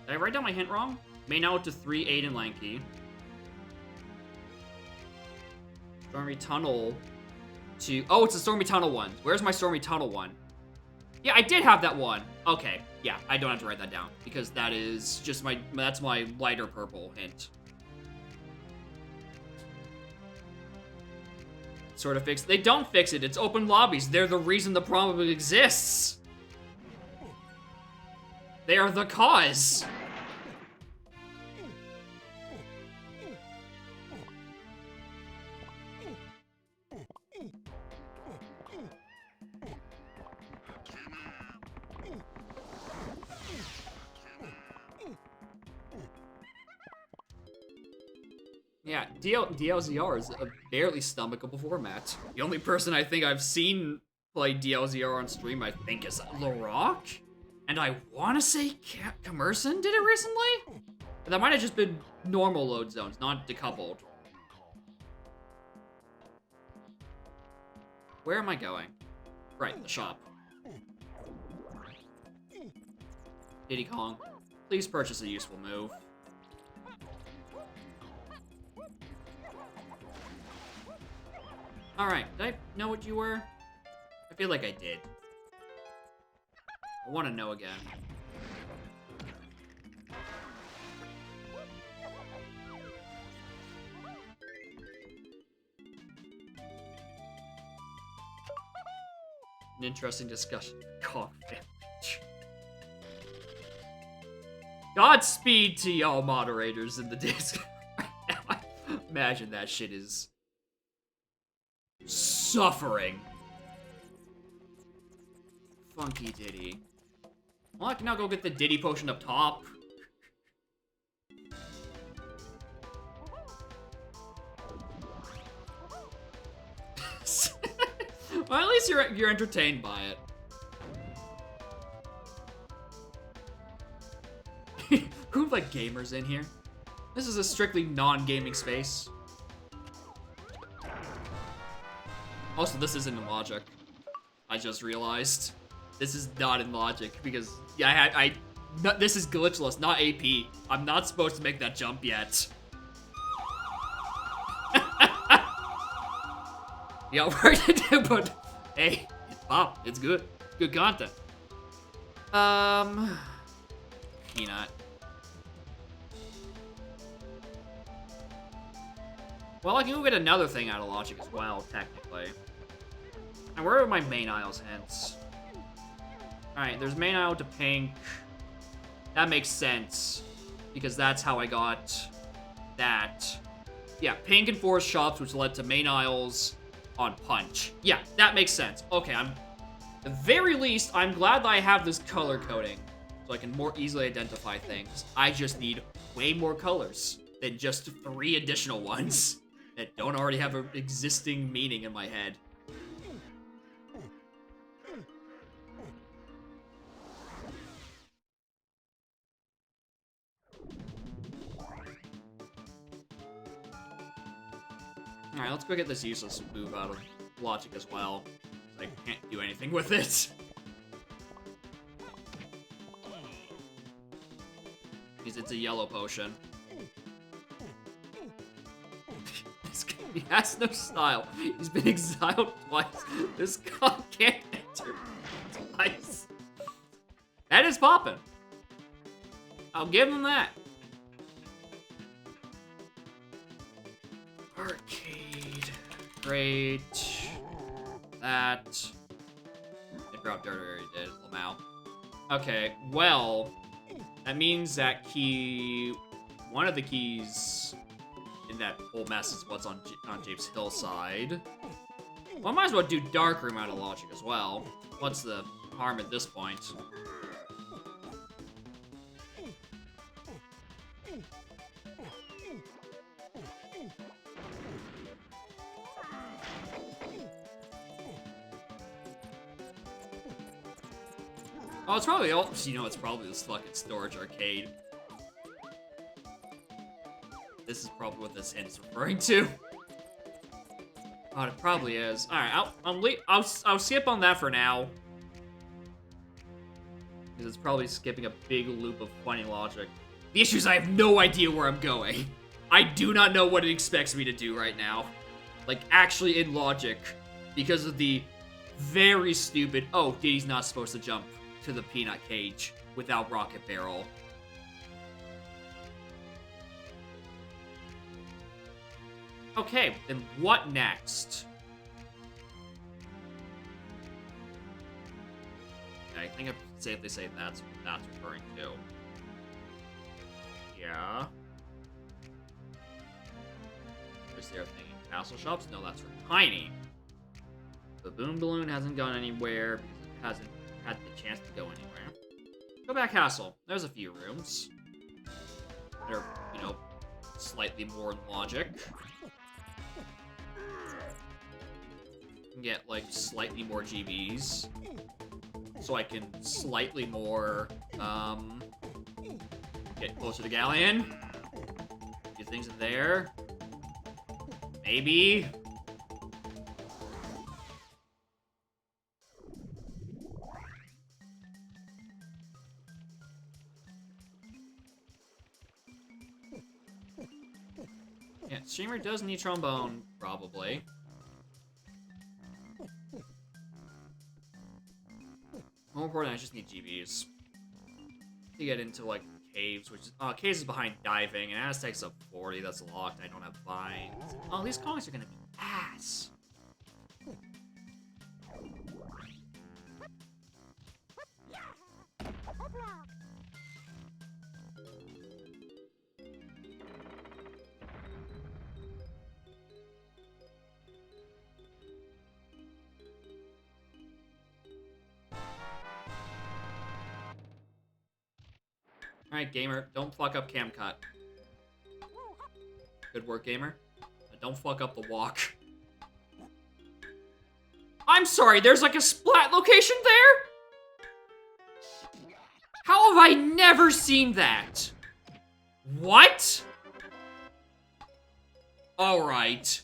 Did I write down my hint wrong? Maine out to 3, 8, and lanky. Stormy Tunnel to... Oh, it's the Stormy Tunnel one. Where's my Stormy Tunnel one? Yeah, I did have that one. Okay, yeah, I don't have to write that down because that is just my... That's my lighter purple hint. Sort of fix... They don't fix it. It's open lobbies. They're the reason the problem exists. They are the cause. Yeah, DLZR is a barely stomachable format. The only person I think I've seen play DLZR on stream, I think, is LaRock? And I want to say Commerson did it recently? But that might have just been normal load zones, not decoupled. Where am I going? Right, the shop. Diddy Kong, please purchase a useful move. Alright, did I know what you were? I feel like I did. I want to know again. An interesting discussion. Kong family. Godspeed to y'all moderators in the Discord right now. Imagine that shit is suffering. Funky Diddy. Well, I can now go get the Diddy potion up top. Well, at least you're entertained by it. Who like gamers in here? This is a strictly non-gaming space. Also, this isn't in logic. I just realized. This is not in logic because yeah, no, this is glitchless, not AP. I'm not supposed to make that jump yet. Yeah, work to do, but hey, it's pop. It's good. It's good content. Peanut. Well, I can go get another thing out of logic as well, technically. And where are my main aisles hints? Alright, there's main aisle to pink. That makes sense. Because that's how I got that. Yeah, pink and forest shops, which led to main aisles on punch. Yeah, that makes sense. Okay, at the very least, I'm glad that I have this color coding. So I can more easily identify things. I just need way more colors than just 3 additional ones that don't already have an existing meaning in my head. Alright, let's go get this useless move out of logic as well. I can't do anything with it. Because it's a yellow potion. He has no style. He's been exiled twice. This god can't enter twice. That is poppin'. I'll give him that. Arcade. Great. That. They dropped dirt already did. Lamau. Okay, well, that means that one of the keys in that whole mess is what's on Jape's hillside. Well, I might as well do Dark Room out of logic as well. What's the harm at this point? Oh, it's probably, it's probably this fucking storage arcade. This is probably what this hint's referring to. Oh, it probably is. All right, I'll skip on that for now. Because it's probably skipping a big loop of funny logic. The issue is I have no idea where I'm going. I do not know what it expects me to do right now. Like, actually in logic. Because of the very stupid, oh, Diddy's not supposed to jump to the peanut cage without rocket barrel. Okay, then what next? I think I safely say that's what that's referring to. Yeah. Is there a thing in castle shops? No, that's for Tiny. The Boom Balloon hasn't gone anywhere because it hasn't had the chance to go anywhere. Go back castle. There's a few rooms. They're, slightly more in logic. Get, like, slightly more GBs. So I can slightly more, get closer to Galleon. Get things in there. Maybe. Yeah, Streamer does need trombone, probably. More important, I just need GBs. To get into, like, caves, which is... caves is behind diving, and Aztec's up 40, that's locked, I don't have vines. Oh, these coins are gonna be ass. Alright, gamer, don't fuck up cam cut. Good work, gamer. But don't fuck up the walk. I'm sorry, there's like a splat location there? How have I never seen that? What? Alright.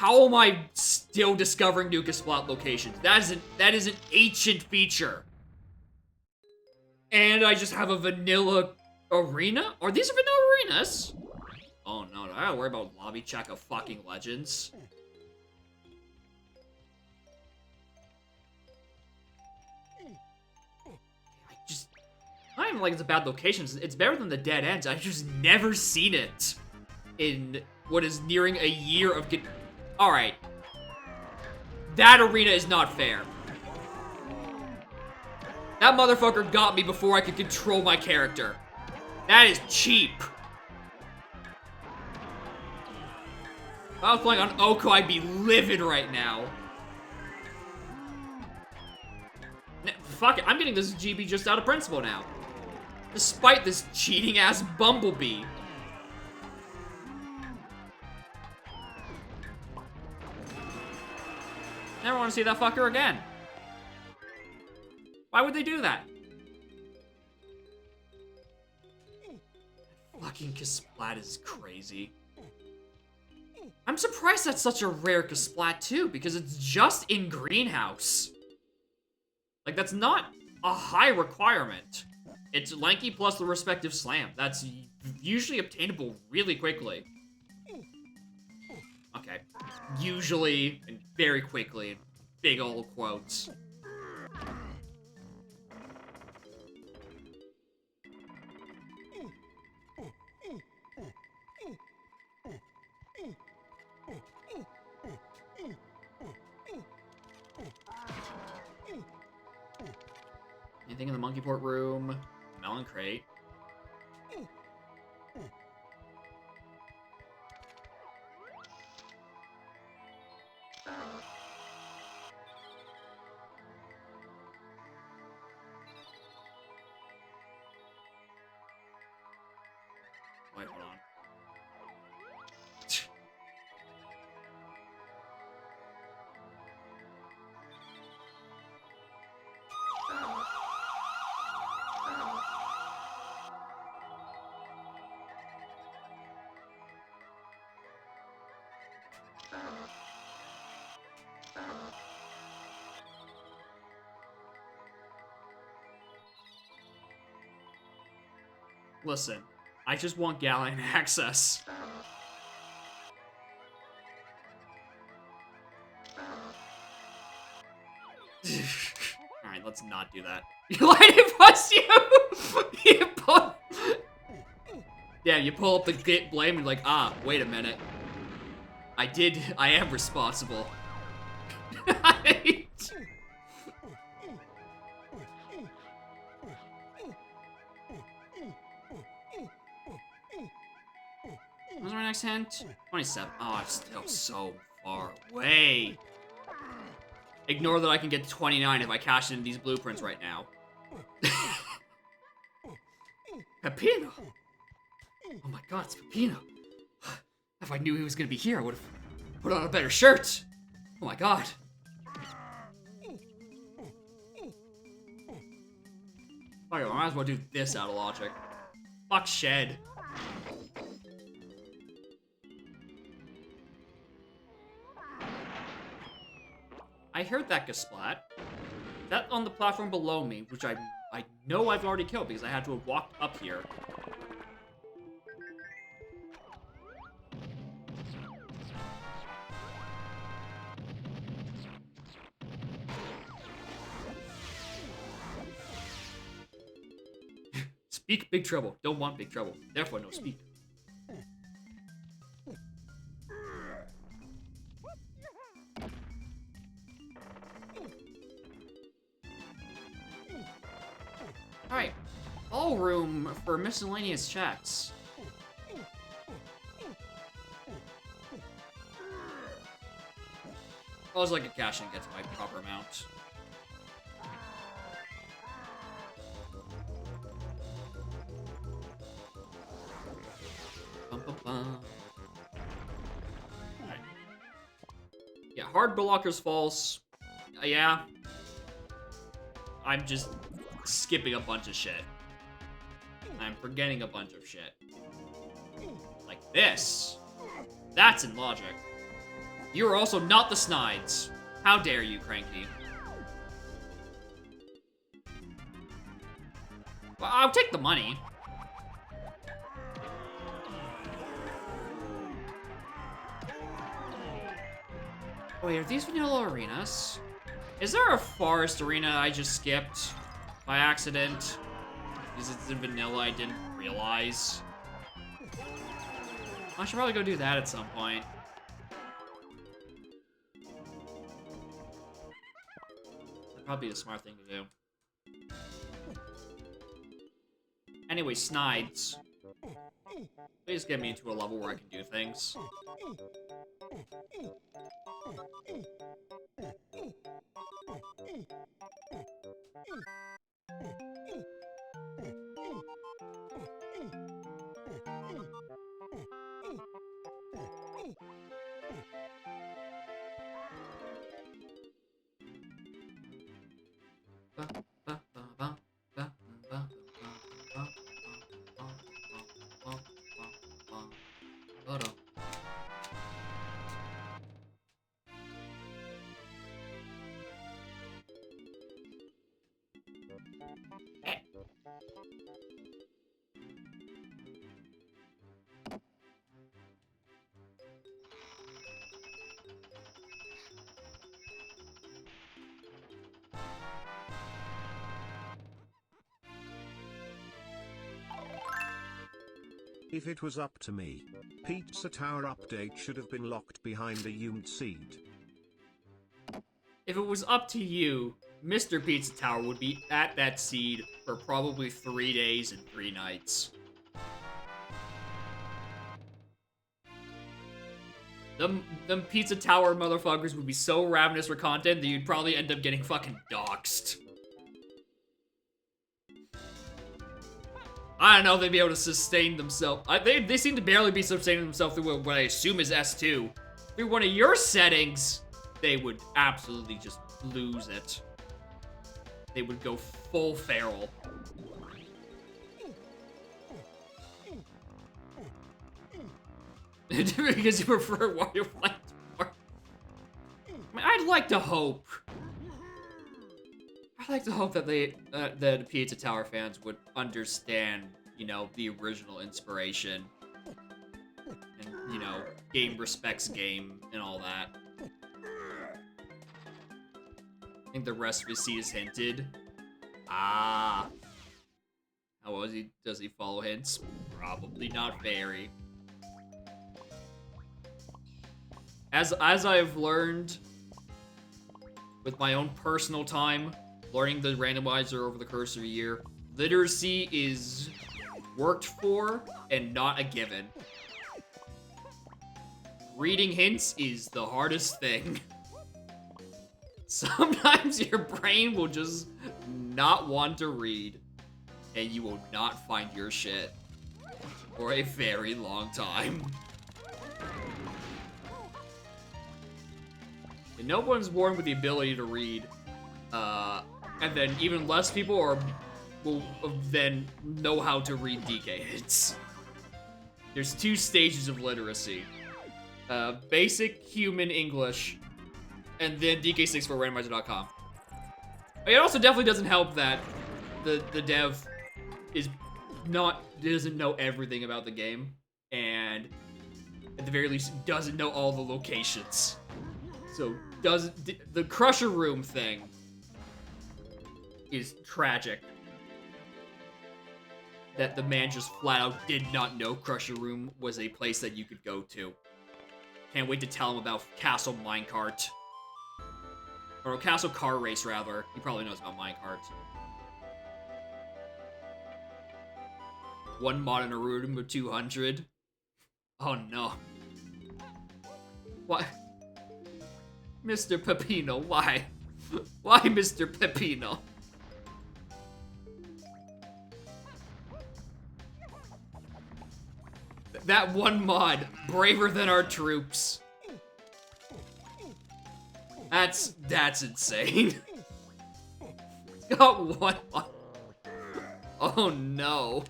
How am I still discovering new Kasplat locations? That is an ancient feature. And I just have a vanilla arena? Are these vanilla arenas? Oh no, I gotta worry about lobby check of fucking legends. I don't even like it's a bad location. It's better than the dead ends. I've just never seen it in what is nearing a year of get. All right, that arena is not fair. That motherfucker got me before I could control my character. That is cheap. If I was playing on Oko, I'd be livid right now. Fuck it, I'm getting this GB just out of principle now. Despite this cheating-ass Bumblebee. Never want to see that fucker again. Why would they do that? Fucking Kasplat is crazy. I'm surprised that's such a rare Kasplat too, because it's just in Greenhouse. Like, that's not a high requirement. It's lanky plus the respective slam. That's usually obtainable really quickly. Okay. Usually, and very quickly, in big old quotes. Anything in the monkey port room? Melon crate. Wait, hold on. Listen, I just want Galleon access. Alright, let's not do that. Why did it bust you? You pull... Yeah, you pull up the Git blame and like, ah, wait a minute. I am responsible. What's my next hint? 27. Oh, I'm still so far away. Ignore that I can get to 29 if I cash in these blueprints right now. Peppino! Oh my god, it's Peppino. If I knew he was gonna be here, I would have put on a better shirt. Oh my god. Okay, I might as well do this out of logic. Fuck Shed. I heard that Kasplat. That on the platform below me, which I know I've already killed because I had to have walked up here. Speak Big Trouble. Don't want Big Trouble. Therefore, no speak. Alright. Ballroom for miscellaneous checks. Always like a cash and get to my proper amount. Right. Yeah, hard blocker's false. Yeah. I'm just skipping a bunch of shit. I'm forgetting a bunch of shit. Like this. That's in logic. You are also not the Snides. How dare you, Cranky? Well, I'll take the money. Wait, are these vanilla arenas? Is there a forest arena I just skipped by accident? Because it's in vanilla, I didn't realize. I should probably go do that at some point. That'd probably be a smart thing to do. Anyway, Snides. Please get me into a level where I can do things. If it was up to me, Pizza Tower update should have been locked behind a unhinged seed. If it was up to you, Mr. Pizza Tower would be at that seed for probably 3 days and 3 nights. Them Pizza Tower motherfuckers would be so ravenous for content that you'd probably end up getting fucking doxxed. I don't know if they'd be able to sustain themselves. They seem to barely be sustaining themselves through what I assume is S2. Through one of your settings, they would absolutely just lose it. They would go full feral. Because you prefer Wario Flight more. I mean, I'd like to hope that the Pizza Tower fans would understand, you know, the original inspiration. And, you know, game respects game and all that. I think the rest of his seed is hinted. Ah. How was he? Does he follow hints? Probably not very. As I've learned with my own personal time, learning the randomizer over the course of a year, literacy is worked for and not a given. Reading hints is the hardest thing. Sometimes your brain will just not want to read, and you will not find your shit for a very long time. And no one's born with the ability to read, and then even less people will then know how to read DK hits. There's 2 stages of literacy. Basic human English, and then DK6 for randomizer.com. It also definitely doesn't help that the dev doesn't know everything about the game, and at the very least doesn't know all the locations. So the Crusher Room thing is tragic. That the man just flat out did not know Crusher Room was a place that you could go to. Can't wait to tell him about Castle Minecart. Or Castle Car Race, rather. He probably knows about Minecart. One mod in a room of 200. Oh no. What? Mr. Peppino, why? Why, Mr. Peppino? That one mod, braver than our troops. That's insane. It's got one mod. Oh no.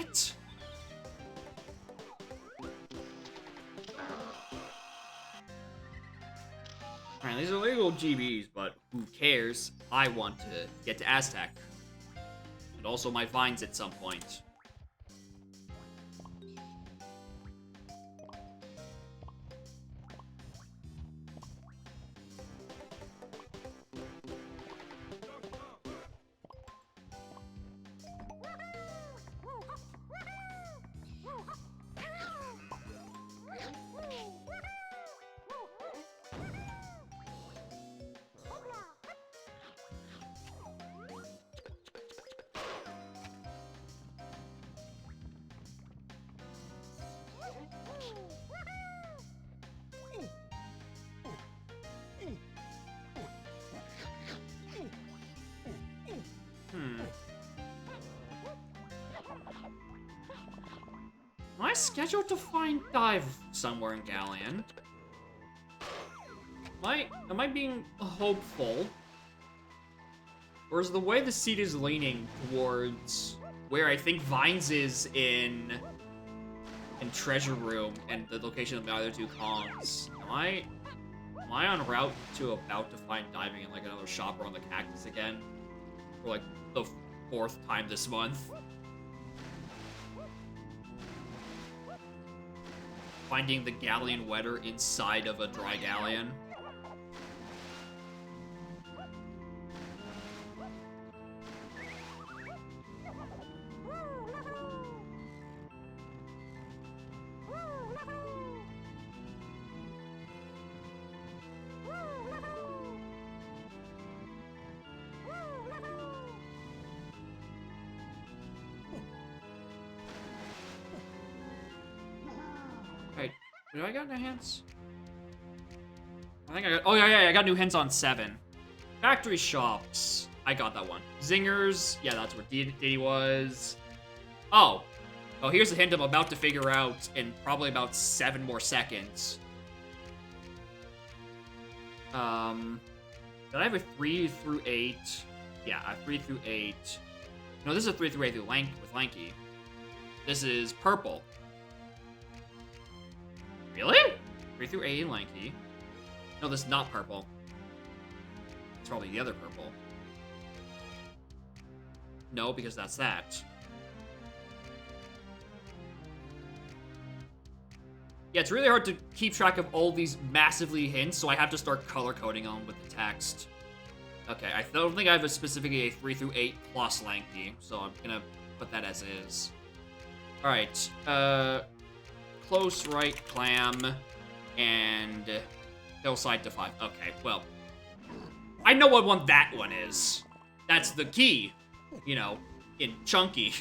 it. Alright, these are illegal GBs, but who cares? I want to get to Aztec. And also my vines at some point. Am I scheduled to find dive somewhere in Galleon? Am I being hopeful? Or is the way the seat is leaning towards where I think Vines is in Treasure Room and the location of the other two Kongs? Am I on route to about to find diving in like another shop around the cactus again? For like the 4th time this month? Finding the Galleon Wetter inside of a dry galleon. Wait, did I got new hints? I think I got. Oh yeah, I got new hints on 7. Factory shops. I got that one. Zingers. Yeah, that's where Diddy was. Oh, here's a hint I'm about to figure out in probably about 7 more seconds. Did I have a 3 through 8? Yeah, a 3 through 8. No, this is a 3 through 8 with Lanky. This is purple. Really? 3 through 8 in Lanky. No, this is not purple. It's probably the other purple. No, because that's that. Yeah, it's really hard to keep track of all these massively hints, so I have to start color coding them with the text. Okay, I don't think I have specifically a 3 through 8 plus Lanky, so I'm gonna put that as is. Alright, close right clam, and hillside to 5. Okay, well, I know what one that one is. That's the key, you know, in Chunky.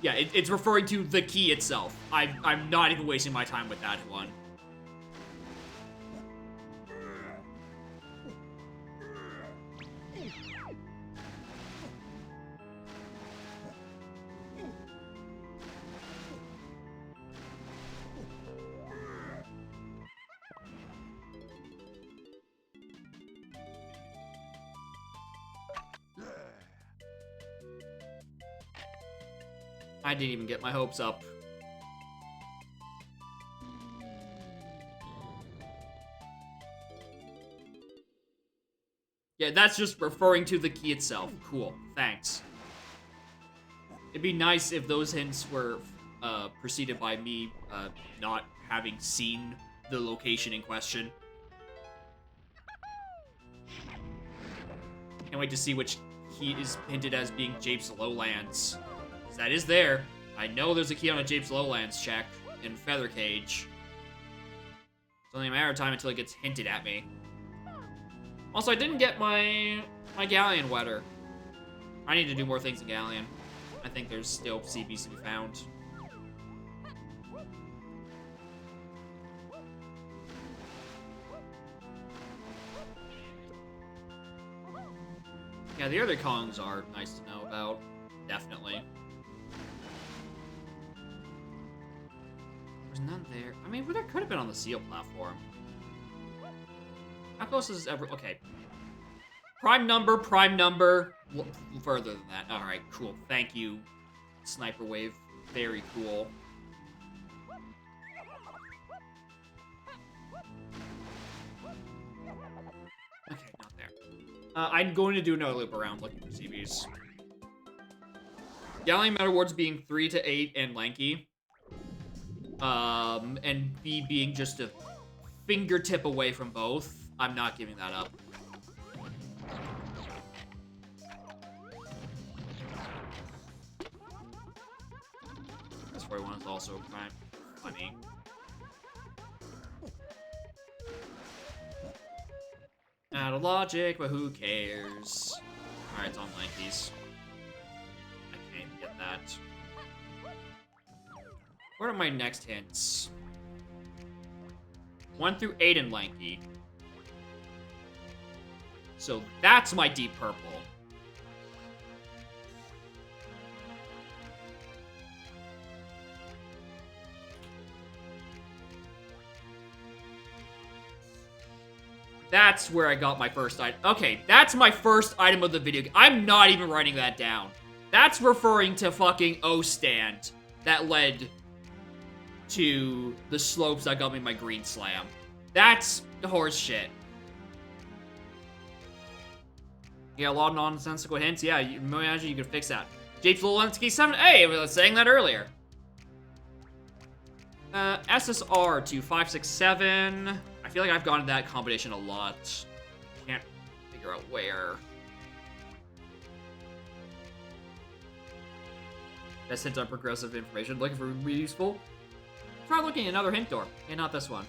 Yeah, it's referring to the key itself. I'm not even wasting my time with that one. I didn't even get my hopes up. Yeah, that's just referring to the key itself. Cool, thanks. It'd be nice if those hints were preceded by me not having seen the location in question. Can't wait to see which key is hinted as being Japes Lowlands. That is there. I know there's a key on a Japes Lowlands check in Feather Cage. It's only a matter of time until it gets hinted at me. Also, I didn't get my Galleon Wetter. I need to do more things in Galleon. I think there's still CBs to be found. Yeah, the other Kongs are nice to know about. Definitely. There's none there. I mean, there could have been on the seal platform. How close is this ever? Okay. Prime number. Further than that. Alright, cool. Thank you, Sniper Wave. Very cool. Okay, not there. I'm going to do another loop around looking for CVs. Yelling Metal Wards being 3 to 8 and lanky. And B being just a fingertip away from both. I'm not giving that up. This 41 is also kind of funny. Out of logic, but who cares? Alright, it's on lankies. I can't even get that. What are my next hints? 1 through 8 in lanky. So that's my deep purple. That's where I got my first item. Okay, that's my first item of the video. I'm not even writing that down. That's referring to fucking O-stand that led to the slopes that got me my green slam. That's horse shit. Yeah, a lot of nonsensical hints. Yeah, you imagine you could fix that. Japes Lolensky 7. Hey, I was saying that earlier. SSR to 567. I feel like I've gone to that combination a lot. Can't figure out where. Best hint on progressive information. Looking for useful. Try looking at another hint door. Yeah, not this one.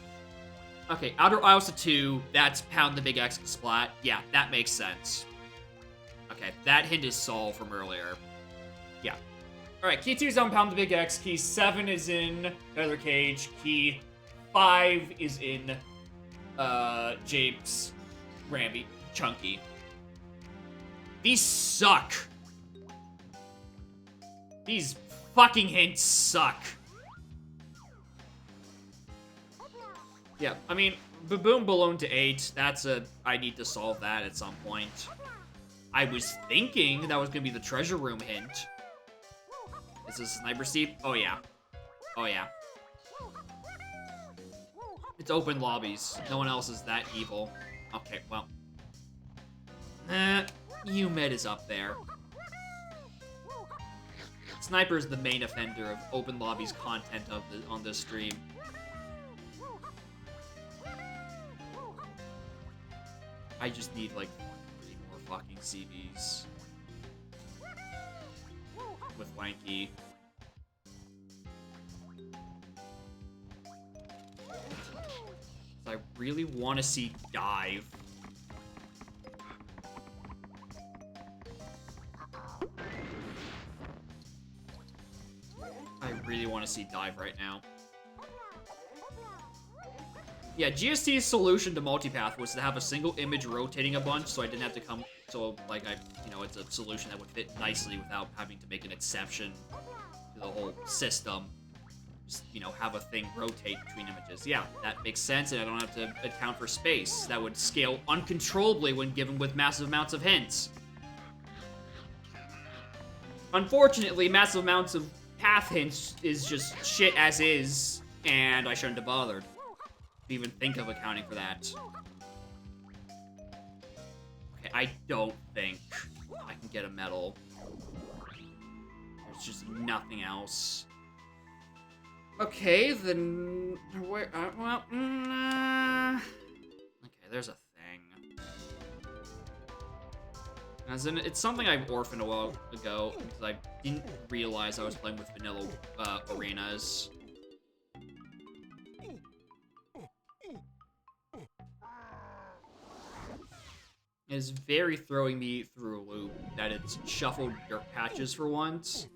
Okay, Outer Isles to 2. That's pound the big X splat. Yeah, that makes sense. Okay, that hint is Saul from earlier. Yeah. Alright, key 2 is on pound the big X. Key 7 is in Feather Cage. Key 5 is in Japes, Ramby, Chunky. These suck. These fucking hints suck. Yeah, I mean, Baboon Balloon to 8, that's I need to solve that at some point. I was thinking that was gonna be the treasure room hint. Is this a sniper seat? Oh yeah. Oh yeah. It's open lobbies. No one else is that evil. Okay, well. UMed is up there. Sniper's the main offender of open lobbies content on this stream. I just need like 3 more fucking CVs. With Lanky. I really want to see Dive. I really want to see Dive right now. Yeah, GST's solution to multipath was to have a single image rotating a bunch, so I didn't have to come... So, like, it's a solution that would fit nicely without having to make an exception to the whole system. Just, have a thing rotate between images. Yeah, that makes sense, and I don't have to account for space. That would scale uncontrollably when given with massive amounts of hints. Unfortunately, massive amounts of path hints is just shit as is, and I shouldn't have bothered to even think of accounting for that. Okay, I don't think I can get a medal. There's just nothing else. Okay, then... Where... Okay, there's a thing. As in, it's something I've orphaned a while ago, because I didn't realize I was playing with vanilla arenas. It is very throwing me through a loop that it's shuffled dirt patches for once,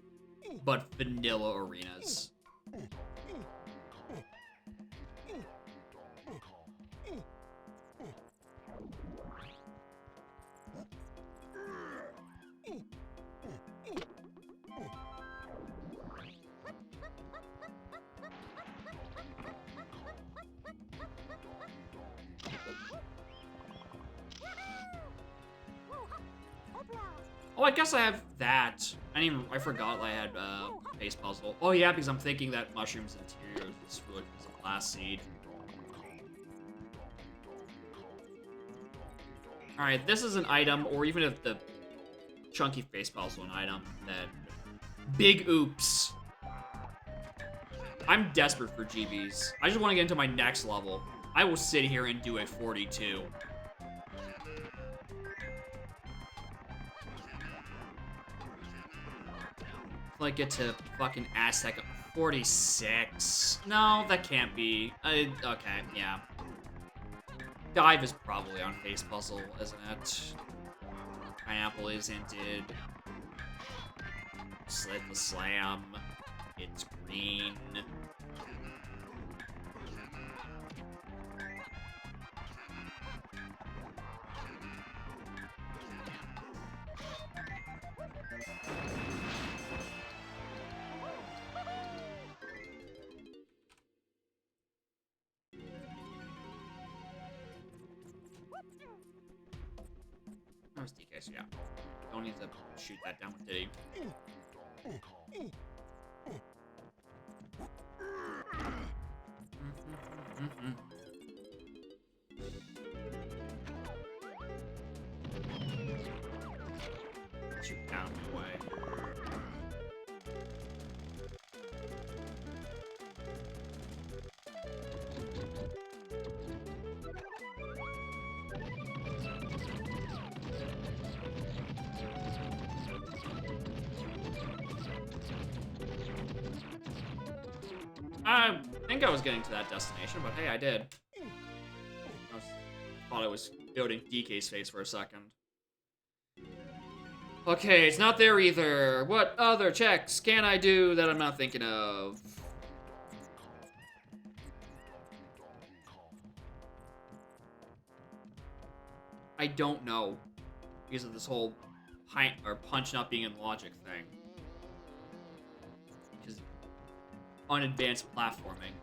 but vanilla arenas. Oh, I guess I have that. I forgot I had face puzzle. Oh yeah, because I'm thinking that mushroom's interior is really a glass seed. Alright, this is an item, or even if the chunky face puzzle an item, that big oops. I'm desperate for GBs. I just want to get into my next level. I will sit here and do a 42. Like get to fucking Aztec 46. No, that can't be. Okay, yeah. Dive is probably on face puzzle, isn't it? Pineapple isn't it? Slit the slam. It's green. That was DK, so yeah. Don't need to shoot that down with Diddy. Shoot down the way. I think I was getting to that destination, but hey, I did. Thought I was building DK's face for a second. Okay, it's not there either. What other checks can I do that I'm not thinking of? I don't know. Because of this whole punch not being in logic thing. Because unadvanced platforming.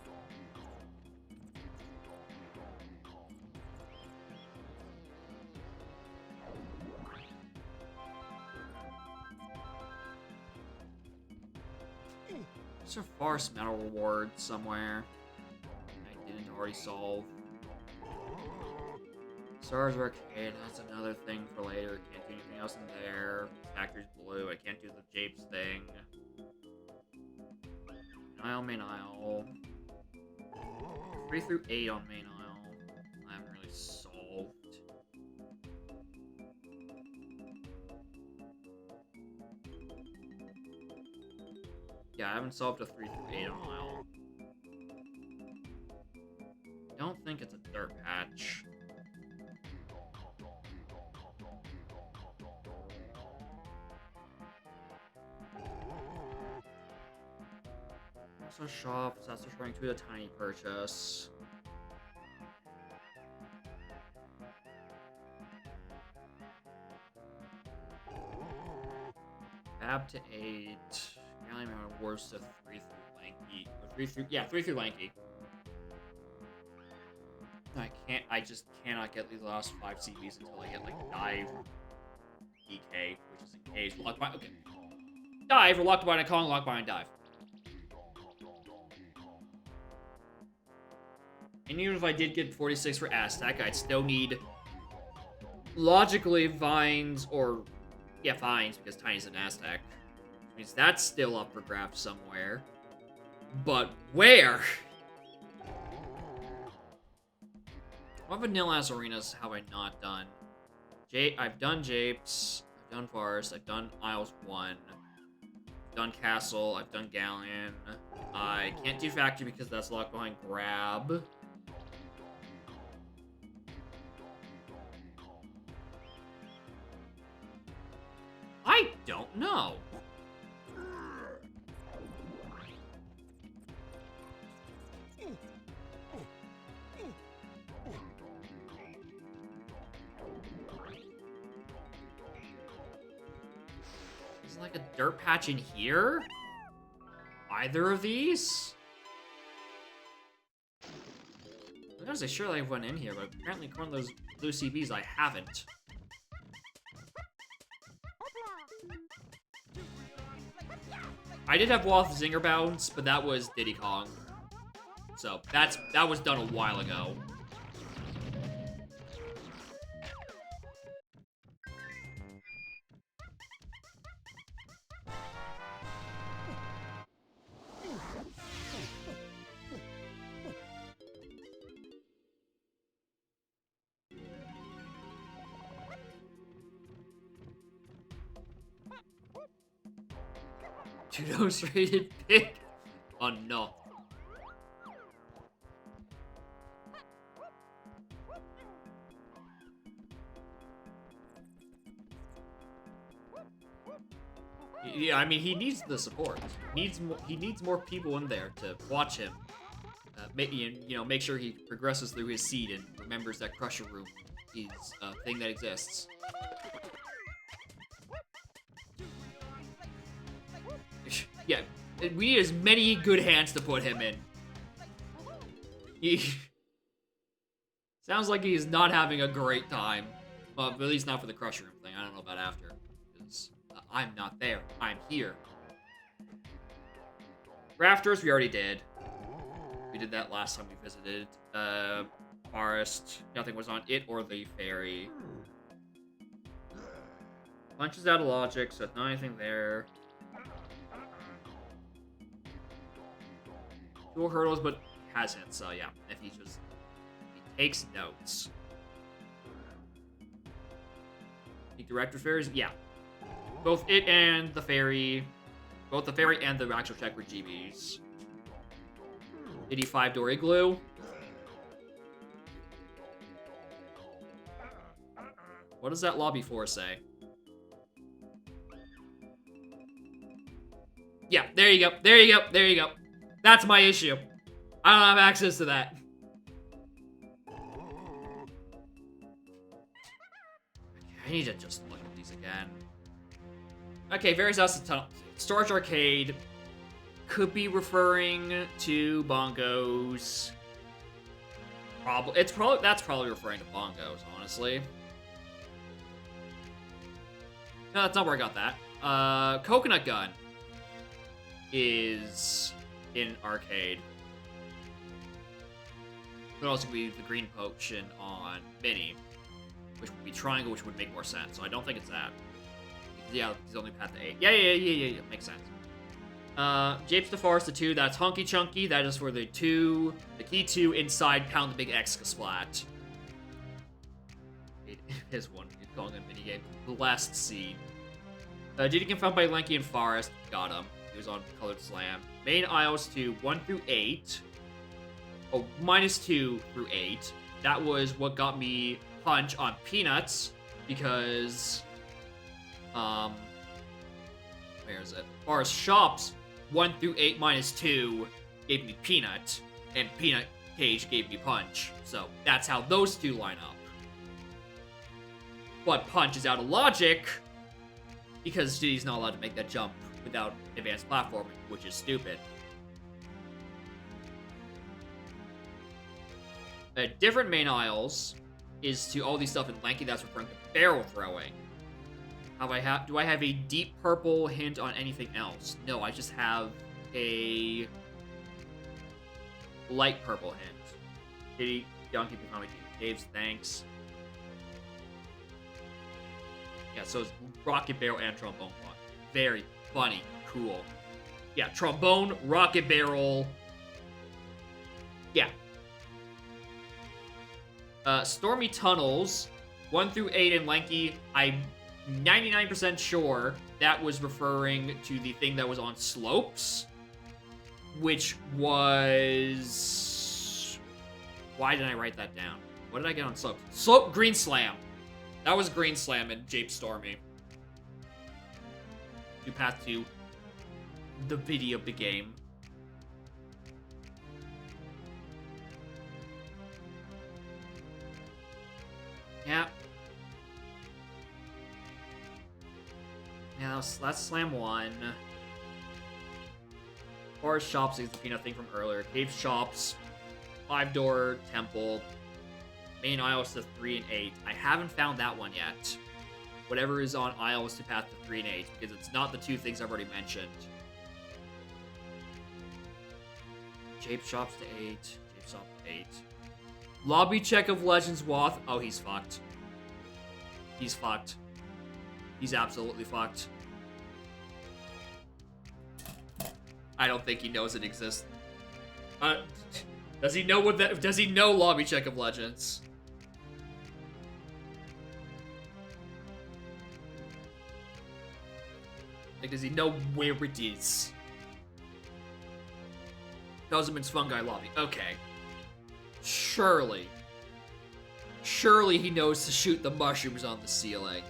There's a forest medal reward somewhere I didn't already solve. Stars Arcade, that's another thing for later. Can't do anything else in there. Factory's blue, I can't do the Japes thing. Main aisle. 3 through 8 on main aisle. I haven't really solved. Yeah, I haven't solved a 3 through 8 on aisle. I don't think it's a dirt patch. Also shop, that's referring to a tiny purchase. Fab to 8. Gallery awards to 3 through lanky. Or 3 through lanky. I just cannot get these last 5 CVs until I get like dive DK, which is engaged. Locked by okay. Dive or locked by a Kong, locked by and dive. And even if I did get 46 for Aztec, I'd still need logically Vines or Vines because Tiny's an Aztec. Which means that's still up for grabs somewhere. But where? What vanilla-ass arenas have I not done? I've done Japes, I've done Forest, I've done Isles 1, I've done Castle, I've done Galleon. I can't do Factory because that's locked behind Grab. I don't know. Is there like a dirt patch in here? Either of these? I was gonna say, surely I went in here, but apparently one of those blue CBs I haven't. I did have Wall of Zinger Bounce, but that was Diddy Kong. So that was done a while ago. Two-nose rated pick? Oh no. Yeah, I mean, he needs the support. He needs more people in there to watch him. Make sure he progresses through his seed and remembers that Crusher Room is a thing that exists. Yeah, we need as many good hands to put him in. He sounds like he's not having a great time. Well, at least not for the Crusher Room thing. I don't know about after. Because I'm not there. I'm here. Rafters, we already did. We did that last time we visited. Forest. Nothing was on it or the ferry. Punches out of logic, so not anything there. Dual hurdles, but hasn't, so yeah. If he takes notes. The director fairies, yeah. Both it and the ferry. Both the ferry and the actual check were GBs. 85 door igloo. What does that lobby 4 say? Yeah, there you go. There you go. There you go. That's my issue. I don't have access to that. I need to just look at these again. Okay, various House of Tunnel. Storage Arcade could be referring to bongos. That's probably referring to bongos, honestly. No, that's not where I got that. Coconut Gun is in arcade. Could also be the green potion on Mini, which would be triangle, which would make more sense. So I don't think it's that. Yeah, he's only path to 8. Yeah. Makes sense. Japes the Forest to 2. That's Hunky Chunky. That is for the key 2 inside Pound the Big X Splat. It is one. You're calling it a minigame. The last scene. Diddy can found by Lanky and Forest. Got him. He was on Colored Slam. Main aisles to 1 through 8. Oh, -2 through 8. That was what got me Punch on Peanuts, because where is it? Forest Shops 1 through 8 -2 gave me Peanut, and Peanut Cage gave me Punch. So that's how those two line up. But Punch is out of logic because Diddy's not allowed to make that jump without advanced platforming, which is stupid. Different main aisles is to all these stuff in Lanky. That's referring to barrel throwing. Do I have a deep purple hint on anything else? No, I just have a light purple hint. Diddy, Donkey Kong, Dave's, thanks. Yeah, so it's Rocket Barrel and Trombone Clock. Very funny, cool. Yeah, Trombone, Rocket Barrel. Yeah. Stormy Tunnels, 1 through 8 in Lanky. I'm 99% sure that was referring to the thing that was on Slopes, which was... Why didn't I write that down? What did I get on Slopes? Green Slam. That was Green Slam and Jape Stormy. To path to the video of the game. Yeah. Yeah, that's Slam 1. Forest Shops is the peanut thing from earlier. Cave Shops, 5-door temple. Main aisles to 3 and 8. I haven't found that one yet. Whatever is on aisles to path to 3 and 8, because it's not the two things I've already mentioned. Jape shops to 8. Jape shop to 8. Lobby check of Legends Wath. Oh, he's fucked. He's fucked. He's absolutely fucked. I don't think he knows it exists. Does he know what that? Does he know Lobby check of Legends? Like, does he know where it is? Guzman's Fungi Lobby. Okay. Surely. Surely he knows to shoot the mushrooms on the ceiling.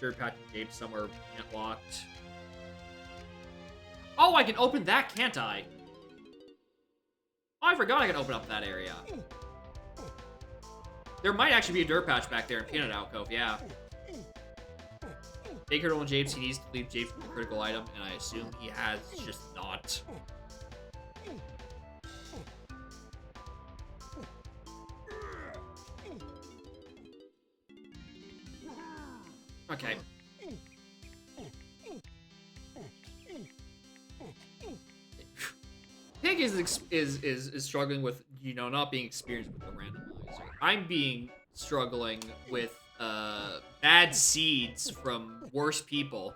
Dirt patch Jape somewhere locked. Oh, I can open that, can't I? Oh, I forgot I can open up that area. There might actually be a dirt patch back there in Peanut Alcove, yeah. Big Hurdle and Japes, he needs to leave Japes with a critical item, and I assume he has just not. Okay. Pig is struggling with, you know, not being experienced with the randomizer. I'm struggling with bad seeds from worse people.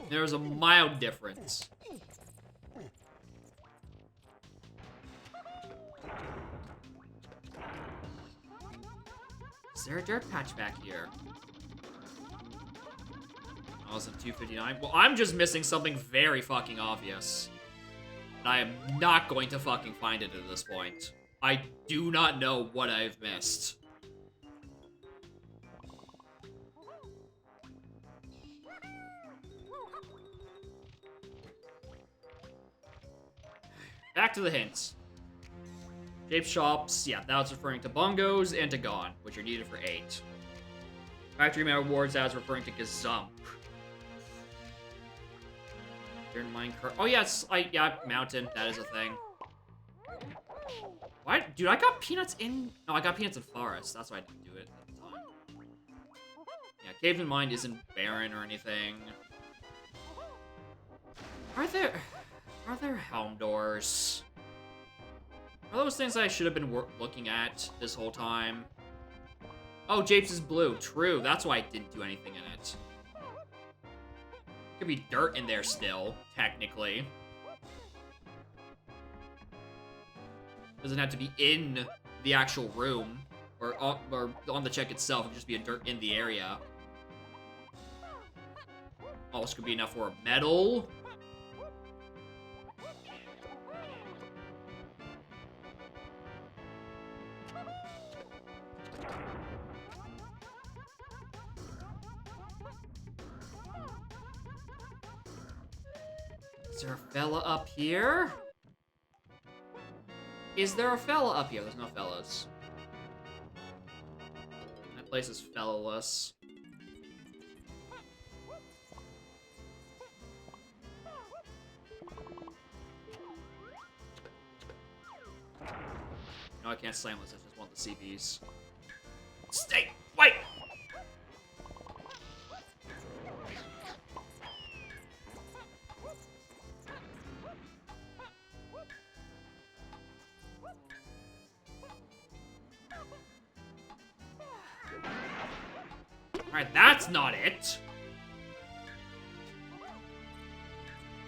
There's a mild difference. Is there a dirt patch back here? Oh, it's in 259. Well, I'm just missing something very fucking obvious. And I am not going to fucking find it at this point. I do not know what I've missed. Back to the hints. Jape shops, yeah, that was referring to bongos and to Gone, which are needed for 8. Factory Man rewards, that was referring to Gazump. Minecraft. Oh, yes, yeah, Mountain, that is a thing. What? Dude, I got peanuts in... No, I got peanuts in Forest. That's why I didn't do it at the time. Yeah, Caves in Mind isn't barren or anything. Are there helm doors? Are those things I should have been looking at this whole time? Oh, Japes is blue. True. That's why I didn't do anything in it. Could be dirt in there still, technically. Doesn't have to be in the actual room or on the check itself. It could just be a dirt in the area. Oh, this could be enough for a medal. Is there a fella up here? Is there a fella up here? There's no fellas. That place is fella-less. No, I can't slam this. I just want the CPs. Stay! Wait! Alright, that's not it.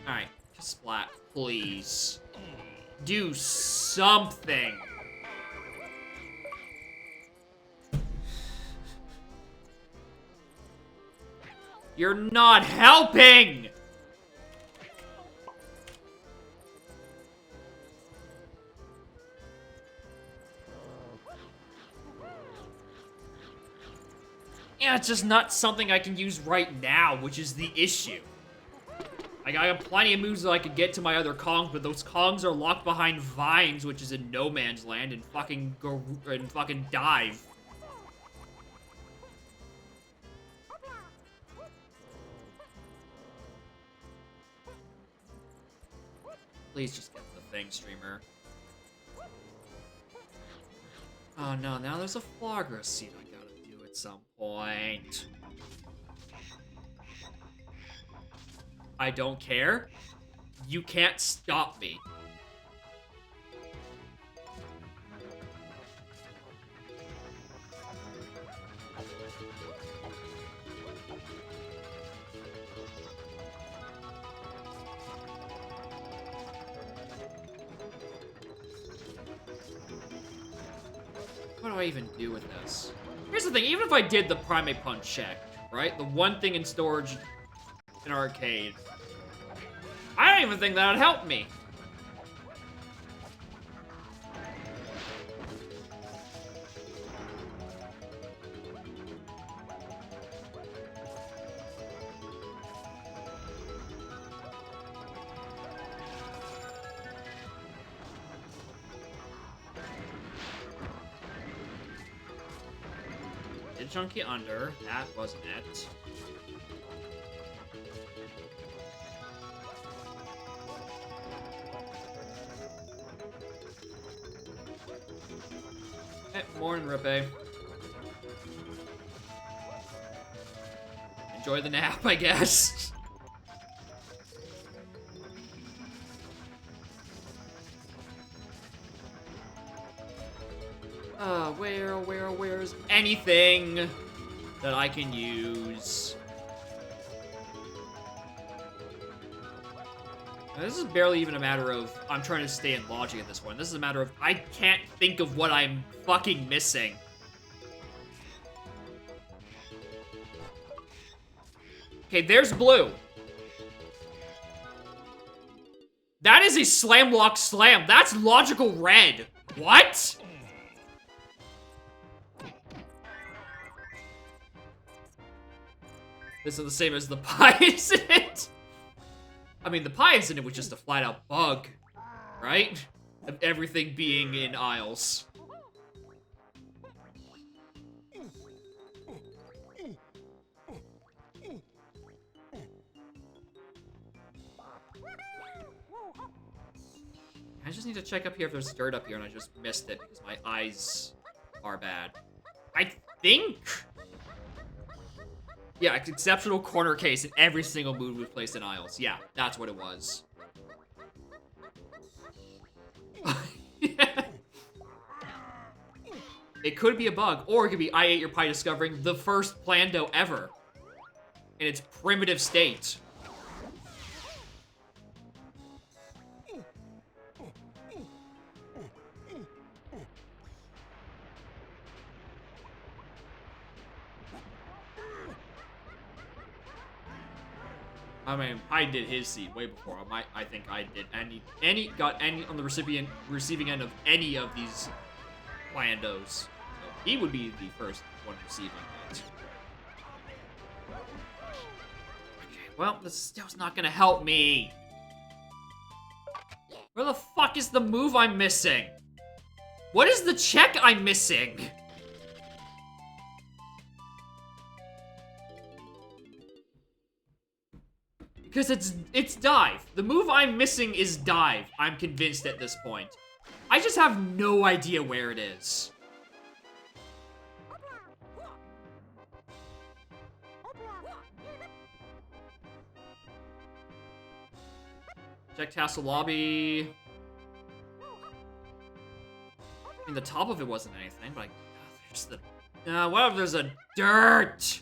Alright, Splat, please. Do something. You're not helping! Yeah, it's just not something I can use right now, which is the issue. Like, I have plenty of moves that I could get to my other Kongs, but those Kongs are locked behind vines, which is in no man's land, and fucking dive. Please just get the thing, streamer. Oh no, now there's a Flagra seed I gotta at some point. I don't care. You can't stop me. What do I even do with this? Here's the thing, even if I did the Primate Punch check, right? The one thing in storage in arcade, I don't even think that would help me. Did Chunky under, that wasn't it. Hey, morning, Rippe. Enjoy the nap, I guess. Where's anything that I can use? Now, this is barely even a matter of I'm trying to stay in logic at this point. This is a matter of I can't think of what I'm fucking missing. Okay, there's blue. That is a slam lock slam. That's logical red. What? This is the same as the pie incident. I mean, the pie incident was just a flat-out bug, right? Of everything being in aisles. I just need to check up here if there's dirt up here, and I just missed it because my eyes are bad. I think... Yeah, exceptional corner case in every single move we've placed in aisles. Yeah, that's what it was. It could be a bug, or it could be I Ate Your Pie discovering the first Plando ever in its primitive state. I mean, I did his seed way before him. I think I did got any on the receiving end of any of these Plandos. So he would be the first one receiving it. Okay, well, this still's not gonna help me. Where the fuck is the move I'm missing? What is the check I'm missing? Because it's dive. The move I'm missing is dive. I'm convinced at this point. I just have no idea where it is. Check Tassel Lobby. I mean, the top of it wasn't anything, but there's the... what if there's a dirt?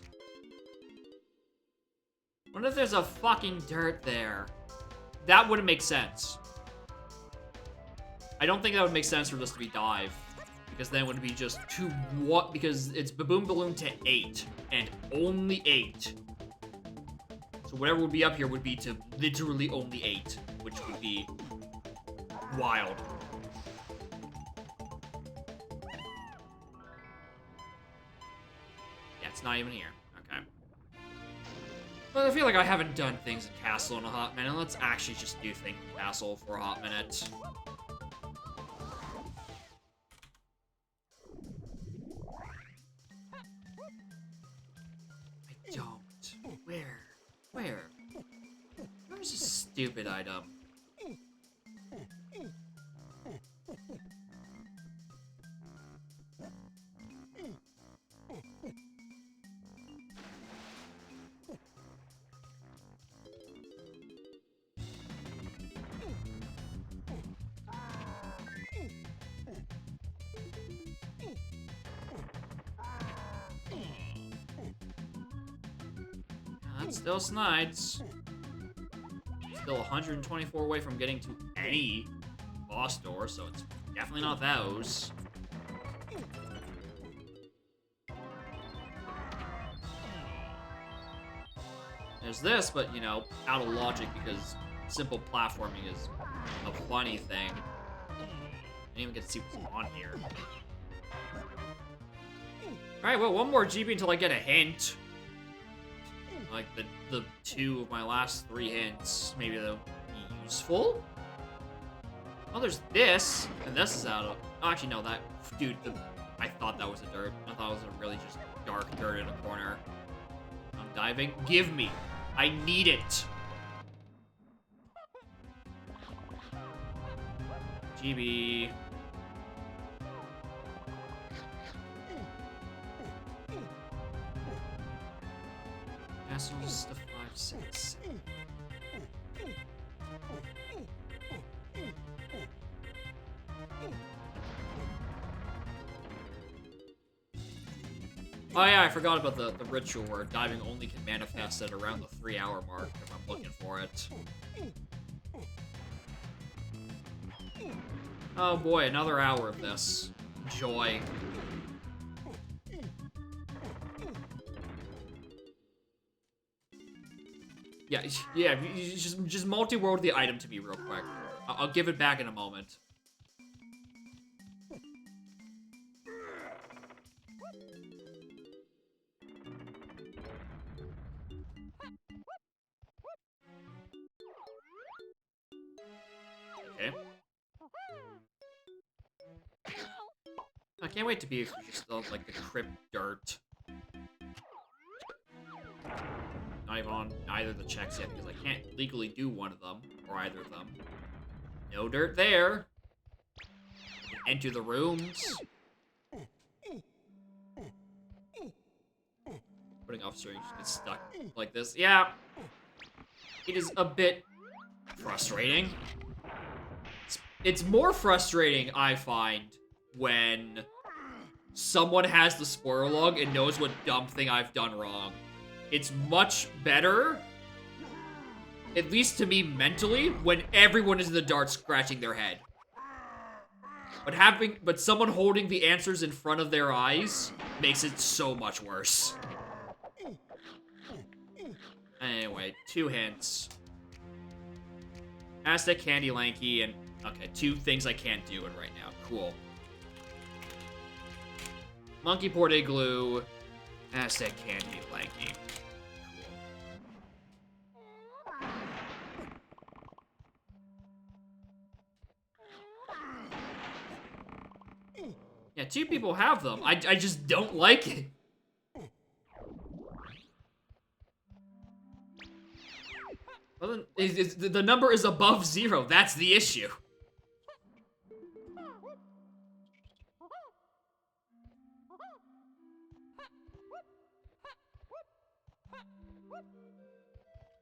What if there's a fucking dirt there? That wouldn't make sense. I don't think that would make sense for this to be dive. Because then it would be just what? Because it's Baboon Balloon to 8. And only 8. So whatever would be up here would be to literally only 8. Which would be wild. Yeah, it's not even here. Okay. Well, I feel like I haven't done things in Castle in a hot minute. Let's actually just do things in Castle for a hot minute. I don't. Where? Where's a stupid item? But still snides. Still 124 away from getting to any boss door, so it's definitely not those. There's this, but, you know, out of logic because simple platforming is a funny thing. I didn't even get to see what's on here. Alright, well, one more GB until I get a hint. Like, the 2 of my last 3 hints. Maybe they'll be useful? Oh, there's this, and this is out of... Oh, actually, no, that... Dude, I thought that was a dirt. I thought it was a really just dark dirt in a corner. I'm diving. Give me. I need it. GB. Castles to 5-6. Oh yeah, I forgot about the ritual where diving only can manifest at around the 3-hour mark if I'm looking for it. Oh boy, another hour of this. Joy. Yeah, you just multi-world the item to me real quick. I'll give it back in a moment. Okay. I can't wait to be just like the crypt dirt. Not even on either of the checks yet because I can't legally do one of them or either of them. No dirt there. Enter the rooms. Putting officer, you just get stuck like this. Yeah. It is a bit frustrating. It's more frustrating, I find, when someone has the spoiler log and knows what dumb thing I've done wrong. It's much better, at least to me mentally, when everyone is in the dark scratching their head. But someone holding the answers in front of their eyes makes it so much worse. Anyway, 2 hints. Aztec Candy Lanky and... Okay, 2 things I can't do it right now. Cool. Monkey Port Igloo. Aztec Candy Lanky. Cool. Yeah, 2 people have them. I just don't like it. Well, then, the number is above 0. That's the issue.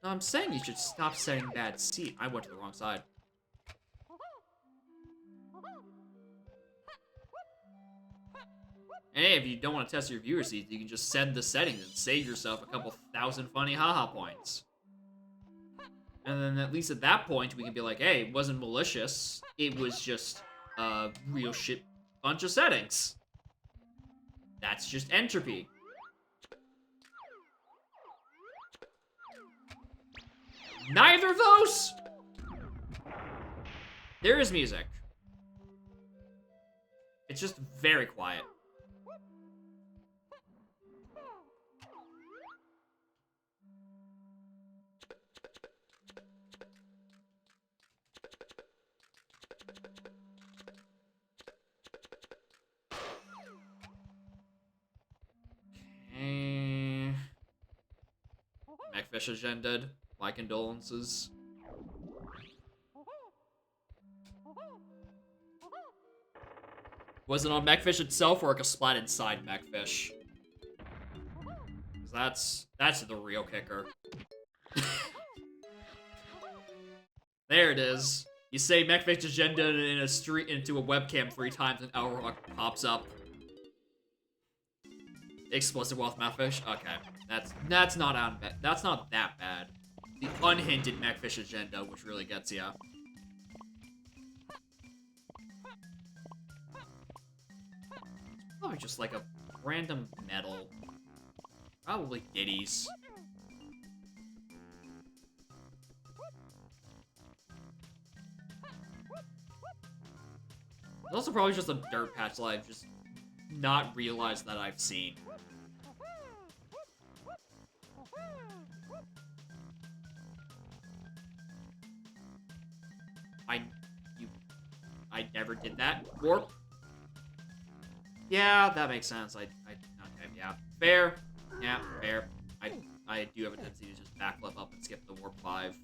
No, I'm saying you should stop setting bad seat. I went to the wrong side. Hey, if you don't want to test your viewer seat, you can just send the settings and save yourself a couple thousand funny haha points. And then at least at that point, we can be like, hey, it wasn't malicious. It was just a real shit bunch of settings. That's just entropy. Neither of those? There is music. It's just very quiet. Okay. Macfish agendaed. My condolences. Was it on Macfish itself or like a splat inside Macfish? That's the real kicker. There it is. You say Macfish agenda in a street into a webcam 3 times and Elrock pops up. Explicit wealth mechfish? Okay. That's not that's not that bad. The unhinged mechfish agenda, which really gets ya. It's probably just like a random metal. Probably ditties. It's also probably just a dirt patch that I've just not realized that I've seen. I never did that. Warp. Yeah, that makes sense. Okay, yeah. Fair. Yeah, fair. I do have a tendency to just backflip up and skip the warp 5.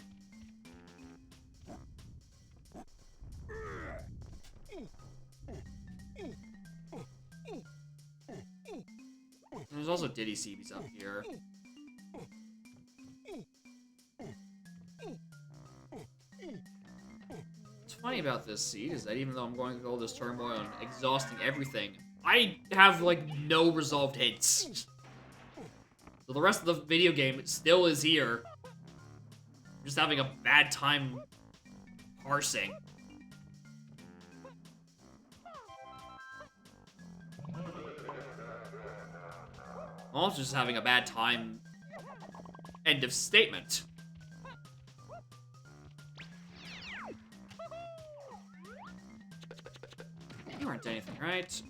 And there's also Diddy CBs up here. What's funny about this seed is that even though I'm going through all this turmoil and exhausting everything, I have, like, no resolved hits. So the rest of the video game still is here. I'm just having a bad time parsing. I'm also just having a bad time. End of statement. You aren't anything, right?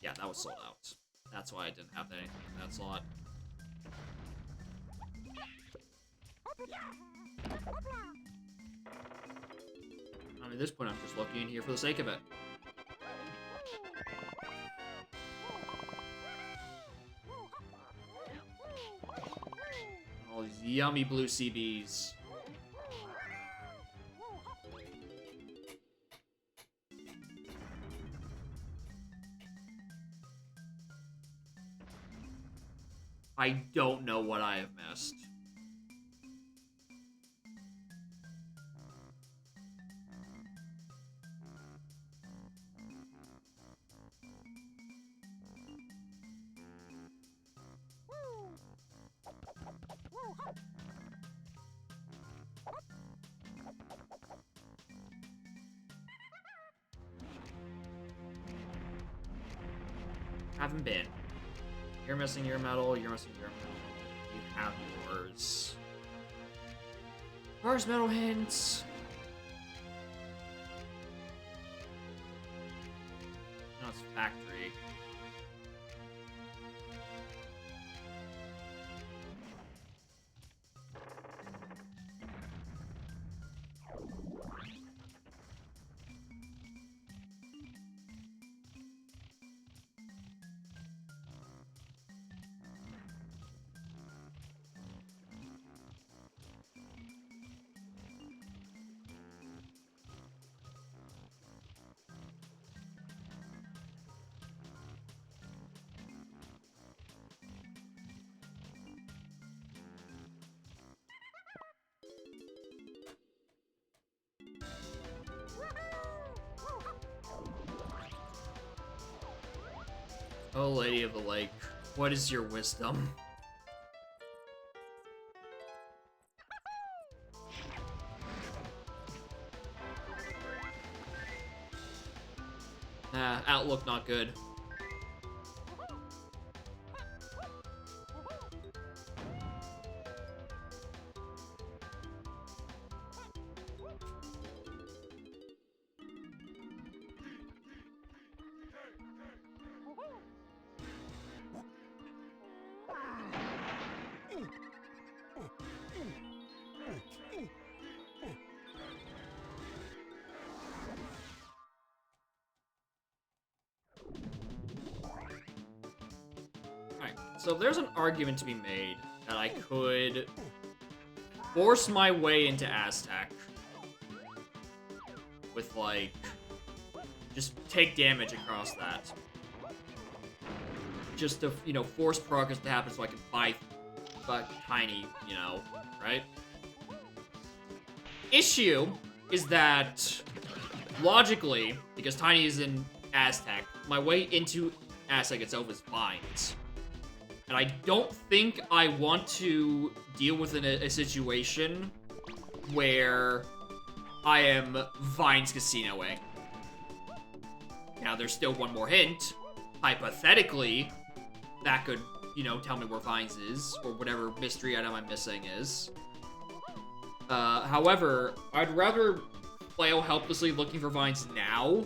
Yeah, that was sold out. That's why I didn't have anything in that slot. I mean, at this point, I'm just looking in here for the sake of it. All these yummy blue CBs. I don't know what I have missed. Haven't been. You're missing your medal, you're missing your medal. You have yours. Where's medal hints? No, it's factory. Oh, Lady of the Lake, what is your wisdom? Outlook not good. So there's an argument to be made that I could force my way into Aztec with, like, just take damage across that. Just to, you know, force progress to happen so I can buy tiny, you know, right? Issue is that logically, because Tiny is in Aztec, my way into Aztec itself is vines. And I don't think I want to deal with a situation where I am Vines casinoing. Now, there's still one more hint. Hypothetically, that could, you know, tell me where Vines is, or whatever mystery item I'm missing is. However, I'd rather flail helplessly looking for Vines now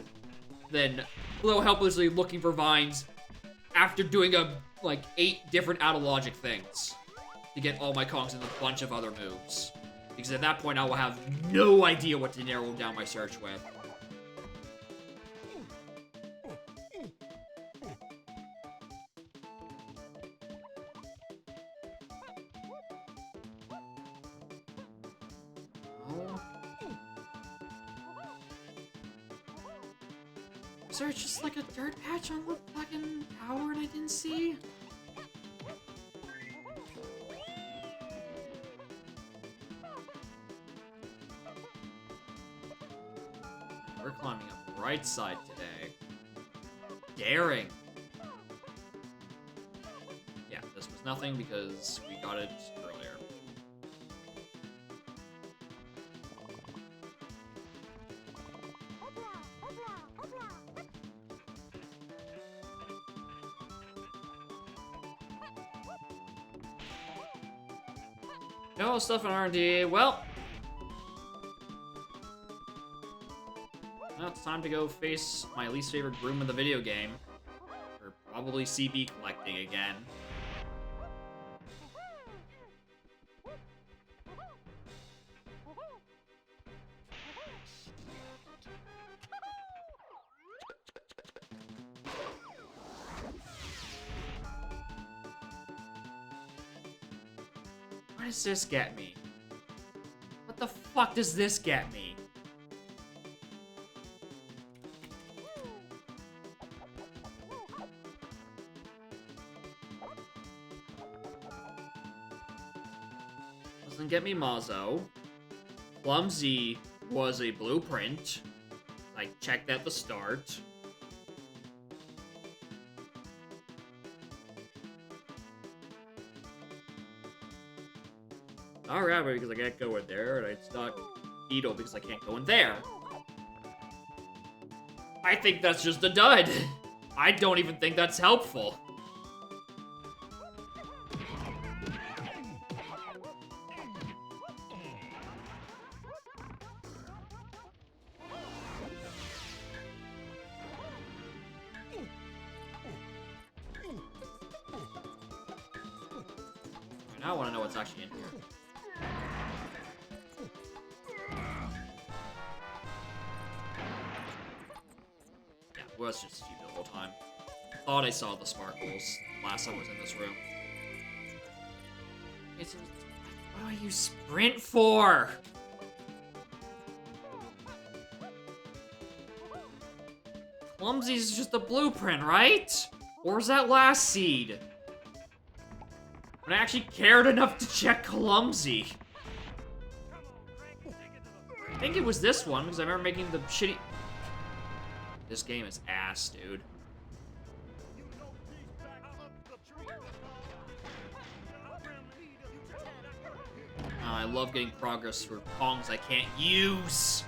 than flail helplessly looking for Vines after doing like 8 different out-of-logic things to get all my Kongs and a bunch of other moves. Because at that point, I will have no idea what to narrow down my search with. Was there just like a dirt patch on the fucking tower and I didn't see? We're climbing up the right side today. Daring. Yeah, this was nothing because we got it earlier. No stuff in R&D. Well, now it's time to go face my least favorite room in the video game. Or probably CB collecting again. What does this get me? What the fuck does this get me? Doesn't get me Mazo. Clumsy was a blueprint. I checked at the start. Alright, because I can't go in there, and it's not Beetle because I can't go in there. I think that's just a dud. I don't even think that's helpful. Now I want to know what's actually in here. Yeah, well, that's just stupid the whole time. Thought I saw the sparkles last time I was in this room. It's, what do you sprint for? Clumsy's just a blueprint, right? Or was that last seed? But I actually cared enough to check Clumsy. I think it was this one, because I remember making the shitty... This game is ass, dude. I love getting progress for Kongs I can't use.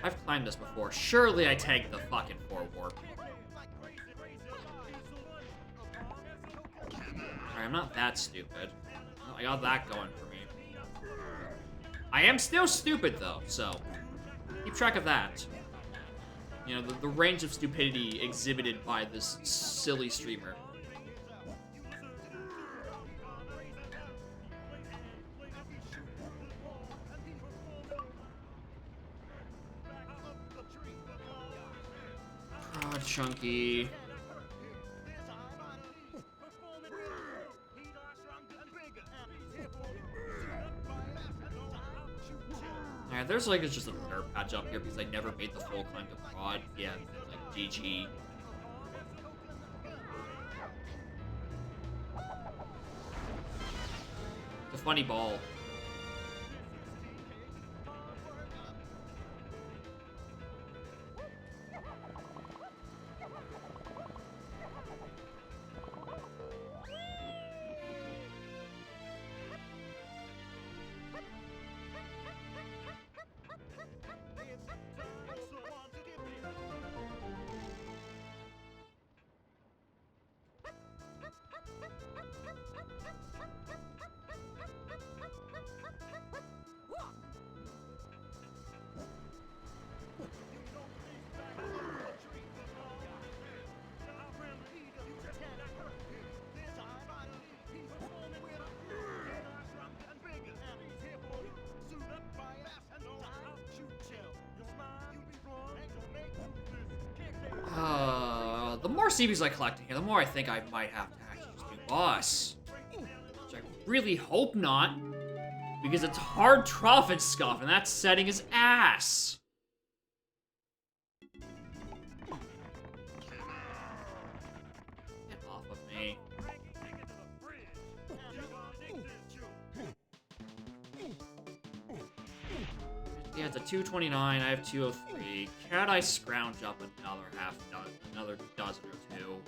I've climbed this before. Surely I tagged the fucking 4 warp. Alright, I'm not that stupid. Well, I got that going for me. I am still stupid, though, so keep track of that. You know, the range of stupidity exhibited by this silly streamer. Oh, Chunky. Alright, there's like just a dirt patch up here because I never made the full climb to Prod. Yeah, like GG. The funny ball. The more CBs I collect here, the more I think I might have to actually just do boss. Which I really hope not, because it's hard trough and scuff, and that setting is ass. Get off of me. Yeah, it's a 229. I have 203. Can I scrounge up another dozen or two?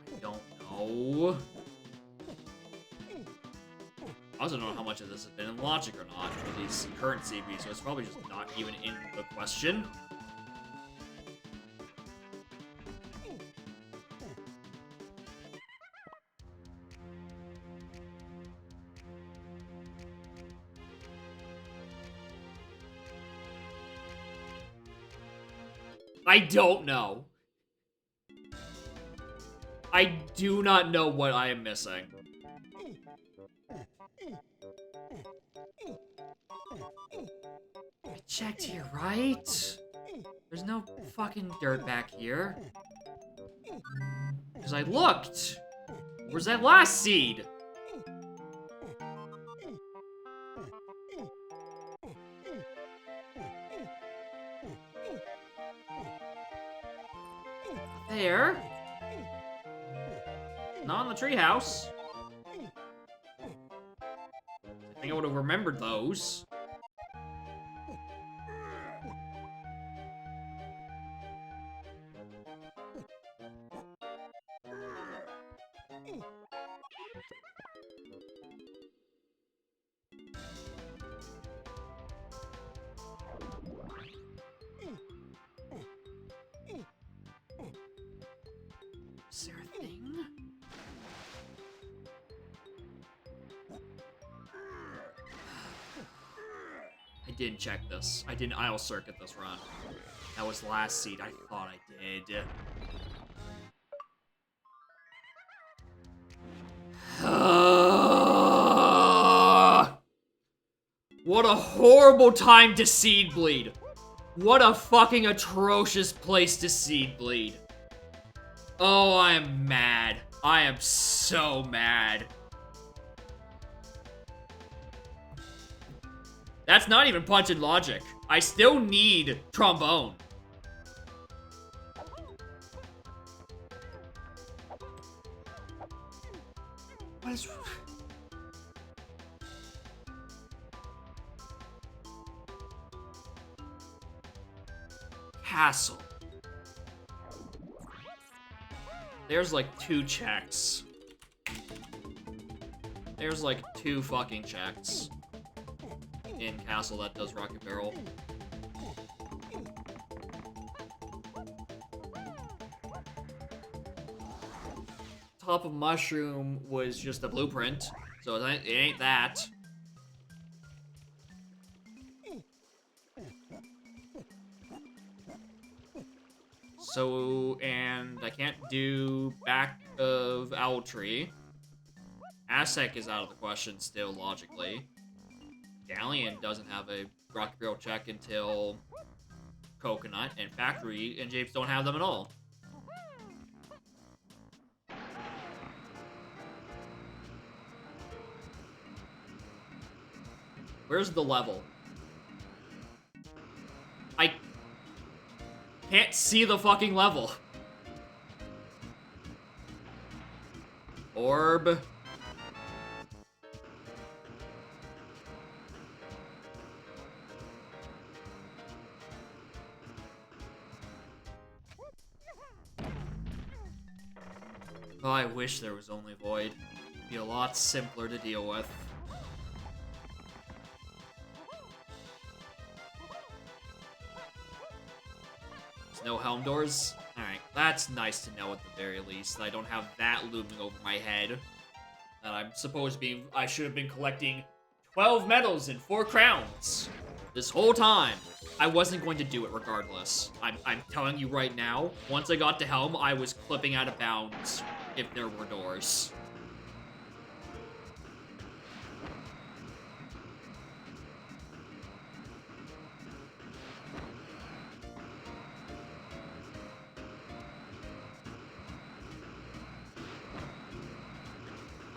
I don't know. I also don't know how much of this has been in logic or not for these current CBs, so it's probably just not even in the question. I don't know. I do not know what I am missing. I checked here, right? There's no fucking dirt back here. Because I looked. Where's that last seed? There. Not in the treehouse. I think I would have remembered those. Is there a thing? I didn't check this. I didn't aisle circuit this run. That was last seed. I thought I did. What a horrible time to seed bleed. What a fucking atrocious place to seed bleed. Oh, I am mad. I am so mad. That's not even punch and logic. I still need trombone. What is... Castle. There's like 2 checks. There's like 2 fucking checks in Castle that does Rocket Barrel. Top of Mushroom was just a blueprint, so it ain't that. So, and I can't do back of Owl Tree. Aztec is out of the question still, logically. Galleon doesn't have a Rocket Barrel check until Coconut, and Factory and Japes don't have them at all. Where's the level? I can't see the fucking level. Orb. Oh, I wish there was only Void. It'd be a lot simpler to deal with. There's no helm doors? Alright, that's nice to know at the very least. I don't have that looming over my head. That I'm supposed to be... I should have been collecting 12 medals and 4 crowns. This whole time. I wasn't going to do it regardless. I'm telling you right now, once I got to Helm, I was clipping out of bounds if there were doors.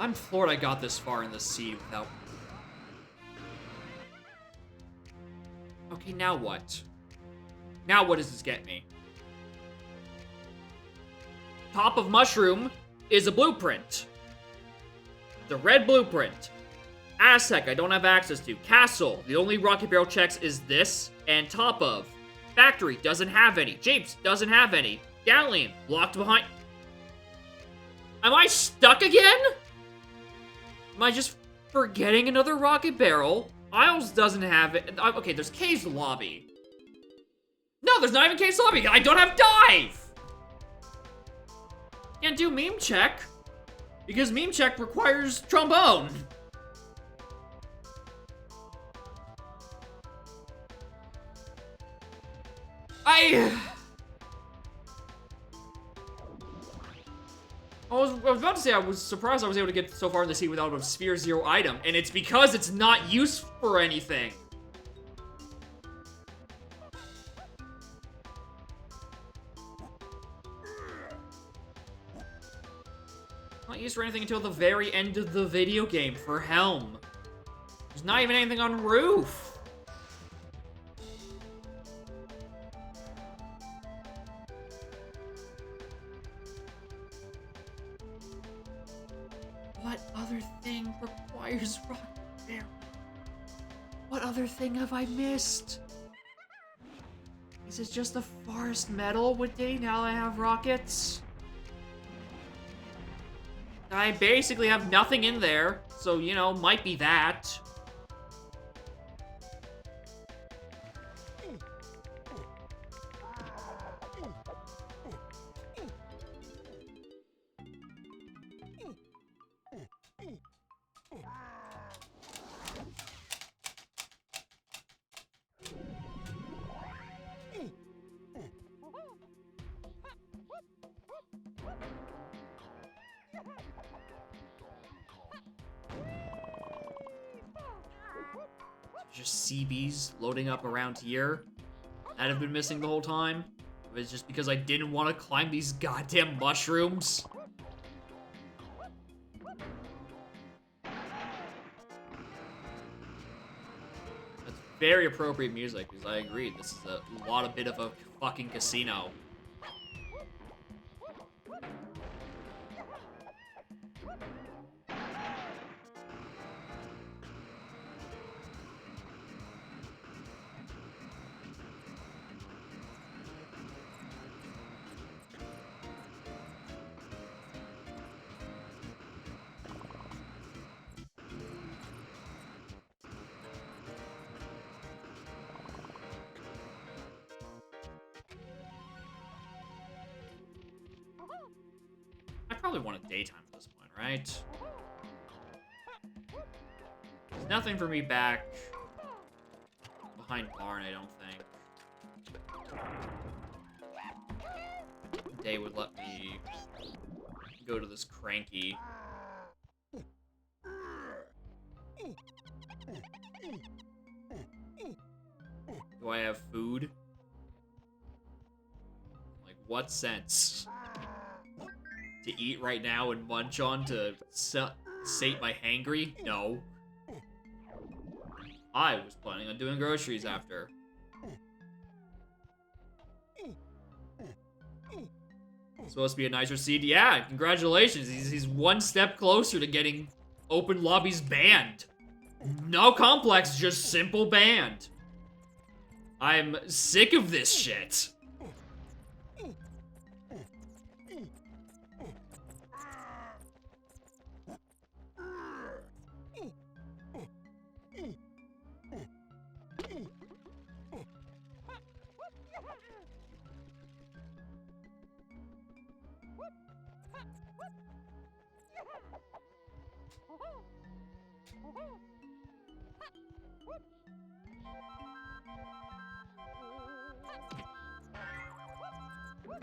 I'm floored I got this far in the sea without... Okay, now what? Now what does this get me? Top of Mushroom is a blueprint. The red blueprint. Aztec, I don't have access to. Castle, the only rocket barrel checks is this, and top of. Factory, doesn't have any. Japes, doesn't have any. Galleon, locked behind... Am I stuck again? Am I just forgetting another rocket barrel? Isles doesn't have it. Okay, there's Cave's Lobby. No, there's not even Cave's Lobby. I don't have Dive! Can't do Meme Check. Because Meme Check requires Trombone. I was about to say I was surprised I was able to get so far in the sea without a Sphere 0 item, and it's because it's not used for anything. Not used for anything until the very end of the video game for Helm. There's not even anything on Roof. What other thing requires rocket barrel? What other thing have I missed? Is it just the forest metal with day now I have rockets? I basically have nothing in there, so, you know, might be that. Just CBs loading up around here that have been missing the whole time. It's just because I didn't want to climb these goddamn mushrooms. That's very appropriate music, because I agree, this is a bit of a fucking casino. I probably want a daytime at this point, right? There's nothing for me back behind barn, I don't think. Day would let me go to this cranky. Do I have food? Like, what sense? To eat right now and munch on to sate my hangry? No. I was planning on doing groceries after. It's supposed to be a nicer seed. Yeah, congratulations. He's one step closer to getting open lobbies banned. No complex, just simple banned. I'm sick of this shit.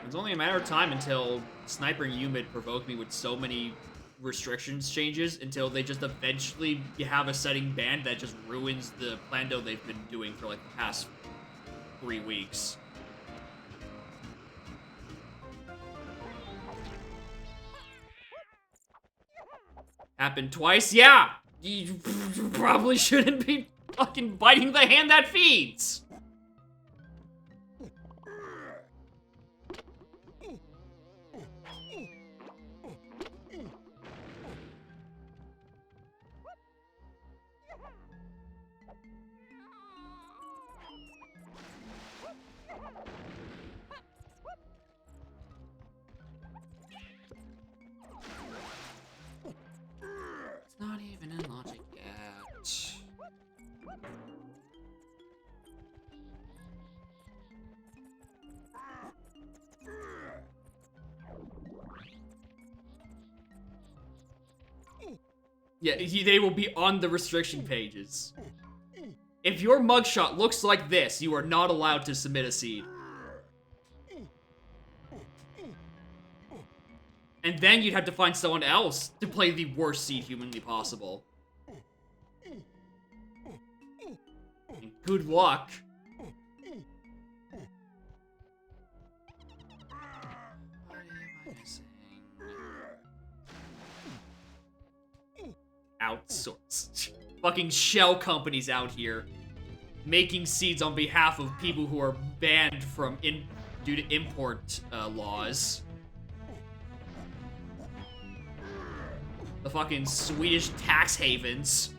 It's only a matter of time until Sniper Humid provoked me with so many restrictions changes until they just eventually have a setting banned that just ruins the plando they've been doing for like the past 3 weeks. Happened twice? Yeah! You probably shouldn't be fucking biting the hand that feeds! It's not even in logic yet. Yeah, they will be on the restriction pages. If your mugshot looks like this, you are not allowed to submit a seed. And then you'd have to find someone else to play the worst seed humanly possible. And good luck. What am I missing? Outsource. Fucking shell companies out here making seeds on behalf of people who are banned from due to import laws. The fucking Swedish tax havens.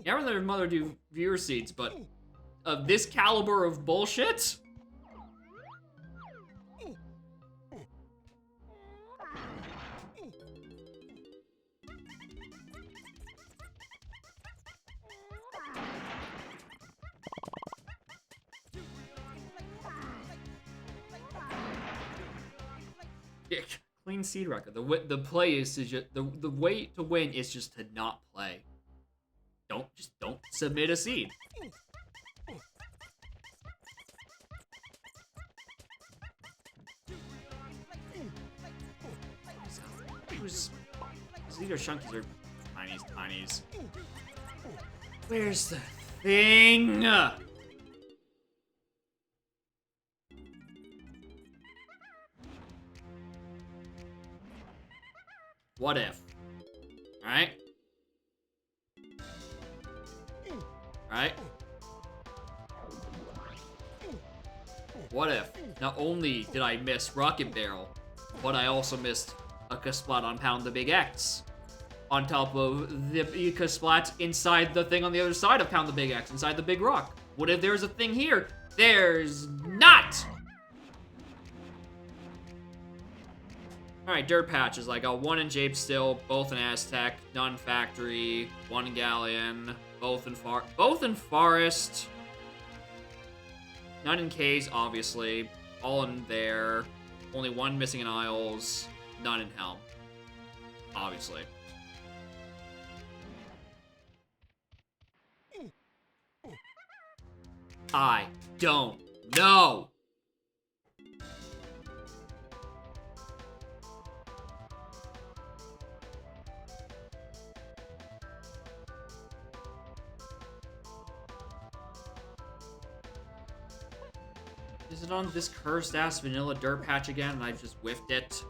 Never let their mother do viewer seeds, but of this caliber of bullshit? Yeah, clean seed record. The play is to just the way to win is just to not play. Don't submit a seed. These are chunkies or tinies. Where's the thing? What if? Alright? Alright? What if, not only did I miss Rocket Barrel, but I also missed a Kasplat on Pound the Big X. On top of the Kasplat inside the thing on the other side of Pound the Big X, inside the Big Rock. What if there's a thing here? There's not! Alright, dirt patches. I got one in Jape still, both in Aztec, none factory, one in Galleon, both in Forest, none in K's, obviously, all in there, only one missing in Isles, none in Helm, obviously. I don't know. Is it on this cursed ass vanilla dirt patch again and I've just whiffed it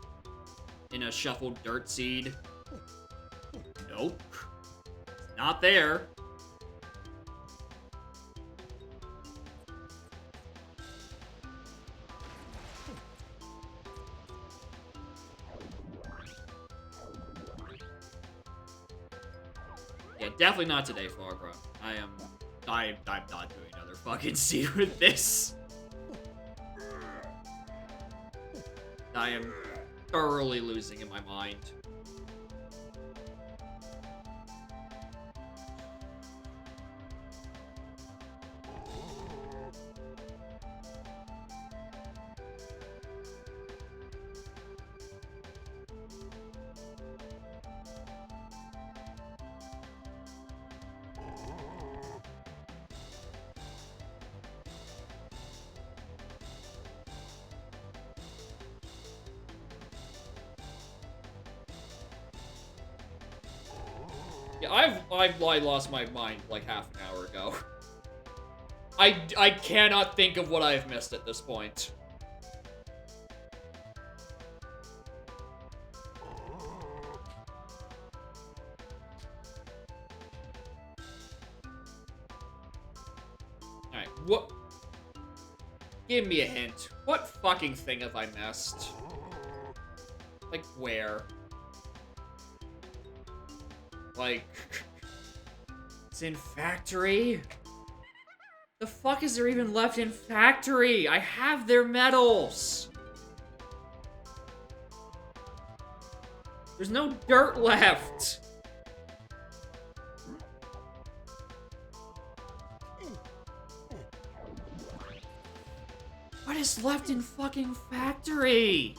in a shuffled dirt seed? Nope. It's not there. Yeah, definitely not today, Farbra. I'm not doing another fucking seed with this. I am thoroughly losing in my mind. Yeah, I lost my mind like half an hour ago. I cannot think of what I've missed at this point. Alright, what? Give me a hint. What fucking thing have I missed? Like, where? Like... It's in factory? The fuck is there even left in factory? I have their medals! There's no dirt left! What is left in fucking factory?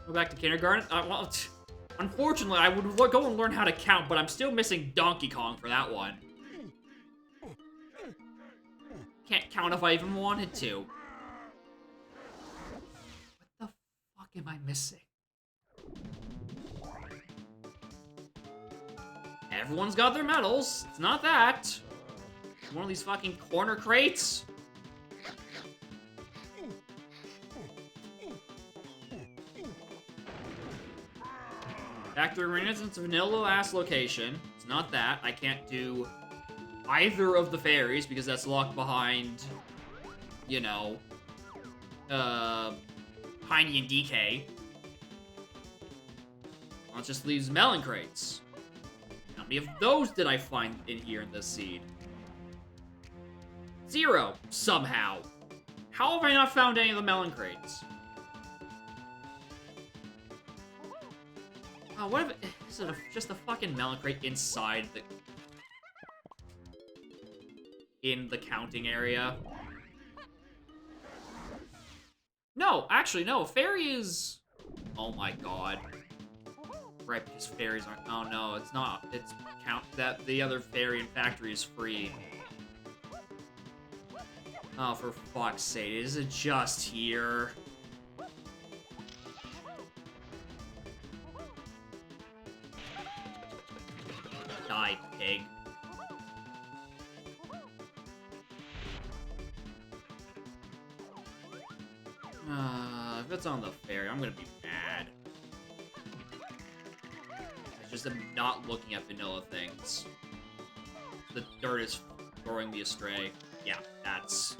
Go back to kindergarten? Well, unfortunately, I would go and learn how to count, but I'm still missing Donkey Kong for that one. Can't count if I even wanted to. What the fuck am I missing? Everyone's got their medals. It's not that. One of these fucking corner crates. Back to arenas, it's a vanilla-ass location. It's not that. I can't do either of the fairies because that's locked behind, you know, Piney and DK. Well, it just leaves melon crates. How many of those did I find in here in this seed? 0, somehow. How have I not found any of the melon crates? Oh, what if is it just a fucking melon crate inside in the counting area? No, actually, no. Fairy is... Oh my god. Right, because fairies aren't... Oh no, it's not. It's count that the other fairy in factory is free. Oh, for fuck's sake, is it just here? Die, pig. If it's on the fairy, I'm gonna be mad. I just am not looking at vanilla things. The dirt is throwing me astray. Yeah, that's...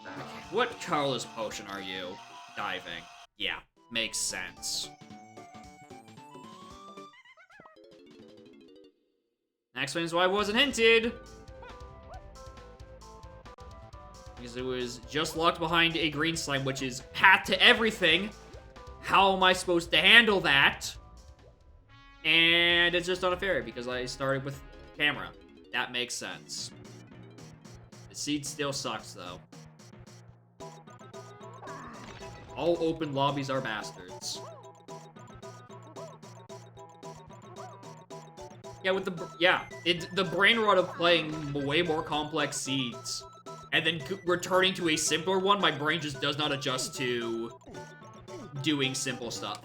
Okay, what colorless potion are you? Diving. Yeah, makes sense. That explains why I wasn't hinted! Because it was just locked behind a green slime, which is path to everything. How am I supposed to handle that? And it's just on a fairy, because I started with camera. That makes sense. The seed still sucks, though. All open lobbies are bastards. Yeah, with the brain rot of playing way more complex seeds and then returning to a simpler one, my brain just does not adjust to doing simple stuff.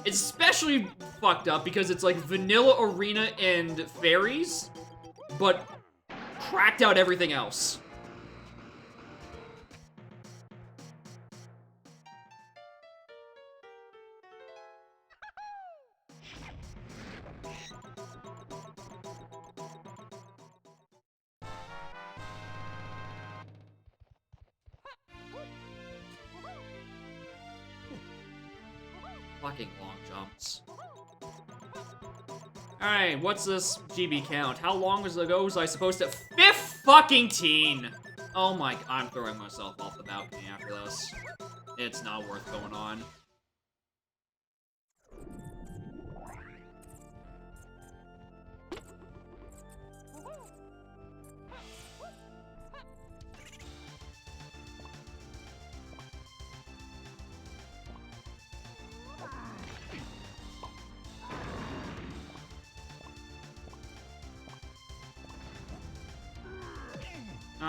It's especially fucked up because it's like vanilla arena and fairies, but cracked out everything else. Fucking long jumps. Alright, what's this GB count? How long ago was I supposed to- 15! Oh my- I'm throwing myself off the balcony after this. It's not worth going on.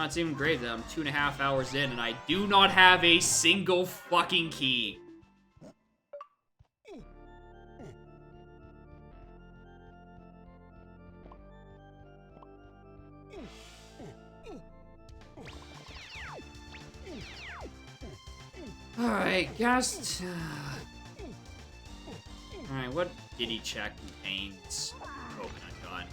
It's even great that I'm 2.5 hours in and I do not have a single fucking key. Alright, guest. Alright, what Diddy check contains coconut gun?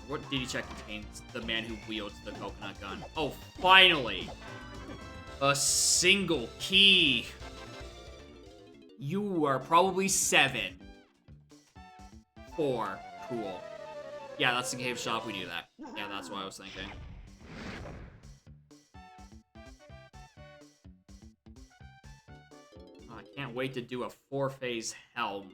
What Diddy check contains the man who wields the coconut gun? Oh, finally! A single key! You are probably 7. 4. Cool. Yeah, that's the cave shop. We knew that. Yeah, that's what I was thinking. Oh, I can't wait to do a 4-phase helm.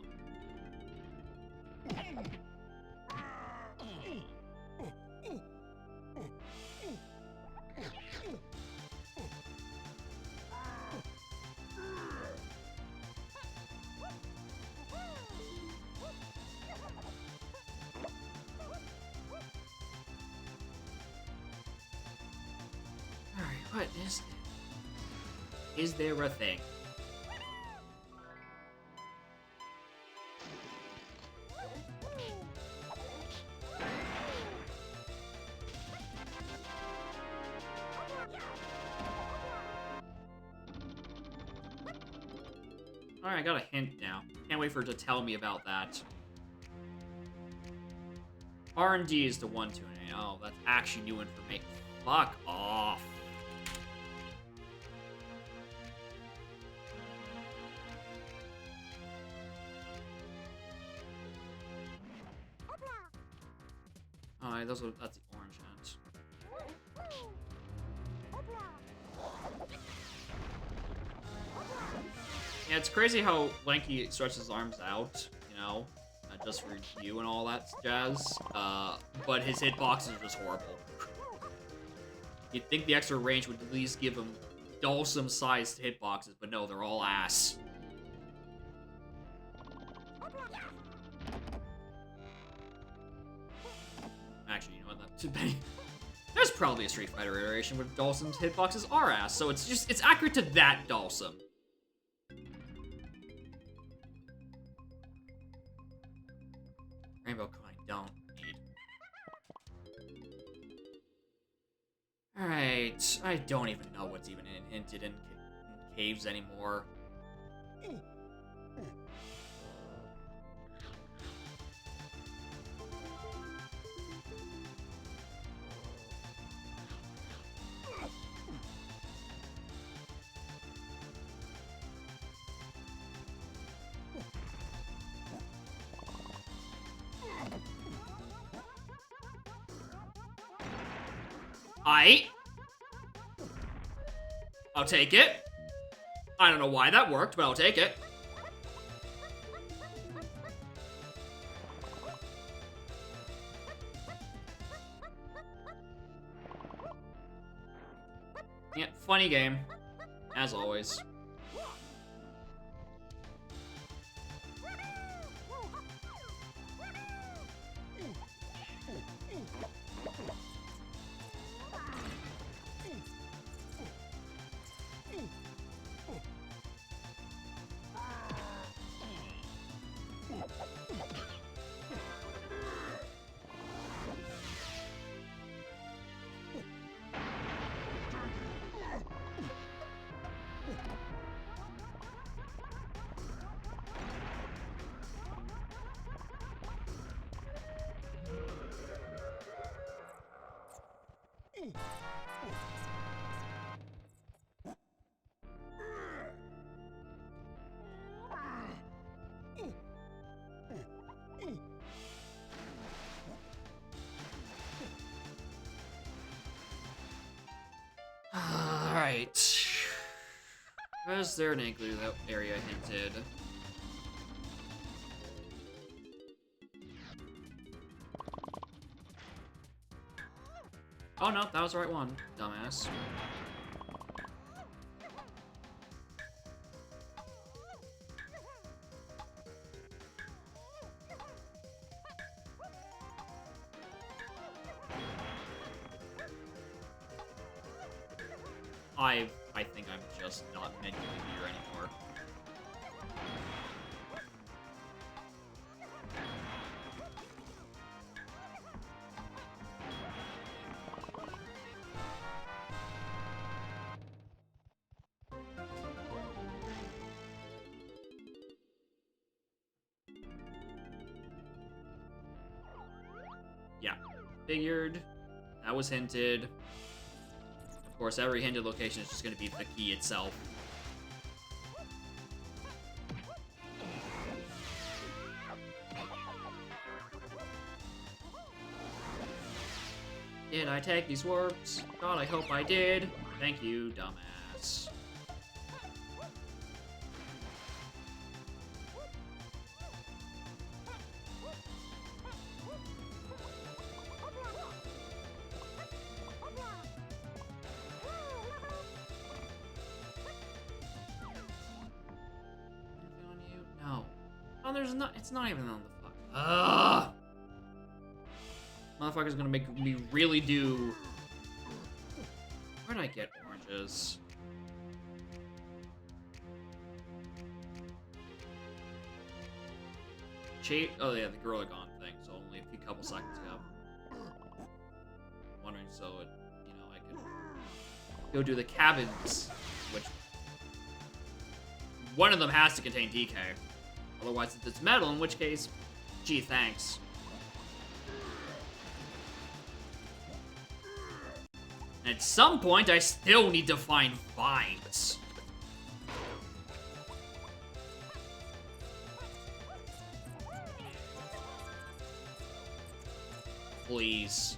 What is it? Is there a thing? Alright, I got a hint now. Can't wait for it to tell me about that. R&D is the one tuning. Oh, that's actually new information. Fuck off. Alright, that's the orange ends. Yeah, it's crazy how Lanky stretches his arms out, you know, just for you and all that jazz. But his hitboxes are just horrible. You'd think the extra range would at least give him Dulcim-sized hitboxes, but no, they're all ass. Actually, you know what? There's probably a Street Fighter iteration where Dulcim's hitboxes are ass, so it's accurate to that Dulcim. Rainbow coin, don't need. Alright, I don't even know what's even hinted in caves anymore. I'll take it. I don't know why that worked, but I'll take it. Yeah, funny game. As always. Alright. Where's there an igloo that area hinted? Oh no, that was the right one, dumbass. I think I'm just not meant to be here anymore. Figured. That was hinted. Of course, every hinted location is just going to be the key itself. Did I take these warps? God, I hope I did. Thank you, dumbass. Anything on you? No. Oh, there's not. It's not even on the fuck. Ugh. Motherfucker's gonna make me really do. Where'd I get oranges? Oh yeah, the Gorilla Gone thing. So only a few couple seconds ago. I'm wondering, so it, you know, I could go do the cabins, which one of them has to contain DK. Otherwise, it's metal. In which case, gee, thanks. At some point, I still need to find vines. Please.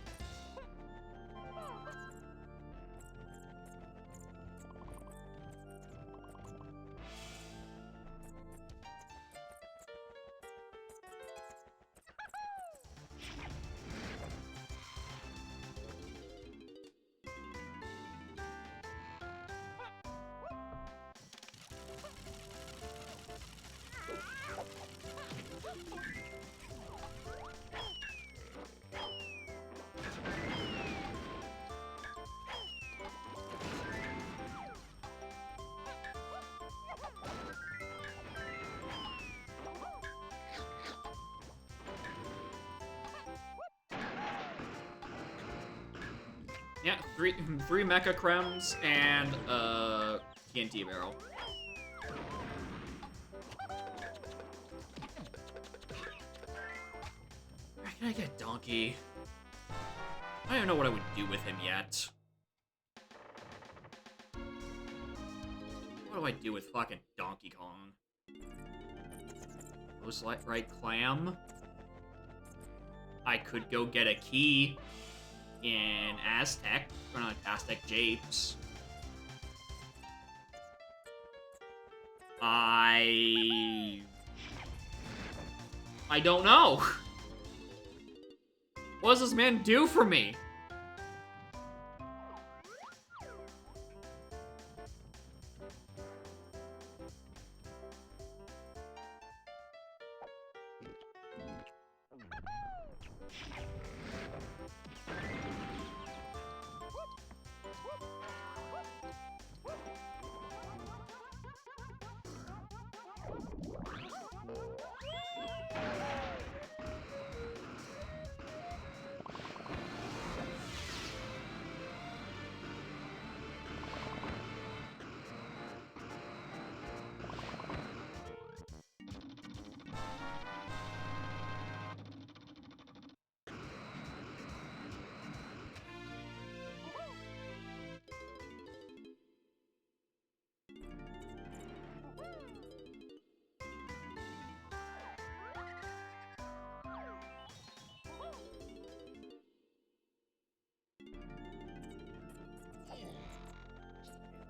Yeah, three mecha crems and TNT barrel. Where can I get Donkey? I don't even know what I would do with him yet. What do I do with fucking Donkey Kong? Most right clam. I could go get a key in Aztec, or not Aztec Japes. I don't know. What does this man do for me?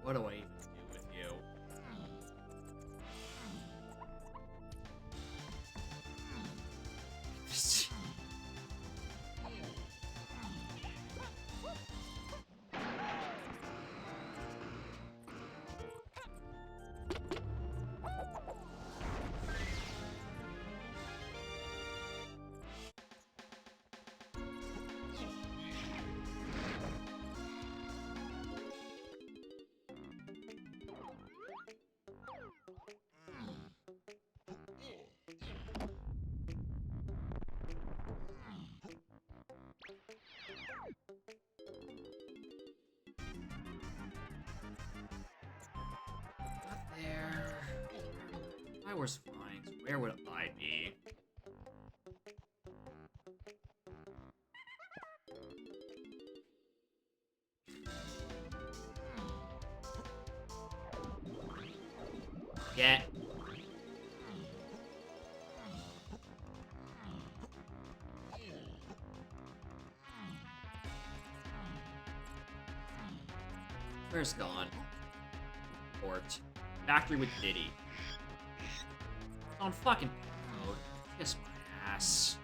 What do I even do with you? There. If I were flying, where would I be? Get. Where's gone? Port. Factory with Diddy. On fucking mode. Kiss my ass.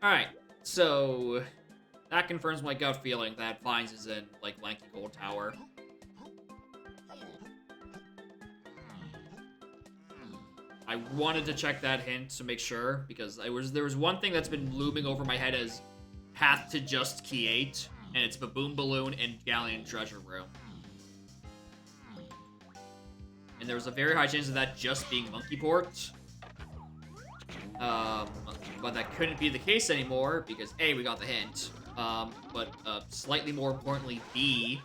Alright, so that confirms my gut feeling that Vines is in, like, Lanky Gold Tower. I wanted to check that hint to make sure, because there was one thing that's been looming over my head as path to just Key 8, and it's Baboon Balloon and Galleon Treasure Room. And there was a very high chance of that just being Monkey Port. But that couldn't be the case anymore, because A, we got the hint, but slightly more importantly, B,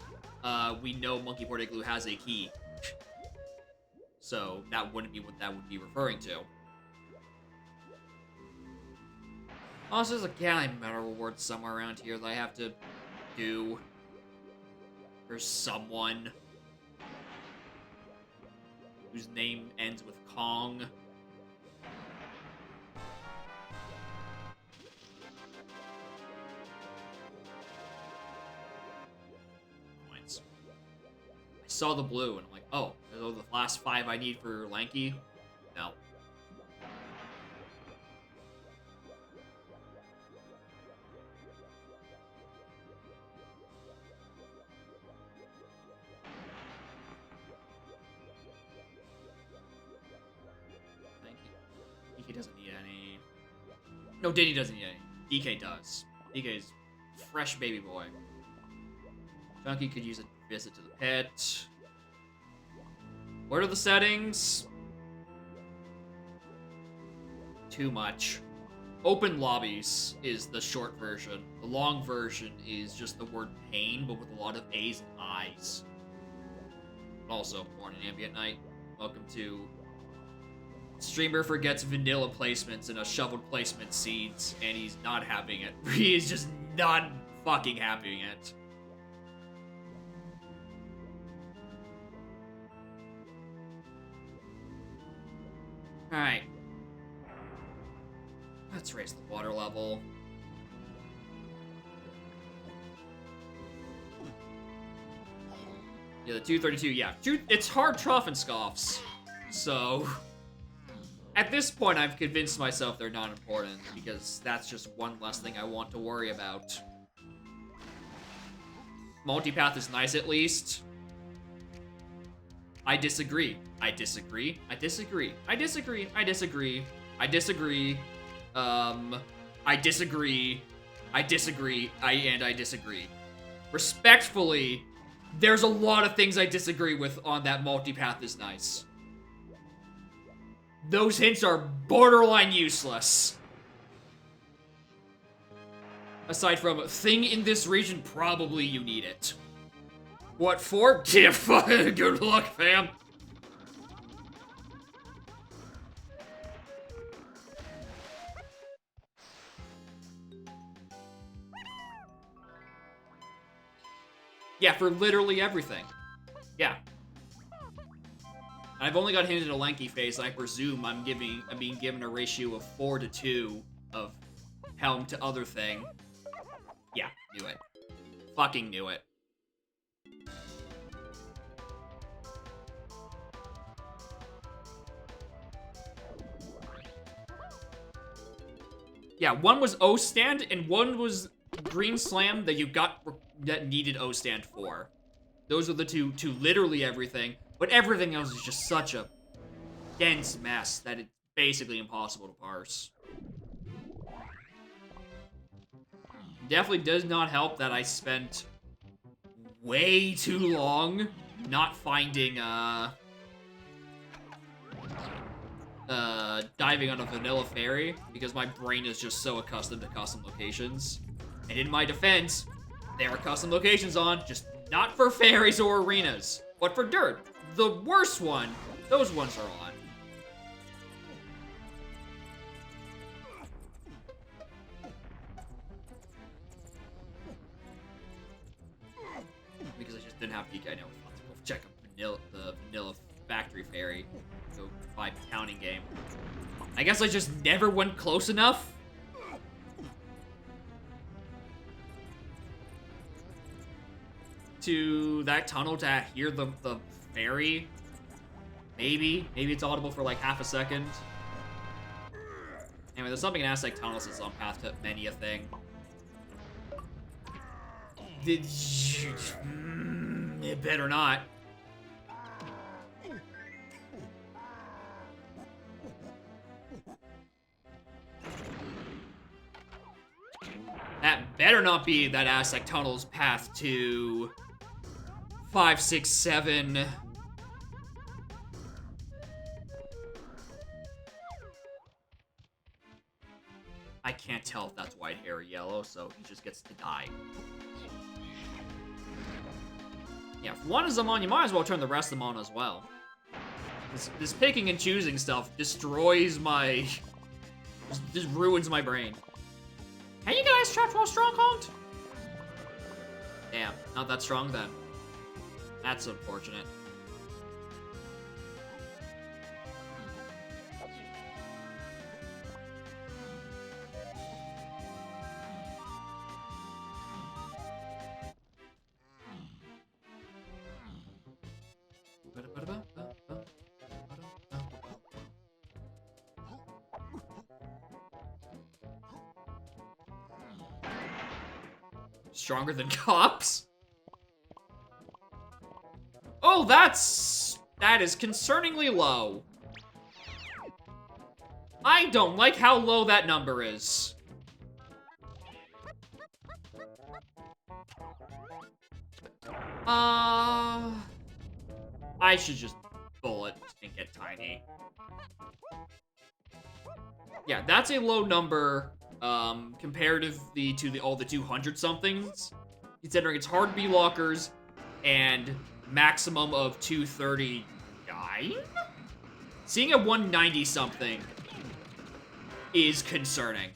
we know Monkey Port Igloo has a key. So that wouldn't be what that would be referring to. Also, there's a Galleon Medal reward somewhere around here that I have to do for someone whose name ends with Kong. Coins. I saw the blue and I'm like, oh, are those the last 5 I need for Lanky? No. DK doesn't need any. No, Diddy doesn't need any. DK does. DK is fresh baby boy. Chunky could use a visit to the pit. What are the settings? Too much. Open lobbies is the short version. The long version is just the word pain, but with a lot of A's and I's. Also, morning ambient night. Welcome to Streamer forgets vanilla placements and a shoveled placement seeds, and he's not having it. He is just not fucking having it. Alright. Let's raise the water level. Yeah, the 232, yeah. It's hard trough and scoffs. So, at this point, I've convinced myself they're not important, because that's just one less thing I want to worry about. Multipath is nice, at least. I disagree. I disagree. I disagree. I disagree. I disagree. I disagree. I disagree. I disagree. I disagree. Respectfully, there's a lot of things I disagree with on that multipath is nice. Those hints are borderline useless. Aside from, thing in this region, probably you need it. What for? Yeah, fucking good luck, fam. Yeah, for literally everything. Yeah. I've only got hinted a lanky face, and I presume I'm being given a ratio of 4:2 of helm to other thing. Yeah, knew it. Fucking knew it. Yeah, one was O stand and one was green slam that you got that needed O stand for. Those are the two to literally everything, but everything else is just such a dense mess that it's basically impossible to parse. Definitely does not help that I spent way too long not finding diving on a vanilla fairy, because my brain is just so accustomed to custom locations. And in my defense, there are custom locations on, just not for fairies or arenas, but for dirt. The worst one, those ones are on. didn't have to. I know. Let's go check out the vanilla factory fairy. Go buy counting game. I guess I just never went close enough. To that tunnel to hear the fairy. Maybe it's audible for like half a second. Anyway, there's something in Aztec tunnels that's on path to many a thing. It better not. That better not be that Aztec tunnel's path to 5, 6, 7. I can't tell if that's white hair or yellow, so he just gets to die. Yeah, if one is them on, you might as well turn the rest of them on as well. This picking and choosing stuff destroys my... just ruins my brain. Hey, you guys trapped while stronghold? Damn, not that strong then. That's unfortunate. Stronger than cops? Oh, that is concerningly low. I don't like how low that number is. I should just bullet and get tiny. Yeah, that's a low number, comparatively to all the 200 somethings, considering it's hard B lockers and maximum of 239? Seeing a 190 something is concerning.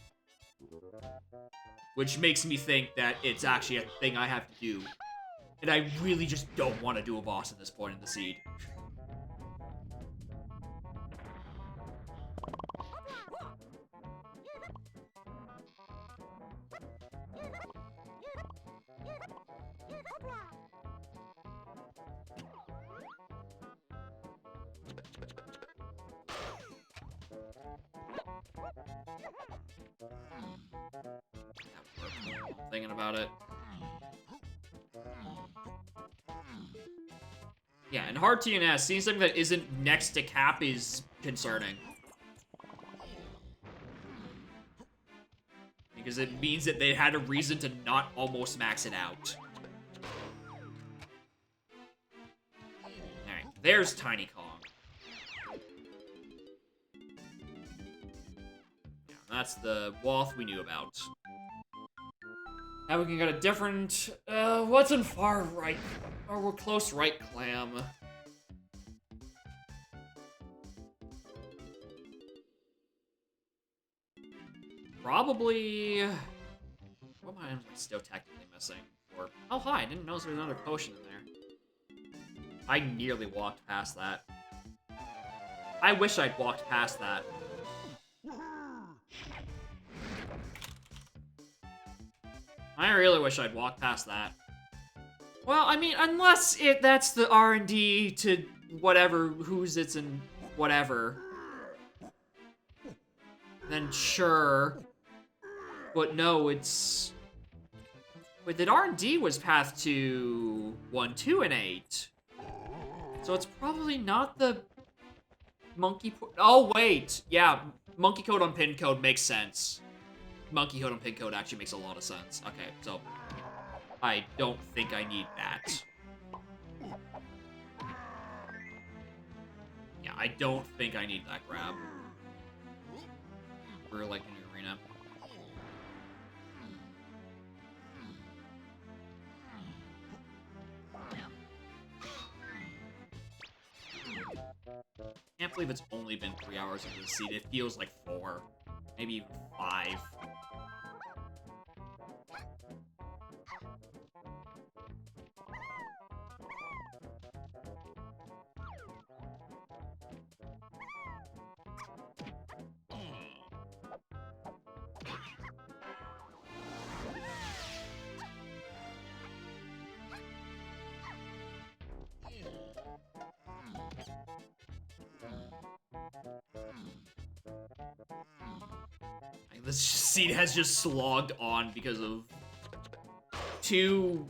Which makes me think that it's actually a thing I have to do. And I really just don't want to do a boss at this point in the seed. Thinking about it. Yeah, and hard TNS, seeing something that isn't next to cap is concerning. Because it means that they had a reason to not almost max it out. Alright, there's Tiny Kong. Yeah, that's the Woth we knew about. Now we can get a different, what's in far right? Or we're close right clam. Probably... What items am I still technically missing? Or, oh hi, I didn't notice there was another potion in there. I nearly walked past that. I wish I'd walked past that. I really wish I'd walked past that. Well, I mean, unless that's the R&D to whatever, who's it's in whatever. Then sure. But no, it's... Wait, that R&D was path to 1, 2, and 8. So it's probably not the monkey... Oh, wait. Yeah, monkey code on pin code makes sense. Monkey code on pin code actually makes a lot of sense. Okay, so... I don't think I need that. Yeah, I don't think I need that grab. For, like, a new arena. Can't believe it's only been 3 hours into the seed. It feels like 4. Maybe even 5. This seat has just slogged on because of 2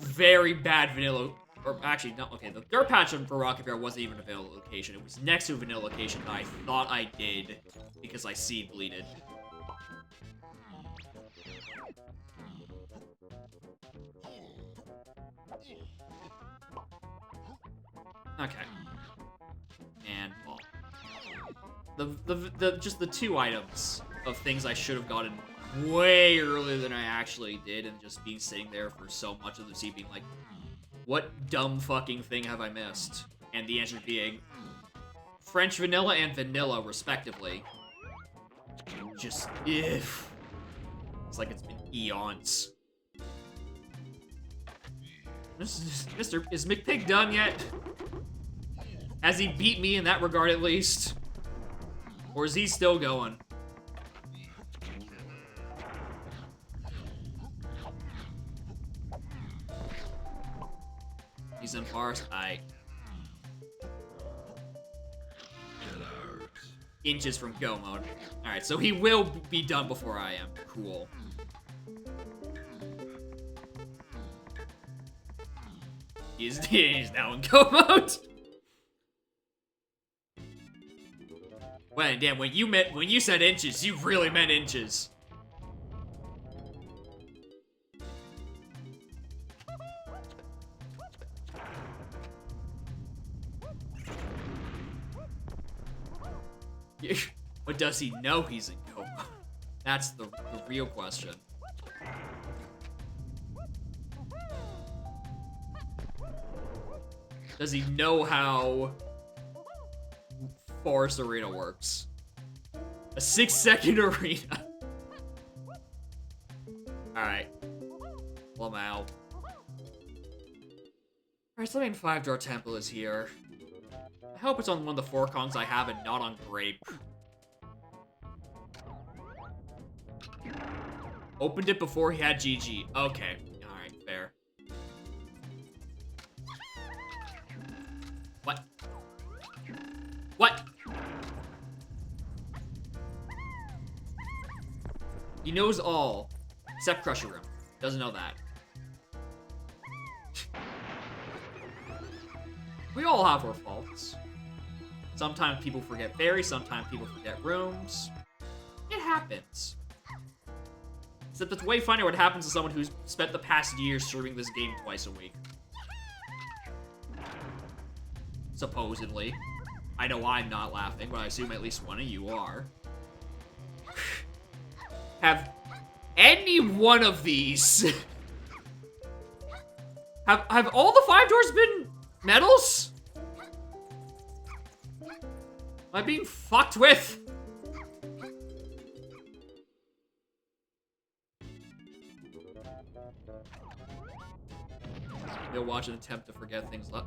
very bad vanilla... Or actually, no, okay, the dirt patch for Rocket Bear wasn't even a vanilla location. It was next to a vanilla location that I thought I did because I seed bleeded. Okay. And ball. Just the 2 items of things I should have gotten way earlier than I actually did, and just being sitting there for so much of the seed being like, what dumb fucking thing have I missed? And the answer being French vanilla and vanilla, respectively. Just, if. It's like it's been eons. Is McPig done yet? Has he beat me in that regard at least? Or is he still going? He's in forest. Inches from go mode. Alright, so he will be done before I am. Cool. He's now in go mode. Well, damn, when you said inches, you really meant inches. But does he know he's in go mode? That's the real question. Does he know how Forest Arena works? A 6-second arena. Alright. Well, I'm out. Alright, so the main 5-drawer temple is here. I hope it's on one of the 4 Kongs I have and not on Grape. Opened it before he had GG. Okay. Alright, fair. What? What? He knows all, except Crusher Room. Doesn't know that. We all have our faults. Sometimes people forget fairies, sometimes people forget rooms. It happens. Except it's way funnier what happens to someone who's spent the past year streaming this game twice a week. Supposedly. I know I'm not laughing, but I assume at least one of you are. Have any one of these... have all the 5 doors been medals? Am I being fucked with? They'll watch an attempt to forget things left.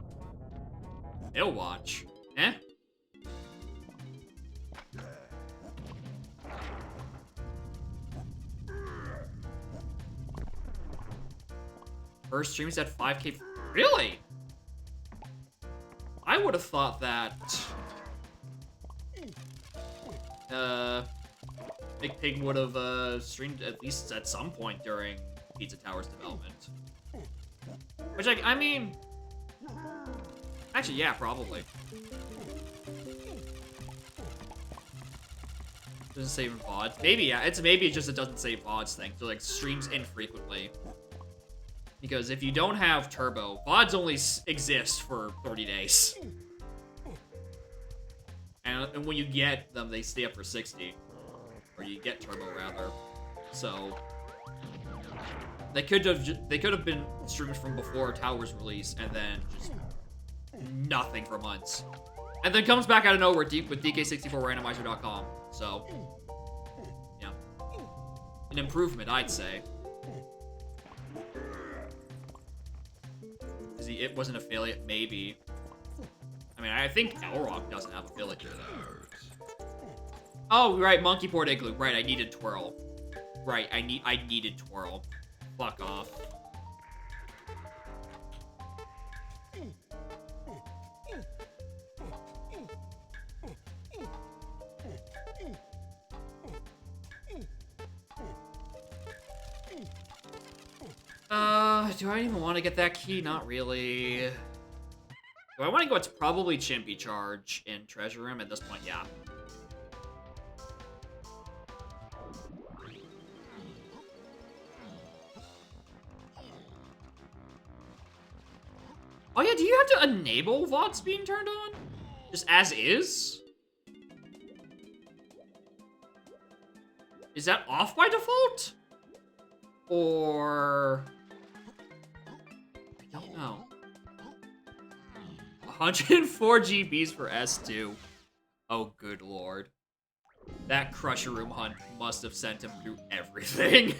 They'll watch. Eh? First streams at 5K. Really? I would have thought that... Big Pig would have streamed at least at some point during Pizza Tower's development. Which, I mean... Actually, yeah, probably. Doesn't save in VODs. Maybe, yeah. Maybe it's just it doesn't save VODs thing. So, like, streams infrequently. Because if you don't have Turbo, VODs only exist for 30 days. And when you get them, they stay up for 60. Or you get Turbo, rather. So... They could have been streams from before Tower's release, and then just nothing for months. And then comes back out of nowhere with DK64randomizer.com. So, yeah. An improvement, I'd say. It was an affiliate, maybe. I mean, I think Elrock doesn't have affiliate. Oh, right, Monkey Port Igloo. Right, I needed Twirl. Right, I needed Twirl. Fuck off. Do I even want to get that key? Not really. Do I want to go to probably Chimpy Charge in Treasure Room at this point? Yeah. Oh yeah, do you have to enable VODs being turned on? Just as is? Is that off by default? Or... I don't know. 104 GBs for S2. Oh, good lord. That Crusher Room hunt must have sent him through everything.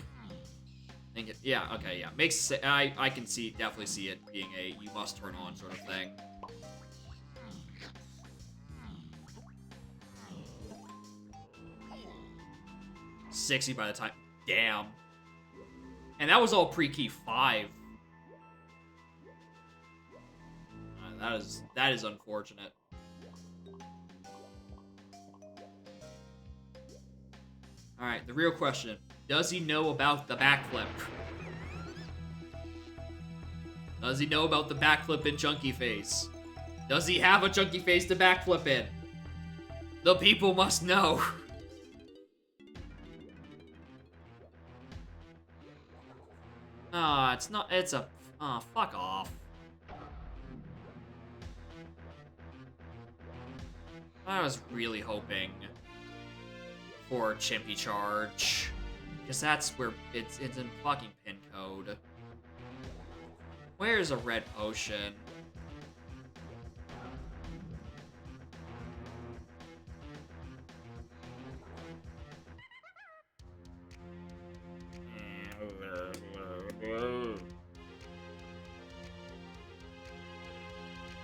Yeah, okay, yeah. Makes sense. I can definitely see it being a you must turn on sort of thing. $60 by the time. Damn. And that was all pre-key 5. That is unfortunate. Alright, the real question. Does he know about the backflip? Does he know about the backflip in Chunky Face? Does he have a Chunky Face to backflip in? The people must know. Ah, it's not, it's a, fuck off. I was really hoping for Chimpy Charge. Because that's where it's in fucking pin code. Where's a red potion?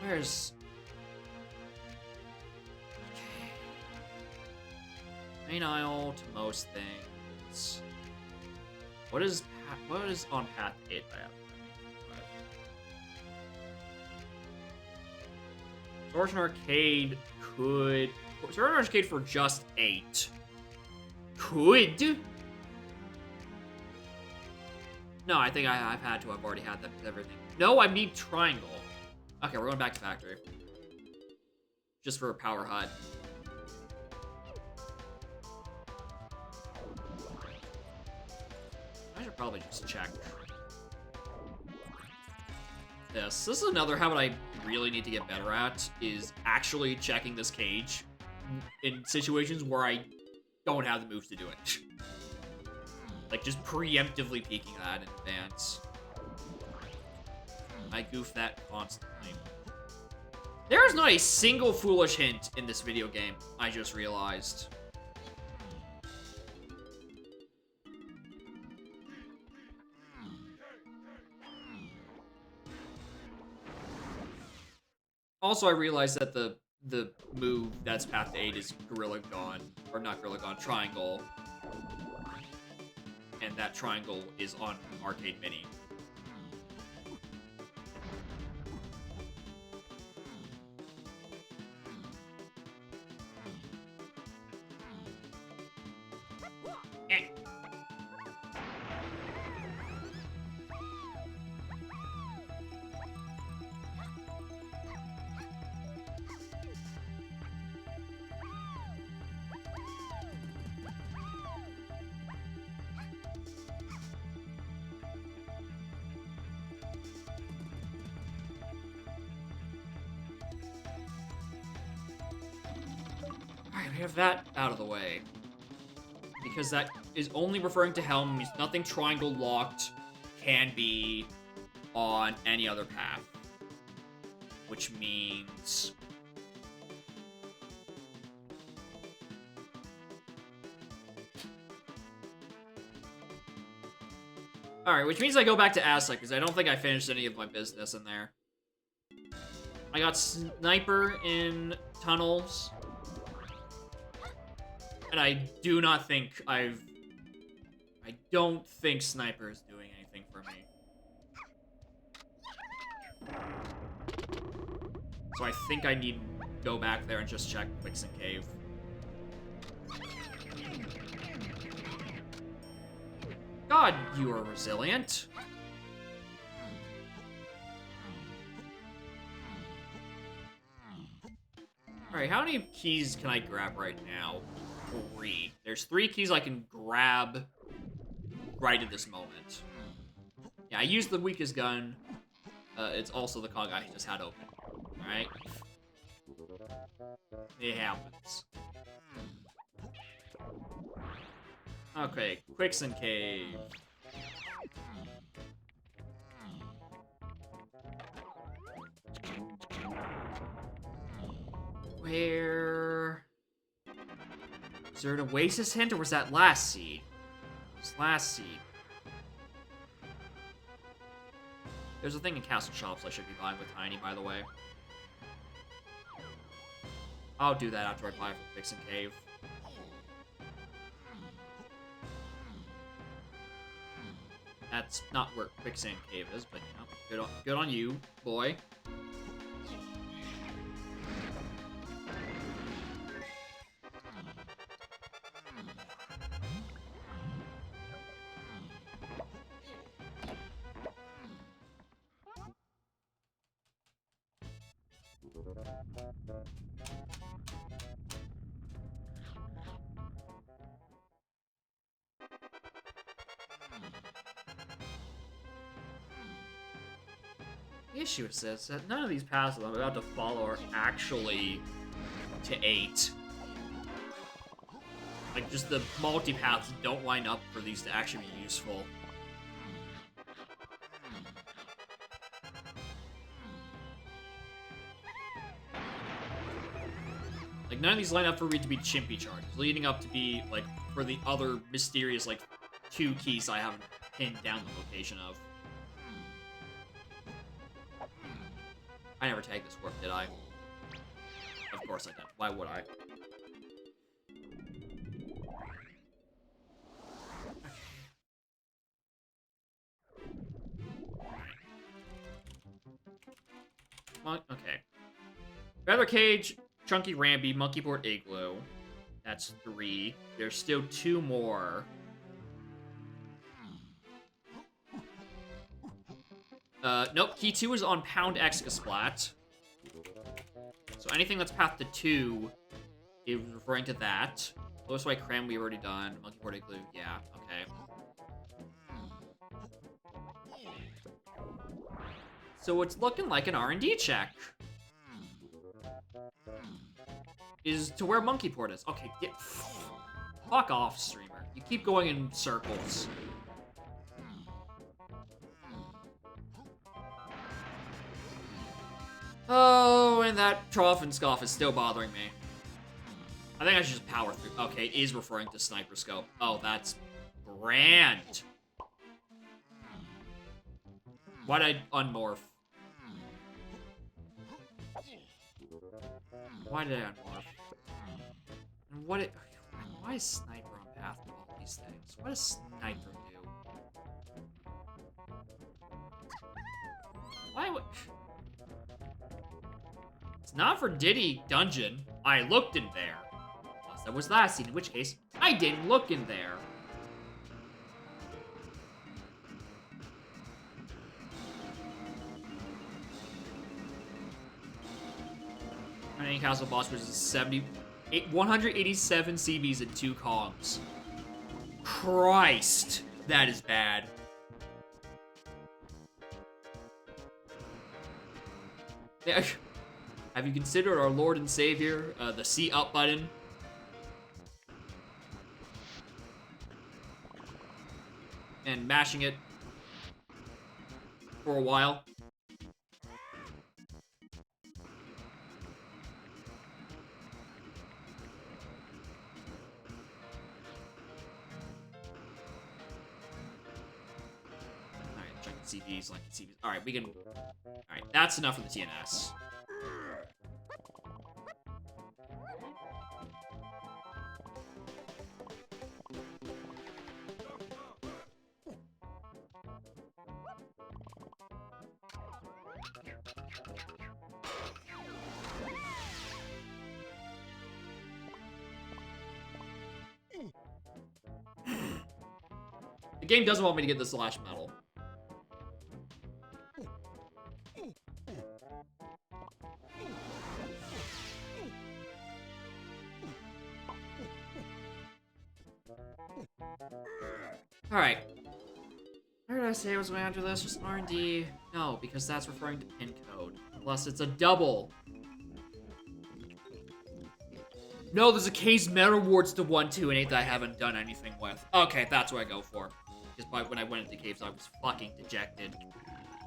Where's... Okay. Main aisle to most things. What is on path 8 I have? Distortion Arcade could... Distortion Arcade for just 8. Could? No, I think I've had to. I've already had that everything. No, I need Triangle. Okay, we're going back to Factory. Just for a Power Hut. I should probably just check this. This is another habit I really need to get better at, is actually checking this cage in situations where I don't have the moves to do it. Like, just preemptively peeking that in advance. I goof that constantly. There is not a single foolish hint in this video game, I just realized. Also, I realized that the move that's path to 8 is Gorilla Gun, or not Gorilla Gun, Triangle. And that Triangle is on Arcade Mini. Eh. Alright, we have that out of the way. Because that is only referring to Helm, means nothing triangle locked can be on any other path. Which means... Alright, which means I go back to Aztec, because I don't think I finished any of my business in there. I got Sniper in Tunnels. And I do not think I don't think Sniper is doing anything for me. So I think I need to go back there and just check Vixen Cave. God, you are resilient. Alright, how many keys can I grab right now? 3. There's 3 keys I can grab right at this moment. Yeah, I used the weakest gun. It's also the cog I just had open. Alright? It happens. Okay, Quicksand Cave. Where... Is there an Oasis hint, or was that last seed? It was last seed. There's a thing in Castle Shops I should be buying with Tiny, by the way. I'll do that after I buy from Quicksand Cave. That's not where Quicksand Cave is, but you know, good on you, boy. The issue is this, that none of these paths that I'm about to follow are actually to 8. Like, just the multi-paths don't line up for these to actually be useful. Like, none of these line up for me to be Chimpy charges, leading up to be, like, for the other mysterious, like, 2 keys I haven't pinned down the location of. I never tagged this work, did I? Of course I didn't. Why would I? Okay. Feather Cage, Chunky Ramby, Monkey Board Igloo. That's 3. There's still 2 more. Nope, key 2 is on Pound Excasplat. So anything that's path to 2 is referring to that. Lowest White Cram we already done. Monkey Board Igloo, yeah, okay. So it's looking like an R&D check. Is to where Monkey Port is. Okay, get... Fuck off, streamer. You keep going in circles. Oh, and that Trough and Scoff is still bothering me. I think I should just power through. Okay, it is referring to Sniper Scope. Oh, that's grand. Why'd I unmorph? Why did I unmorph? And what it... Why is Sniper on path to all these things? What does Sniper do? Why would... It's not for Diddy Dungeon. I looked in there. Unless that was last scene, in which case, I didn't look in there. Any castle boss versus 187 CBs and 2 comms. Christ, that is bad. Have you considered our Lord and Savior, the C up button? And mashing it for a while? CVs, like CVs. Alright, we can... Alright, that's enough for the TNS. The game doesn't want me to get the Slash Medal. Alright. Where did I say I was going after this? Just R&D? No, because that's referring to pin code. Unless it's a double. No, there's a case metal rewards to 1, 2, and 8 that I haven't done anything with. Okay, that's what I go for. Because when I went into caves, I was fucking dejected.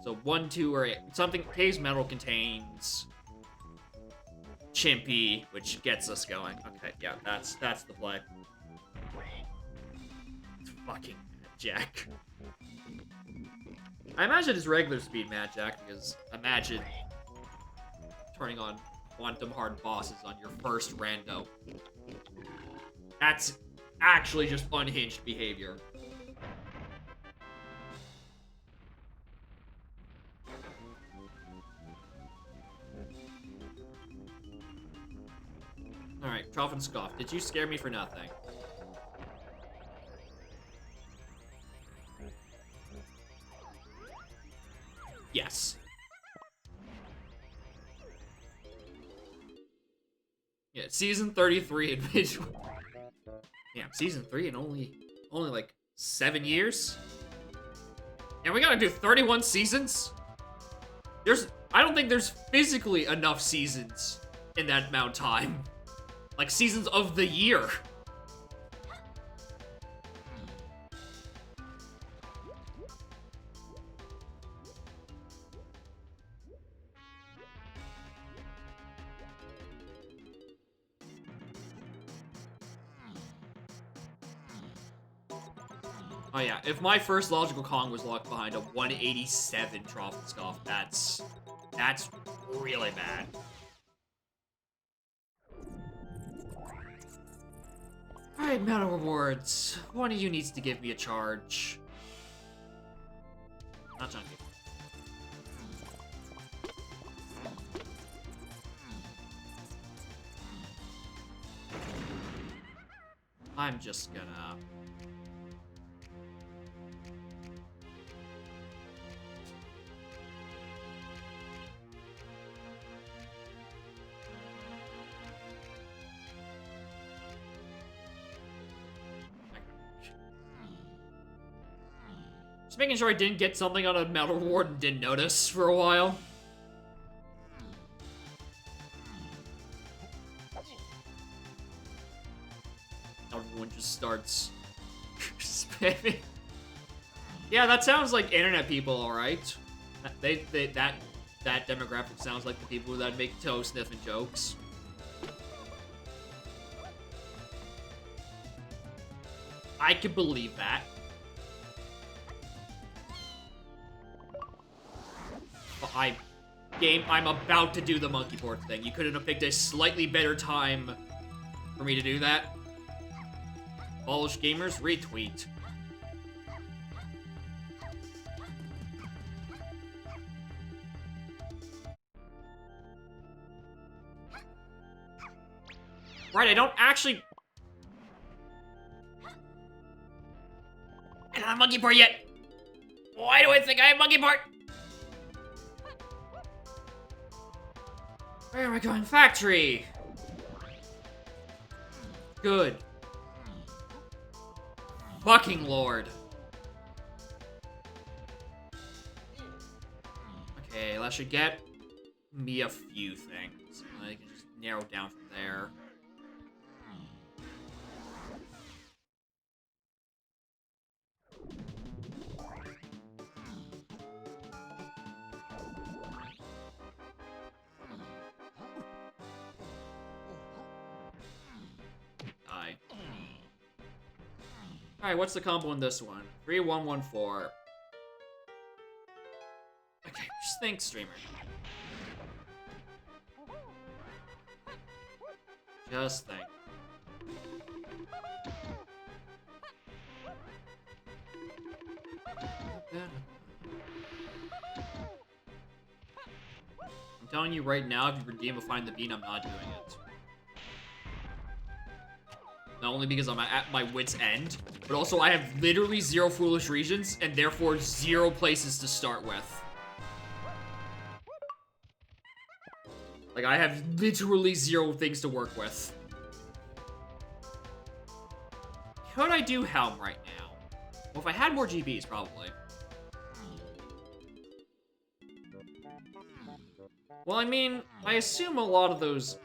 So 1, 2, or 8. Something. Caves metal contains Chimpy, which gets us going. Okay, yeah, that's the play. It's fucking Mad Jack. I imagine it's regular speed Mad Jack, because imagine turning on quantum hard bosses on your first rando. That's actually just unhinged behavior. Alright, Trough and Scoff, did you scare me for nothing? Yes. Yeah, season 33 individual. Damn, season 3 in only like 7 years? And we gotta do 31 seasons? I don't think there's physically enough seasons in that amount of time. Like, seasons of the year. Oh yeah, if my first logical Kong was locked behind a 187 Trough and Scoff, that's really bad. Alright, medal rewards. One of you needs to give me a charge. Not Chunky. I'm just gonna... Just making sure I didn't get something on a medal reward and didn't notice for a while. Everyone just starts spamming. Yeah, that sounds like internet people, alright. That demographic sounds like the people that make toe sniffing jokes. I can believe that. I'm about to do the monkey board thing. You couldn't have picked a slightly better time for me to do that. Polish gamers, retweet. Right, I don't actually... I don't have monkey part yet! Why do I think I have monkey part? Where am I going? Factory! Good. Fucking lord. Okay, that should get me a few things. I can just narrow it down from there. Alright, what's the combo in this one? 3114. Okay, just think, streamer. Just think. I'm telling you right now, if you redeem a Find the Bean, I'm not doing it. Not only because I'm at my wit's end, but also I have literally 0 foolish regions, and therefore 0 places to start with. Like, I have literally 0 things to work with. Could I do Helm right now? Well, if I had more GBs, probably. Well, I mean, I assume a lot of those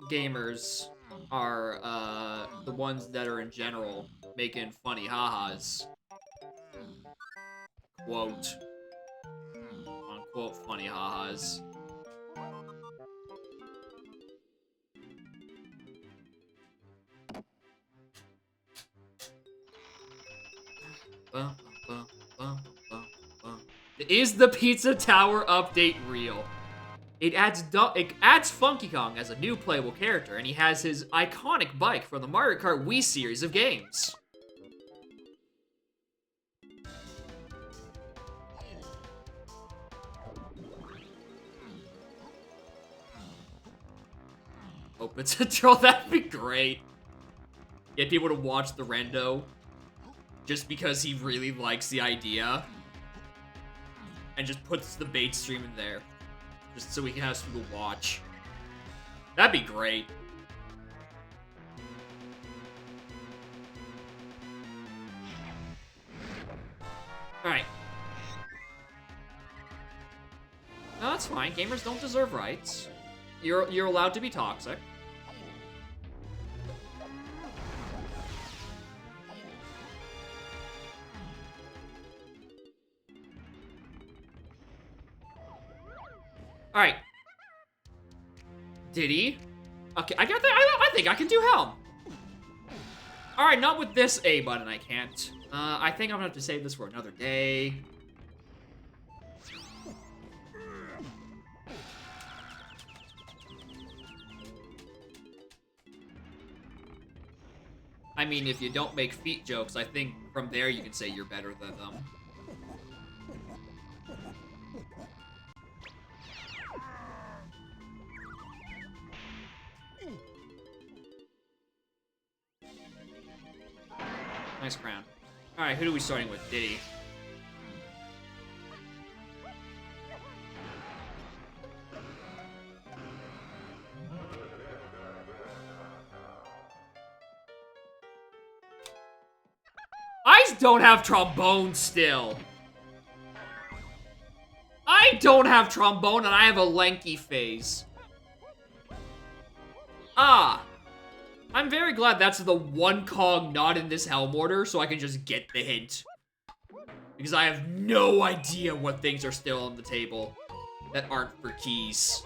gamers are, the ones that are in general making funny ha-has. Quote. Unquote funny ha-has. Is the Pizza Tower update real? It adds Funky Kong as a new playable character, and he has his iconic bike from the Mario Kart Wii series of games. Open to troll, that'd be great. Get people to watch the rendo just because he really likes the idea. And just puts the bait stream in there. Just so we can have some people watch. That'd be great. Alright. No, that's fine. Gamers don't deserve rights. You're allowed to be toxic. Alright. Did he? Okay, I think I can do Helm. Alright, not with this A button, I can't. I think I'm gonna have to save this for another day. I mean, if you don't make feet jokes, I think from there you can say you're better than them. Nice crown. Alright, who are we starting with? Diddy. I don't have trombone still. I don't have trombone and I have a lanky phase. Ah. I'm very glad that's the one Kong not in this Helm order, so I can just get the hint. Because I have no idea what things are still on the table that aren't for keys.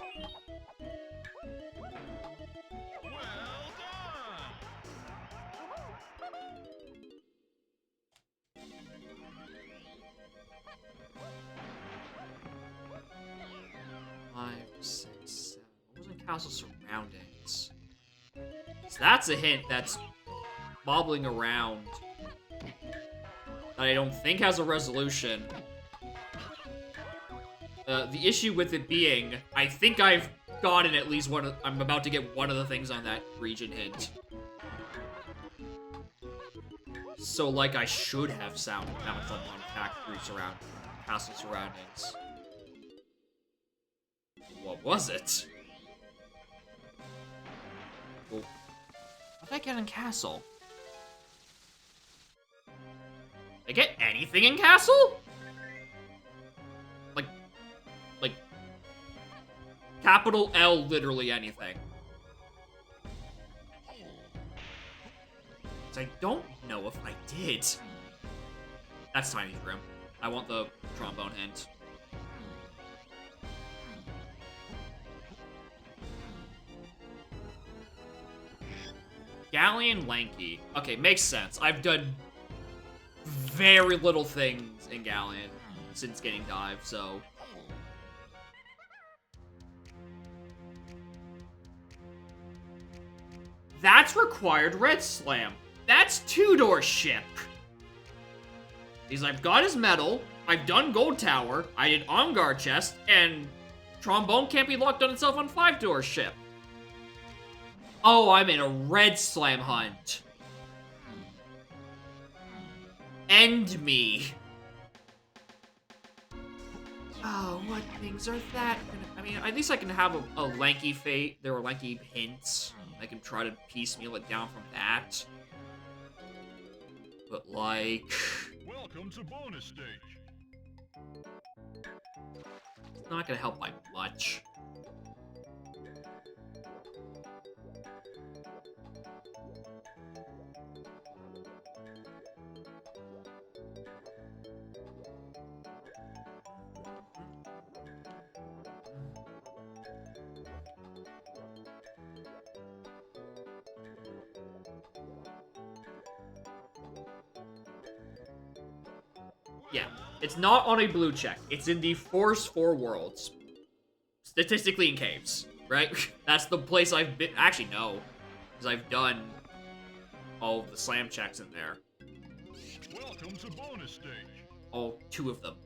Five, six, seven. What was in castle surroundings? So that's a hint that's bobbling around that I don't think has a resolution. The issue with it being, I think I've gotten at least one of, I'm about to get one of the things on that region hint. So, like, I should have found something on factory castle surroundings. What was it? Well, what did I get in castle? Did I get anything in castle? Like, capital L, literally anything. I don't know if I did. That's Tiny's room. I want the trombone hint. Galleon Lanky. Okay, makes sense. I've done very little things in Galleon since getting Dive, so... That's required red slam. That's two-door ship. Because I've got his medal, I've done gold tower, I did on guard chest, and trombone can't be locked on itself on five-door ship. Oh, I'm in a red slam hunt. End me. Oh, what things are that? I mean, at least I can have a lanky fate. There were lanky hints. I can try to piecemeal it down from that. But, like... Welcome to bonus stage. It's not gonna help by much. Yeah, it's not on a blue check. It's in the Force 4 worlds. Statistically in caves, right? That's the place I've been. Actually, no. Because I've done all of the slam checks in there. Welcome to bonus stage. All 2 of them.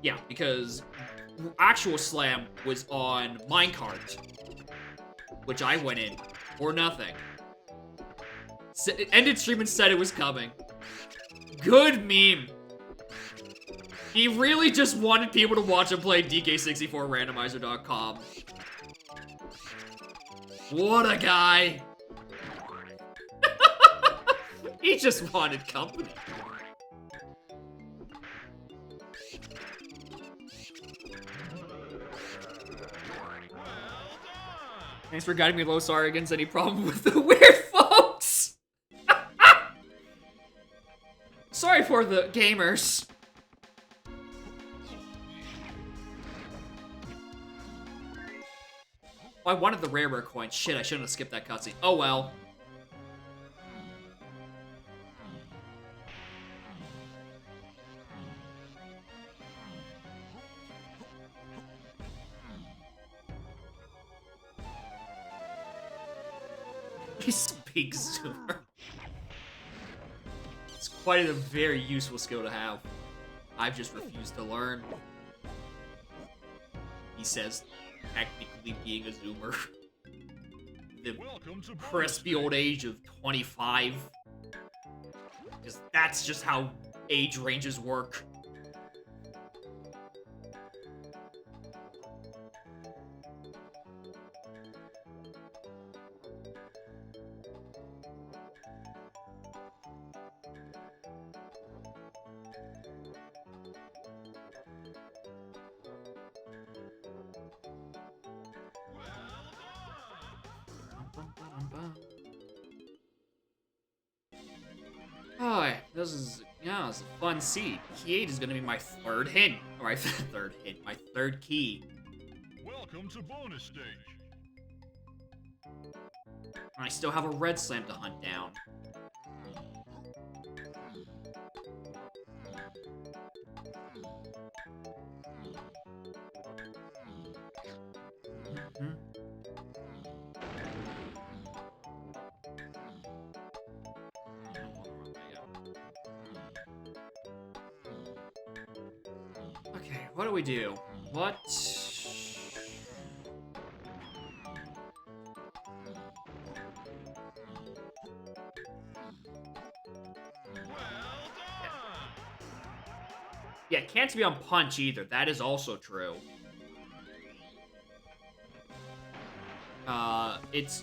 Yeah, because actual slam was on minecart, which I went in for nothing. Ended stream and said it was coming. Good meme. He really just wanted people to watch him play DK64randomizer.com. What a guy. He just wanted company. Thanks for guiding me low. Sorry against any problem with the weird folks. Sorry for the gamers. Oh, I wanted the rare coin. Shit, I shouldn't have skipped that cutscene. Oh well. He speaks zoomer. It's quite a very useful skill to have. I've just refused to learn. He says, technically being a zoomer. The crispy old age of 25. Because that's just how age ranges work. Oh, this is a fun seed. Key 8 is gonna be my third hint. Or my third hint, my third key. Welcome to bonus stage. I still have a red slam to hunt down. Okay, what do we do? What? Yeah, it can't be on punch either. That is also true. It's...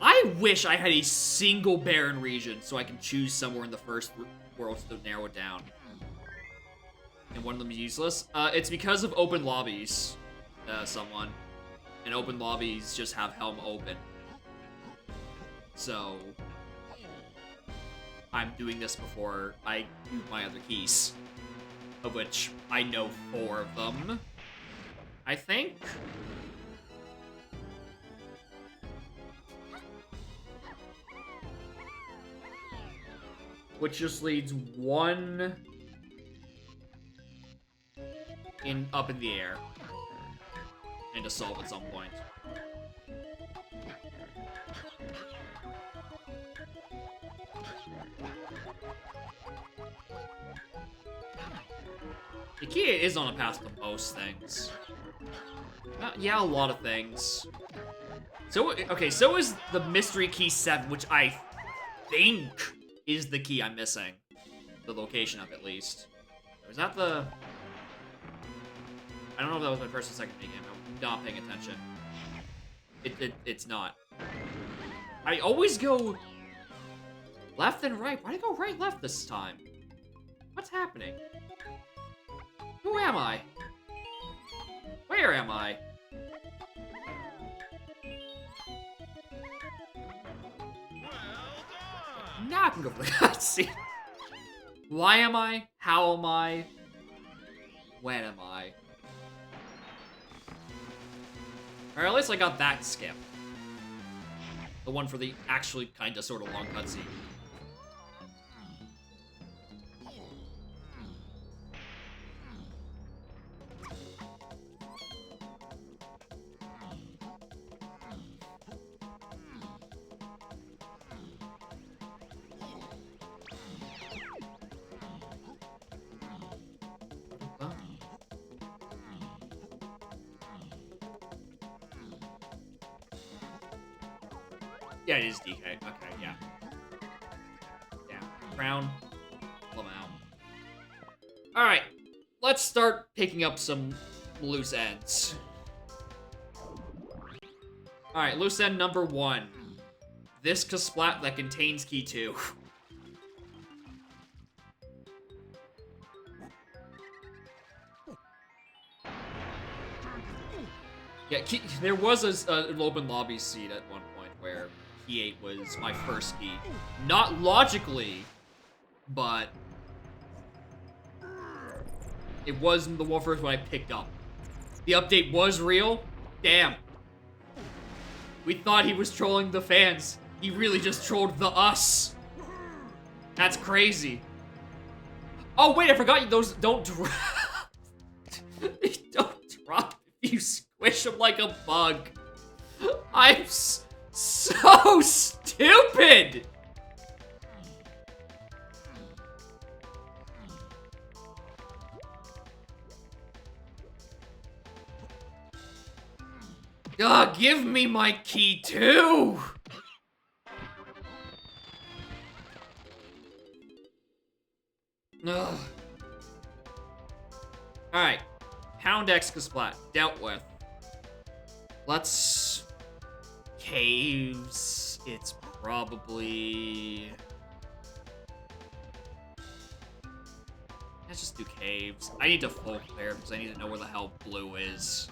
I wish I had a single barren region so I can choose somewhere in the first worlds to narrow it down. And one of them is useless. It's because of open lobbies, someone. And open lobbies just have Helm open. So... I'm doing this before I do my other keys. Of which I know 4 of them. I think? Which just leads 1 up in the air. And to solve at some point. The key is on a path to most things. Yeah, a lot of things. So, okay, so is the mystery key 7, which I think is the key I'm missing. The location of, at least. is that the... I don't know if that was my first or second minigame. I'm not paying attention. It's not. I always go left and right. Why'd I go right, left this time? What's happening? Who am I? Where am I? Now I can go for the cutscene. Why am I? How am I? When am I? Or at least I got that skip. The one for the actually kinda sorta long cutscene. Yeah, it is DK. Okay, yeah. Yeah. Crown. Pull him out. Alright. Let's start picking up some loose ends. Alright, loose end number 1. This Kasplat that contains key 2. Yeah, there was an open lobby seed at one point where key 8 was my first key. Not logically, but it wasn't the first one I picked up. The update was real. Damn. We thought he was trolling the fans. He really just trolled the us. That's crazy. Oh wait, I forgot those don't drop. They don't drop if you squish them like a bug. I'm so stupid! God, give me my key too! Ugh. Alright. Hound X Kasplat. Dealt with. Let's... Caves. It's probably... Let's just do caves. I need to full clear because I need to know where the hell blue is.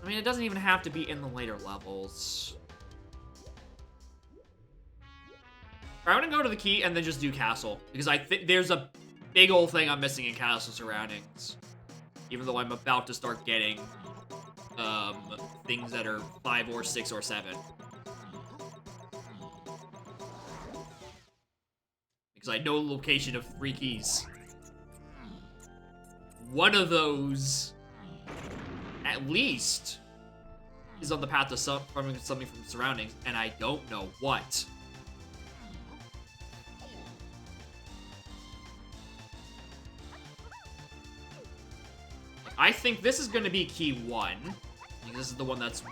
I mean, it doesn't even have to be in the later levels. I'm gonna go to the key and then just do castle. Because I think there's a big old thing I'm missing in castle surroundings. Even though I'm about to start getting things that are 5 or 6 or 7. Because I know the location of 3 keys. One of those, at least, is on the path to something from surroundings, and I don't know what. I think this is going to be key 1. Because this is the one that's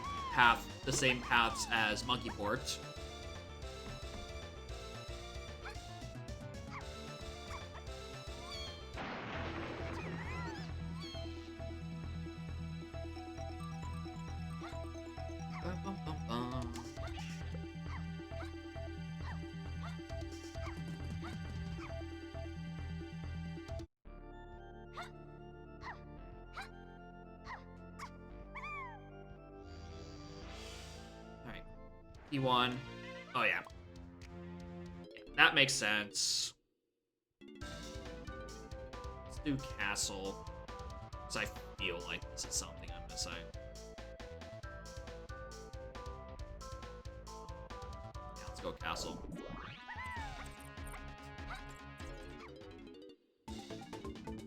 the same paths as Monkey Port. E1. Oh, yeah. That makes sense. Let's do castle. Because I feel like this is something I'm missing. Yeah, let's go castle.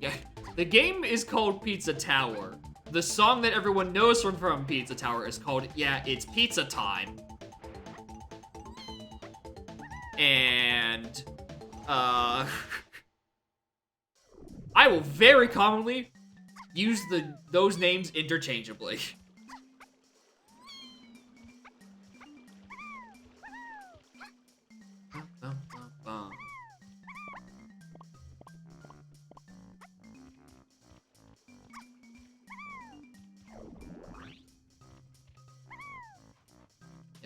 Yeah, the game is called Pizza Tower. The song that everyone knows from Pizza Tower is called, yeah, it's Pizza Time. And, I will very commonly use those names interchangeably.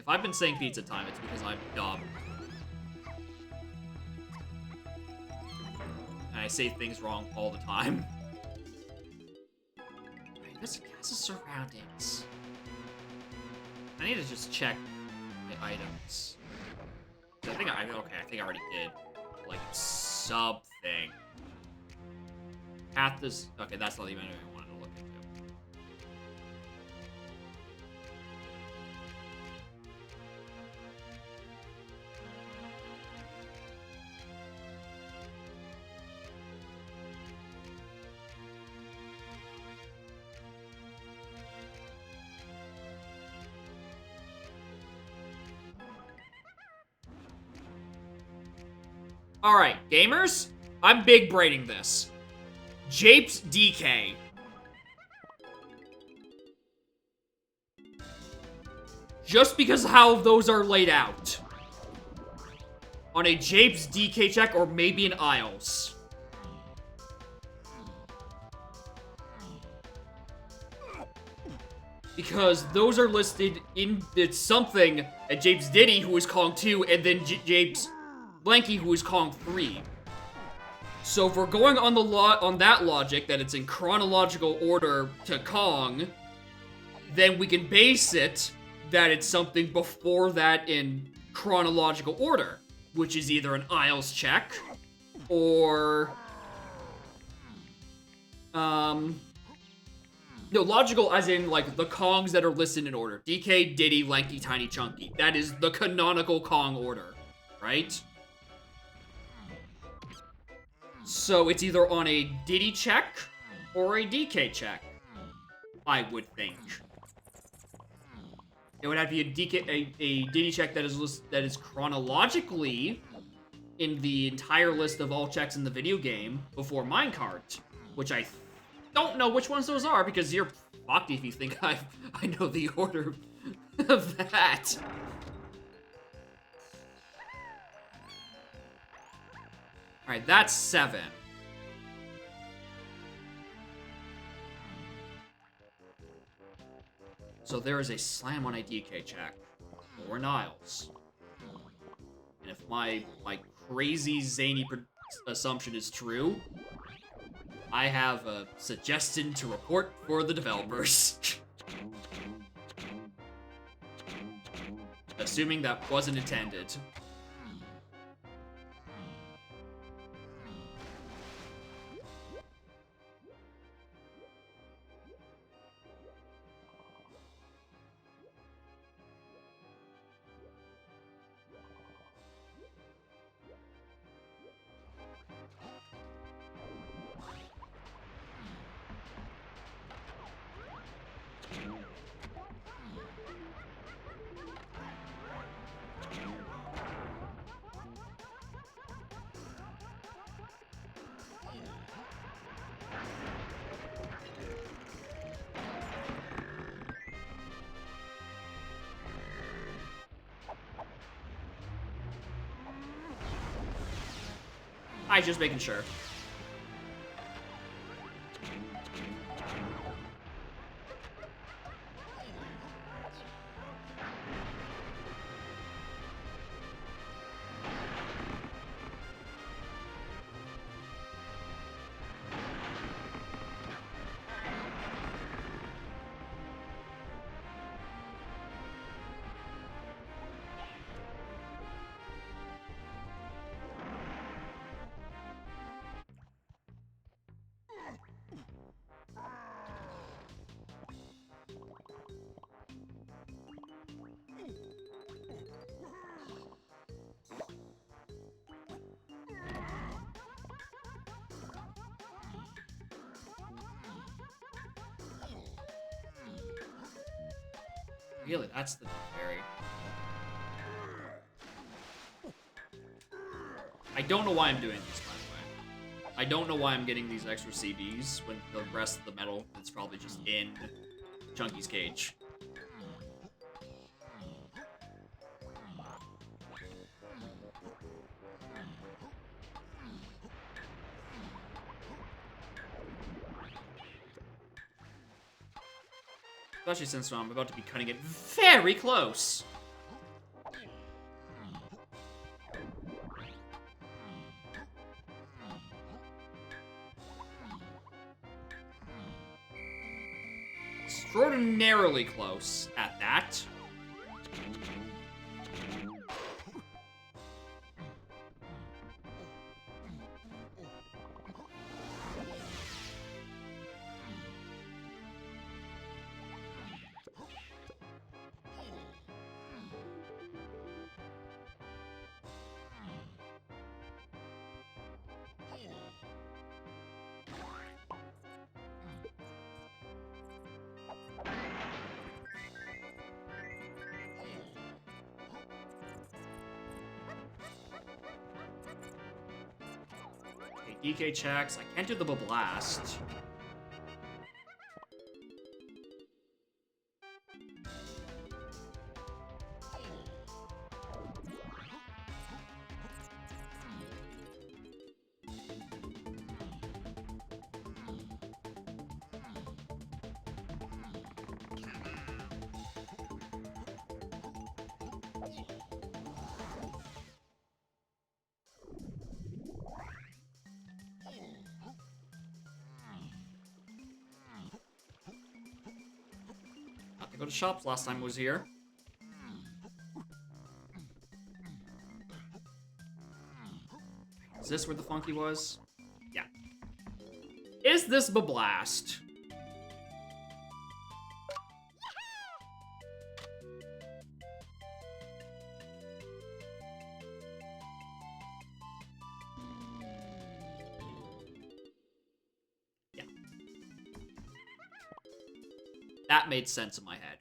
I've been saying pizza time, it's because I'm dumb. And I say things wrong all the time. Alright, this has surroundings. I need to just check the items. I think I already did. Like, something. Path is... Okay, that's not even what I wanted to look into. Alright, gamers, I'm big braining this. Japes DK. Just because of how those are laid out. On a Japes DK check or maybe an Isles. Because those are listed in... It's something at Japes Diddy, who is Kong 2, and then Japes Blanky, who is Kong 3. So if we're going on the on that logic, that it's in chronological order to Kong, then we can base it that it's something before that in chronological order, which is either an Isles check, or... No, logical as in, like, the Kongs that are listed in order. DK, Diddy, Lanky, Tiny, Chunky. That is the canonical Kong order, right? So it's either on a Diddy check or a DK check, I would think. It would have to be a Diddy check that is chronologically in the entire list of all checks in the video game before minecart, which I don't know which ones those are, because you're fucked if you think I know the order of that. Alright, that's 7. So there is a slam on a DK check. Or Niles. And if my crazy zany assumption is true, I have a suggestion to report for the developers. Assuming that wasn't intended. I just making sure. Really, that's the berry. I don't know why I'm doing this, by the way. I don't know why I'm getting these extra CBs when the rest of the metal is probably just in Chunky's cage. Especially since I'm about to be cutting it very close. extraordinarily close at that. DK checks. I can't do the blast. Go to shops last time I was here. Is this where the funky was? Yeah. Is this Blast? Yeah. That made sense in my head.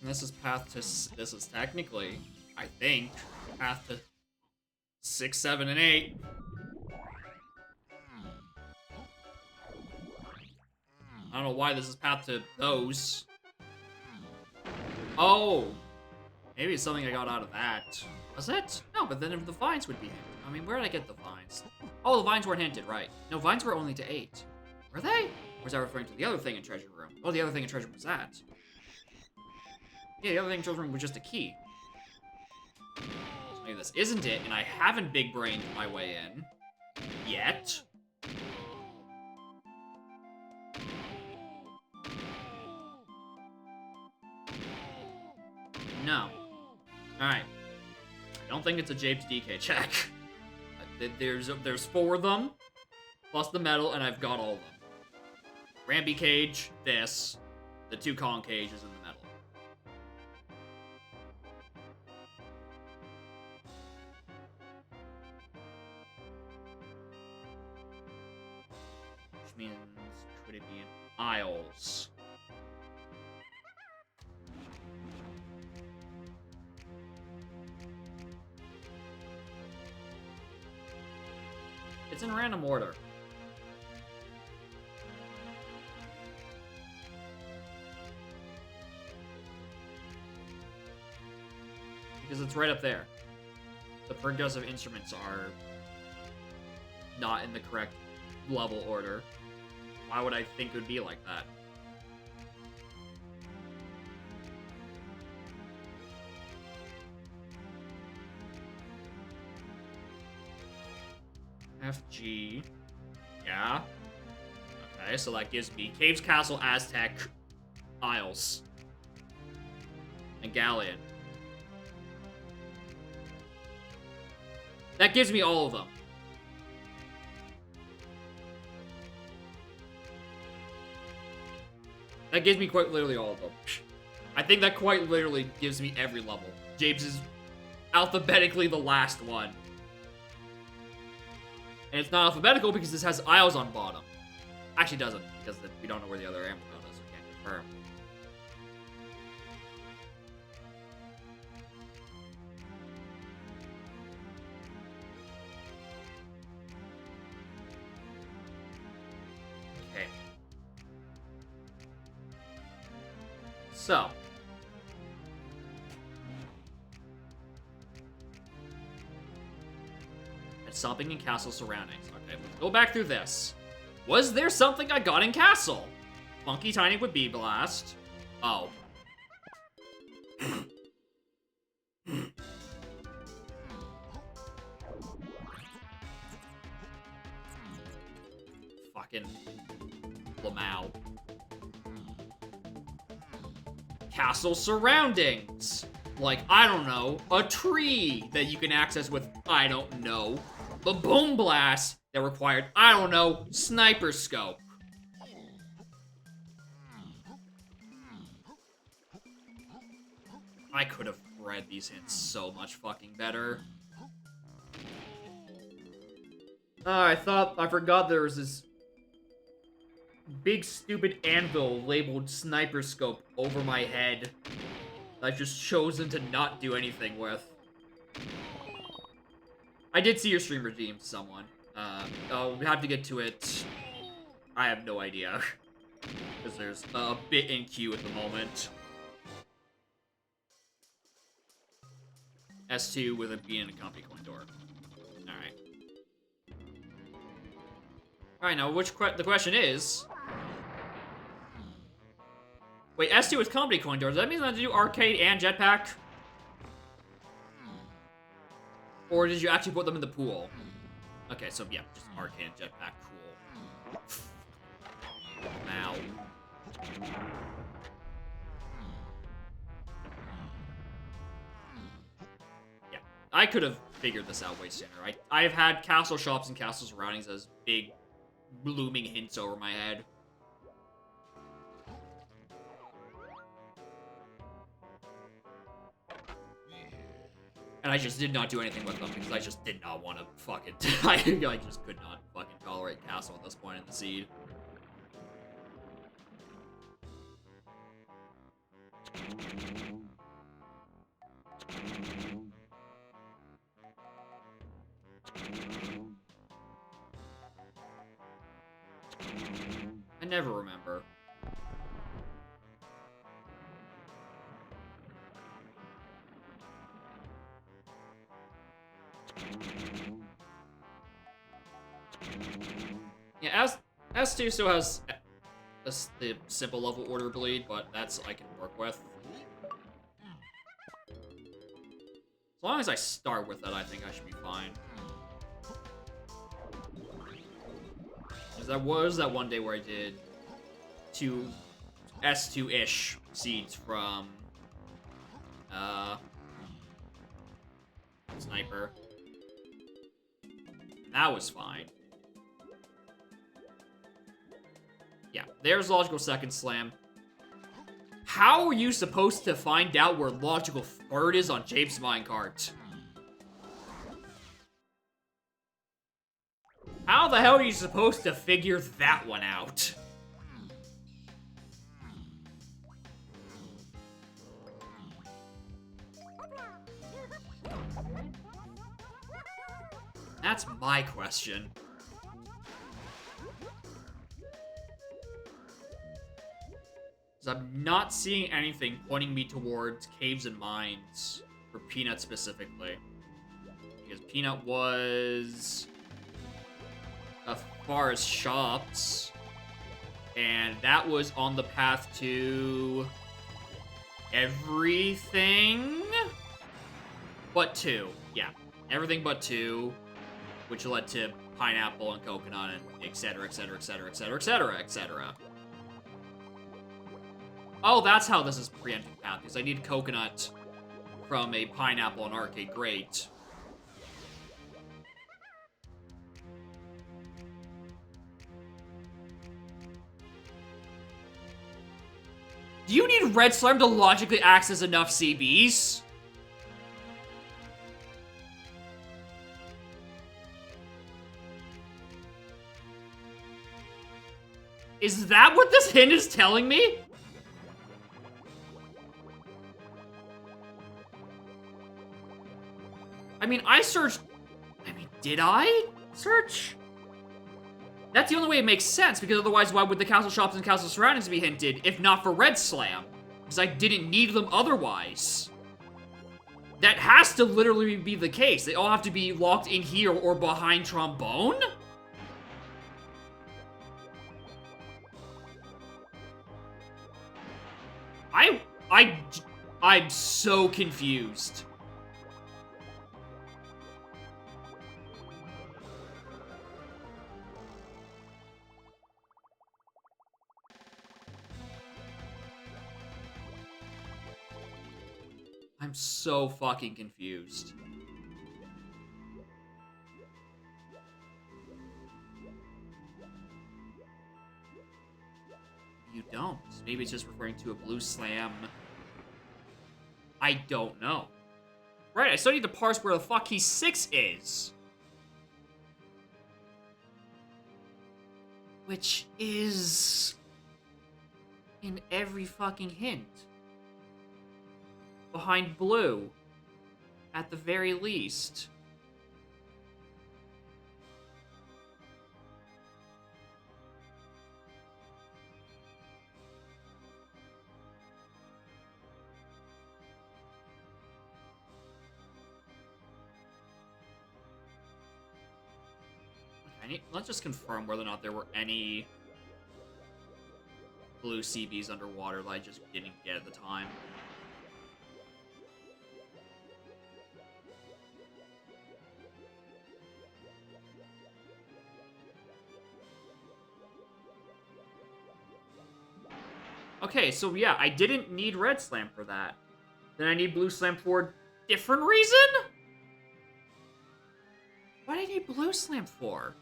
And this is path to, this is technically, I think, path to 6, 7, and 8. I don't know why this is path to those. Oh! Maybe it's something I got out of that. Was it? No, but then the vines would be hinted. I mean, where did I get the vines? Oh, the vines weren't hinted, right. No, vines were only to 8. Were they? Or was I referring to the other thing in Treasure Room? Oh, the other thing in Treasure Room was that. Yeah, the other thing in Treasure Room was just a key. So maybe this isn't it, and I haven't big-brained my way in. Yet. No. Alright. I don't think it's a Japes DK check. There's 4 of them, plus the metal, and I've got all of them. Ramby cage, this, the 2 Kong cages, and the metal. Which means, could it be in Isles? It's in random order. Because it's right up there. The percussive instruments are not in the correct level order. Why would I think it would be like that? FG. Yeah. Okay, so that gives me Caves, Castle, Aztec, Isles, and Galleon. That gives me all of them. That gives me quite literally all of them. I think that quite literally gives me every level. James is alphabetically the last one. And it's not alphabetical because this has Isles on bottom. Actually doesn't, because we don't know where the other Amazon is, so we can't confirm. Okay. So. At something in castle surroundings. Okay, let's go back through this. Was there something I got in castle? Funky Tiny with Bee Blast. Oh. Fucking Lamau. Castle surroundings. Like, I don't know, a tree that you can access with, I don't know, the boom blast that required, I don't know, sniper scope. I could have read these hints so much fucking better. I forgot there was this big stupid anvil labeled sniper scope over my head. I've just chosen to not do anything with. I did see your stream redeemed someone. I'll have to get to it. I have no idea. Because there's a bit in queue at the moment. S2 with a B and a company coin door. Alright. Alright, now the question is... Wait, S2 with company coin door. Does that mean I have to do arcade and jetpack? Or did you actually put them in the pool? Okay, so yeah, just arcade and jetpack. Cool. Now. Yeah, I could have figured this out way sooner. I've had castle shops and castle surroundings as big, blooming hints over my head. And I just did not do anything with them because I just did not want to fucking... I just could not fucking tolerate castle at this point in the seed. I never remember. Yeah, S2 still has the simple level order bleed, but that's I can work with. As long as I start with it, I think I should be fine. Because that was that one day where I did 2 S2-ish seeds from Sniper. That was fine. Yeah, there's Logical Second Slam. How are you supposed to find out where Logical Third is on James' minecart? How the hell are you supposed to figure that one out? That's my question. I'm not seeing anything pointing me towards caves and mines for Peanut specifically. Because Peanut was as far as shops, and that was on the path to everything but 2. Yeah, everything but 2, which led to pineapple and coconut and etc, etc, etc, etc, etc, etc. Oh, that's how this is preempting path, because I need coconut from a pineapple and arcade grate. Do you need Red Slime to logically access enough CBs? Is that what this hint is telling me? I mean, I searched... I mean, did I search? That's the only way it makes sense, because otherwise why would the castle shops and castle surroundings be hinted, if not for Red Slam? Because I didn't need them otherwise. That has to literally be the case. They all have to be locked in here or behind trombone? I'm so confused. I'm so fucking confused. You don't. Maybe it's just referring to a blue slam. I don't know. Right, I still need to parse where the fuck key 6 is. Which is in every fucking hint. Behind blue. At the very least. Let's just confirm whether or not there were any blue CBs underwater that I just didn't get at the time. Okay, so yeah, I didn't need red slam for that. Then I need blue slam for a different reason? What do I need blue slam for?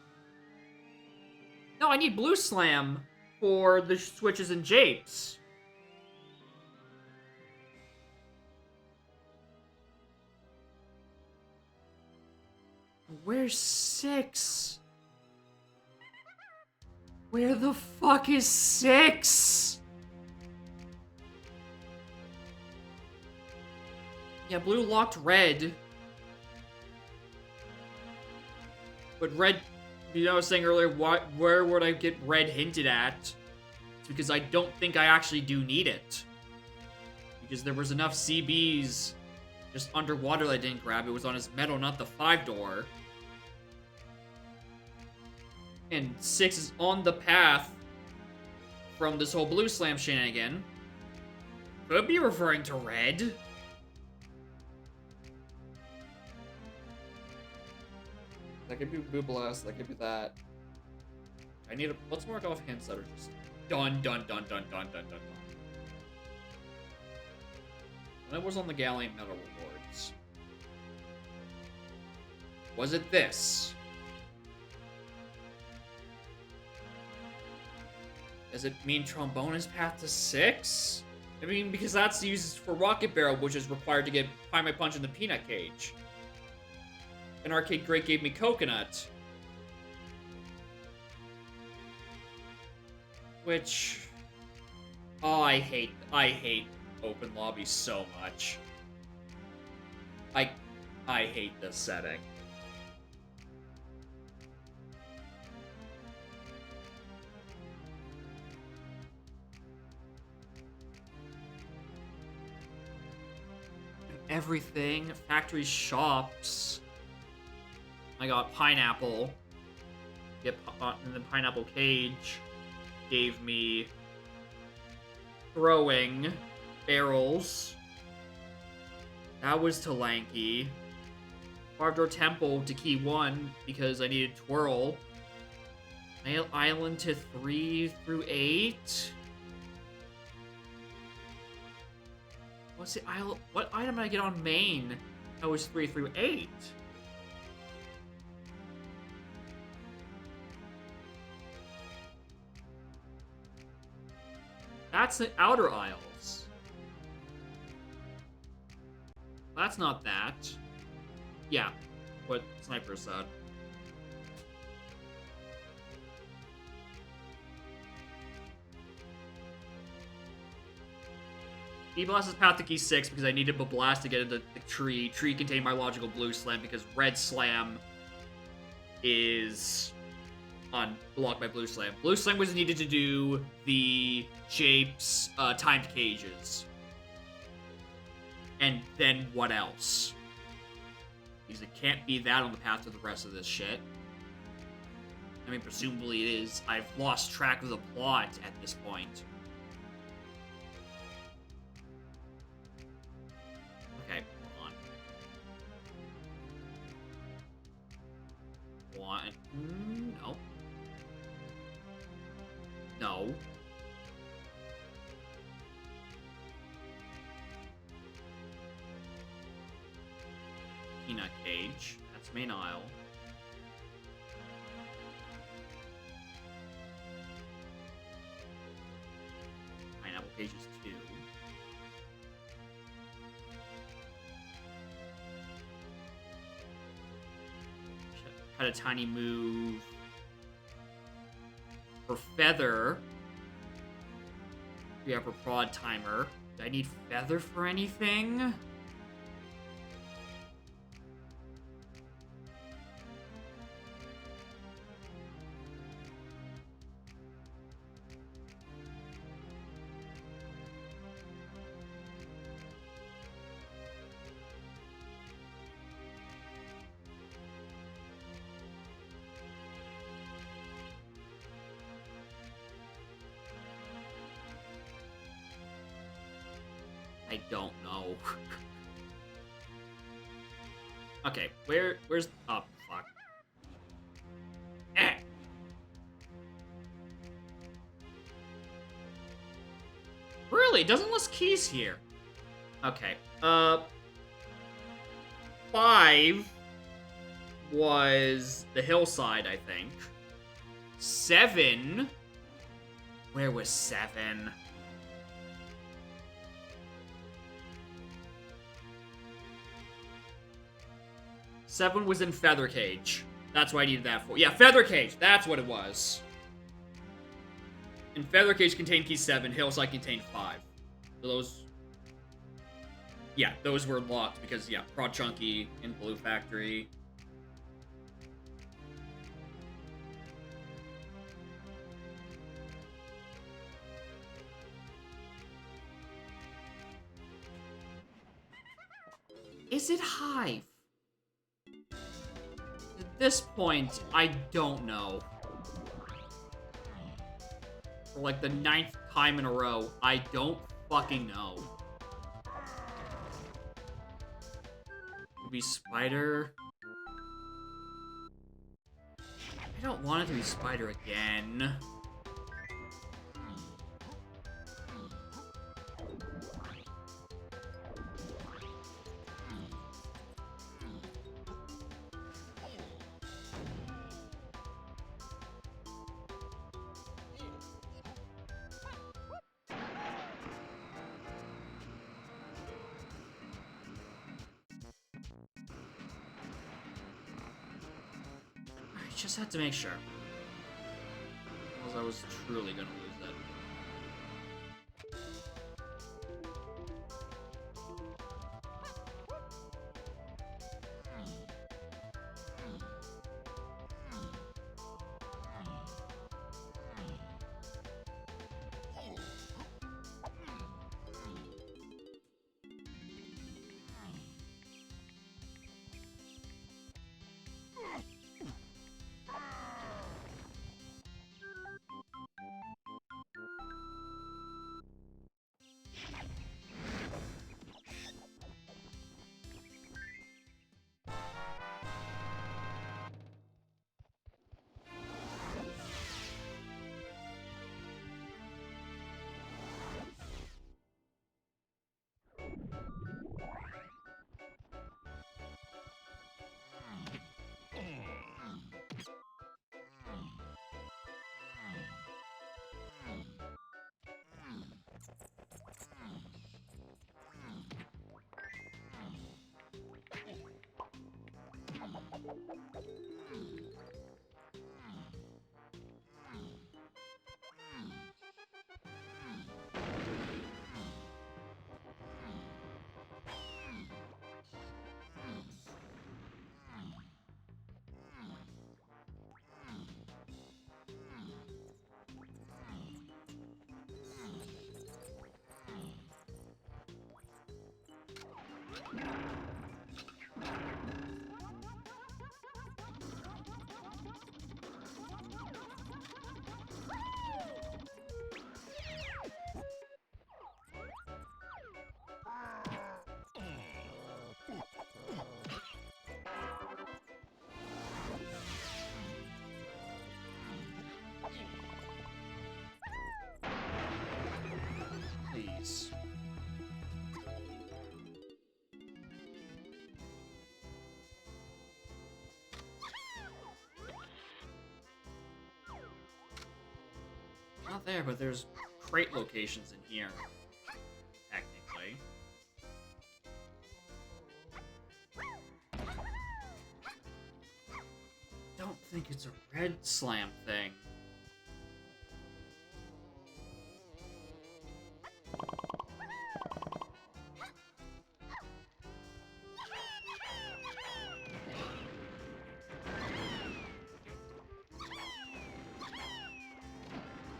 No, I need blue slam for the switches and japes. Where's 6? Where the fuck is 6? Yeah, blue locked red. But red, you know, I was saying earlier, where would I get red hinted at? It's because I don't think I actually do need it. Because there was enough CBs just underwater that I didn't grab. It was on his metal, not the 5-door. And 6 is on the path from this whole blue slam shenanigan. Could be referring to red. That could be Boo Blast, that could be that. I need a... Let's mark off hints that are just dun dun dun dun dun dun dun dun. That was on the Galleon Medal rewards. Was it this? Does it mean trombone is path to 6? I mean, because that's used for Rocket Barrel, which is required to get Find My Punch in the Peanut Cage. And Arcade Great gave me Coconut. Which... Oh, I hate open lobby so much. I hate this setting. Everything, factory shops. I got pineapple. And then pineapple cage gave me throwing barrels. That was to Lanky. Five-door temple to key 1 because I needed twirl. Island to 3 through 8. What's the island? What item did I get on main? That was 3 through 8. That's the outer aisles. That's not that. Yeah, what Sniper said. E-Blast is path to key 6 because I needed Blast to get into the tree. Tree contained my logical blue slam because red slam is unblocked by blue slam. Blue slam was needed to do the Japes timed cages. And then what else? Because it can't be that on the path to the rest of this shit. I mean, presumably it is. I've lost track of the plot at this point. Okay, hold on. One. No. No. Peanut Cage. That's Main Isle. Pineapple Cage is 2. Had a tiny move. For Feather, we have a prod timer. Do I need Feather for anything? I don't know. Okay, where's... Oh, fuck. Eh. Really? It doesn't list keys here. Okay. 5 was the hillside, I think. 7... Where was 7? Seven was in Feather Cage. That's what I needed that for. Yeah, Feather Cage. That's what it was. And Feather Cage contained key 7. Hillside contained 5. So those... Yeah, those were locked because, yeah, Prod Chunky in Blue Factory. Is it Hive? At this point, I don't know. For like the 9th time in a row, I don't fucking know. Could be Spider. I don't want it to be Spider again. I just had to make sure. Otherwise I was truly gonna lose that. not there, but there's crate locations in here. Technically. Don't think it's a red slam thing.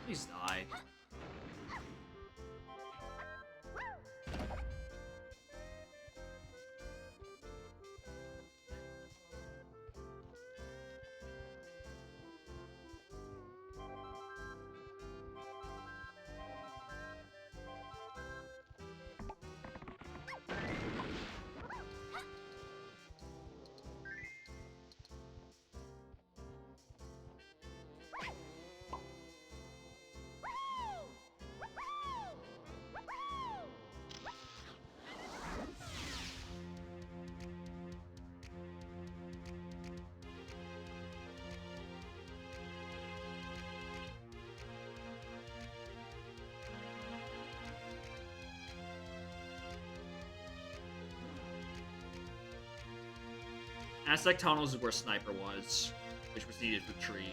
Please die. Aztec Tunnels is where Sniper was, which was needed for Tree.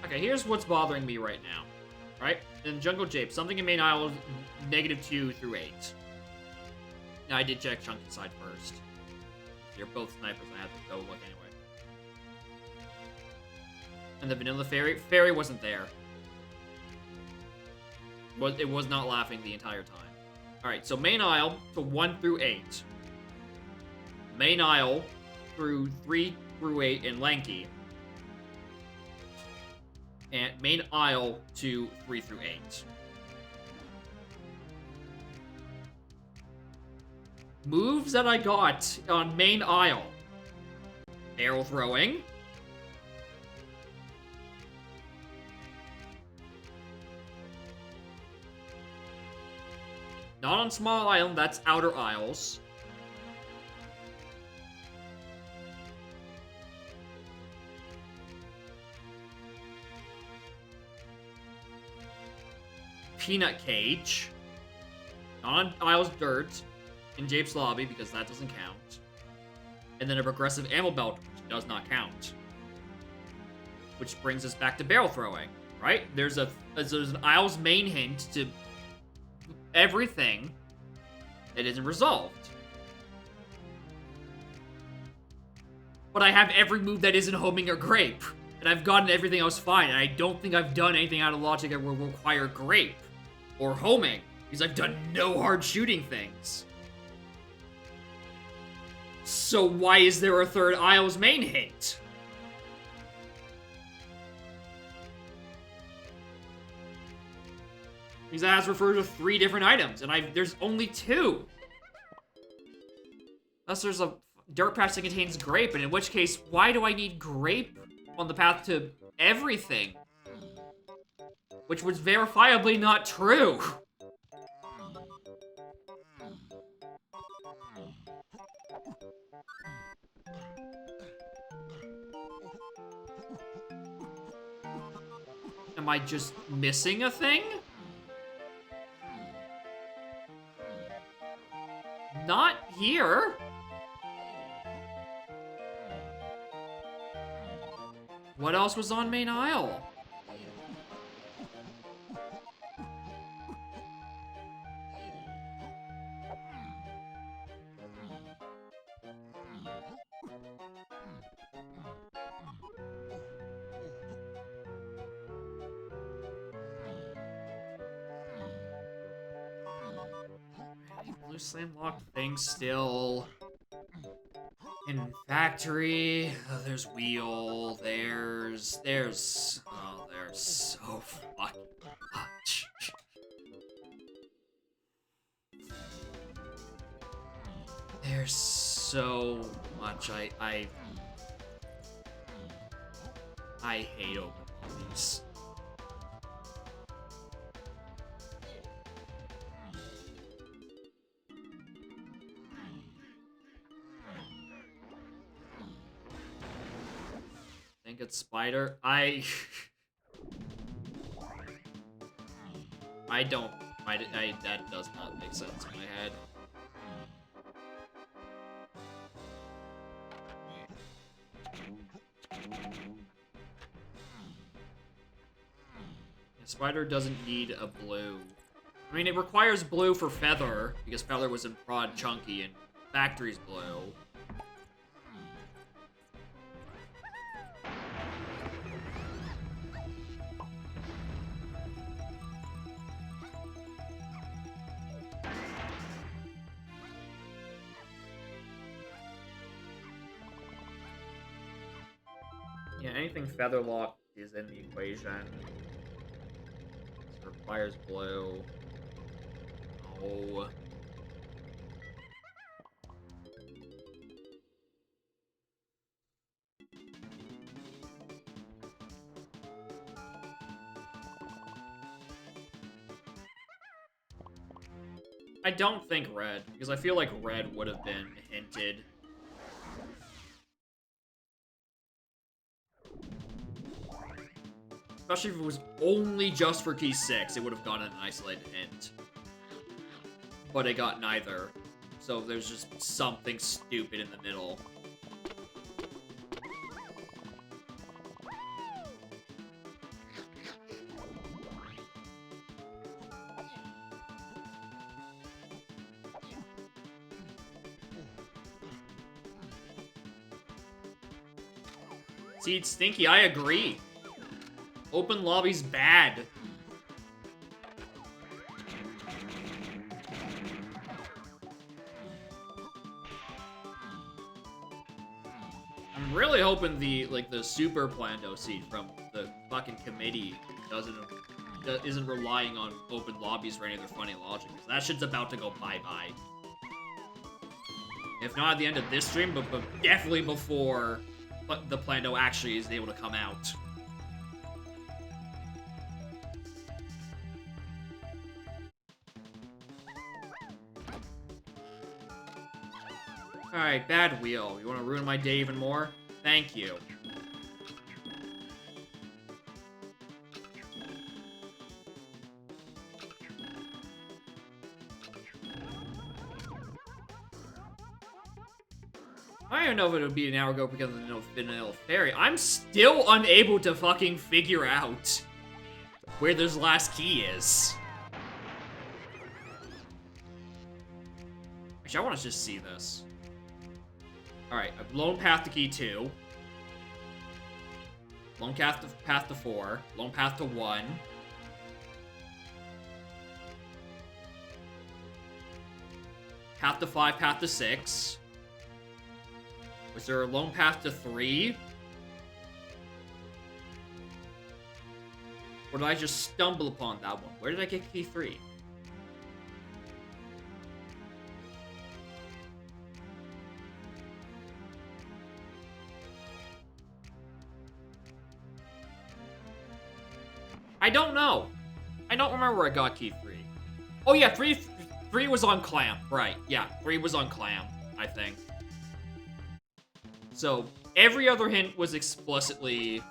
Okay, here's what's bothering me right now. Right? In Jungle Jape, something in main aisle -2 through 8. Now, I did check Chunky side first. They're both snipers, I had to go look anyway. And the Vanilla Fairy? Fairy wasn't there. It was not laughing the entire time. Alright, so main aisle to 1 through 8. Main aisle through 3 through 8 in Lanky. And main aisle to 3 through 8. Moves that I got on main aisle. Arrow throwing. Not on small island, that's outer aisles. Peanut Cage. Not on Isles Dirt. In Jape's Lobby, because that doesn't count. And then a progressive ammo belt, which does not count. Which brings us back to barrel throwing, right? There's an Isles main hint to everything that isn't resolved. But I have every move that isn't homing or grape. And I've gotten everything else fine, and I don't think I've done anything out of logic that will require grape or homing, because I've done no hard shooting things. So why is there a third Isles main hint? Because that has referred to 3 different items, and there's only 2. Unless there's a dirt patch that contains grape, and in which case, why do I need grape on the path to everything? Which was verifiably not true. Am I just missing a thing? Not here. What else was on main aisle? Blue slam locked thing still. In factory, there's wheel, there's so fucking much. There's so much. I hate open lobbies. I think it's spider. I don't. That does not make sense in my head. Spider doesn't need a blue. I mean, it requires blue for Feather, because Feather was in Prod Chunky, and Factory's blue. Yeah, anything Featherlock is in the equation. This requires blue. Oh. I don't think red, because I feel like red would have been hinted. Especially if it was only just for key 6, it would have gotten an isolated hint. But it got neither. So there's just something stupid in the middle. See, it's stinky, I agree. Open lobby's bad. I'm really hoping the super Plando seat from the fucking committee isn't relying on open lobbies for any of their funny logic, because that shit's about to go bye-bye. If not at the end of this stream, but definitely before the Plando actually is able to come out. Alright, bad wheel. You want to ruin my day even more? Thank you. I don't even know if it would be an hour ago because of the Vanilla Fairy. I'm still unable to fucking figure out where this last key is. Actually, I want to just see this. Alright, lone path to key 2. Lone path to 4. Lone path to 1. Path to 5, path to 6. Was there a lone path to 3? Or did I just stumble upon that one? Where did I get key 3? I don't know. I don't remember where I got key 3. Oh yeah, 3 was on Clam. Right, yeah. 3 was on Clam, I think. So, every other hint was explicitly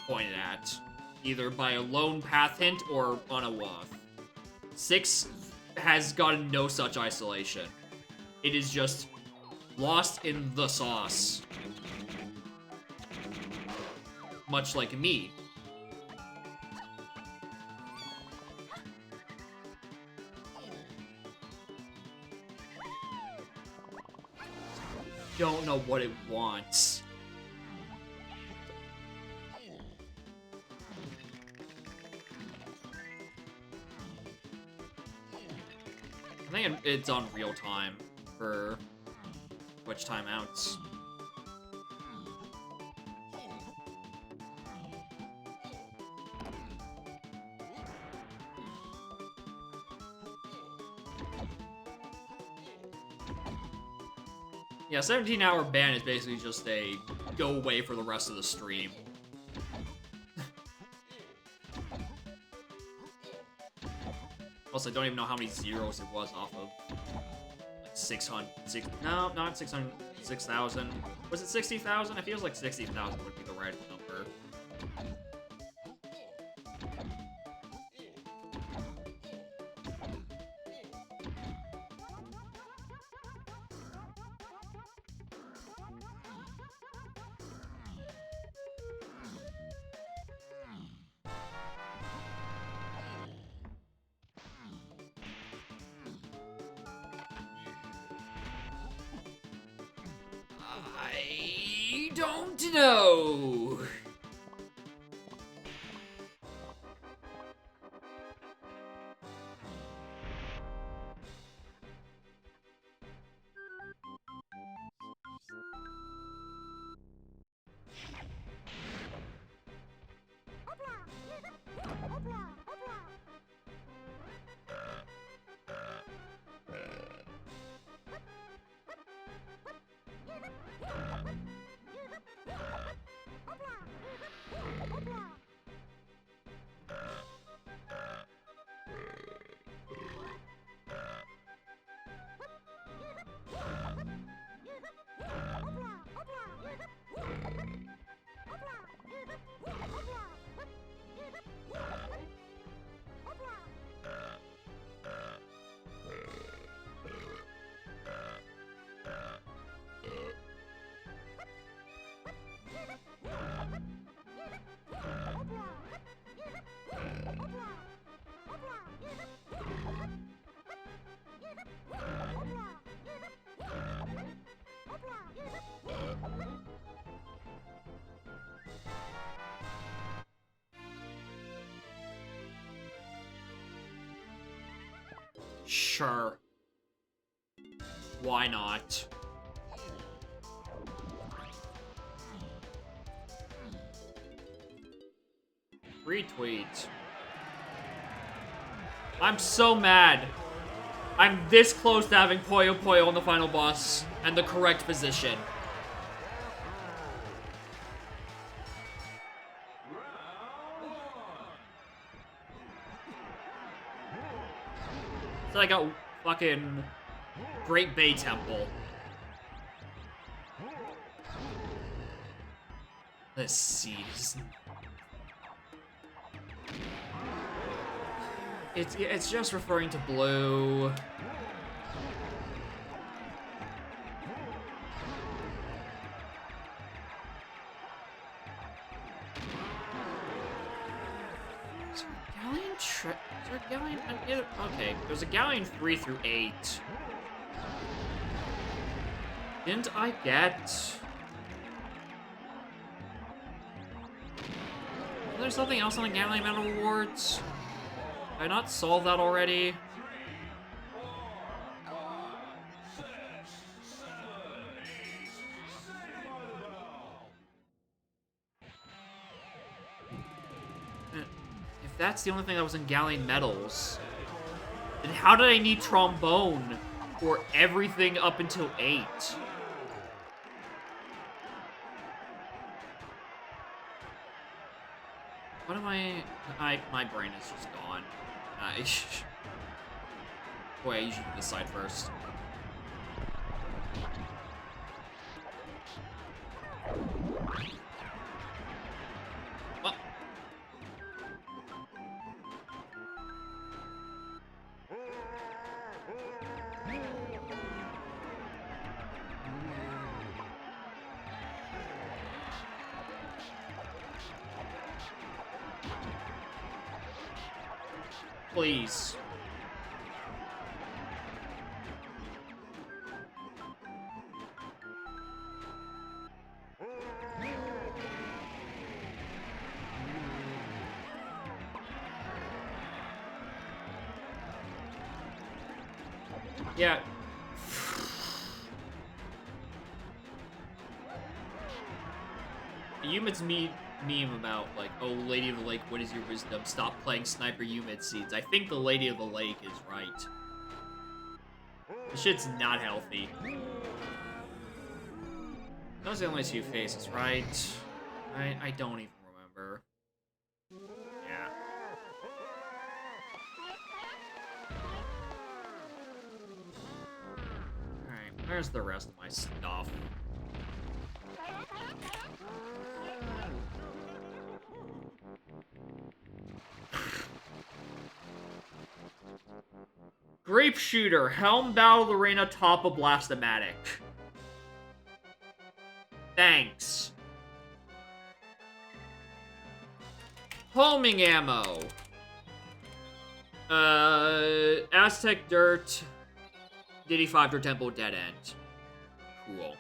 pointed at. Either by a lone path hint or on a WAF. 6 has gotten no such isolation. It is just lost in the sauce. Much like me. Don't know what it wants. I think it's on real time for Twitch timeouts. Yeah, 17-hour ban is basically just a go away for the rest of the stream. Also, I don't even know how many zeros it was off of. Like 600, no, not 600, 6,000. Was it 60,000? It feels like 60,000 would be the right number. I don't know. Sure. Why not? Retweet. I'm so mad. I'm this close to having Puyo Puyo on the final boss and the correct position. So I got fucking Great Bay Temple. Let's see. It's just referring to blue. Is there a galleon? Okay, there's a galleon 3 through 8. Didn't I get? Is there something else on the galleon medal awards? Did I not solve that already? If that's the only thing that was in galleon medals, then how did I need trombone for everything up until 8? What am my brain is just gone. Boy, I usually do this side first. Well. Please. Yeah. Yumit's meme about, like, oh, Lady of the Lake, what is your wisdom? Stop playing Sniper Yumit seeds. I think the Lady of the Lake is right. This shit's not healthy. Those are the only two faces, right? I don't even remember. Yeah. Alright, where's the rest of my stuff? Grape Shooter, Helm Battle Arena, Top of Blastomatic. Thanks. Homing ammo. Aztec Dirt, Diddy 5 or Temple Dead End. Cool.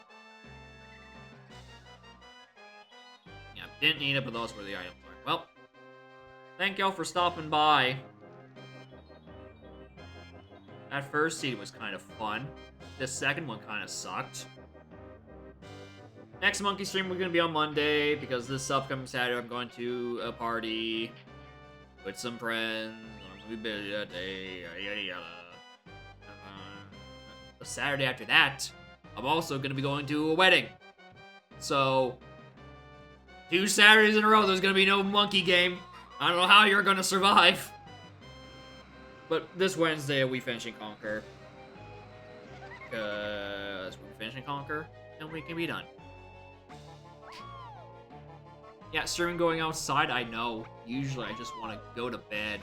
Yeah, didn't need it, but those were the items. Well, thank y'all for stopping by. That first scene was kind of fun. This second one kind of sucked. Next Monkey stream, we're going to be on Monday, because this upcoming Saturday I'm going to a party with some friends. I'm going to be busy that day, yada yada. The Saturday after that, I'm also going to be going to a wedding. So, 2 Saturdays in a row, there's going to be no monkey game. I don't know how you're going to survive. But this Wednesday, we finish and conquer. Because we finish and conquer, and we can be done. Yeah, streaming going outside, I know. Usually I just want to go to bed.